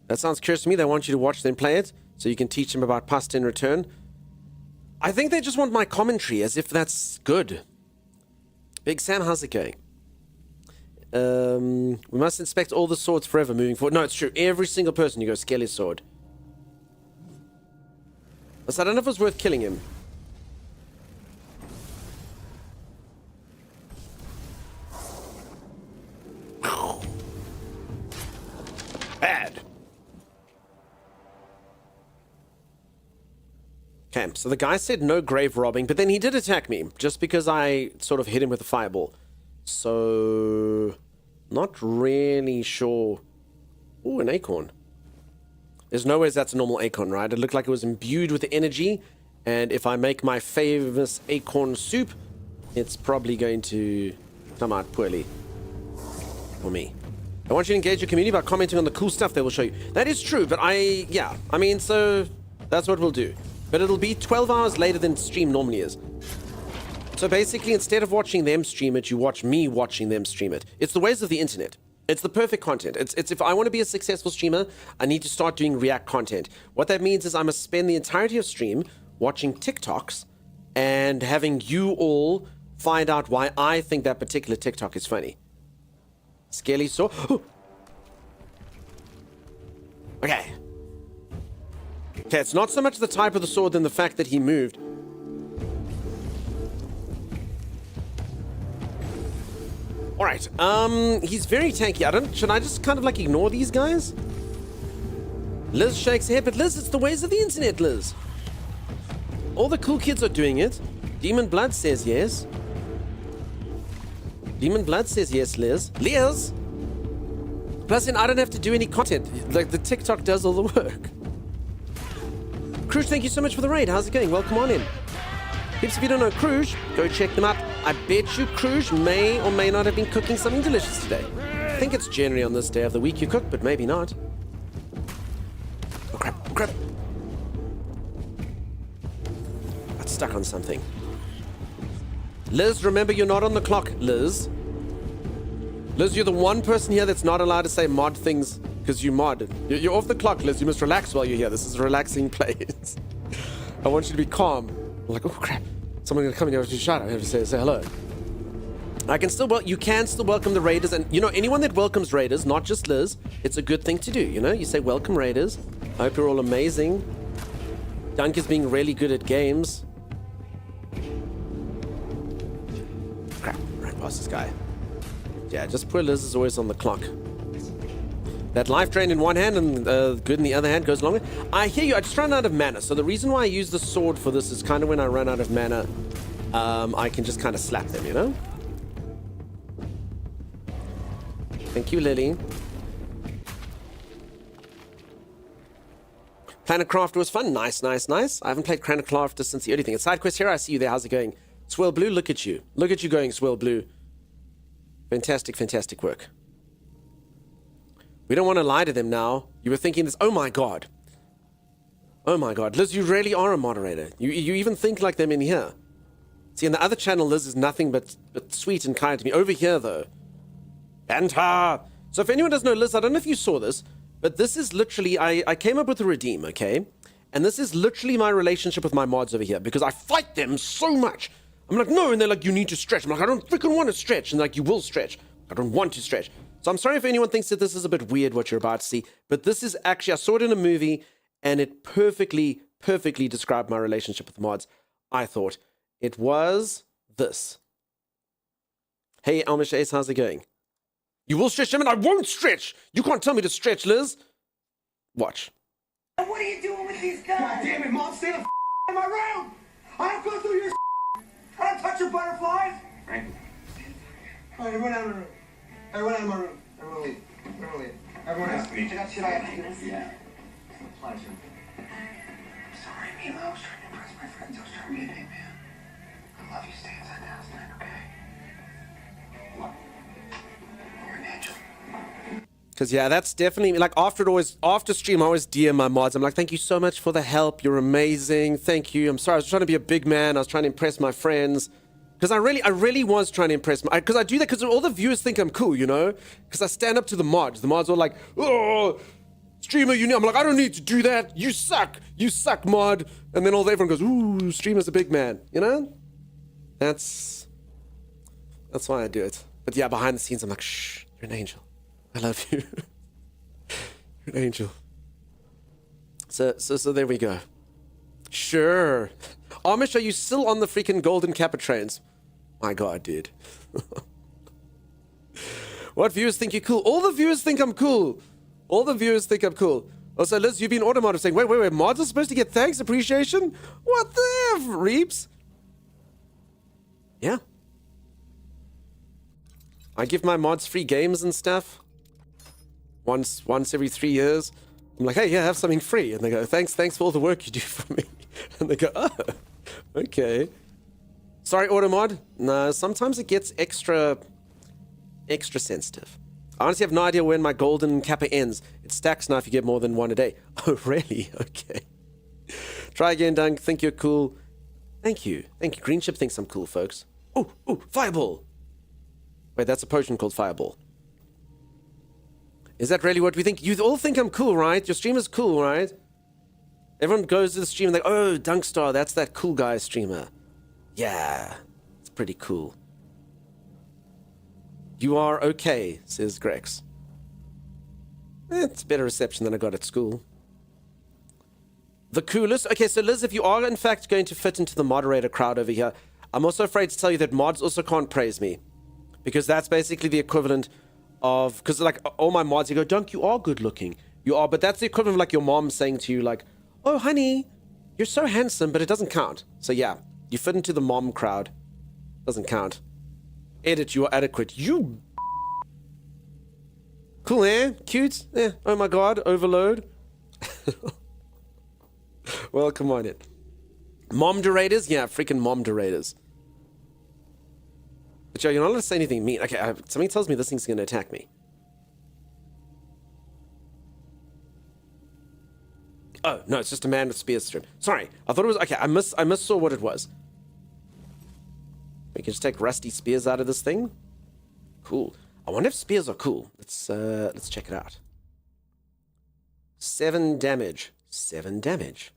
That sounds curious to me. They want you to watch them play it, so you can teach them about pasta in return. I think they just want my commentary, as if that's good. Big Sam, how's it going? We must inspect all the swords forever moving forward. No, it's true. Every single person you go, skelly sword. So I don't know if it was worth killing him. Bad. Okay, so the guy said no grave robbing, but then he did attack me, just because I sort of hit him with a fireball. So, not really sure. Ooh, an acorn. There's no ways that's a normal acorn, right? It looked like it was imbued with energy, and if I make my famous acorn soup, it's probably going to come out poorly for me. I want you to engage your community by commenting on the cool stuff they will show you. That is true, but I mean, so that's what we'll do. But it'll be 12 hours later than stream normally is. So basically, instead of watching them stream it, you watch me watching them stream it. It's the ways of the internet. It's the perfect content. It's if I want to be a successful streamer, I need to start doing React content. What that means is I must spend the entirety of stream watching TikToks and having you all find out why I think that particular TikTok is funny. Skelly saw. Okay. Okay, it's not so much the type of the sword than the fact that he moved. Alright, he's very tanky. Should I just kind of like ignore these guys? Liz shakes her head, but Liz, it's the ways of the internet, Liz. All the cool kids are doing it. Demon Blood says yes. Demon Blood says yes, Liz. Liz! Plus, then I don't have to do any content. Like, the TikTok does all the work. Krush, thank you so much for the raid. How's it going? Welcome on in. Peeps, if you don't know Krush, go check them out. I bet you Krush may or may not have been cooking something delicious today. I think it's generally on this day of the week you cook, but maybe not. Oh, crap. Oh, crap. Got stuck on something. Liz, remember you're not on the clock, Liz. Liz, you're the one person here that's not allowed to say mod things because you mod. You're off the clock, Liz. You must relax while you're here. This is a relaxing place. I want you to be calm. I'm like, oh crap. Someone's gonna come in here to shout. I have to say hello. I can still, you can still welcome the raiders, and you know, anyone that welcomes raiders, not just Liz, it's a good thing to do, you know? You say, welcome raiders. I hope you're all amazing. Dunk is being really good at games. Crap, right past this guy. Yeah, just poor Liz is always on the clock. That life drain in one hand and good in the other hand goes longer. I hear you, I just ran out of mana. So the reason why I use the sword for this is kind of when I run out of mana, I can just kind of slap them, you know? Thank you, Lily. Planet Crafter was fun. Nice, nice, nice. I haven't played Planet Crafter since the early thing. It's side quest here. I see you there. How's it going? Swirl Blue, look at you. Look at you going, Swirl Blue. Fantastic, fantastic work. We don't want to lie to them now. You were thinking this. Oh my god. Oh my god. Liz, you really are a moderator. You even think like them in here. See, in the other channel, Liz is nothing but sweet and kind to me. Over here, though. Banta! So if anyone doesn't know Liz, I don't know if you saw this, but this is literally, I came up with a redeem, okay? And this is literally my relationship with my mods over here, because I fight them so much. I'm like, no, and they're like, you need to stretch. I'm like, I don't freaking want to stretch. And they're like, you will stretch. I don't want to stretch. So I'm sorry if anyone thinks that this is a bit weird what you're about to see, but this is actually, I saw it in a movie, and it perfectly described my relationship with mods. I thought it was this. Hey, Almish Ace, how's it going? You will stretch, and I won't stretch. You can't tell me to stretch, Liz. Watch. What are you doing with these guys? God damn it, Mom, stay the in my room! I don't go through your I don't touch your butterflies! Right. Alright, everyone out of my room. Everyone out of my room. Everyone leave. Everyone leave. Everyone out. I got shit I have to do. Yeah. It's a pleasure. Sorry, Milo. I was trying to impress my friends. I was trying to be a big man. I love you. Stay inside the house tonight, okay? Look. You're an angel. Because, yeah, that's definitely, like, after stream, I always DM my mods. I'm like, thank you so much for the help. You're amazing. Thank you. I'm sorry. I was trying to be a big man. I was trying to impress my friends. Because I really was trying to impress because I do that because all the viewers think I'm cool, you know? Because I stand up to the mods. The mods are like, oh, streamer, you know. I'm like, I don't need to do that. You suck, mod. And then everyone goes, ooh, streamer's a big man, you know? That's why I do it. But yeah, behind the scenes, I'm like, shh, you're an angel. I love you. You're an angel. So there we go. Sure. Amish, are you still on the freaking golden kappa trains? My god, dude. What viewers think you're cool? All the viewers think I'm cool. All the viewers think I'm cool. Also, Liz, you've been automotive saying, wait, mods are supposed to get thanks, appreciation? What the F, Reeps? Yeah. I give my mods free games and stuff. Once every 3 years. I'm like, hey, yeah, have something free. And they go, thanks for all the work you do for me. And they go, oh, okay. Sorry, Automod. No, sometimes it gets extra sensitive. I honestly have no idea when my golden kappa ends. It stacks now if you get more than one a day. Oh, really? Okay. Try again, Dunk. Think you're cool. Thank you. Green Chip thinks I'm cool, folks. Oh, Fireball. Wait, that's a potion called Fireball. Is that really what we think? You all think I'm cool, right? Your stream is cool, right? Everyone goes to the stream and they go, oh, Dunkstar, that's that cool guy streamer. Yeah, it's pretty cool. You are okay, says Grex. It's better reception than I got at school. The coolest. Okay, so Liz, if you are in fact going to fit into the moderator crowd over here, I'm also afraid to tell you that mods also can't praise me. Because that's basically the equivalent of, because like all my mods, you go, Dunk, you are good looking. You are, but that's the equivalent of like your mom saying to you like, oh honey, you're so handsome, but it doesn't count. So yeah, you fit into the mom crowd. Doesn't count. Edit, you are adequate. You cool, eh? Cute? Yeah. Oh my god, overload. Well, come on in. Mom durators? Yeah, freaking mom durators. But yo, you're not allowed to say anything mean. Okay, something tells me this thing's going to attack me. Oh, no, it's just a man with spears through him. Sorry, I thought it was... Okay, I missaw what it was. We can just take rusty spears out of this thing. Cool. I wonder if spears are cool. Let's check it out. 7 damage. 7 damage.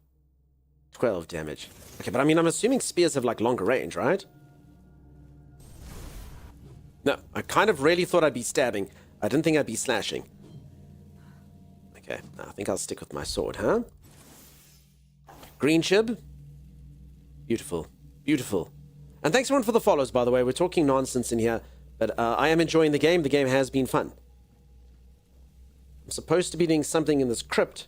12 damage. Okay, but I mean, I'm assuming spears have like longer range, right? No, I kind of really thought I'd be stabbing. I didn't think I'd be slashing. Okay, I think I'll stick with my sword, huh? Green shib. Beautiful. Beautiful. And thanks everyone for the follows, by the way. We're talking nonsense in here, but I am enjoying the game. The game has been fun. I'm supposed to be doing something in this crypt,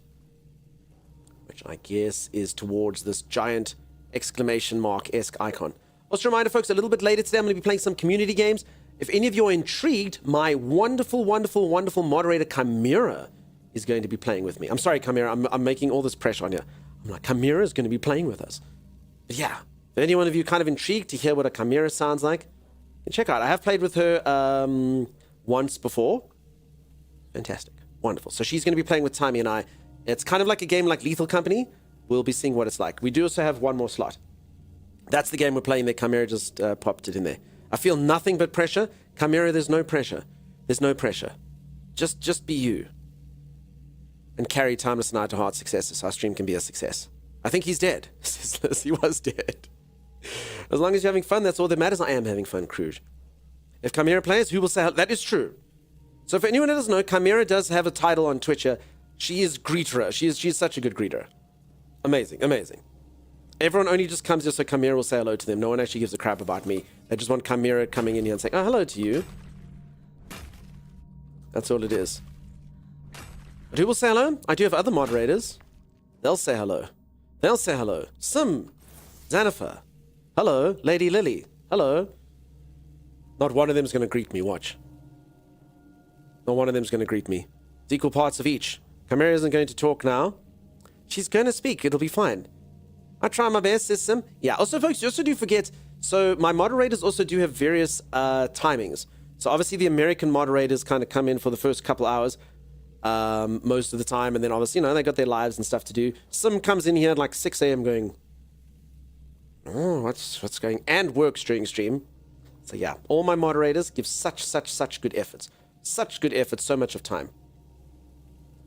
which I guess is towards this giant exclamation mark-esque icon. Also a reminder, folks, a little bit later today, I'm going to be playing some community games. If any of you are intrigued, my wonderful, wonderful, wonderful moderator, Chimera, is going to be playing with me. I'm sorry, Chimera, I'm making all this pressure on you. I'm like, Chimera is going to be playing with us. But yeah, if any one of you kind of intrigued to hear what a Chimera sounds like, you can check out. I have played with her once before. Fantastic. Wonderful. So she's going to be playing with Timmy and I. It's kind of like a game like Lethal Company. We'll be seeing what it's like. We do also have one more slot. That's the game we're playing there. Chimera just popped it in there. I feel nothing but pressure. Chimera, there's no pressure. There's no pressure. Just be you. And carry Timeless Night to hard successes so our stream can be a success. I think he's dead. He was dead. As long as you're having fun, that's all that matters. I am having fun, Cruise. If Chimera plays, who will say hello? That is true. So for anyone who doesn't know, Chimera does have a title on Twitch. She is greeter. She's such a good greeter. Amazing, amazing. Everyone only just comes here so Chimera will say hello to them. No one actually gives a crap about me. They just want Chimera coming in here and saying, oh, hello to you. That's all it is. But who will say hello? I do have other moderators. They'll say hello. They'll say hello. Sim. Xanifer. Hello. Lady Lily. Hello. Not one of them's going to greet me. Watch. Not one of them's going to greet me. It's equal parts of each. Chimera isn't going to talk now. She's going to speak. It'll be fine. I try my best, says Sim. Yeah, also, folks, you also do forget, so my moderators also do have various timings. So obviously the American moderators kind of come in for the first couple hours most of the time, and then obviously, they got their lives and stuff to do. Sim comes in here at like 6 a.m. going, oh, what's going, and works during stream. So yeah, all my moderators give such good efforts. Such good efforts, so much of time.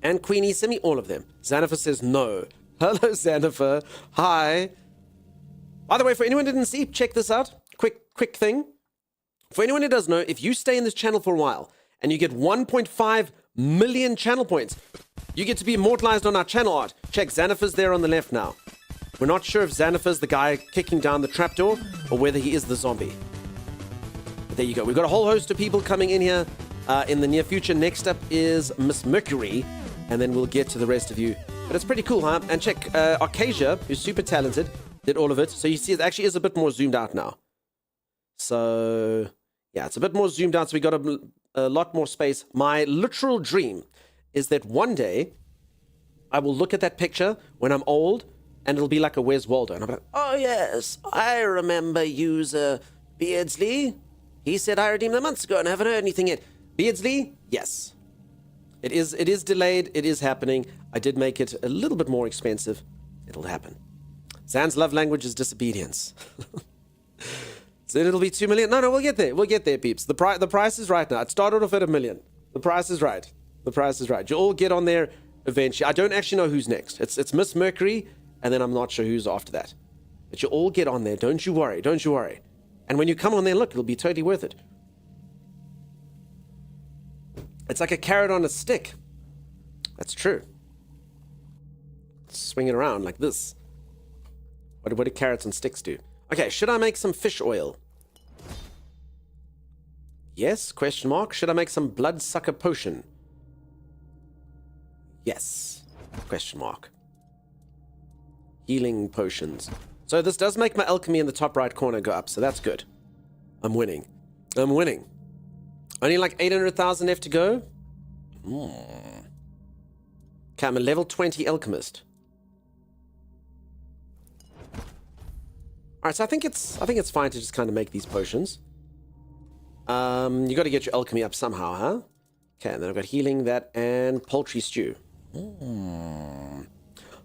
And Queenie, Simmy, all of them. Xanifer says no. Hello, Xanifer. Hi. By the way, for anyone who didn't see, check this out. Quick thing. For anyone who does know, if you stay in this channel for a while and you get 1.5 million channel points, you get to be immortalized on our channel art. Check, Xanifer's there on the left now. We're not sure if Xanifer's the guy kicking down the trapdoor or whether he is the zombie. But there you go. We've got a whole host of people coming in here in the near future. Next up is Miss Mercury, and then we'll get to the rest of you. But it's pretty cool, huh? And check, Arcasia, who's super talented, did all of it. So you see it actually is a bit more zoomed out now. So, yeah, it's a bit more zoomed out, so we got a lot more space. My literal dream is that one day I will look at that picture when I'm old, and it'll be like a Wes Waldo. And I'll be like, oh, yes, I remember user Beardsley. He said I redeemed them months ago and I haven't heard anything yet. Beardsley? Yes. It is delayed. It is happening. I did make it a little bit more expensive. It'll happen. Zan's love language is disobedience. So it'll be 2 million. No, we'll get there. We'll get there, peeps. The price is right now. It started off at $1 million. The price is right. The price is right. You'll all get on there eventually. I don't actually know who's next. It's Miss Mercury, and then I'm not sure who's after that. But you all get on there. Don't you worry. Don't you worry. And when you come on there, look, it'll be totally worth it. It's like a carrot on a stick. That's true. Swing it around like this. What do carrots and sticks do? Okay, should I make some fish oil? Yes, question mark. Should I make some bloodsucker potion? Yes, question mark. Healing potions. So this does make my alchemy in the top right corner go up, so that's good. I'm winning. I'm winning. Only like 800,000 left to go? Okay, I'm a level 20 alchemist. Alright, so I think it's fine to just kind of make these potions. You got to get your alchemy up somehow, huh? Okay, and then I've got healing, that, and poultry stew.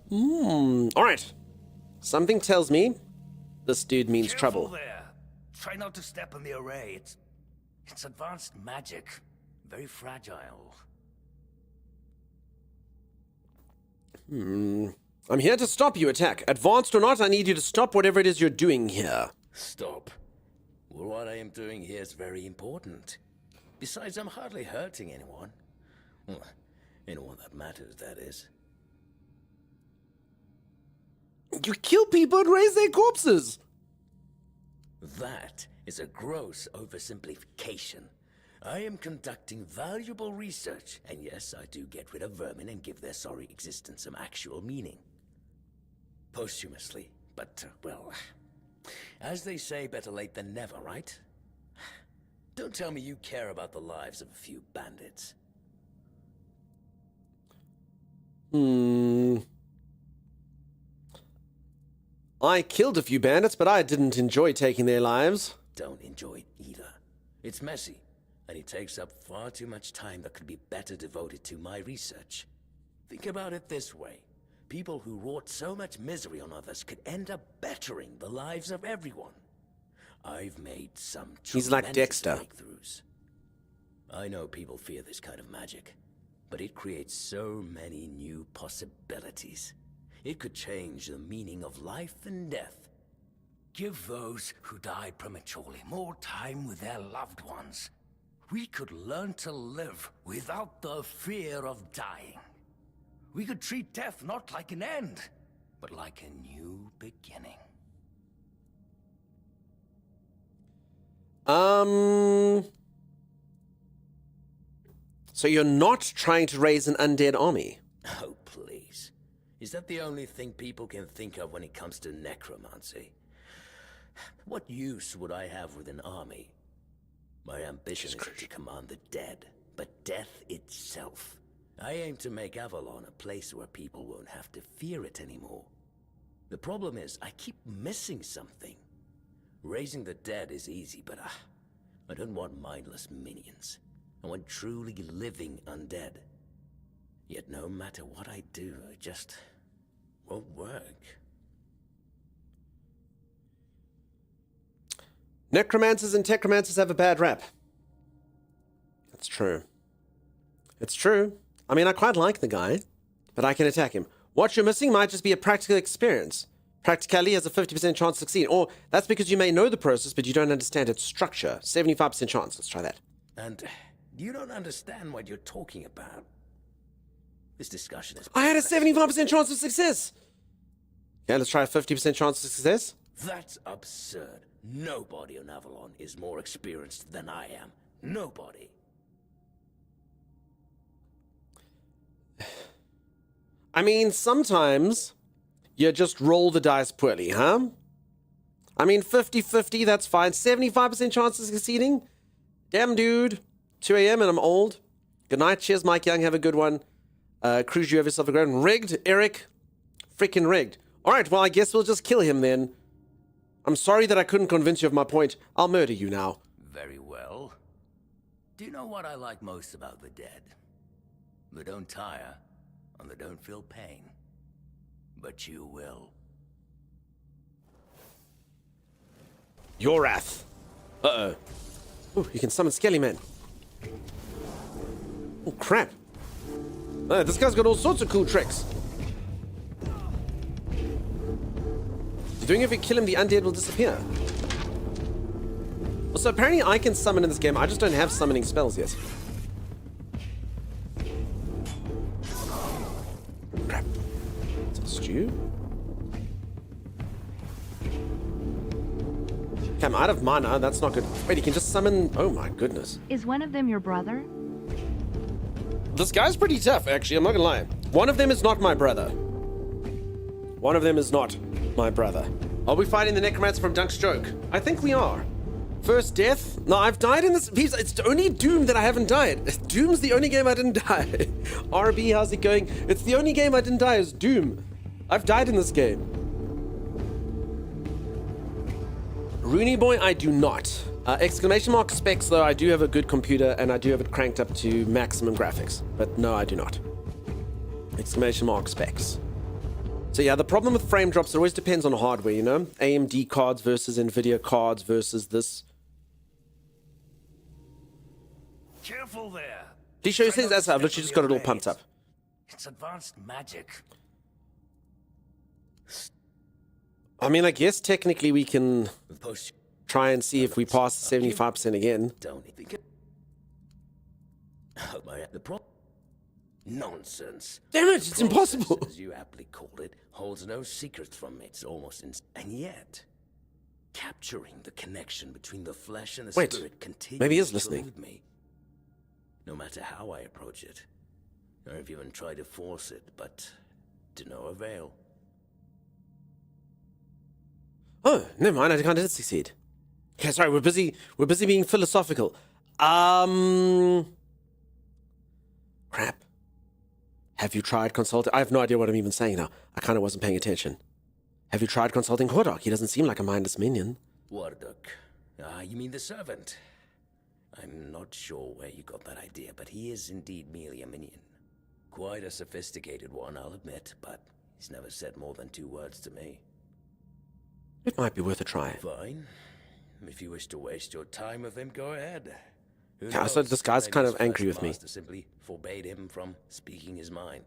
Alright. Something tells me this dude means trouble. There. Try not to step on the array. It's advanced magic. Very fragile. I'm here to stop you, attack. Advanced or not, I need you to stop whatever it is you're doing here. Stop. Well, what I am doing here is very important. Besides, I'm hardly hurting anyone. Well, anyone that matters, that is. You kill people and raise their corpses! That is a gross oversimplification. I am conducting valuable research, and yes, I do get rid of vermin and give their sorry existence some actual meaning. Posthumously, but, well, as they say, better late than never, right? Don't tell me you care about the lives of a few bandits. I killed a few bandits, but I didn't enjoy taking their lives. Don't enjoy it either. It's messy, and it takes up far too much time that could be better devoted to my research. Think about it this way. People who wrought so much misery on others could end up bettering the lives of everyone. I've made some He's like Dexter. breakthroughs. I know people fear this kind of magic, but it creates so many new possibilities. It could change the meaning of life and death. Give those who die prematurely more time with their loved ones. We could learn to live without the fear of dying. We could treat death not like an end, but like a new beginning. So you're not trying to raise an undead army? Oh, please. Is that the only thing people can think of when it comes to necromancy? What use would I have with an army? My ambition isn't to command the dead, but death itself. I aim to make Avalon a place where people won't have to fear it anymore. The problem is, I keep missing something. Raising the dead is easy, but I don't want mindless minions. I want truly living undead. Yet no matter what I do, it just won't work. Necromancers and techromancers have a bad rap. That's true. It's true. I mean, I quite like the guy, but I can attack him. What you're missing might just be a practical experience. Practicality has a 50% chance of succeeding. Or that's because you may know the process, but you don't understand its structure. 75% chance. Let's try that. And you don't understand what you're talking about. This discussion is... I had a 75% chance of success. Okay, let's try a 50% chance of success. That's absurd. Nobody on Avalon is more experienced than I am. Nobody. I mean, sometimes you just roll the dice poorly, huh? I mean, 50-50, that's fine. 75% chance of succeeding? Damn, dude. 2 a.m. and I'm old. Good night. Cheers, Mike Young. Have a good one. Cruise, you have yourself a great one. Rigged, Eric. Freaking rigged. All right, well, I guess we'll just kill him then. I'm sorry that I couldn't convince you of my point. I'll murder you now. Very well. Do you know what I like most about the dead? They don't tire, and they don't feel pain. But you will. Your wrath. Uh-oh. Ooh, you can summon Skelly Man. Oh, crap. This guy's got all sorts of cool tricks. Doing if you kill him, the undead will disappear. Also, apparently I can summon in this game. I just don't have summoning spells yet. Crap. It's a stew. Okay, I'm out of mana. That's not good. Wait, you can just summon... Oh my goodness. Is one of them your brother? This guy's pretty tough, actually. I'm not gonna lie. One of them is not my brother. One of them is not my brother. Are we fighting the Necromancer from Dunk's joke? I think we are. First death? No, I've died in this. It's only Doom that I haven't died. Doom's the only game I didn't die. RB, how's it going? It's the only game I didn't die is Doom. I've died in this game. Rooney Boy, I do not. Exclamation mark specs, though, I do have a good computer and I do have it cranked up to maximum graphics. But no, I do not. Exclamation mark specs. So yeah, the problem with frame drops, it always depends on hardware, you know? AMD cards versus NVIDIA cards versus this. Careful there. Please show your things as I've literally just got it all pumped up. It's advanced magic. I mean, I guess technically we can try and see if we pass 75% again. Don't think it. The problem. Nonsense. Damn it, it's impossible. As you aptly called it, holds no secrets from me. It's almost and yet, capturing the connection between the flesh and the spirit continues maybe he is to listening. elude me. No matter how I approach it, I've even tried to force it, but to no avail. Oh, never mind, I can't succeed. Okay, sorry, we're busy being philosophical. Crap. Have you tried consulting? I have no idea what I'm even saying now. I kind of wasn't paying attention. Have you tried consulting Hordak? He doesn't seem like a mindless minion. Warduk. You mean the servant? I'm not sure where you got that idea, but he is indeed merely a minion. Quite a sophisticated one, I'll admit, but he's never said more than 2 words to me. It might be worth a try. Fine. If you wish to waste your time with him, go ahead. Yeah, so this guy's kind of angry with me. Simply forbade him from speaking his mind.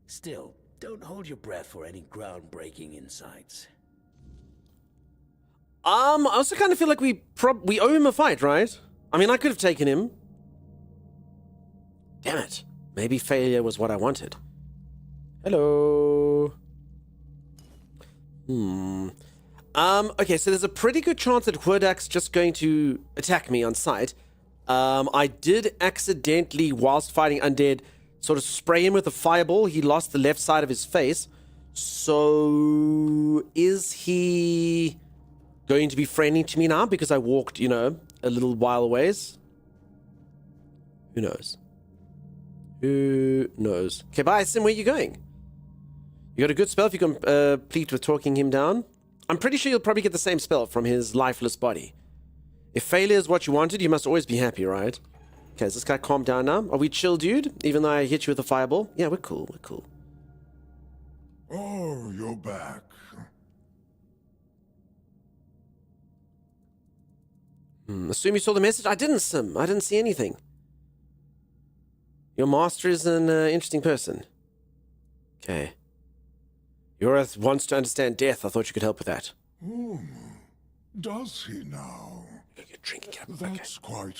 Still, don't hold your breath for any groundbreaking insights. I also kind of feel like we owe him a fight, right? I mean, I could have taken him. Damn it. Maybe failure was what I wanted. Hello. Okay, so there's a pretty good chance that Hordak's just going to attack me on sight. I did accidentally, whilst fighting undead, sort of spray him with a fireball. He lost the left side of his face. So, is he going to be friendly to me now because I walked, you know, a little while away? Who knows? Who knows? Okay, bye, Sim, where are you going? You got a good spell if you complete with talking him down? I'm pretty sure you'll probably get the same spell from his lifeless body. If failure is what you wanted, you must always be happy, right? Okay, is this guy calmed down now? Are we chill, dude? Even though I hit you with a fireball? Yeah, we're cool, we're cool. Oh, you're back. Assume you saw the message? I didn't, Sim. I didn't see anything. Your master is an interesting person. Okay. Yorath wants to understand death. I thought you could help with that. Does he now? That's quite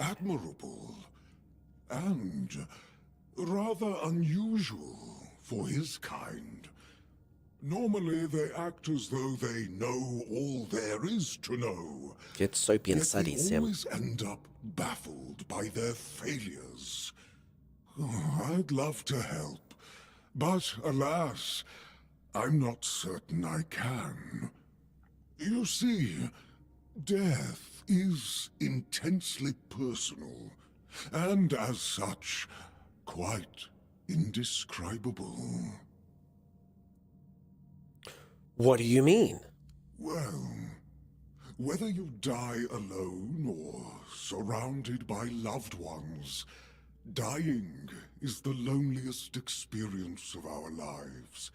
admirable. And rather unusual for his kind. Normally they act as though they know all there is to know. Get soapy and Yet suddy, they Sim. always end up baffled by their failures. Oh, I'd love to help, but alas, I'm not certain I can. You see, death is intensely personal, and as such, quite indescribable. What do you mean? Well, whether you die alone or surrounded by loved ones, dying is the loneliest experience of our lives.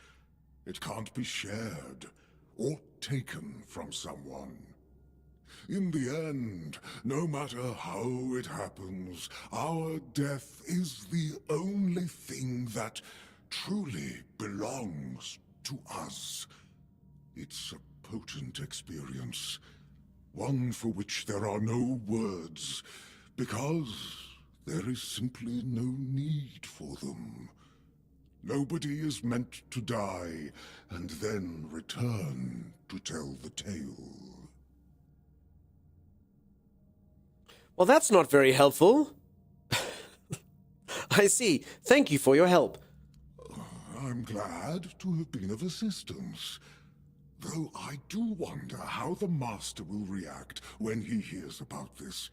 It can't be shared or taken from someone. In the end, no matter how it happens, our death is the only thing that truly belongs to us. It's a potent experience, one for which there are no words, because there is simply no need for them. Nobody is meant to die and then return to tell the tale. Well, that's not very helpful. I see. Thank you for your help. I'm glad to have been of assistance. Though I do wonder how the Master will react when he hears about this.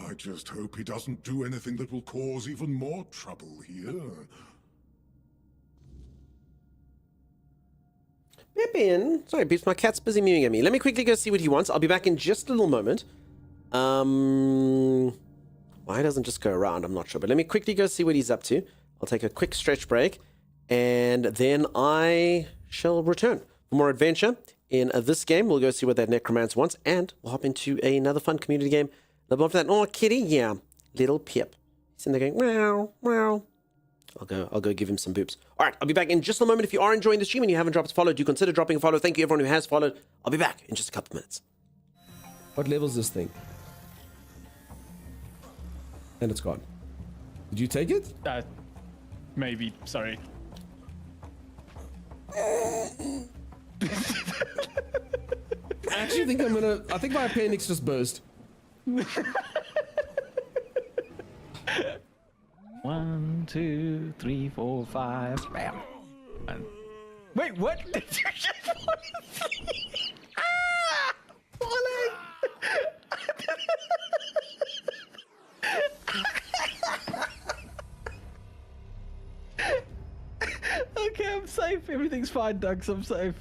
I just hope he doesn't do anything that will cause even more trouble here. Pippin! Sorry, Beeps, my cat's busy mewing at me. Let me quickly go see what he wants. I'll be back in just a little moment. Why doesn't just go around? I'm not sure. But let me quickly go see what he's up to. I'll take a quick stretch break. And then I shall return for more adventure in this game. We'll go see what that necromancer wants. And we'll hop into another fun community game. A little after that. Oh, kitty. Yeah. Little Pip. He's in there going, meow, meow. I'll go give him some boops. All right, I'll be back in just a moment. If you are enjoying the stream and you haven't dropped a follow, do consider dropping a follow. Thank you, everyone who has followed. I'll be back in just a couple of minutes. What level is this thing? And it's gone. Did you take it? Maybe. Sorry. I actually think I think my appendix just burst. 1, 2, 3, 4, 5. Bam. And... Wait, what? Did you just fall asleep? Ah! Falling! Okay, I'm safe. Everything's fine, Doug. I'm safe.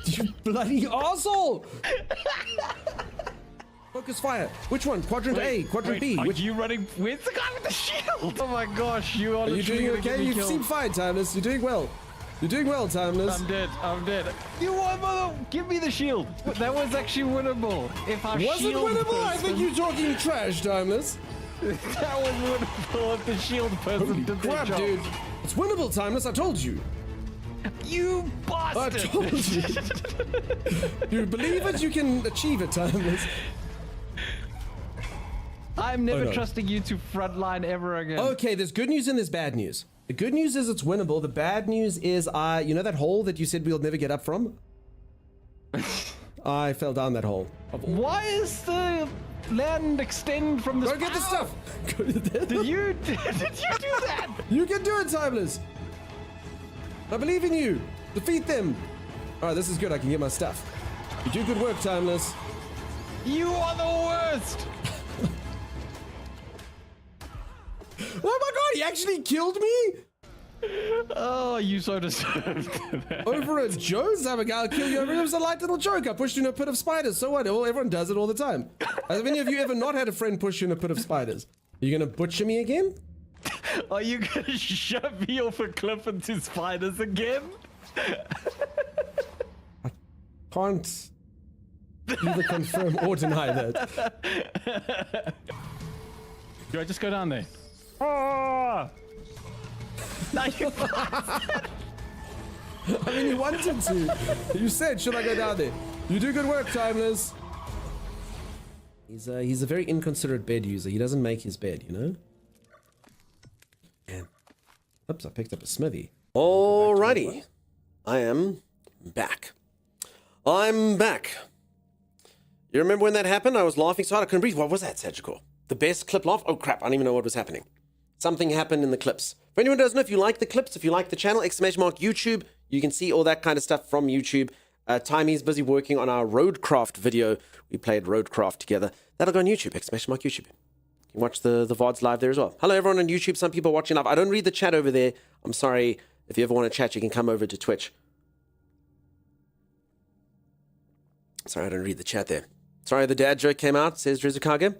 You bloody arsehole! Focus fire. Which one? Quadrant A, quadrant B. Are Which... you running? Where's the guy with the shield? Oh my gosh, you are. Are you doing okay? You seem fine, Timeless. You're doing well. You're doing well, Timeless. I'm dead. I'm dead. You want mother? Give me the shield. That was actually winnable. If I was it winnable? Person... I think you're talking trash, Timeless. That was winnable if the shield person Holy did crap, their job. dude. It's winnable, Timeless. I told you. You bastard! I told you. You believe it, you can achieve it, Timeless. I'm never trusting you to frontline ever again. Okay, there's good news and there's bad news. The good news is it's winnable. The bad news is, you know that hole that you said we'll never get up from? I fell down that hole. Why is the land extend from this? Go get the stuff. Did you do that? You can do it, Timeless. I believe in you. Defeat them. All right, this is good. I can get my stuff. You do good work, Timeless. You are the worst. Oh my god, he actually killed me? Oh, you so deserved that. Over a Joe's, I'll kill you over. It was a light little joke. I pushed you in a pit of spiders. So what? Well, everyone does it all the time. Have any of you ever not had a friend push you in a pit of spiders? Are you gonna butcher me again? Are you gonna shove me off a cliff into spiders again? I can't either confirm or deny that. Do I just go down there? Oh! No, you I mean, you wanted to. You said, should I go down there? You do good work, Timeless. He's a very inconsiderate bed user. He doesn't make his bed, you know? And, oops, I picked up a smithy. Alrighty. I am back. I'm back. You remember when that happened? I was laughing so hard I couldn't breathe. What was that, Sagicor? The best clip laugh? Oh crap, I don't even know what was happening. Something happened in the clips. For anyone who doesn't know, if you like the clips, if you like the channel, ! YouTube, you can see all that kind of stuff from YouTube. Timey's busy working on our Roadcraft video. We played Roadcraft together. That'll go on YouTube, ! YouTube. You can watch the VODs live there as well. Hello everyone on YouTube, some people are watching live. I don't read the chat over there. I'm sorry. If you ever want to chat, you can come over to Twitch. Sorry, I don't read the chat there. Sorry, the dad joke came out, says Rizukage.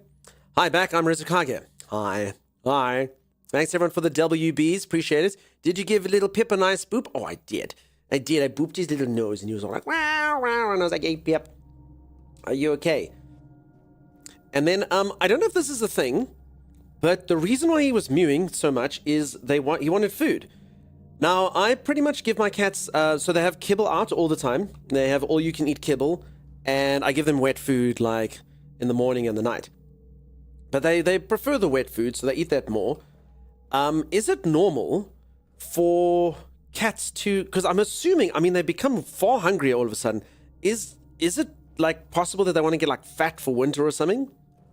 Hi, back. I'm Rizukage. Hi. Hi. Thanks, everyone, for the WBs. Appreciate it. Did you give little Pip a nice boop? Oh, I did. I did. I booped his little nose, and he was all like, wow, wow. And I was like, hey, Pip, are you okay? And then, I don't know if this is a thing, but the reason why he was mewing so much is he wanted food. Now, I pretty much give my cats, so they have kibble out all the time. They have all-you-can-eat kibble, and I give them wet food, like, in the morning and the night. But they prefer the wet food, so they eat that more. Is it normal for cats to... Because I'm assuming, I mean, they become far hungrier all of a sudden. Is it, like, possible that they want to get, like, fat for winter or something?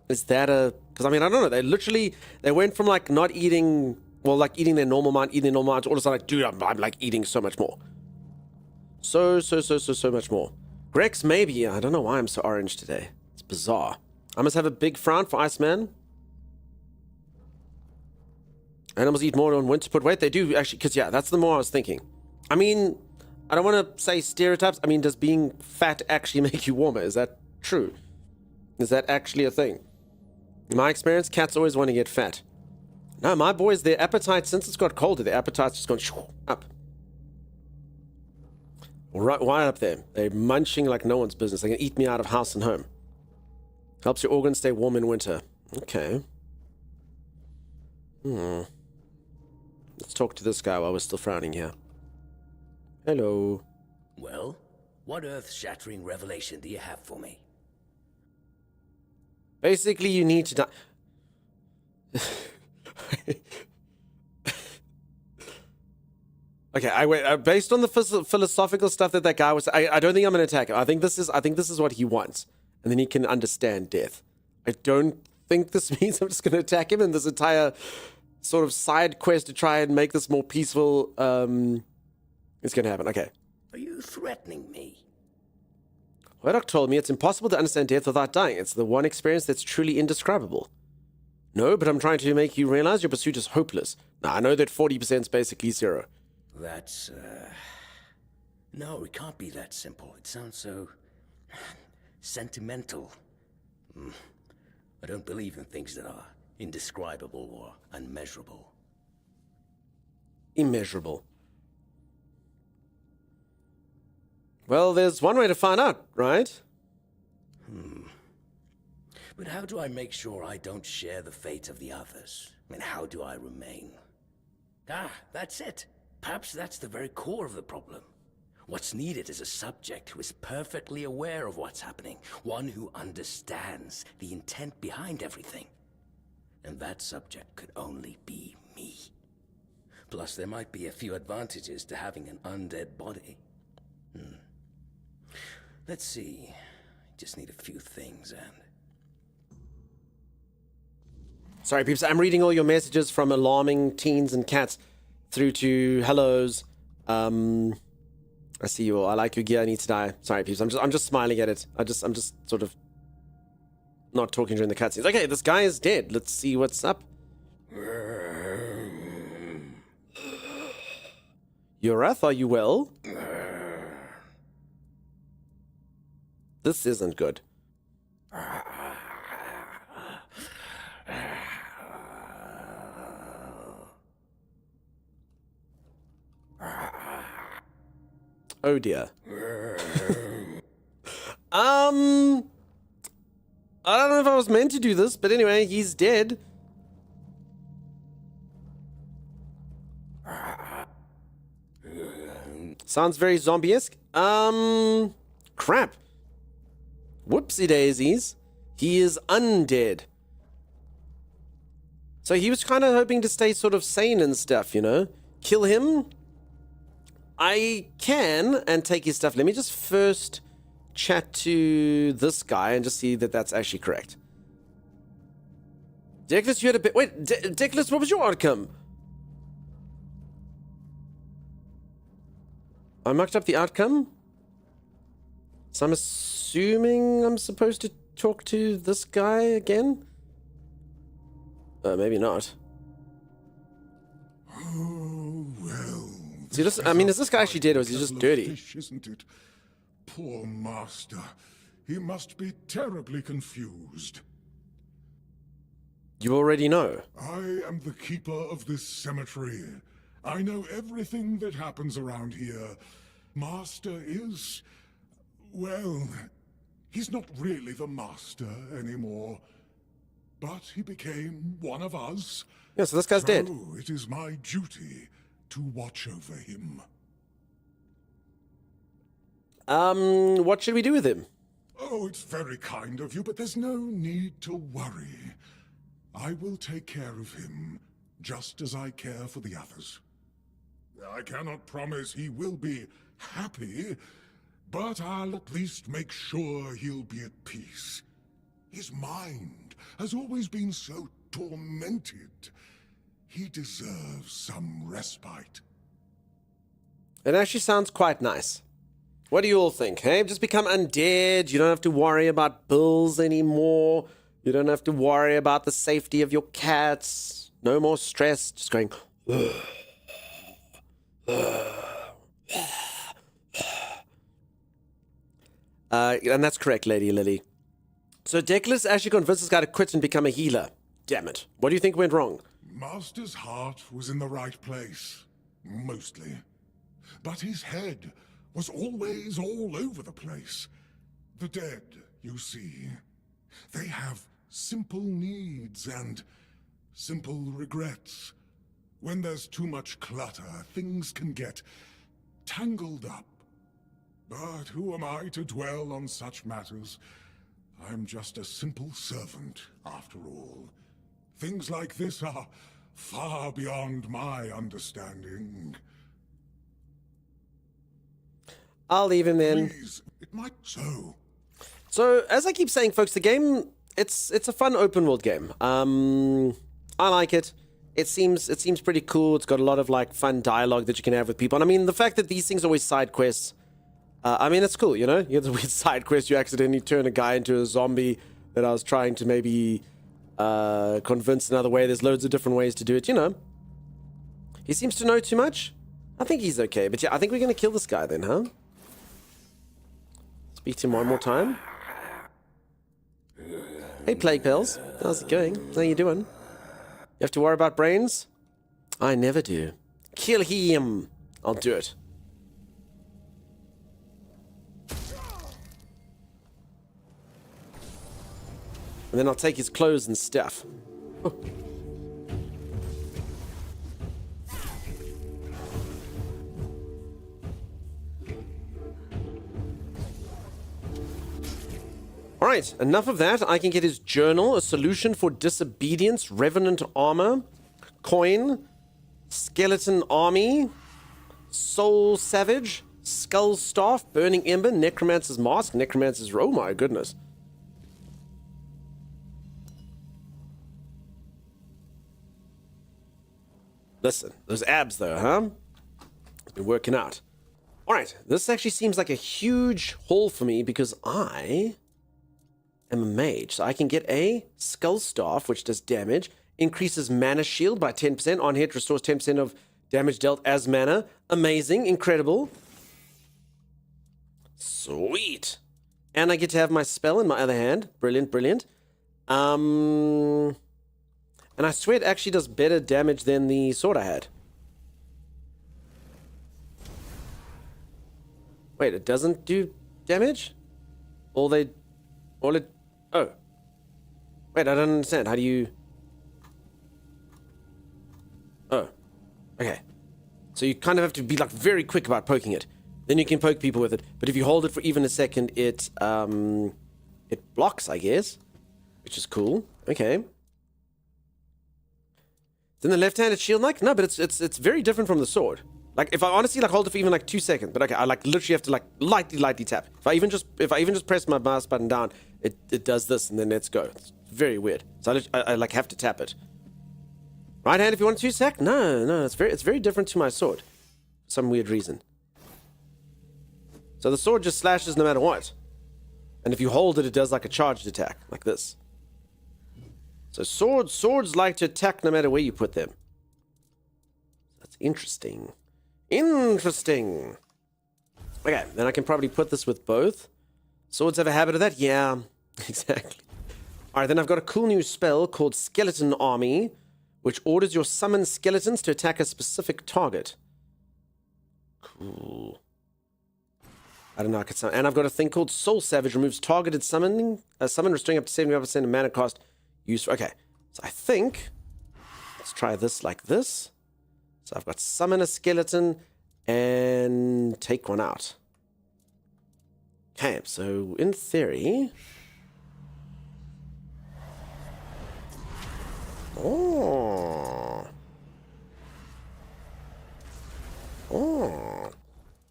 Is that a... Because, I mean, I don't know. They went from, like, not eating... Well, like, eating their normal amount, all of a sudden, like, dude, I'm like, eating so much more. So much more. Grex, maybe. I don't know why I'm so orange today. It's bizarre. I must have a big frown for Iceman. Animals eat more on winter to put weight. They do, actually, because, yeah, that's the more I was thinking. I mean, I don't want to say stereotypes. I mean, does being fat actually make you warmer? Is that true? Is that actually a thing? In my experience, cats always want to get fat. No, my boys, their appetite, since it's got colder, their appetite's just gone up. Right up there. They're munching like no one's business. They can eat me out of house and home. Helps your organs stay warm in winter. Okay. Let's talk to this guy while we're still frowning here. Hello. Well, what earth-shattering revelation do you have for me? Basically, you need to die. Okay, based on the philosophical stuff that guy was, I don't think I'm going to attack him. I think this is what he wants, and then he can understand death. I don't think this means I'm just going to attack him, and this entire sort of side quest to try and make this more peaceful, it's going to happen. Okay. Are you threatening me? Murdoch told me it's impossible to understand death without dying. It's the one experience that's truly indescribable. No, but I'm trying to make you realize your pursuit is hopeless. Now, I know that 40% is basically zero. That's, No, it can't be that simple. It sounds so... sentimental. I don't believe in things that are indescribable or unmeasurable. Immeasurable. Well, there's one way to find out, right? But how do I make sure I don't share the fate of the others? I mean, how do I remain? That's it. Perhaps that's the very core of the problem. What's needed is a subject who is perfectly aware of what's happening. One who understands the intent behind everything. And that subject could only be me. Plus, there might be a few advantages to having an undead body. Let's see. Just need a few things and... Sorry, peeps. I'm reading all your messages from alarming teens and cats through to hellos. I see you all. I like your gear. I need to die. Sorry, peeps. I'm just smiling at it. I'm just sort of not talking during the cutscenes. Okay, this guy is dead. Let's see what's up. Yorath, are you well? This isn't good. Oh dear. I don't know if I was meant to do this, but anyway, he's dead. Sounds very zombie-esque. Crap. Whoopsie daisies. He is undead. So he was kind of hoping to stay sort of sane and stuff, you know? Kill him? I can and take his stuff. Let me just first chat to this guy and just see that that's actually correct. Deckless, you had a bit... Wait, Deckless, what was your outcome? I mucked up the outcome? So I'm assuming I'm supposed to talk to this guy again? Maybe not. Oh, well. Is he just, I mean, is this guy actually dead or is he just dirty? Fish, isn't it? Poor master. He must be terribly confused. You already know. I am the keeper of this cemetery. I know everything that happens around here. Master is... well, he's not really the master anymore. But he became one of us. Yeah, so this guy's dead. It is my duty to watch over him. What should we do with him? Oh, it's very kind of you, but there's no need to worry. I will take care of him, just as I care for the others. I cannot promise he will be happy, but I'll at least make sure he'll be at peace. His mind has always been so tormented. He deserves some respite. It actually sounds quite nice. What do you all think, hey? Just become undead. You don't have to worry about bills anymore. You don't have to worry about the safety of your cats. No more stress. Just going... and that's correct, Lady Lily. So Declan actually convinced this guy to quit and become a healer. Damn it. What do you think went wrong? Master's heart was in the right place, mostly. But his head was always all over the place. The dead, you see, they have simple needs and simple regrets. When there's too much clutter, things can get tangled up. But who am I to dwell on such matters? I'm just a simple servant, after all. Things like this are far beyond my understanding. I'll leave him then. Please, it might so. So, as I keep saying, folks, the game, it's a fun open world game. I like it. It seems pretty cool. It's got a lot of like fun dialogue that you can have with people. And I mean, the fact that these things are always side quests, I mean, it's cool, you know? You have the weird side quest, you accidentally turn a guy into a zombie that I was trying to maybe convince another way. There's loads of different ways to do it, you know. He seems to know too much. I think he's okay. But yeah, I think we're going to kill this guy then, huh? Speak to him one more time. Hey, Plague Pals. How's it going? How you doing? You have to worry about brains? I never do. Kill him. I'll do it. And then I'll take his clothes and stuff. Oh. Alright, enough of that. I can get his journal, a solution for disobedience, revenant armor, coin, skeleton army, soul savage, skull staff, burning ember, necromancer's mask, necromancer's... Oh my goodness. Listen, those abs though, huh? It's been working out. Alright, this actually seems like a huge haul for me because I am a mage. So I can get a skull staff, which does damage, increases mana shield by 10%, on hit restores 10% of damage dealt as mana. Amazing, incredible. Sweet. And I get to have my spell in my other hand. Brilliant, brilliant. And I swear it actually does better damage than the sword I had. Wait, it doesn't do damage? Oh. Wait, I don't understand. How do you... Oh. Okay. So you kind of have to be like very quick about poking it. Then you can poke people with it. But if you hold it for even a second, it blocks, I guess. Which is cool. Okay. Then the left-handed shield like? No, but it's very different from the sword. Like if I honestly like hold it for even like 2 seconds, but okay, I like literally have to like lightly tap. If I even just press my mouse button down, it does this and then let's go. It's very weird. So I like have to tap it. Right hand if you want 2 sec? No, it's very different to my sword. For some weird reason. So the sword just slashes no matter what. And if you hold it, it does like a charged attack, like this. So swords like to attack no matter where you put them. That's interesting. Interesting. Okay, then I can probably put this with both. Swords have a habit of that? Yeah, exactly. Alright, then I've got a cool new spell called Skeleton Army, which orders your summoned skeletons to attack a specific target. Cool. I don't know, and I've got a thing called Soul Savage, removes targeted summon restoring up to 75% of mana cost. Okay, so I think, let's try this like this. So I've got summon a skeleton and take one out. Okay, so in theory... Oh. Oh.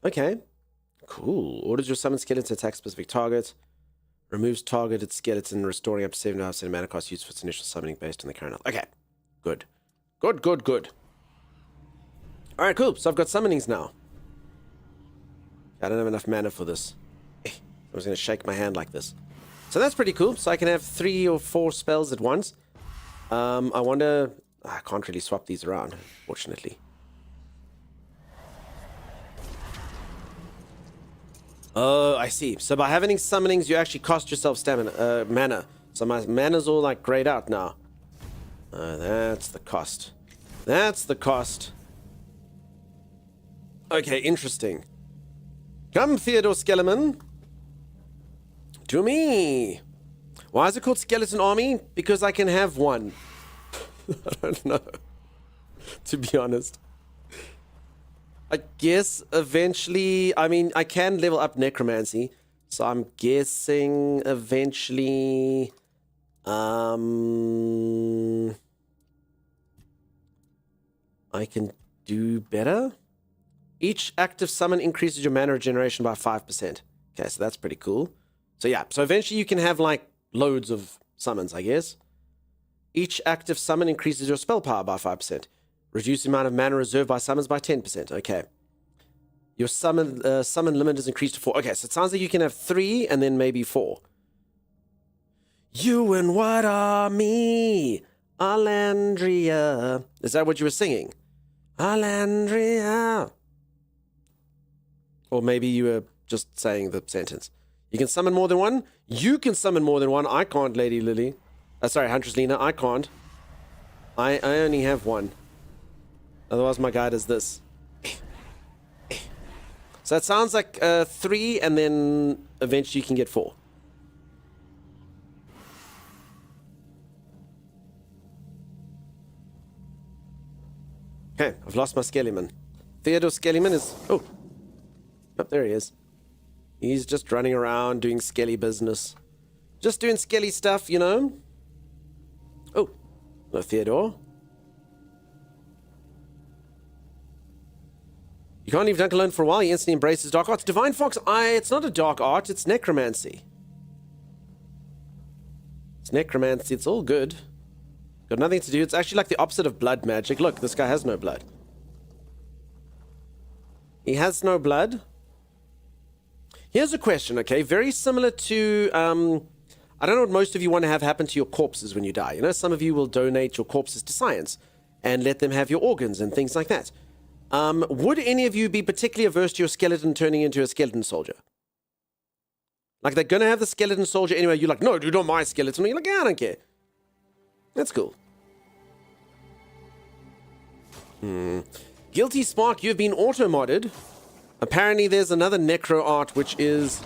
Okay. Cool. Orders your summon skeleton to attack specific target. Removes targeted skeleton, restoring up to 7.5% mana cost used for its initial summoning based on the current health. Okay. Good. Good, good, good. Alright, cool. So I've got summonings now. I don't have enough mana for this. I was going to shake my hand like this. So that's pretty cool. So I can have 3 or 4 spells at once. I wonder... I can't really swap these around, fortunately. Oh, I see. So by having summonings, you actually cost yourself stamina, mana. So my mana's all like grayed out now. That's the cost. That's the cost. Okay, interesting. Come, Theodore Skeleton. To me. Why is it called Skeleton Army? Because I can have one. I don't know. To be honest. I guess eventually... I mean, I can level up Necromancy. So I'm guessing eventually... I can do better. Each active summon increases your mana regeneration by 5%. Okay, so that's pretty cool. So yeah, so eventually you can have like loads of summons, I guess. Each active summon increases your spell power by 5%. Reduce the amount of mana reserved by summons by 10%. Okay. Your summon limit is increased to 4. Okay, so it sounds like you can have 3 and then maybe 4. You and what are me? Alandria. Is that what you were singing? Alandria. Or maybe you were just saying the sentence. You can summon more than one? You can summon more than one. I can't, Lady Lily. Sorry, Huntress Lena. I can't. I only have one. Otherwise, my guide is this. So it sounds like 3, and then eventually you can get 4. Okay, I've lost my Skellyman. Theodore Skellyman is... Oh, there he is. He's just running around doing skelly business. Just doing skelly stuff, you know? Oh, no, Theodore. You can't leave Dunk alone for a while. He instantly embraces dark arts. Divine Fox, it's not a dark art. It's necromancy. It's necromancy. It's all good. Got nothing to do. It's actually like the opposite of blood magic. Look, this guy has no blood. He has no blood. Here's a question, okay? Very similar to, I don't know what most of you want to have happen to your corpses when you die. You know, some of you will donate your corpses to science and let them have your organs and things like that. Would any of you be particularly averse to your skeleton turning into a skeleton soldier? Like, they're going to have the skeleton soldier anyway. You're like, no, dude, not my skeleton. You're like, yeah, I don't care. That's cool. Guilty Spark, you've been auto-modded. Apparently there's another necro art which is...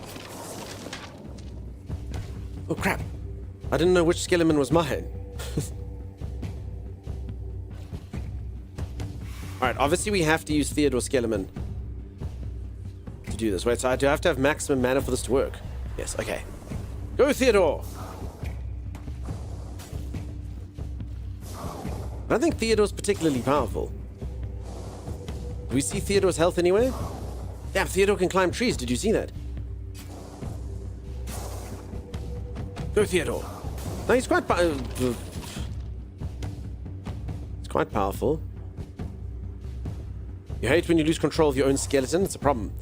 Oh crap. I didn't know which skeleton was mine. Alright, obviously we have to use Theodore Skeleton to do this. Wait, so I do have to have maximum mana for this to work. Yes, okay. Go Theodore! I don't think Theodore's particularly powerful. Do we see Theodore's health anywhere? Damn, Theodore can climb trees. Did you see that? Go, Theodore. No, he's quite powerful. You hate when you lose control of your own skeleton. It's a problem.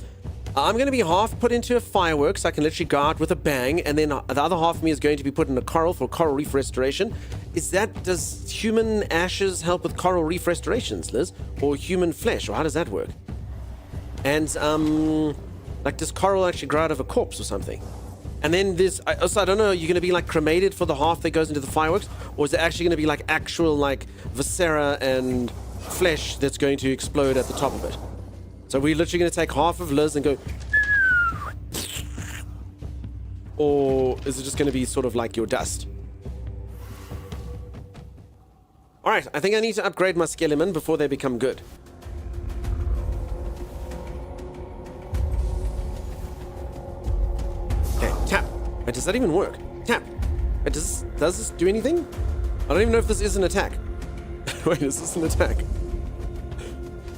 I'm going to be half put into a firework so I can literally go out with a bang, and then the other half of me is going to be put in a coral for coral reef restoration. Does human ashes help with coral reef restorations, Liz? Or human flesh? Or how does that work? And, like, does coral actually grow out of a corpse or something? And then there's, also, I don't know, you're going to be, like, cremated for the half that goes into the fireworks? Or is it actually going to be, like, actual, like, viscera and flesh that's going to explode at the top of it? So we're literally going to take half of Liz and go... Or is it just going to be sort of like your dust? Alright, I think I need to upgrade my Skeleton before they become good. Wait, does that even work? Tap. Wait, does this do anything? I don't even know if this is an attack. Wait, is this an attack?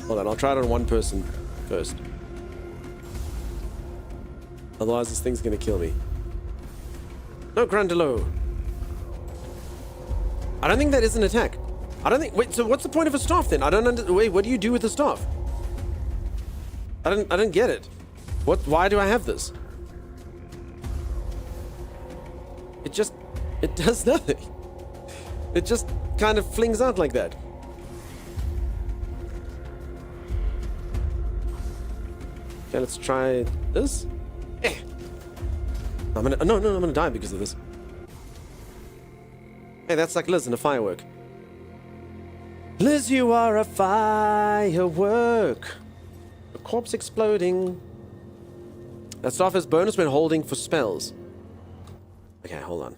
Hold on, I'll try it on one person first. Otherwise, this thing's gonna kill me. No, Grandelo. I don't think that is an attack. I don't think. Wait, so what's the point of a staff then? I don't wait, what do you do with the staff? I don't get it. Why do I have this? It does nothing. It just kind of flings out like that. Okay, let's try this. I'm gonna die because of this. Hey, that's like Liz in a firework. Liz, you are a firework. A corpse exploding. That staff has bonus when holding for spells. Okay, hold on.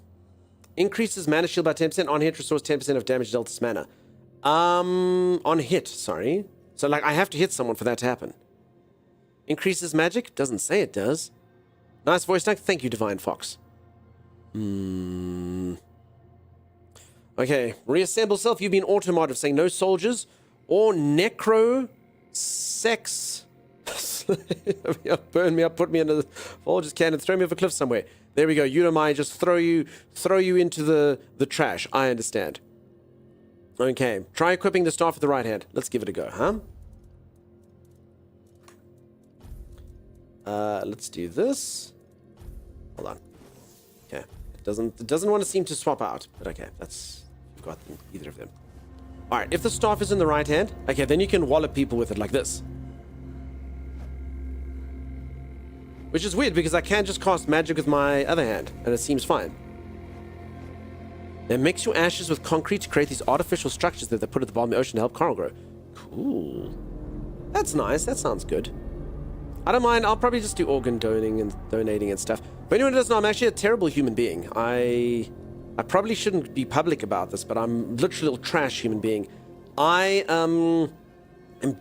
Increases mana shield by 10%. On hit, restores 10% of damage dealt to mana. On hit, sorry. So, like, I have to hit someone for that to happen. Increases magic? Doesn't say it does. Nice voice tag. Thank you, Divine Fox. Okay. Reassemble self. You've been auto-mod of saying no soldiers or necro sex. Burn me up, put me under the Folgers cannon, throw me off a cliff somewhere. There we go. You don't mind, just throw you into the trash. I understand. Okay. Try equipping the staff with the right hand. Let's give it a go, huh? Let's do this. Hold on. Okay. It doesn't want to seem to swap out, but okay, that's you've got either of them. Alright, if the staff is in the right hand, okay, then you can wallop people with it like this. Which is weird because I can't just cast magic with my other hand, and it seems fine. Then mix your ashes with concrete to create these artificial structures that they put at the bottom of the ocean to help coral grow. Cool. That's nice. That sounds good. I don't mind. I'll probably just do organ donating and stuff. For anyone who doesn't know, I'm actually a terrible human being. I probably shouldn't be public about this, but I'm literally a trash human being. I am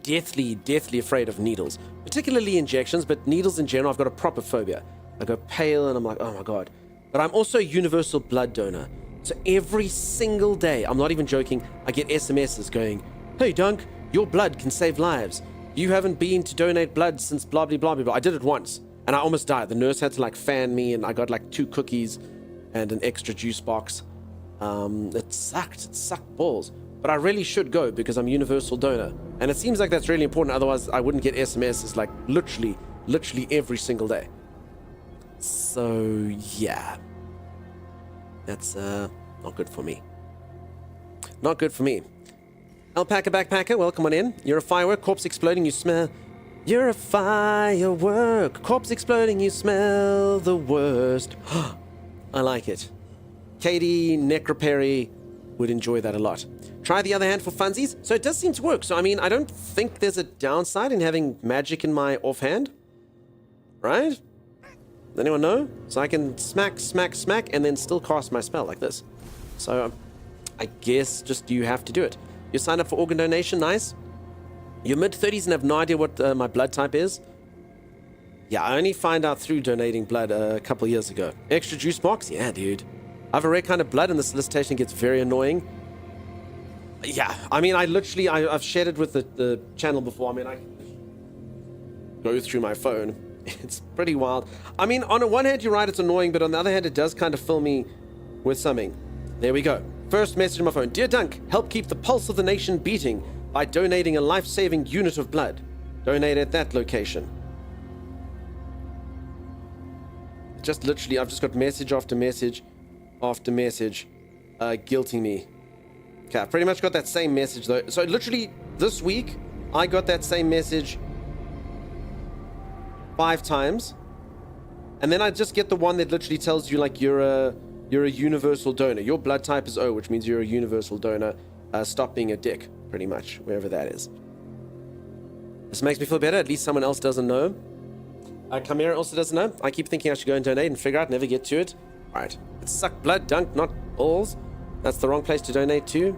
deathly afraid of needles, particularly injections, but needles in general, I've got a proper phobia. I go pale and I'm like, oh my god. But I'm also a universal blood donor. So every single day, I'm not even joking, I get SMSs going, hey Dunk, your blood can save lives. You haven't been to donate blood since blah blah blah blah. I did it once and I almost died. The nurse had to like fan me and I got like 2 cookies and an extra juice box. It sucked balls. But I really should go because I'm a universal donor. And it seems like that's really important, otherwise I wouldn't get SMSs like literally every single day. So yeah. That's not good for me. Not good for me. Alpaca Backpacker, welcome on in. You're a firework, corpse exploding, you smell. You're a firework, corpse exploding, you smell the worst. I like it. Katie Necroperry would enjoy that a lot. Try the other hand for funsies. So it does seem to work. So I mean, I don't think there's a downside in having magic in my offhand. Right? Does anyone know? So I can smack, and then still cast my spell like this. So I guess just you have to do it. You sign up for organ donation, nice. You're mid-30s and have no idea what my blood type is. Yeah, I only find out through donating blood a couple years ago. Extra juice box? Yeah, dude. I have a rare kind of blood and the solicitation gets very annoying. Yeah, I mean, I've shared it with the channel before. I mean, I go through my phone. It's pretty wild. I mean, on the one hand, you're right, it's annoying, but on the other hand, it does kind of fill me with something. There we go. First message on my phone. Dear Dunk, help keep the pulse of the nation beating by donating a life-saving unit of blood. Donate at that location. Just literally, I've just got message after message after message guilting me. Okay, I've pretty much got that same message though. So literally this week, I got that same message 5 times. And then I just get the one that literally tells you like you're a universal donor. Your blood type is O, which means you're a universal donor. Stop being a dick, pretty much, wherever that is. This makes me feel better. At least someone else doesn't know. Chimera also doesn't know. I keep thinking I should go and donate and figure out, never get to it. Alright. It's suck blood, Dunk, not balls. That's the wrong place to donate to.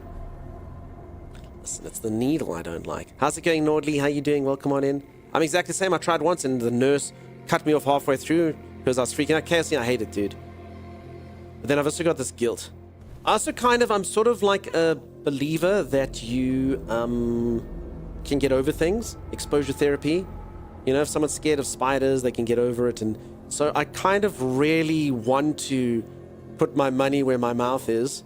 Listen, it's the needle I don't like. How's it going, Nordley? How you doing? Welcome on in. I'm exactly the same. I tried once and the nurse cut me off halfway through because I was freaking out. KSC, I hate it, dude. But then I've also got this guilt. I'm sort of like a believer that you can get over things. Exposure therapy. You know, if someone's scared of spiders, they can get over it. And so I kind of really want to put my money where my mouth is.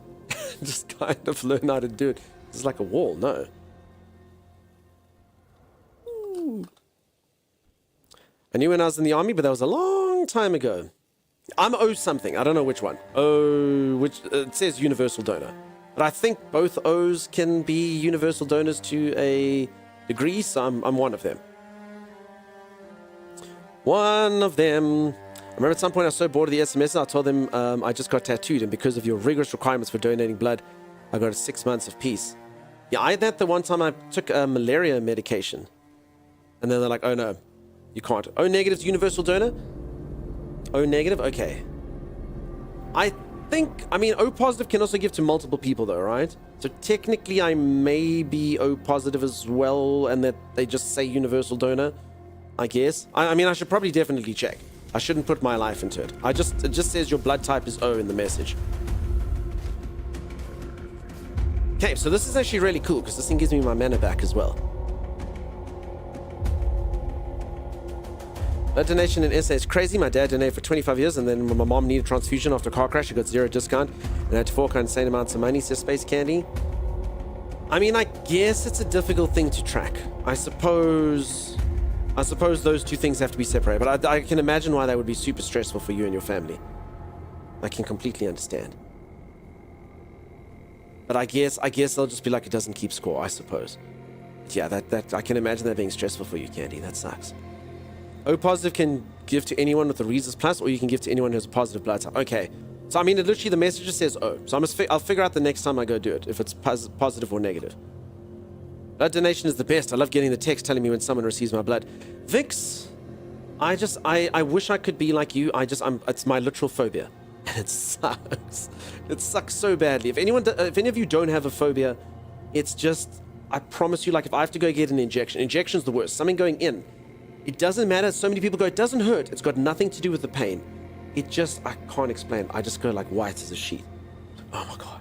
Just kind of learn how to do it. It's like a wall, no. I knew when I was in the army, but that was a long time ago. I'm O something. I don't know which one. It says universal donor. But I think both O's can be universal donors to a degree, so I'm one of them. One of them. I remember at some point I was so bored of the SMS, I told them I just got tattooed, and because of your rigorous requirements for donating blood, I got 6 months of peace. Yeah, I had that the one time I took a malaria medication. And then they're like, oh no, you can't. O negative's universal donor? O negative? Okay. I mean, O positive can also give to multiple people though, right? So technically I may be O positive as well, and that they just say universal donor, I guess. I mean, I should probably definitely check. I shouldn't put my life into it. It just says your blood type is O in the message. Okay, so this is actually really cool because this thing gives me my mana back as well. Blood donation in SA is crazy. My dad donated for 25 years, and then when my mom needed transfusion after a car crash, she got 0 discount and had to fork out insane amounts of money. Says Space Candy. I mean, I guess it's a difficult thing to track. I suppose those two things have to be separated, but I can imagine why that would be super stressful for you and your family. I can completely understand. But I guess they'll just be like, it doesn't keep score, I suppose. But yeah, that I can imagine that being stressful for you, Candy. That sucks. O positive can give to anyone with a Rhesus plus, or you can give to anyone who has a positive blood type. Okay. So I mean, it literally, the message just says O. So I'll figure out the next time I go do it, if it's positive or negative. Blood donation is the best. I love getting the text telling me when someone receives my blood. Vix, I wish I could be like you. It's my literal phobia. And it sucks. It sucks so badly. If any of you don't have a phobia, it's just, I promise you, like if I have to go get an injection's the worst. Something going in. It doesn't matter. So many people go, it doesn't hurt. It's got nothing to do with the pain. It just, I can't explain. I just go like white as a sheet. Oh my God.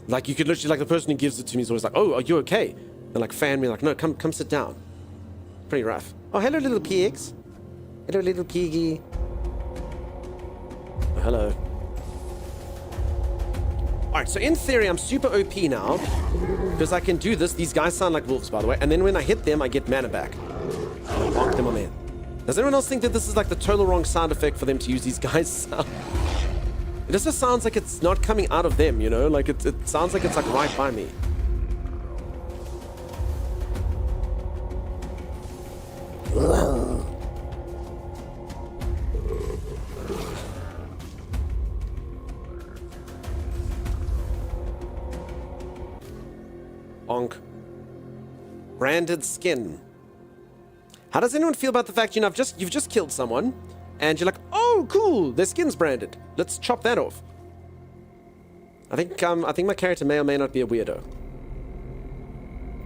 Like you could literally, like the person who gives it to me is always like, oh, are you okay? And like fan me like, no, come sit down. Pretty rough. Oh, hello little pigs. Hello little piggy. Oh, hello. Alright, so in theory I'm super OP now because I can do this. These guys sound like wolves, by the way. And then when I hit them, I get mana back. I bonk them on there. Does anyone else think that this is like the total wrong sound effect for them to use these guys' sound? It just sounds like it's not coming out of them, you know? Like it sounds like it's like right by me. Bonk. Branded skin. How does anyone feel about the fact, you know, you've just killed someone, and you're like, oh, cool, their skin's branded. Let's chop that off. I think my character may or may not be a weirdo.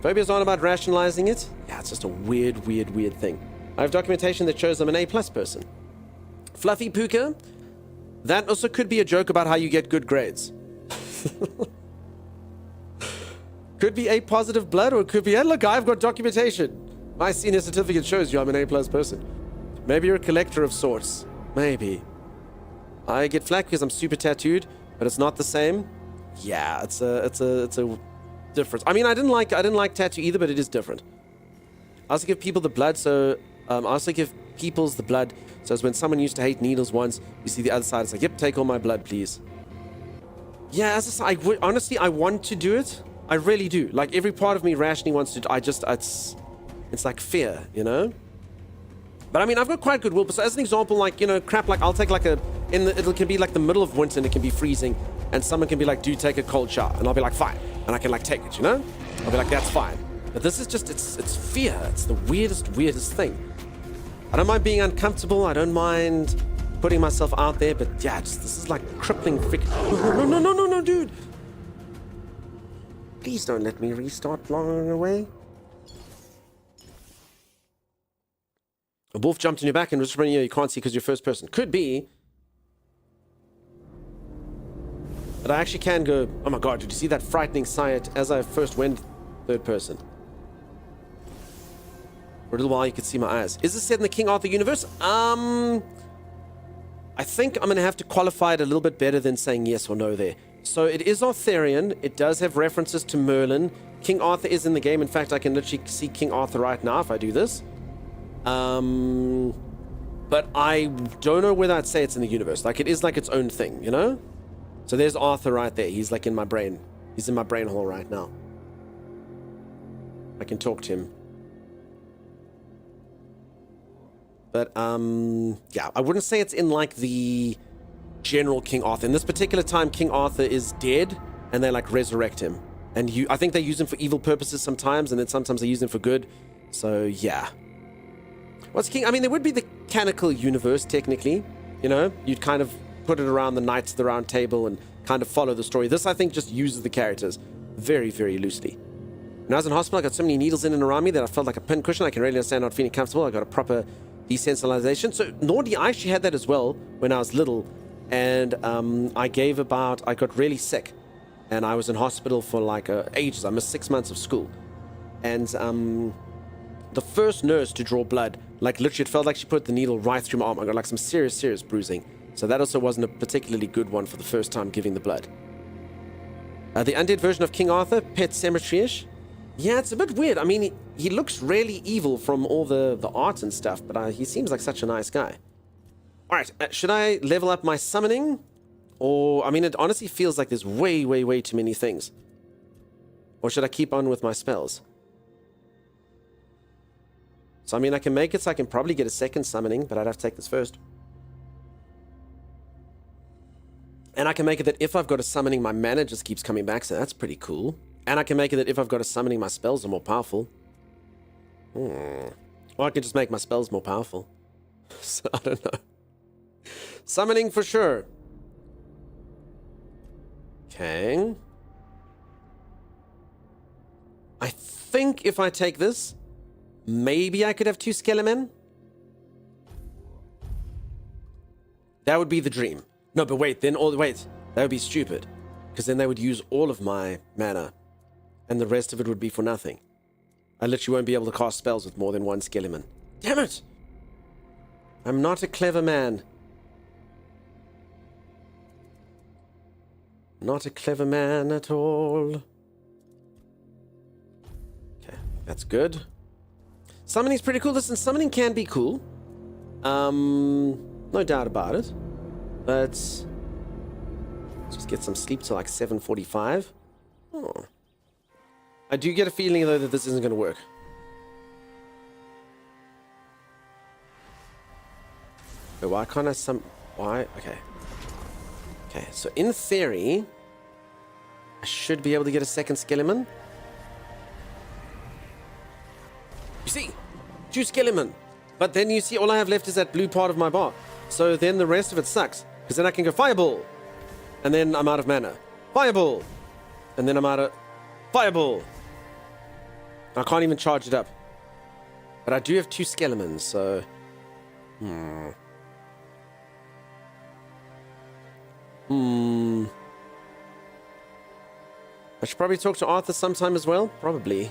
Phobias aren't about rationalizing it. Yeah, it's just a weird thing. I have documentation that shows I'm an A+ person. Fluffy Puka. That also could be a joke about how you get good grades. Could be A positive blood, or it could be, hey, look, I've got documentation. My senior certificate shows you I'm an A+ person. Maybe you're a collector of sorts. Maybe. I get flack because I'm super tattooed, but it's not the same. Yeah, it's a difference. I mean, I didn't like tattoo either, but it is different. I also give people the blood, so I also give people's the blood. So as when someone used to hate needles once, you see the other side. It's like, yep, take all my blood, please. Yeah, as I said, honestly, I want to do it. I really do. Like every part of me rationally wants to. It's like fear, you know. But I mean, I've got quite good will. So as an example, like, you know, crap, like I'll take like it can be like the middle of winter and it can be freezing, and someone can be like, dude, take a cold shower, and I'll be like, fine, and I can like take it, you know. I'll be like, that's fine. But this is just, it's fear. It's the weirdest thing. I don't mind being uncomfortable. I don't mind putting myself out there, but yeah, this is like crippling freaking. No, dude. Please don't let me restart long away. A wolf jumped on your back and was running you can't see because you're first person. Could be. But I actually can go... Oh my god, did you see that frightening sight as I first went third person? For a little while you could see my eyes. Is this set in the King Arthur universe? I think I'm going to have to qualify it a little bit better than saying yes or no there. So it is Arthurian. It does have references to Merlin. King Arthur is in the game. In fact, I can literally see King Arthur right now if I do this. But I don't know whether I'd say it's in the universe. Like, it is like its own thing, you know? So there's Arthur right there. He's like in my brain. He's in my brain hole right now. I can talk to him. But, yeah, I wouldn't say it's in like the general King Arthur. In this particular time, King Arthur is dead and they like resurrect him. And I think they use him for evil purposes sometimes, and then sometimes they use him for good. So, yeah. What's King? I mean, there would be the canonical universe, technically. You know, you'd kind of put it around the Knights of the Round Table and kind of follow the story. This, I think, just uses the characters very, very loosely. When I was in hospital, I got so many needles in and around me that I felt like a pincushion. I can really understand not feeling comfortable. I got a proper desensitization. So, Nordy, I actually had that as well when I was little. And I got really sick. And I was in hospital for like ages. I missed 6 months of school. And the first nurse to draw blood, like literally it felt like she put the needle right through my arm. I got like some serious, serious bruising. So that also wasn't a particularly good one for the first time giving the blood. The undead version of King Arthur, Pet Cemetery-ish. Yeah, it's a bit weird. I mean, he looks really evil from all the art and stuff, but he seems like such a nice guy. Alright, should I level up my summoning? Or, I mean, it honestly feels like there's way, way, way too many things. Or should I keep on with my spells? So, I mean, I can make it so I can probably get a second summoning, but I'd have to take this first. And I can make it that if I've got a summoning, my mana just keeps coming back, so that's pretty cool. And I can make it that if I've got a summoning, my spells are more powerful. Or I can just make my spells more powerful. So, I don't know. Summoning for sure. Okay. I think if I take this, maybe I could have 2 Skelemen. That would be the dream. No, but wait, that would be stupid. Because then they would use all of my mana. And the rest of it would be for nothing. I literally won't be able to cast spells with more than 1 Skeleman. Damn it! I'm not a clever man. Not a clever man at all. Okay, that's good. Summoning's pretty cool. Listen, summoning can be cool. No doubt about it. But let's just get some sleep till like 7:45. Oh. I do get a feeling though that this isn't going to work. But why can't I why? Okay. Okay, so in theory, I should be able to get a second Skeleman. You see, 2 Skeleman. But then you see all I have left is that blue part of my bar. So then the rest of it sucks. Because then I can go Fireball. And then I'm out of mana. Fireball. And then I'm out of... Fireball. I can't even charge it up. But I do have 2 Skelemans, so... I should probably talk to Arthur sometime as well. Probably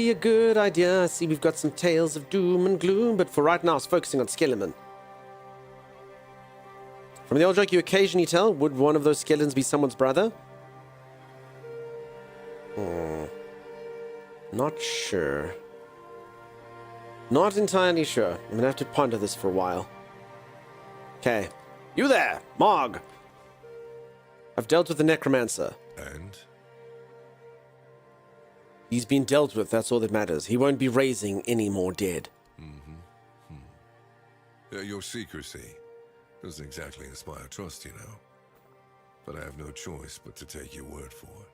a good idea. I see we've got some tales of doom and gloom, but for right now, I was focusing on Skeleman. From the old joke you occasionally tell, would one of those skeletons be someone's brother? Not sure. Not entirely sure. I'm gonna have to ponder this for a while. Okay. You there, Mog! I've dealt with the necromancer. And? He's been dealt with, that's all that matters. He won't be raising any more dead. Your secrecy doesn't exactly inspire trust, you know. But I have no choice but to take your word for it.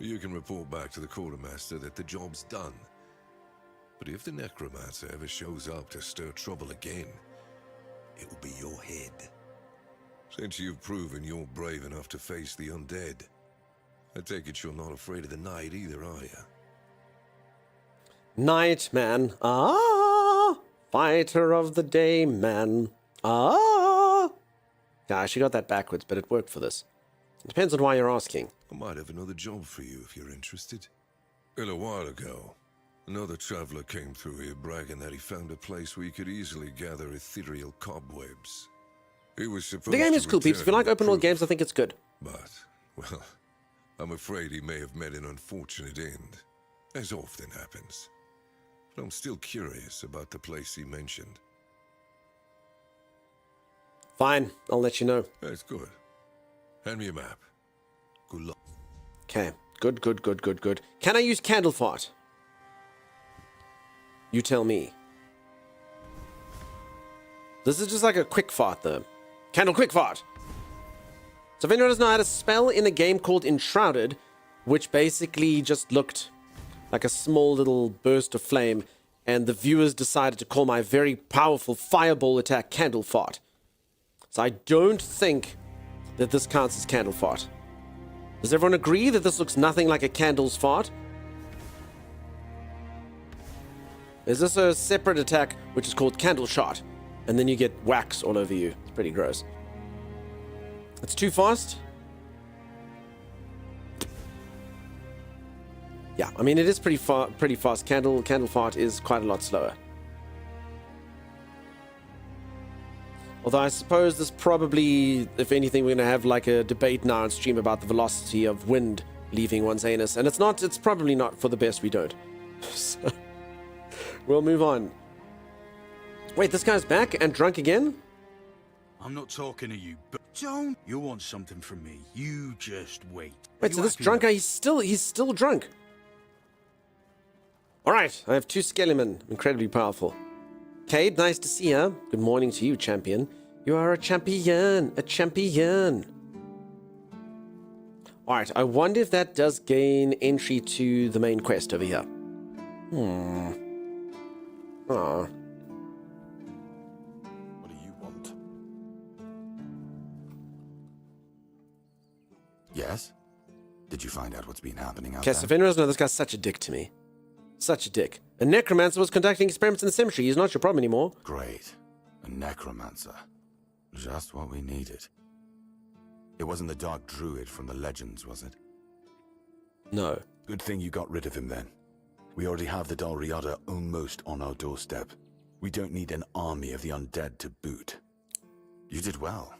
You can report back to the quartermaster that the job's done. But if the necromancer ever shows up to stir trouble again, it will be your head. Since you've proven you're brave enough to face the undead, I take it you're not afraid of the night either, are you? Night man. Ah! Fighter of the day man. Ah! Yeah, I actually got that backwards, but it worked for this. It depends on why you're asking. I might have another job for you if you're interested. A little while ago, another traveler came through here bragging that he found a place where you could easily gather ethereal cobwebs. He was supposed The game to is cool, peeps. If you like open world games, I think it's good. But, well, I'm afraid he may have met an unfortunate end, as often happens. But I'm still curious about the place he mentioned. Fine, I'll let you know. That's good. Hand me a map. Good luck. Okay, good. Can I use candle fart? You tell me. This is just like a quick fart, though. Candle quick fart. So if anyone doesn't know, I had a spell in a game called Enshrouded, which basically just looked like a small little burst of flame, and the viewers decided to call my very powerful fireball attack Candle Fart. So I don't think that this counts as Candle Fart. Does everyone agree that this looks nothing like a candle's fart? Is this a separate attack which is called Candle Shot? And then you get wax all over you. It's pretty gross. It's too fast. Yeah, I mean, it is pretty fast. Candle Fart is quite a lot slower. Although I suppose this probably, if anything, we're going to have like a debate now on stream about the velocity of wind leaving one's anus. And it's probably not for the best we don't. So, we'll move on. Wait, this guy's back and drunk again? I'm not talking to you, but don't. You want something from me. You just wait. Wait, so this drunk guy, he's still drunk. Alright, I have 2 Skellymen. Incredibly powerful. Cade, nice to see you. Good morning to you, champion. You are a champion. A champion. Alright, I wonder if that does gain entry to the main quest over here. Aww. What do you want? Yes? Did you find out what's been happening out Okay, so if anyone doesn't know, this guy's such a dick to me. Such a dick. A necromancer was conducting experiments in the cemetery. He's not your problem anymore. Great. A necromancer. Just what we needed. It wasn't the Dark Druid from the legends, was it? No. Good thing you got rid of him then. We already have the Dalriada almost on our doorstep. We don't need an army of the undead to boot. You did well.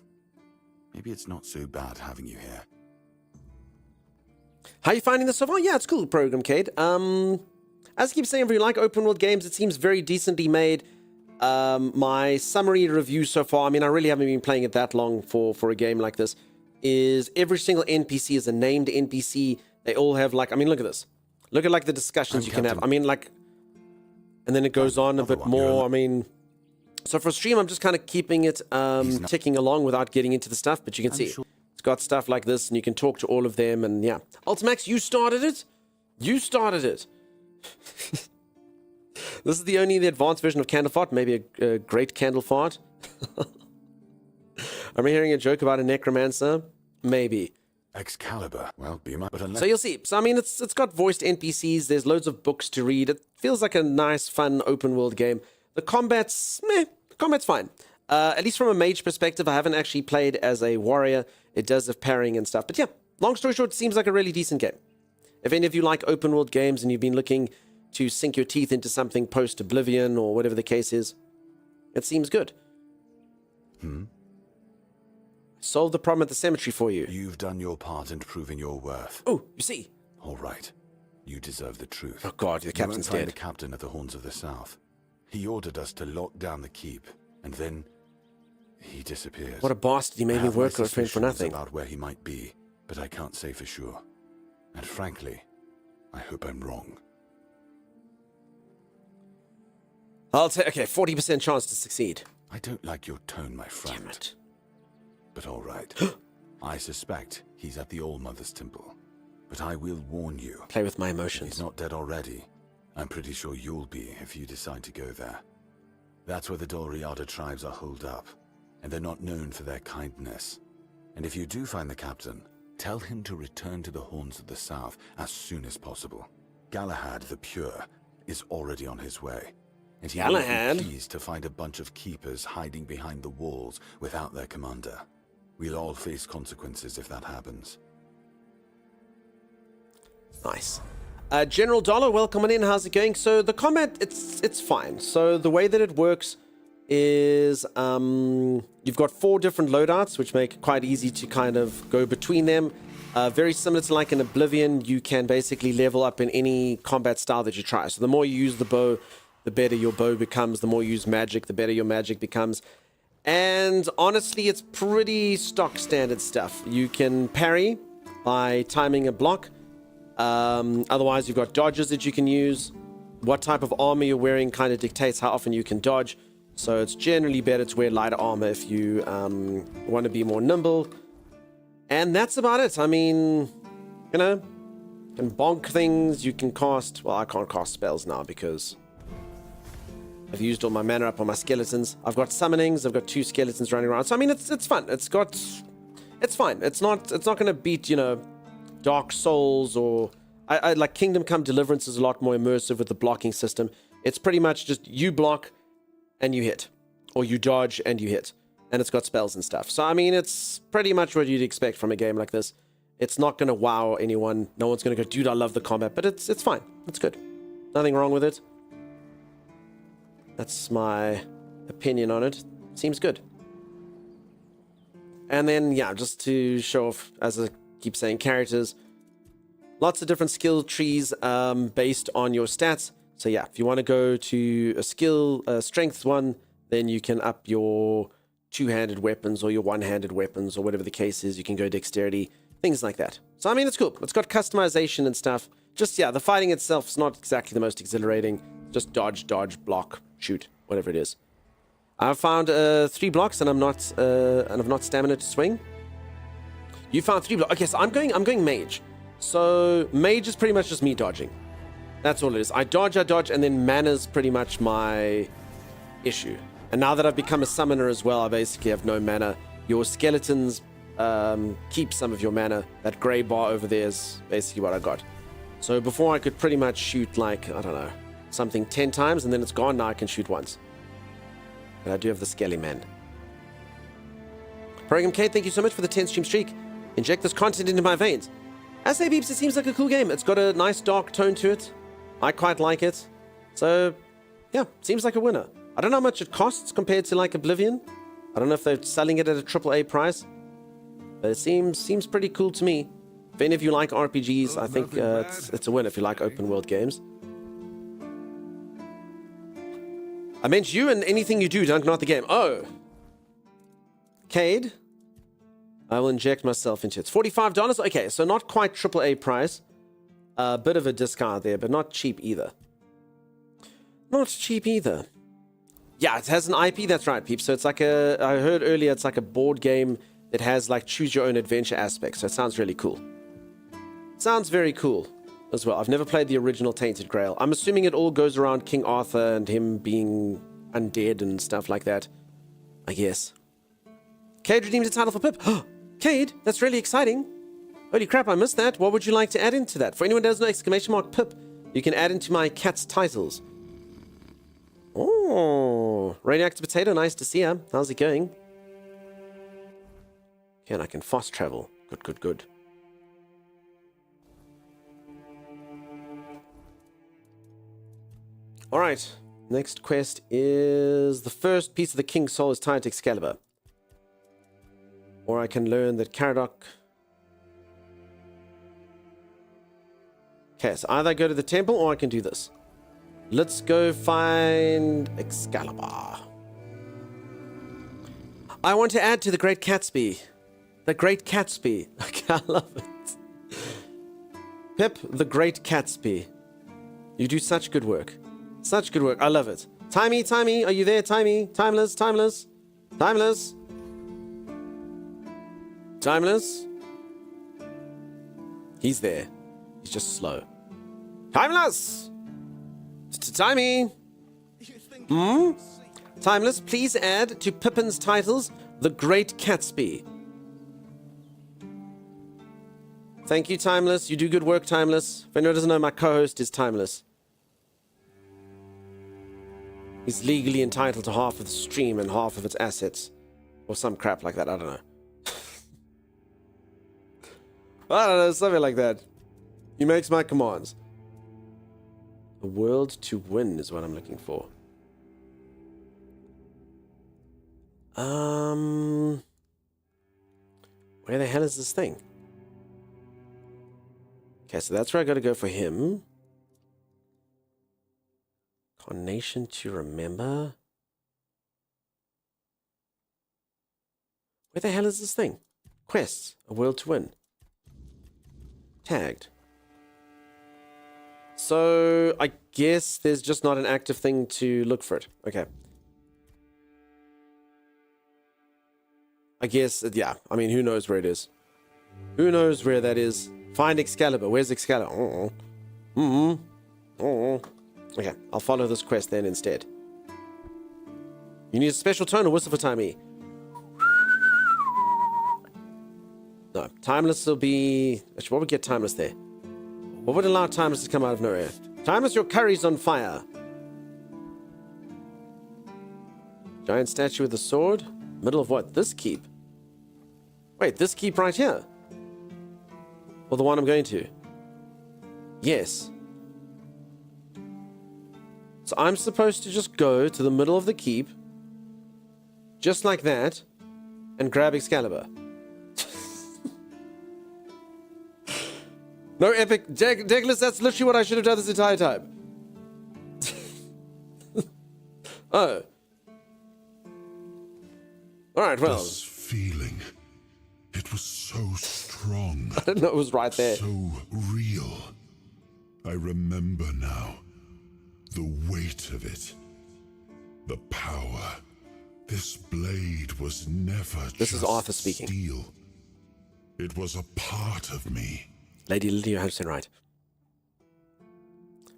Maybe it's not so bad having you here. How are you finding this so far? Yeah, it's a cool program, Cade. As I keep saying, if you like open world games, it seems very decently made. My summary review so far, I mean, I really haven't been playing it that long for a game like this, is every single NPC is a named NPC. They all have like, I mean, look at this. Look at like the discussions you can have. I mean, like, and then it goes on a bit more. I mean, so for stream, I'm just kind of keeping it ticking along without getting into the stuff, but you can see it's got stuff like this and you can talk to all of them. And yeah, Ultimax, you started it. You started it. This is the advanced version of Candle Fart, maybe a great Candle Fart. Am I hearing a joke about a necromancer? Maybe. Excalibur. Well, be my... But unless... So you'll see. So I mean, it's got voiced NPCs. There's loads of books to read. It feels like a nice, fun, open world game. The combat's meh. The combat's fine. At least from a mage perspective, I haven't actually played as a warrior. It does have parrying and stuff. But yeah, long story short, it seems like a really decent game. If any of you like open world games and you've been looking to sink your teeth into something post-Oblivion or whatever the case is, it seems good. Solve the problem at the cemetery for you. You've done your part in proving your worth. Oh, you see. All right. You deserve the truth. Oh God, the captain's you won't find dead. the captain at the Horns of the South. He ordered us to lock down the keep, and then he disappeared. What a bastard! He made me work with him for nothing. About where he might be, but I can't say for sure. And frankly, I hope I'm wrong. I'll take, okay, 40% chance to succeed. I don't like your tone, my friend. Damn it. But all right. I suspect he's at the All-Mother's Temple. But I will warn you. Play with my emotions. If he's not dead already. I'm pretty sure you'll be if you decide to go there. That's where the Dalriada tribes are holed up. And they're not known for their kindness. And if you do find the captain, tell him to return to the Horns of the South as soon as possible. Galahad the Pure is already on his way. And he will be pleased to find a bunch of keepers hiding behind the walls without their commander. We'll all face consequences if that happens. Nice. General Dollar, welcome on in. How's it going? So the combat, it's fine. So the way that it works is you've got 4 different loadouts, which make it quite easy to kind of go between them. Very similar to like in Oblivion, you can basically level up in any combat style that you try. So the more you use the bow, the better your bow becomes. The more you use magic, the better your magic becomes. And honestly, it's pretty stock standard stuff. You can parry by timing a block. Otherwise, you've got dodges that you can use. What type of armor you're wearing kind of dictates how often you can dodge. So it's generally better to wear lighter armor if you want to be more nimble. And that's about it. I mean, you know, you can bonk things. You can cast... Well, I can't cast spells now because I've used all my mana up on my skeletons. I've got summonings. I've got 2 skeletons running around. So, I mean, it's fun. It's fine. It's not going to beat, you know, Dark Souls or... I like Kingdom Come Deliverance is a lot more immersive with the blocking system. It's pretty much just you block and you hit. Or you dodge and you hit. And it's got spells and stuff. So, I mean, it's pretty much what you'd expect from a game like this. It's not going to wow anyone. No one's going to go, dude, I love the combat. But it's fine. It's good. Nothing wrong with it. That's my opinion on it. Seems good. And then, yeah, just to show off, as I keep saying, characters. Lots of different skill trees based on your stats. So, yeah, if you want to go to a skill, strength one, then you can up your two-handed weapons or your one-handed weapons or whatever the case is. You can go dexterity, things like that. So, I mean, it's cool. It's got customization and stuff. Just, yeah, the fighting itself is not exactly the most exhilarating. Just dodge, block, shoot, whatever it is. I've found 3 blocks and I've not stamina to swing. You found 3 blocks. Okay, so I'm going mage. So mage is pretty much just me dodging. That's all it is. I dodge, and then mana's pretty much my issue. And now that I've become a summoner as well, I basically have no mana. Your skeletons keep some of your mana. That grey bar over there is basically what I got. So before I could pretty much shoot like, I don't know, something 10 times and then it's gone. Now I can shoot once. But I do have the Skelly Man. Program Kate, thank you so much for the 10 stream streak. Inject this content into my veins. As I beeps, it seems like a cool game. It's got a nice dark tone to it. I quite like it. So, yeah, seems like a winner. I don't know how much it costs compared to like Oblivion. I don't know if they're selling it at a AAA price. But it seems pretty cool to me. If any of you like RPGs, I think it's a win if you like open world games. I meant you and anything you do, Dunk, not the game. Oh. Cade. I will inject myself into it. It's $45. Okay, so not quite AAA price. A bit of a discount there, but not cheap either. Not cheap either. Yeah, it has an IP, that's right, peeps. So it's like I heard earlier, it's like a board game that has like choose your own adventure aspects. So it sounds really cool. Sounds very cool as well. I've never played the original Tainted Grail. I'm assuming it all goes around King Arthur and him being undead and stuff like that. I guess. Cade redeemed a title for Pip. Cade, that's really exciting. Holy crap, I missed that. What would you like to add into that? For anyone who doesn't know, exclamation mark Pip. You can add into my cat's titles. Oh, Radioactive Potato, nice to see you. How's it going? Okay, and I can fast travel. Good. Alright, next quest is the first piece of the King's Soul is tied to Excalibur. Or I can learn that Caradoc... Okay, so either I go to the temple or I can do this. Let's go find Excalibur. I want to add to the Great Gatsby. The Great Gatsby. Okay, I love it. Pip, the Great Gatsby. You do such good work. Such good work. I love it. Timey, are you there, Timey? Timeless. He's there. He's just slow. Timeless! Timey! Timeless, please add to Pippin's titles The Great Gatsby. Thank you, Timeless. You do good work, Timeless. If anyone doesn't know, my co-host is Timeless. He's legally entitled to half of the stream and half of its assets. Or some crap like that, I don't know. I don't know, something like that. He makes my commands. A world to win is what I'm looking for. Where the hell is this thing? Okay, so that's where I gotta go for him. Carnation to remember. Where the hell is this thing? Quests. A world to win. Tagged. So, I guess there's just not an active thing to look for it. Okay. I guess, yeah. I mean, who knows where it is? Who knows where that is? Find Excalibur. Where's Excalibur? Okay, I'll follow this quest then instead. You need a special tone or whistle for timey? No, timeless will be... Actually, what would get timeless there? What would allow timeless to come out of nowhere? Timeless, your curry's on fire. Giant statue with a sword? Middle of what? This keep? Wait, this keep right here? Or the one I'm going to? Yes. So I'm supposed to just go to the middle of the keep, just like that, and grab Excalibur. No epic. Douglas, that's literally what I should have done this entire time. Oh. Alright, well. This feeling. It was so strong. I didn't know it was right there. So real. I remember now. The weight of it. The power. This blade was never This is Arthur speaking. Steel. It was a part of me. Lady Lily, you have to right.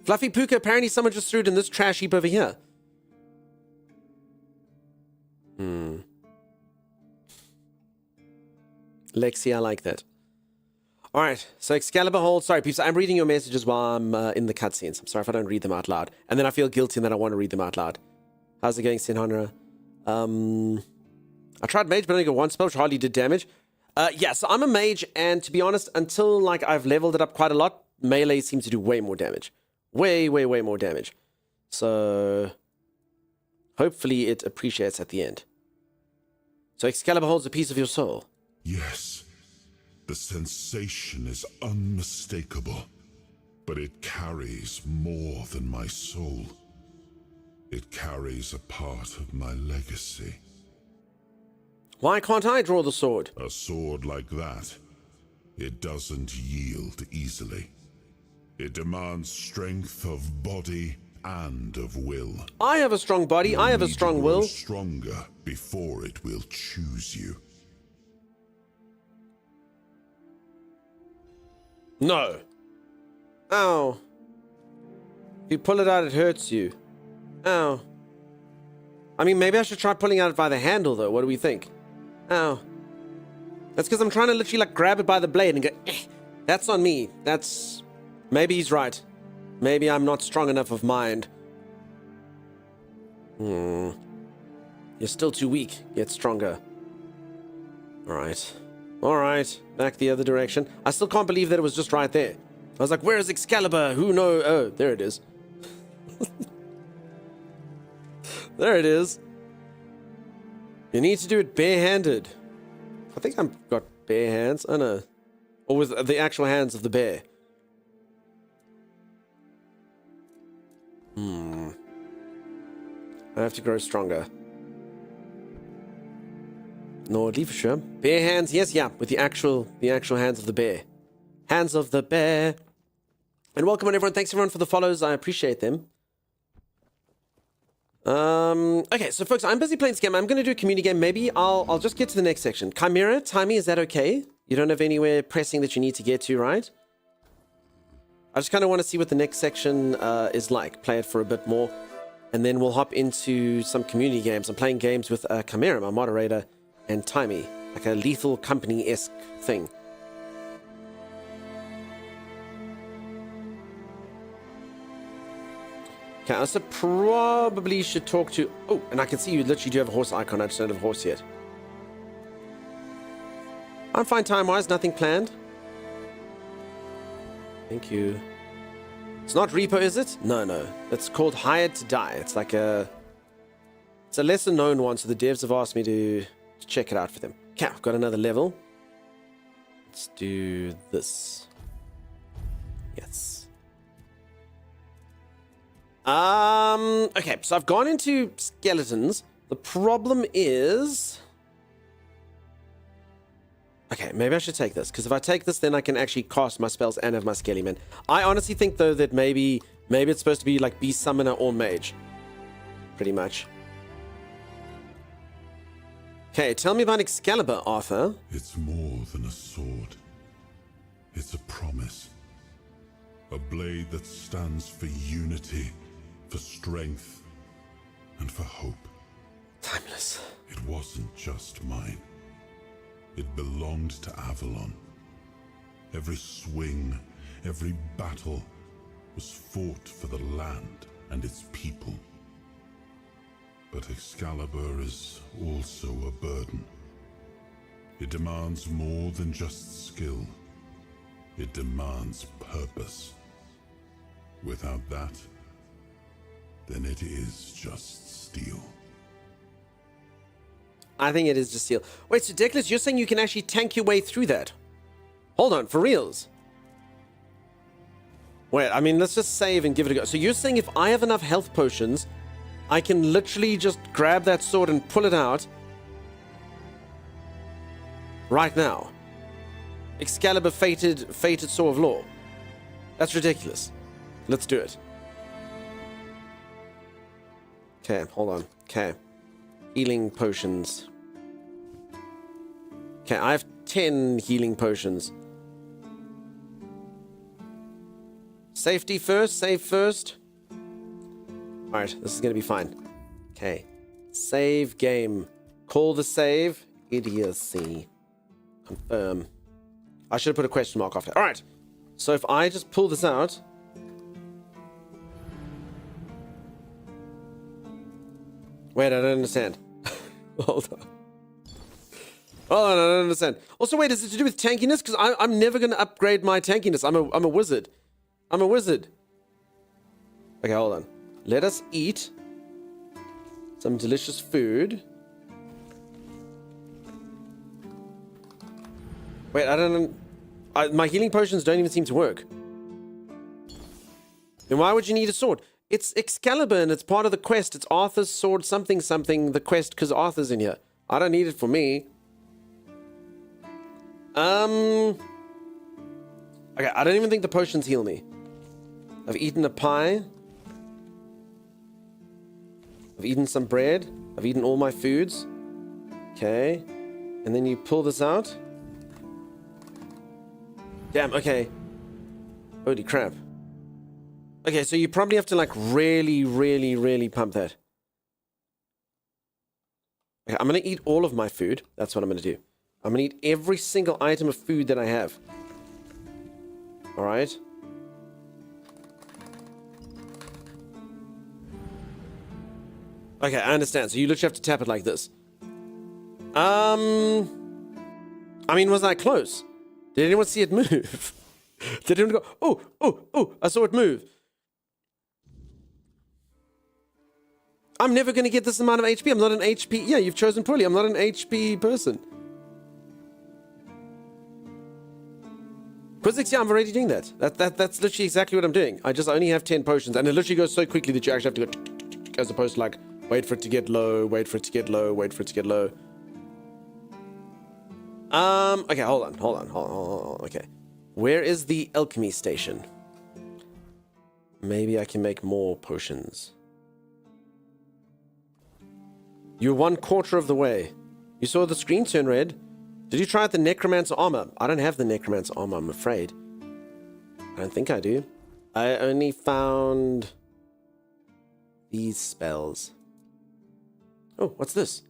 Fluffy Puka, apparently someone just threw it in this trash heap over here. Lexi, I like that. Alright, so Excalibur holds... Sorry, peeps, I'm reading your messages while I'm in the cutscenes. I'm sorry if I don't read them out loud. And then I feel guilty and then I want to read them out loud. How's it going, Sinhanra? I tried mage, but I only got one spell, which hardly did damage. Yeah, so I'm a mage, and to be honest, until like I've leveled it up quite a lot, melee seems to do way more damage. Way more damage. So hopefully it appreciates at the end. So Excalibur holds a piece of your soul. Yes. The sensation is unmistakable, but it carries more than my soul. It carries a part of my legacy. Why can't I draw the sword? A sword like that, it doesn't yield easily. It demands strength of body and of will. I have a strong body, I have a strong will. Stronger before it will choose you. No. Ow. If you pull it out, it hurts you. Ow. I mean, maybe I should try pulling out it by the handle, though. What do we think? Ow. That's because I'm trying to literally, like, grab it by the blade and go, eh. That's on me. That's... Maybe he's right. Maybe I'm not strong enough of mind. You're still too weak. Get stronger. Alright. Alright. Back the other direction. I still can't believe that it was just right there. I was like, where is Excalibur? Who knows? Oh, there it is. There it is. You need to do it barehanded. I think I've got bare hands. Oh no. Or with the actual hands of the bear. I have to grow stronger. Nordly for sure. Bare hands, yes, yeah, with the actual hands of the bear. Hands of the bear. And welcome on everyone. Thanks everyone for the follows. I appreciate them. Okay, so folks, I'm busy playing this game. I'm gonna do a community game. Maybe I'll just get to the next section. Chimera, Timey, is that okay? You don't have anywhere pressing that you need to get to, right? I just kind of want to see what the next section is like. Play it for a bit more. And then we'll hop into some community games. I'm playing games with Chimera, my moderator, and Timey. Like a Lethal Company-esque thing. Okay, I also probably should talk to... Oh, and I can see you literally do have a horse icon. I just don't have a horse yet. I'm fine time-wise. Nothing planned. Thank you. It's not repo, is it? No, no. It's called Hired to Die. It's like it's a lesser known one, so the devs have asked me to check it out for them. Okay, I've got another level. Let's do this. Yes. Okay, so I've gone into skeletons. The problem is... Okay, maybe I should take this, because if I take this, then I can actually cast my spells and have my Skelly Man. I honestly think, though, that maybe it's supposed to be like Beast Summoner or Mage. Pretty much. Okay, tell me about Excalibur, Arthur. It's more than a sword. It's a promise. A blade that stands for unity, for strength, and for hope. Timeless. It wasn't just mine. It belonged to Avalon. Every swing, every battle was fought for the land and its people. But Excalibur is also a burden. It demands more than just skill. It demands purpose. Without that, then it is just steel. I think it is just steel. Wait, so Declan, you're saying you can actually tank your way through that? Hold on, for reals? Wait, I mean, let's just save and give it a go. So you're saying if I have enough health potions, I can literally just grab that sword and pull it out right now? Excalibur fated Sword of Law. That's ridiculous. Let's do it. Okay, hold on. Okay. Healing potions. Okay, I have 10 healing potions. Safety first, save first. Alright, this is gonna be fine. Okay. Save game. Call the save. Idiocy. Confirm. I should have put a question mark after. Alright. So if I just pull this out. Wait, I don't understand. Hold on. Hold on, I don't understand. Also, wait, is it to do with tankiness? Because I'm never going to upgrade my tankiness. I'm a wizard. I'm a wizard. Okay, hold on. Let us eat some delicious food. Wait, I don't... my healing potions don't even seem to work. Then why would you need a sword? It's Excalibur and it's part of the quest. It's Arthur's sword something something, the quest, because Arthur's in here. I don't need it for me. Okay, I don't even think the potions heal me. I've eaten a pie. I've eaten some bread. I've eaten all my foods. Okay. And then you pull this out. Damn, okay. Holy crap. Okay, so you probably have to like really, really, really pump that. Okay, I'm going to eat all of my food. That's what I'm going to do. I'm going to eat every single item of food that I have. Alright. Okay, I understand. So you literally have to tap it like this. I mean, was that close? Did anyone see it move? Did anyone go, oh, oh, oh, I saw it move. I'm never going to get this amount of HP. I'm not an HP. Yeah, you've chosen poorly. I'm not an HP person. Quizix, yeah, I'm already doing that. That's literally exactly what I'm doing. I just only have 10 potions, and it literally goes so quickly that you actually have to go, as opposed to like, wait for it to get low, wait for it to get low, wait for it to get low. Okay, hold on. Okay. Where is the alchemy station? Maybe I can make more potions. You're 1/4 of the way. You saw the screen turn red. Did you try out the Necromancer armor? I don't have the Necromancer armor, I'm afraid. I don't think I do. I only found these spells. Oh, what's this?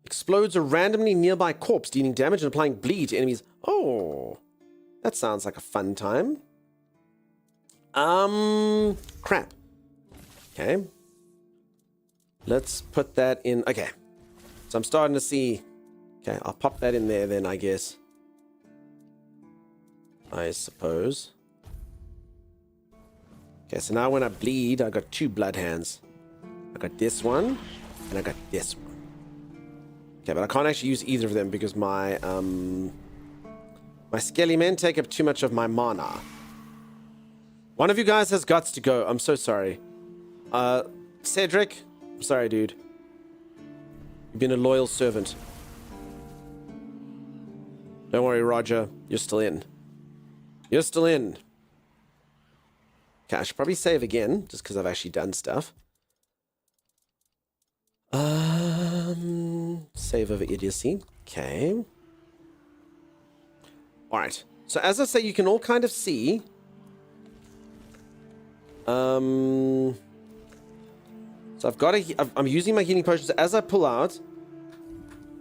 Explodes a randomly nearby corpse, dealing damage and applying bleed to enemies. Oh, that sounds like a fun time. Crap. Okay. Let's put that in. Okay. So I'm starting to see. Okay, I'll pop that in there then, I guess. I suppose. Okay, so now when I bleed, I got 2 blood hands. I got this one, and I got this one. Okay, but I can't actually use either of them because my skelly men take up too much of my mana. One of you guys has guts to go. I'm so sorry. Cedric, I'm sorry, dude. You've been a loyal servant. Don't worry, Roger. You're still in. You're still in. Okay, I should probably save again, just because I've actually done stuff. Save over idiocy. Okay. Alright. So as I say, you can all kind of see. So I've got I'm using my healing potions. As I pull out,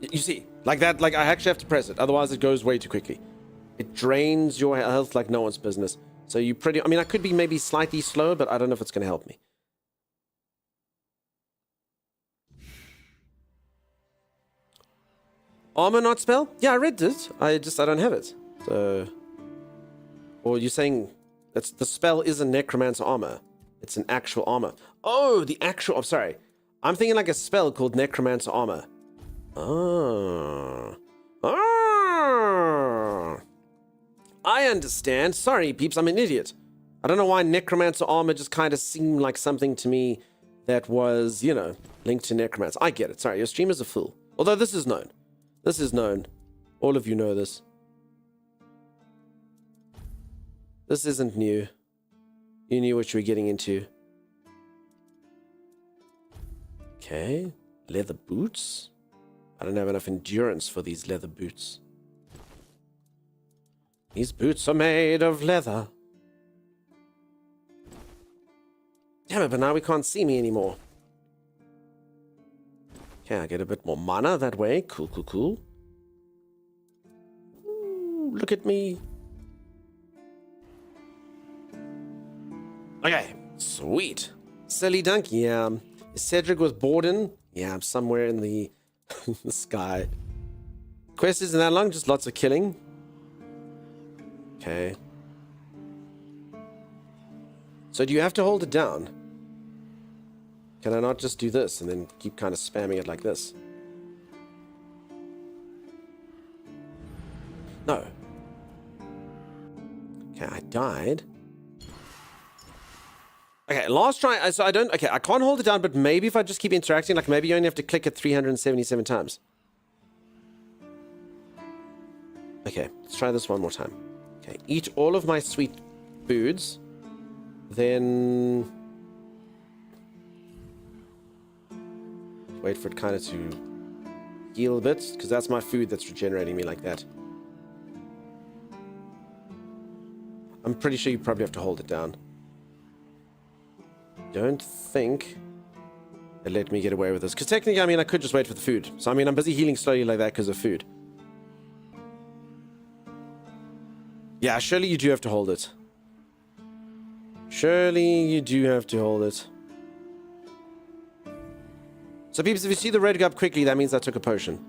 you see, like that, like I actually have to press it. Otherwise it goes way too quickly. It drains your health like no one's business. So you pretty, I mean, I could be maybe slightly slower, but I don't know if it's going to help me. Armor not spell? Yeah, I read it. I don't have it. So, or you're saying that's the spell isn't necromancer armor. It's an actual armor. Oh, the actual, I'm sorry. I'm thinking like a spell called necromancer armor. Oh. Oh. I understand. Sorry, peeps, I'm an idiot. I don't know why necromancer armor just kind of seemed like something to me that was, you know, linked to necromancer. I get it. Sorry, your streamer's a fool. Although this is known. This is known. All of you know this. This isn't new. You knew what you were getting into. Okay. Leather boots? I don't have enough endurance for these leather boots. These boots are made of leather. Damn it, but now we can't see me anymore. Okay, I get a bit more mana that way. Cool, cool, cool. Ooh, look at me. Okay, sweet. Silly dunk, yeah. Is Cedric with Borden? Yeah, I'm somewhere in the, the sky. Quest isn't that long, just lots of killing. Okay. So do you have to hold it down? Can I not just do this and then keep kind of spamming it like this? No. Okay, I died. Okay, last try. So I don't... Okay, I can't hold it down, but maybe if I just keep interacting, like maybe you only have to click it 377 times. Okay, let's try this one more time. Okay, eat all of my sweet foods. Then... wait for it kind of to heal a bit, because that's my food that's regenerating me like that. I'm pretty sure you probably have to hold it down. Don't think it let me get away with this. Because technically, I mean, I could just wait for the food. So, I mean, I'm busy healing slowly like that because of food. Yeah, surely you do have to hold it. Surely you do have to hold it. So, peeps, if you see the red go up quickly, that means I took a potion.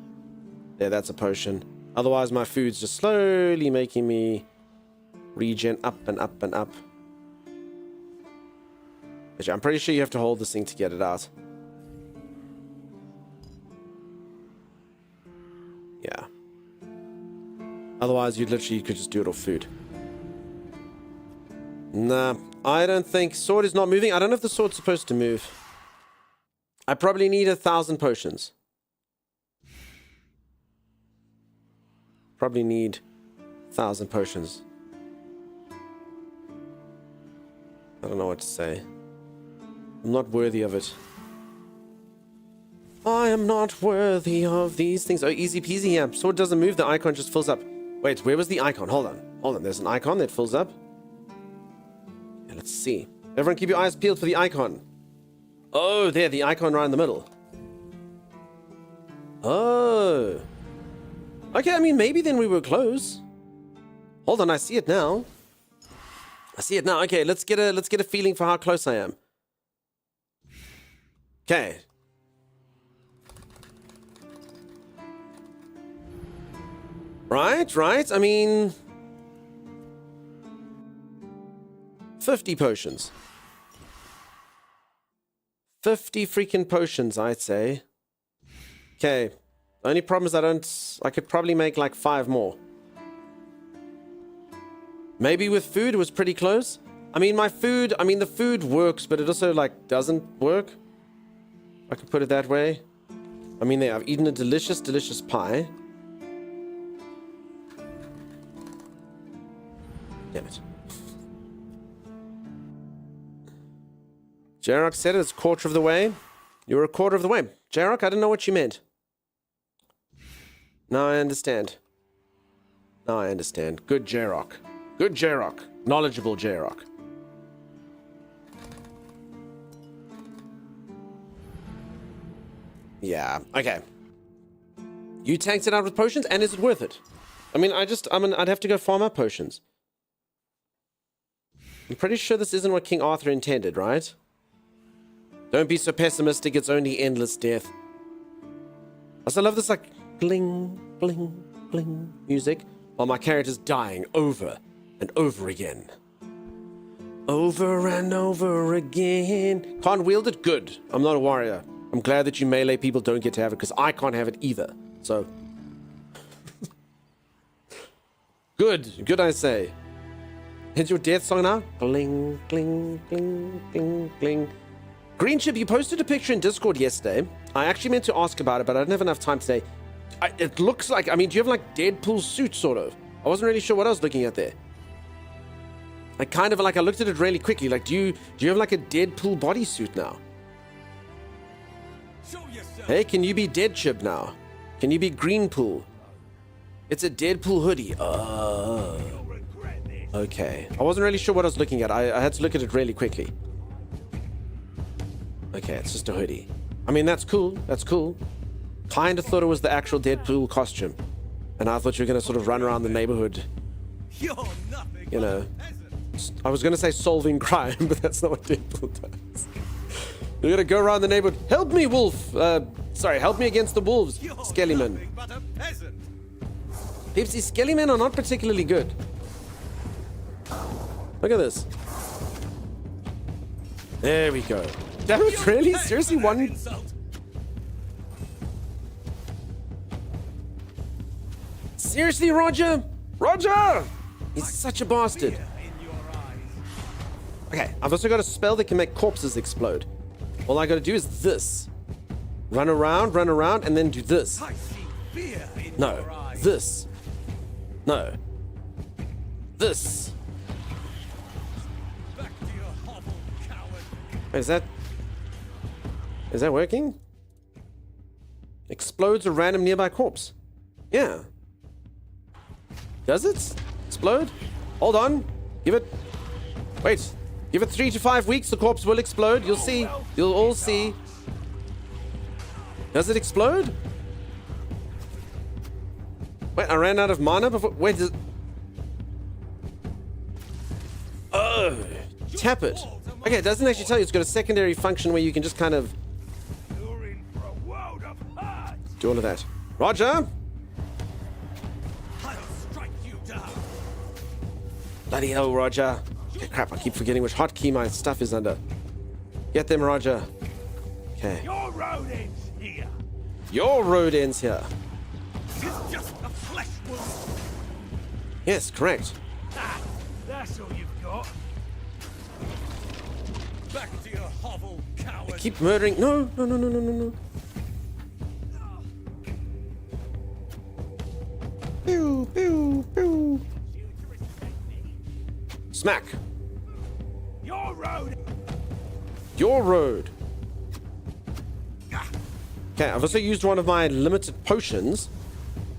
Yeah, that's a potion. Otherwise, my food's just slowly making me regen up and up and up. Actually, I'm pretty sure you have to hold this thing to get it out. Yeah. Otherwise, you literally could just do it off food. Nah, I don't think... Sword is not moving. I don't know if the sword's supposed to move. I probably need 1,000 potions. Probably need 1,000 potions. I don't know what to say. I'm not worthy of it. I am not worthy of these things. Oh, easy peasy, yeah. Sword doesn't move, the icon just fills up. Wait, where was the icon? Hold on. Hold on, there's an icon that fills up. Yeah, let's see. Everyone keep your eyes peeled for the icon. Oh, there, the icon right in the middle. Oh. Okay, I mean, maybe then we were close. Hold on, I see it now. I see it now. Okay, let's get a feeling for how close I am. Okay. Right. I mean... 50 potions. 50 freaking potions, I'd say. Okay. The only problem is I could probably make like 5 more. Maybe with food, it was pretty close. I mean, the food works, but it also, like, doesn't work. I could put it that way. I mean, I've eaten a delicious, delicious pie. Damn it. Jarok said it's a quarter of the way. You're a quarter of the way. Jarok, I didn't know what you meant. Now I understand. Now I understand. Good Jarok. Good Jarok. Knowledgeable Jarok. Yeah, okay. You tanked it out with potions, and is it worth it? I mean, I'd have to go farm up potions. I'm pretty sure this isn't what King Arthur intended, right? Don't be so pessimistic, it's only endless death. I also love this, like, bling, bling, bling music, while my character's dying over and over again. Over and over again. Can't wield it? Good. I'm not a warrior. I'm glad that you melee people don't get to have it, because I can't have it either. So. Good. Good, I say. Here's your death song now. Bling, bling, bling, bling, bling. Green Chip, you posted a picture in Discord yesterday. I actually meant to ask about it, but I didn't have enough time today. It looks like, I mean, do you have like Deadpool suit, sort of? I wasn't really sure what I was looking at there. I kind of, like, I looked at it really quickly. Like, do you have like a Deadpool bodysuit now? Hey, can you be Dead Chip now? Can you be Greenpool? It's a Deadpool hoodie. Oh. Okay. I wasn't really sure what I was looking at. I had to look at it really quickly. Okay, it's just a hoodie. I mean, that's cool. That's cool. Kind of thought it was the actual Deadpool costume. And I thought you were going to sort of run around the neighborhood. You know. I was going to say solving crime, but that's not what Deadpool does. You're going to go around the neighborhood. Help me, wolf! Sorry, help me against the wolves, Skellyman. Peeps, these Skellymen are not particularly good. Look at this. There we go. Damn it, really? Seriously, one... Seriously, Roger? Roger! He's such a bastard. Okay, I've also got a spell that can make corpses explode. All I gotta do is this. Run around, and then do this. No. This. No. This. Wait, is that working? Explodes a random nearby corpse. Yeah. Does it explode? Hold on. Give it... Wait. Give it 3 to 5 weeks, the corpse will explode. You'll see. You'll all see. Does it explode? Wait, I ran out of mana before... Wait, does... Oh. Tap it. Okay, it doesn't actually tell you. It's got a secondary function where you can just kind of... do all of that. Roger! Bloody hell, Roger. Okay, crap, I keep forgetting which hotkey my stuff is under. Get them, Roger. Okay. Your road ends here. Your road ends here. It's just a flesh wound. Yes, correct. That's all you've got. Back to your hovel, coward. I keep murdering... No. Pew, pew, pew. Smack. Your road. Your road. Okay, I've also used one of my limited potions,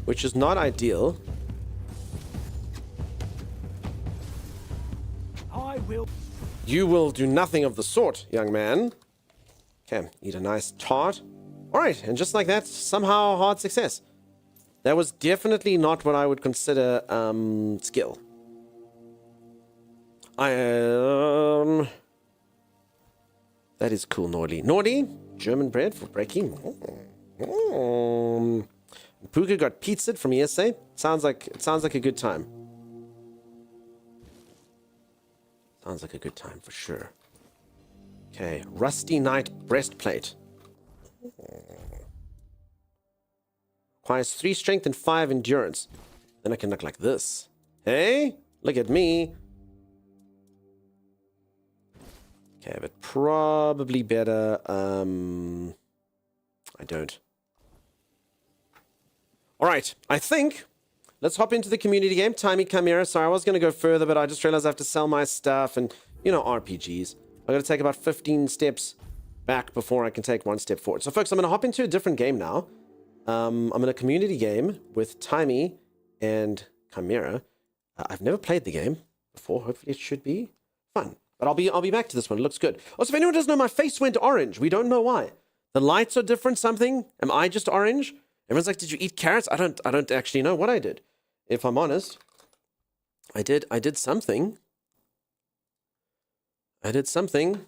which is not ideal. I will. You will do nothing of the sort, young man. Okay, eat a nice tart. Alright, and just like that, somehow hard success. That was definitely not what I would consider, skill. That is cool, Nordy. Nordy, German bread for breaking. Puka got pizza from ESA. Sounds like a good time. Sounds like a good time for sure. Okay, Rusty Knight breastplate. Requires 3 strength and 5 endurance. Then I can look like this. Hey, look at me. Okay, but probably better. I don't. All right, I think let's hop into the community game. Timey Chimera. Sorry, I was going to go further, but I just realized I have to sell my stuff and, you know, RPGs. I got to take about 15 steps back before I can take 1 step forward. So, folks, I'm going to hop into a different game now. I'm in a community game with Timey and Chimera. I've never played the game before. Hopefully, it should be fun. But I'll be back to this one. It looks good. Also, if anyone doesn't know, my face went orange. We don't know why. The lights are different. Something. Am I just orange? Everyone's like, "Did you eat carrots?" I don't actually know what I did. If I'm honest, I did something. I did something.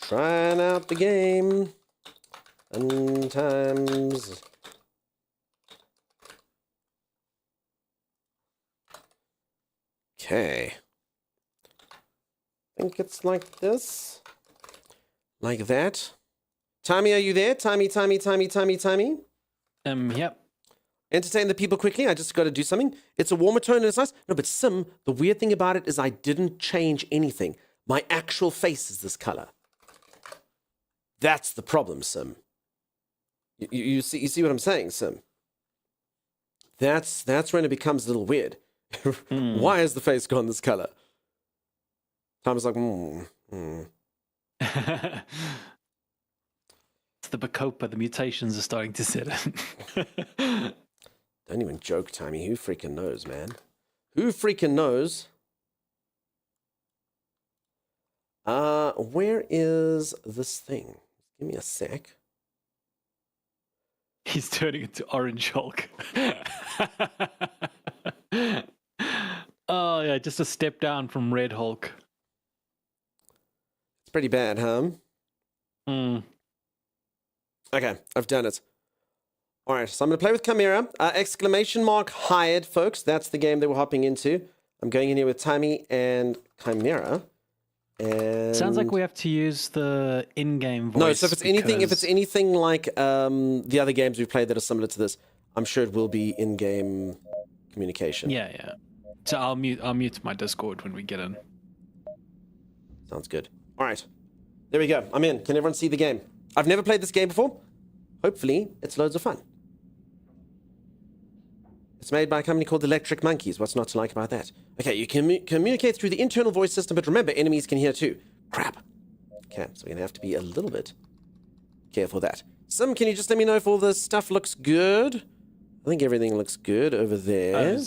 Trying out the game. Sometimes. Okay. I think it's like this. Like that. Tommy, are you there? Tommy. Yep. Entertain the people quickly. I just got to do something. It's a warmer tone and it's nice. No, but Sim, the weird thing about it is I didn't change anything. My actual face is this color. That's the problem, Sim. You see what I'm saying, Sim? That's when it becomes a little weird. Why is the face gone this color? Tom's like, It's the Bacopa. The mutations are starting to set in. Don't even joke, Tommy. Who freaking knows, man? Who freaking knows? Where is this thing? Give me a sec. He's turning into Orange Hulk. Oh, yeah, just a step down from Red Hulk. It's pretty bad, huh? Okay, I've done it. All right, so I'm going to play with Chimera. Exclamation mark hired, folks. That's the game that we're hopping into. I'm going in here with Timey and Chimera. And sounds like we have to use the in-game voice. No, so if it's anything like the other games we've played that are similar to this, I'm sure it will be in-game communication. Yeah. So I'll mute my Discord when we get in. Sounds good. All right, there we go. I'm in. Can everyone see the game? I've never played this game before. Hopefully, it's loads of fun. It's made by a company called Electric Monkeys. What's not to like about that? Okay, you can communicate through the internal voice system, but remember, enemies can hear too. Crap. Okay, so we're going to have to be a little bit careful with that. Sim, can you just let me know if all this stuff looks good? I think everything looks good over there.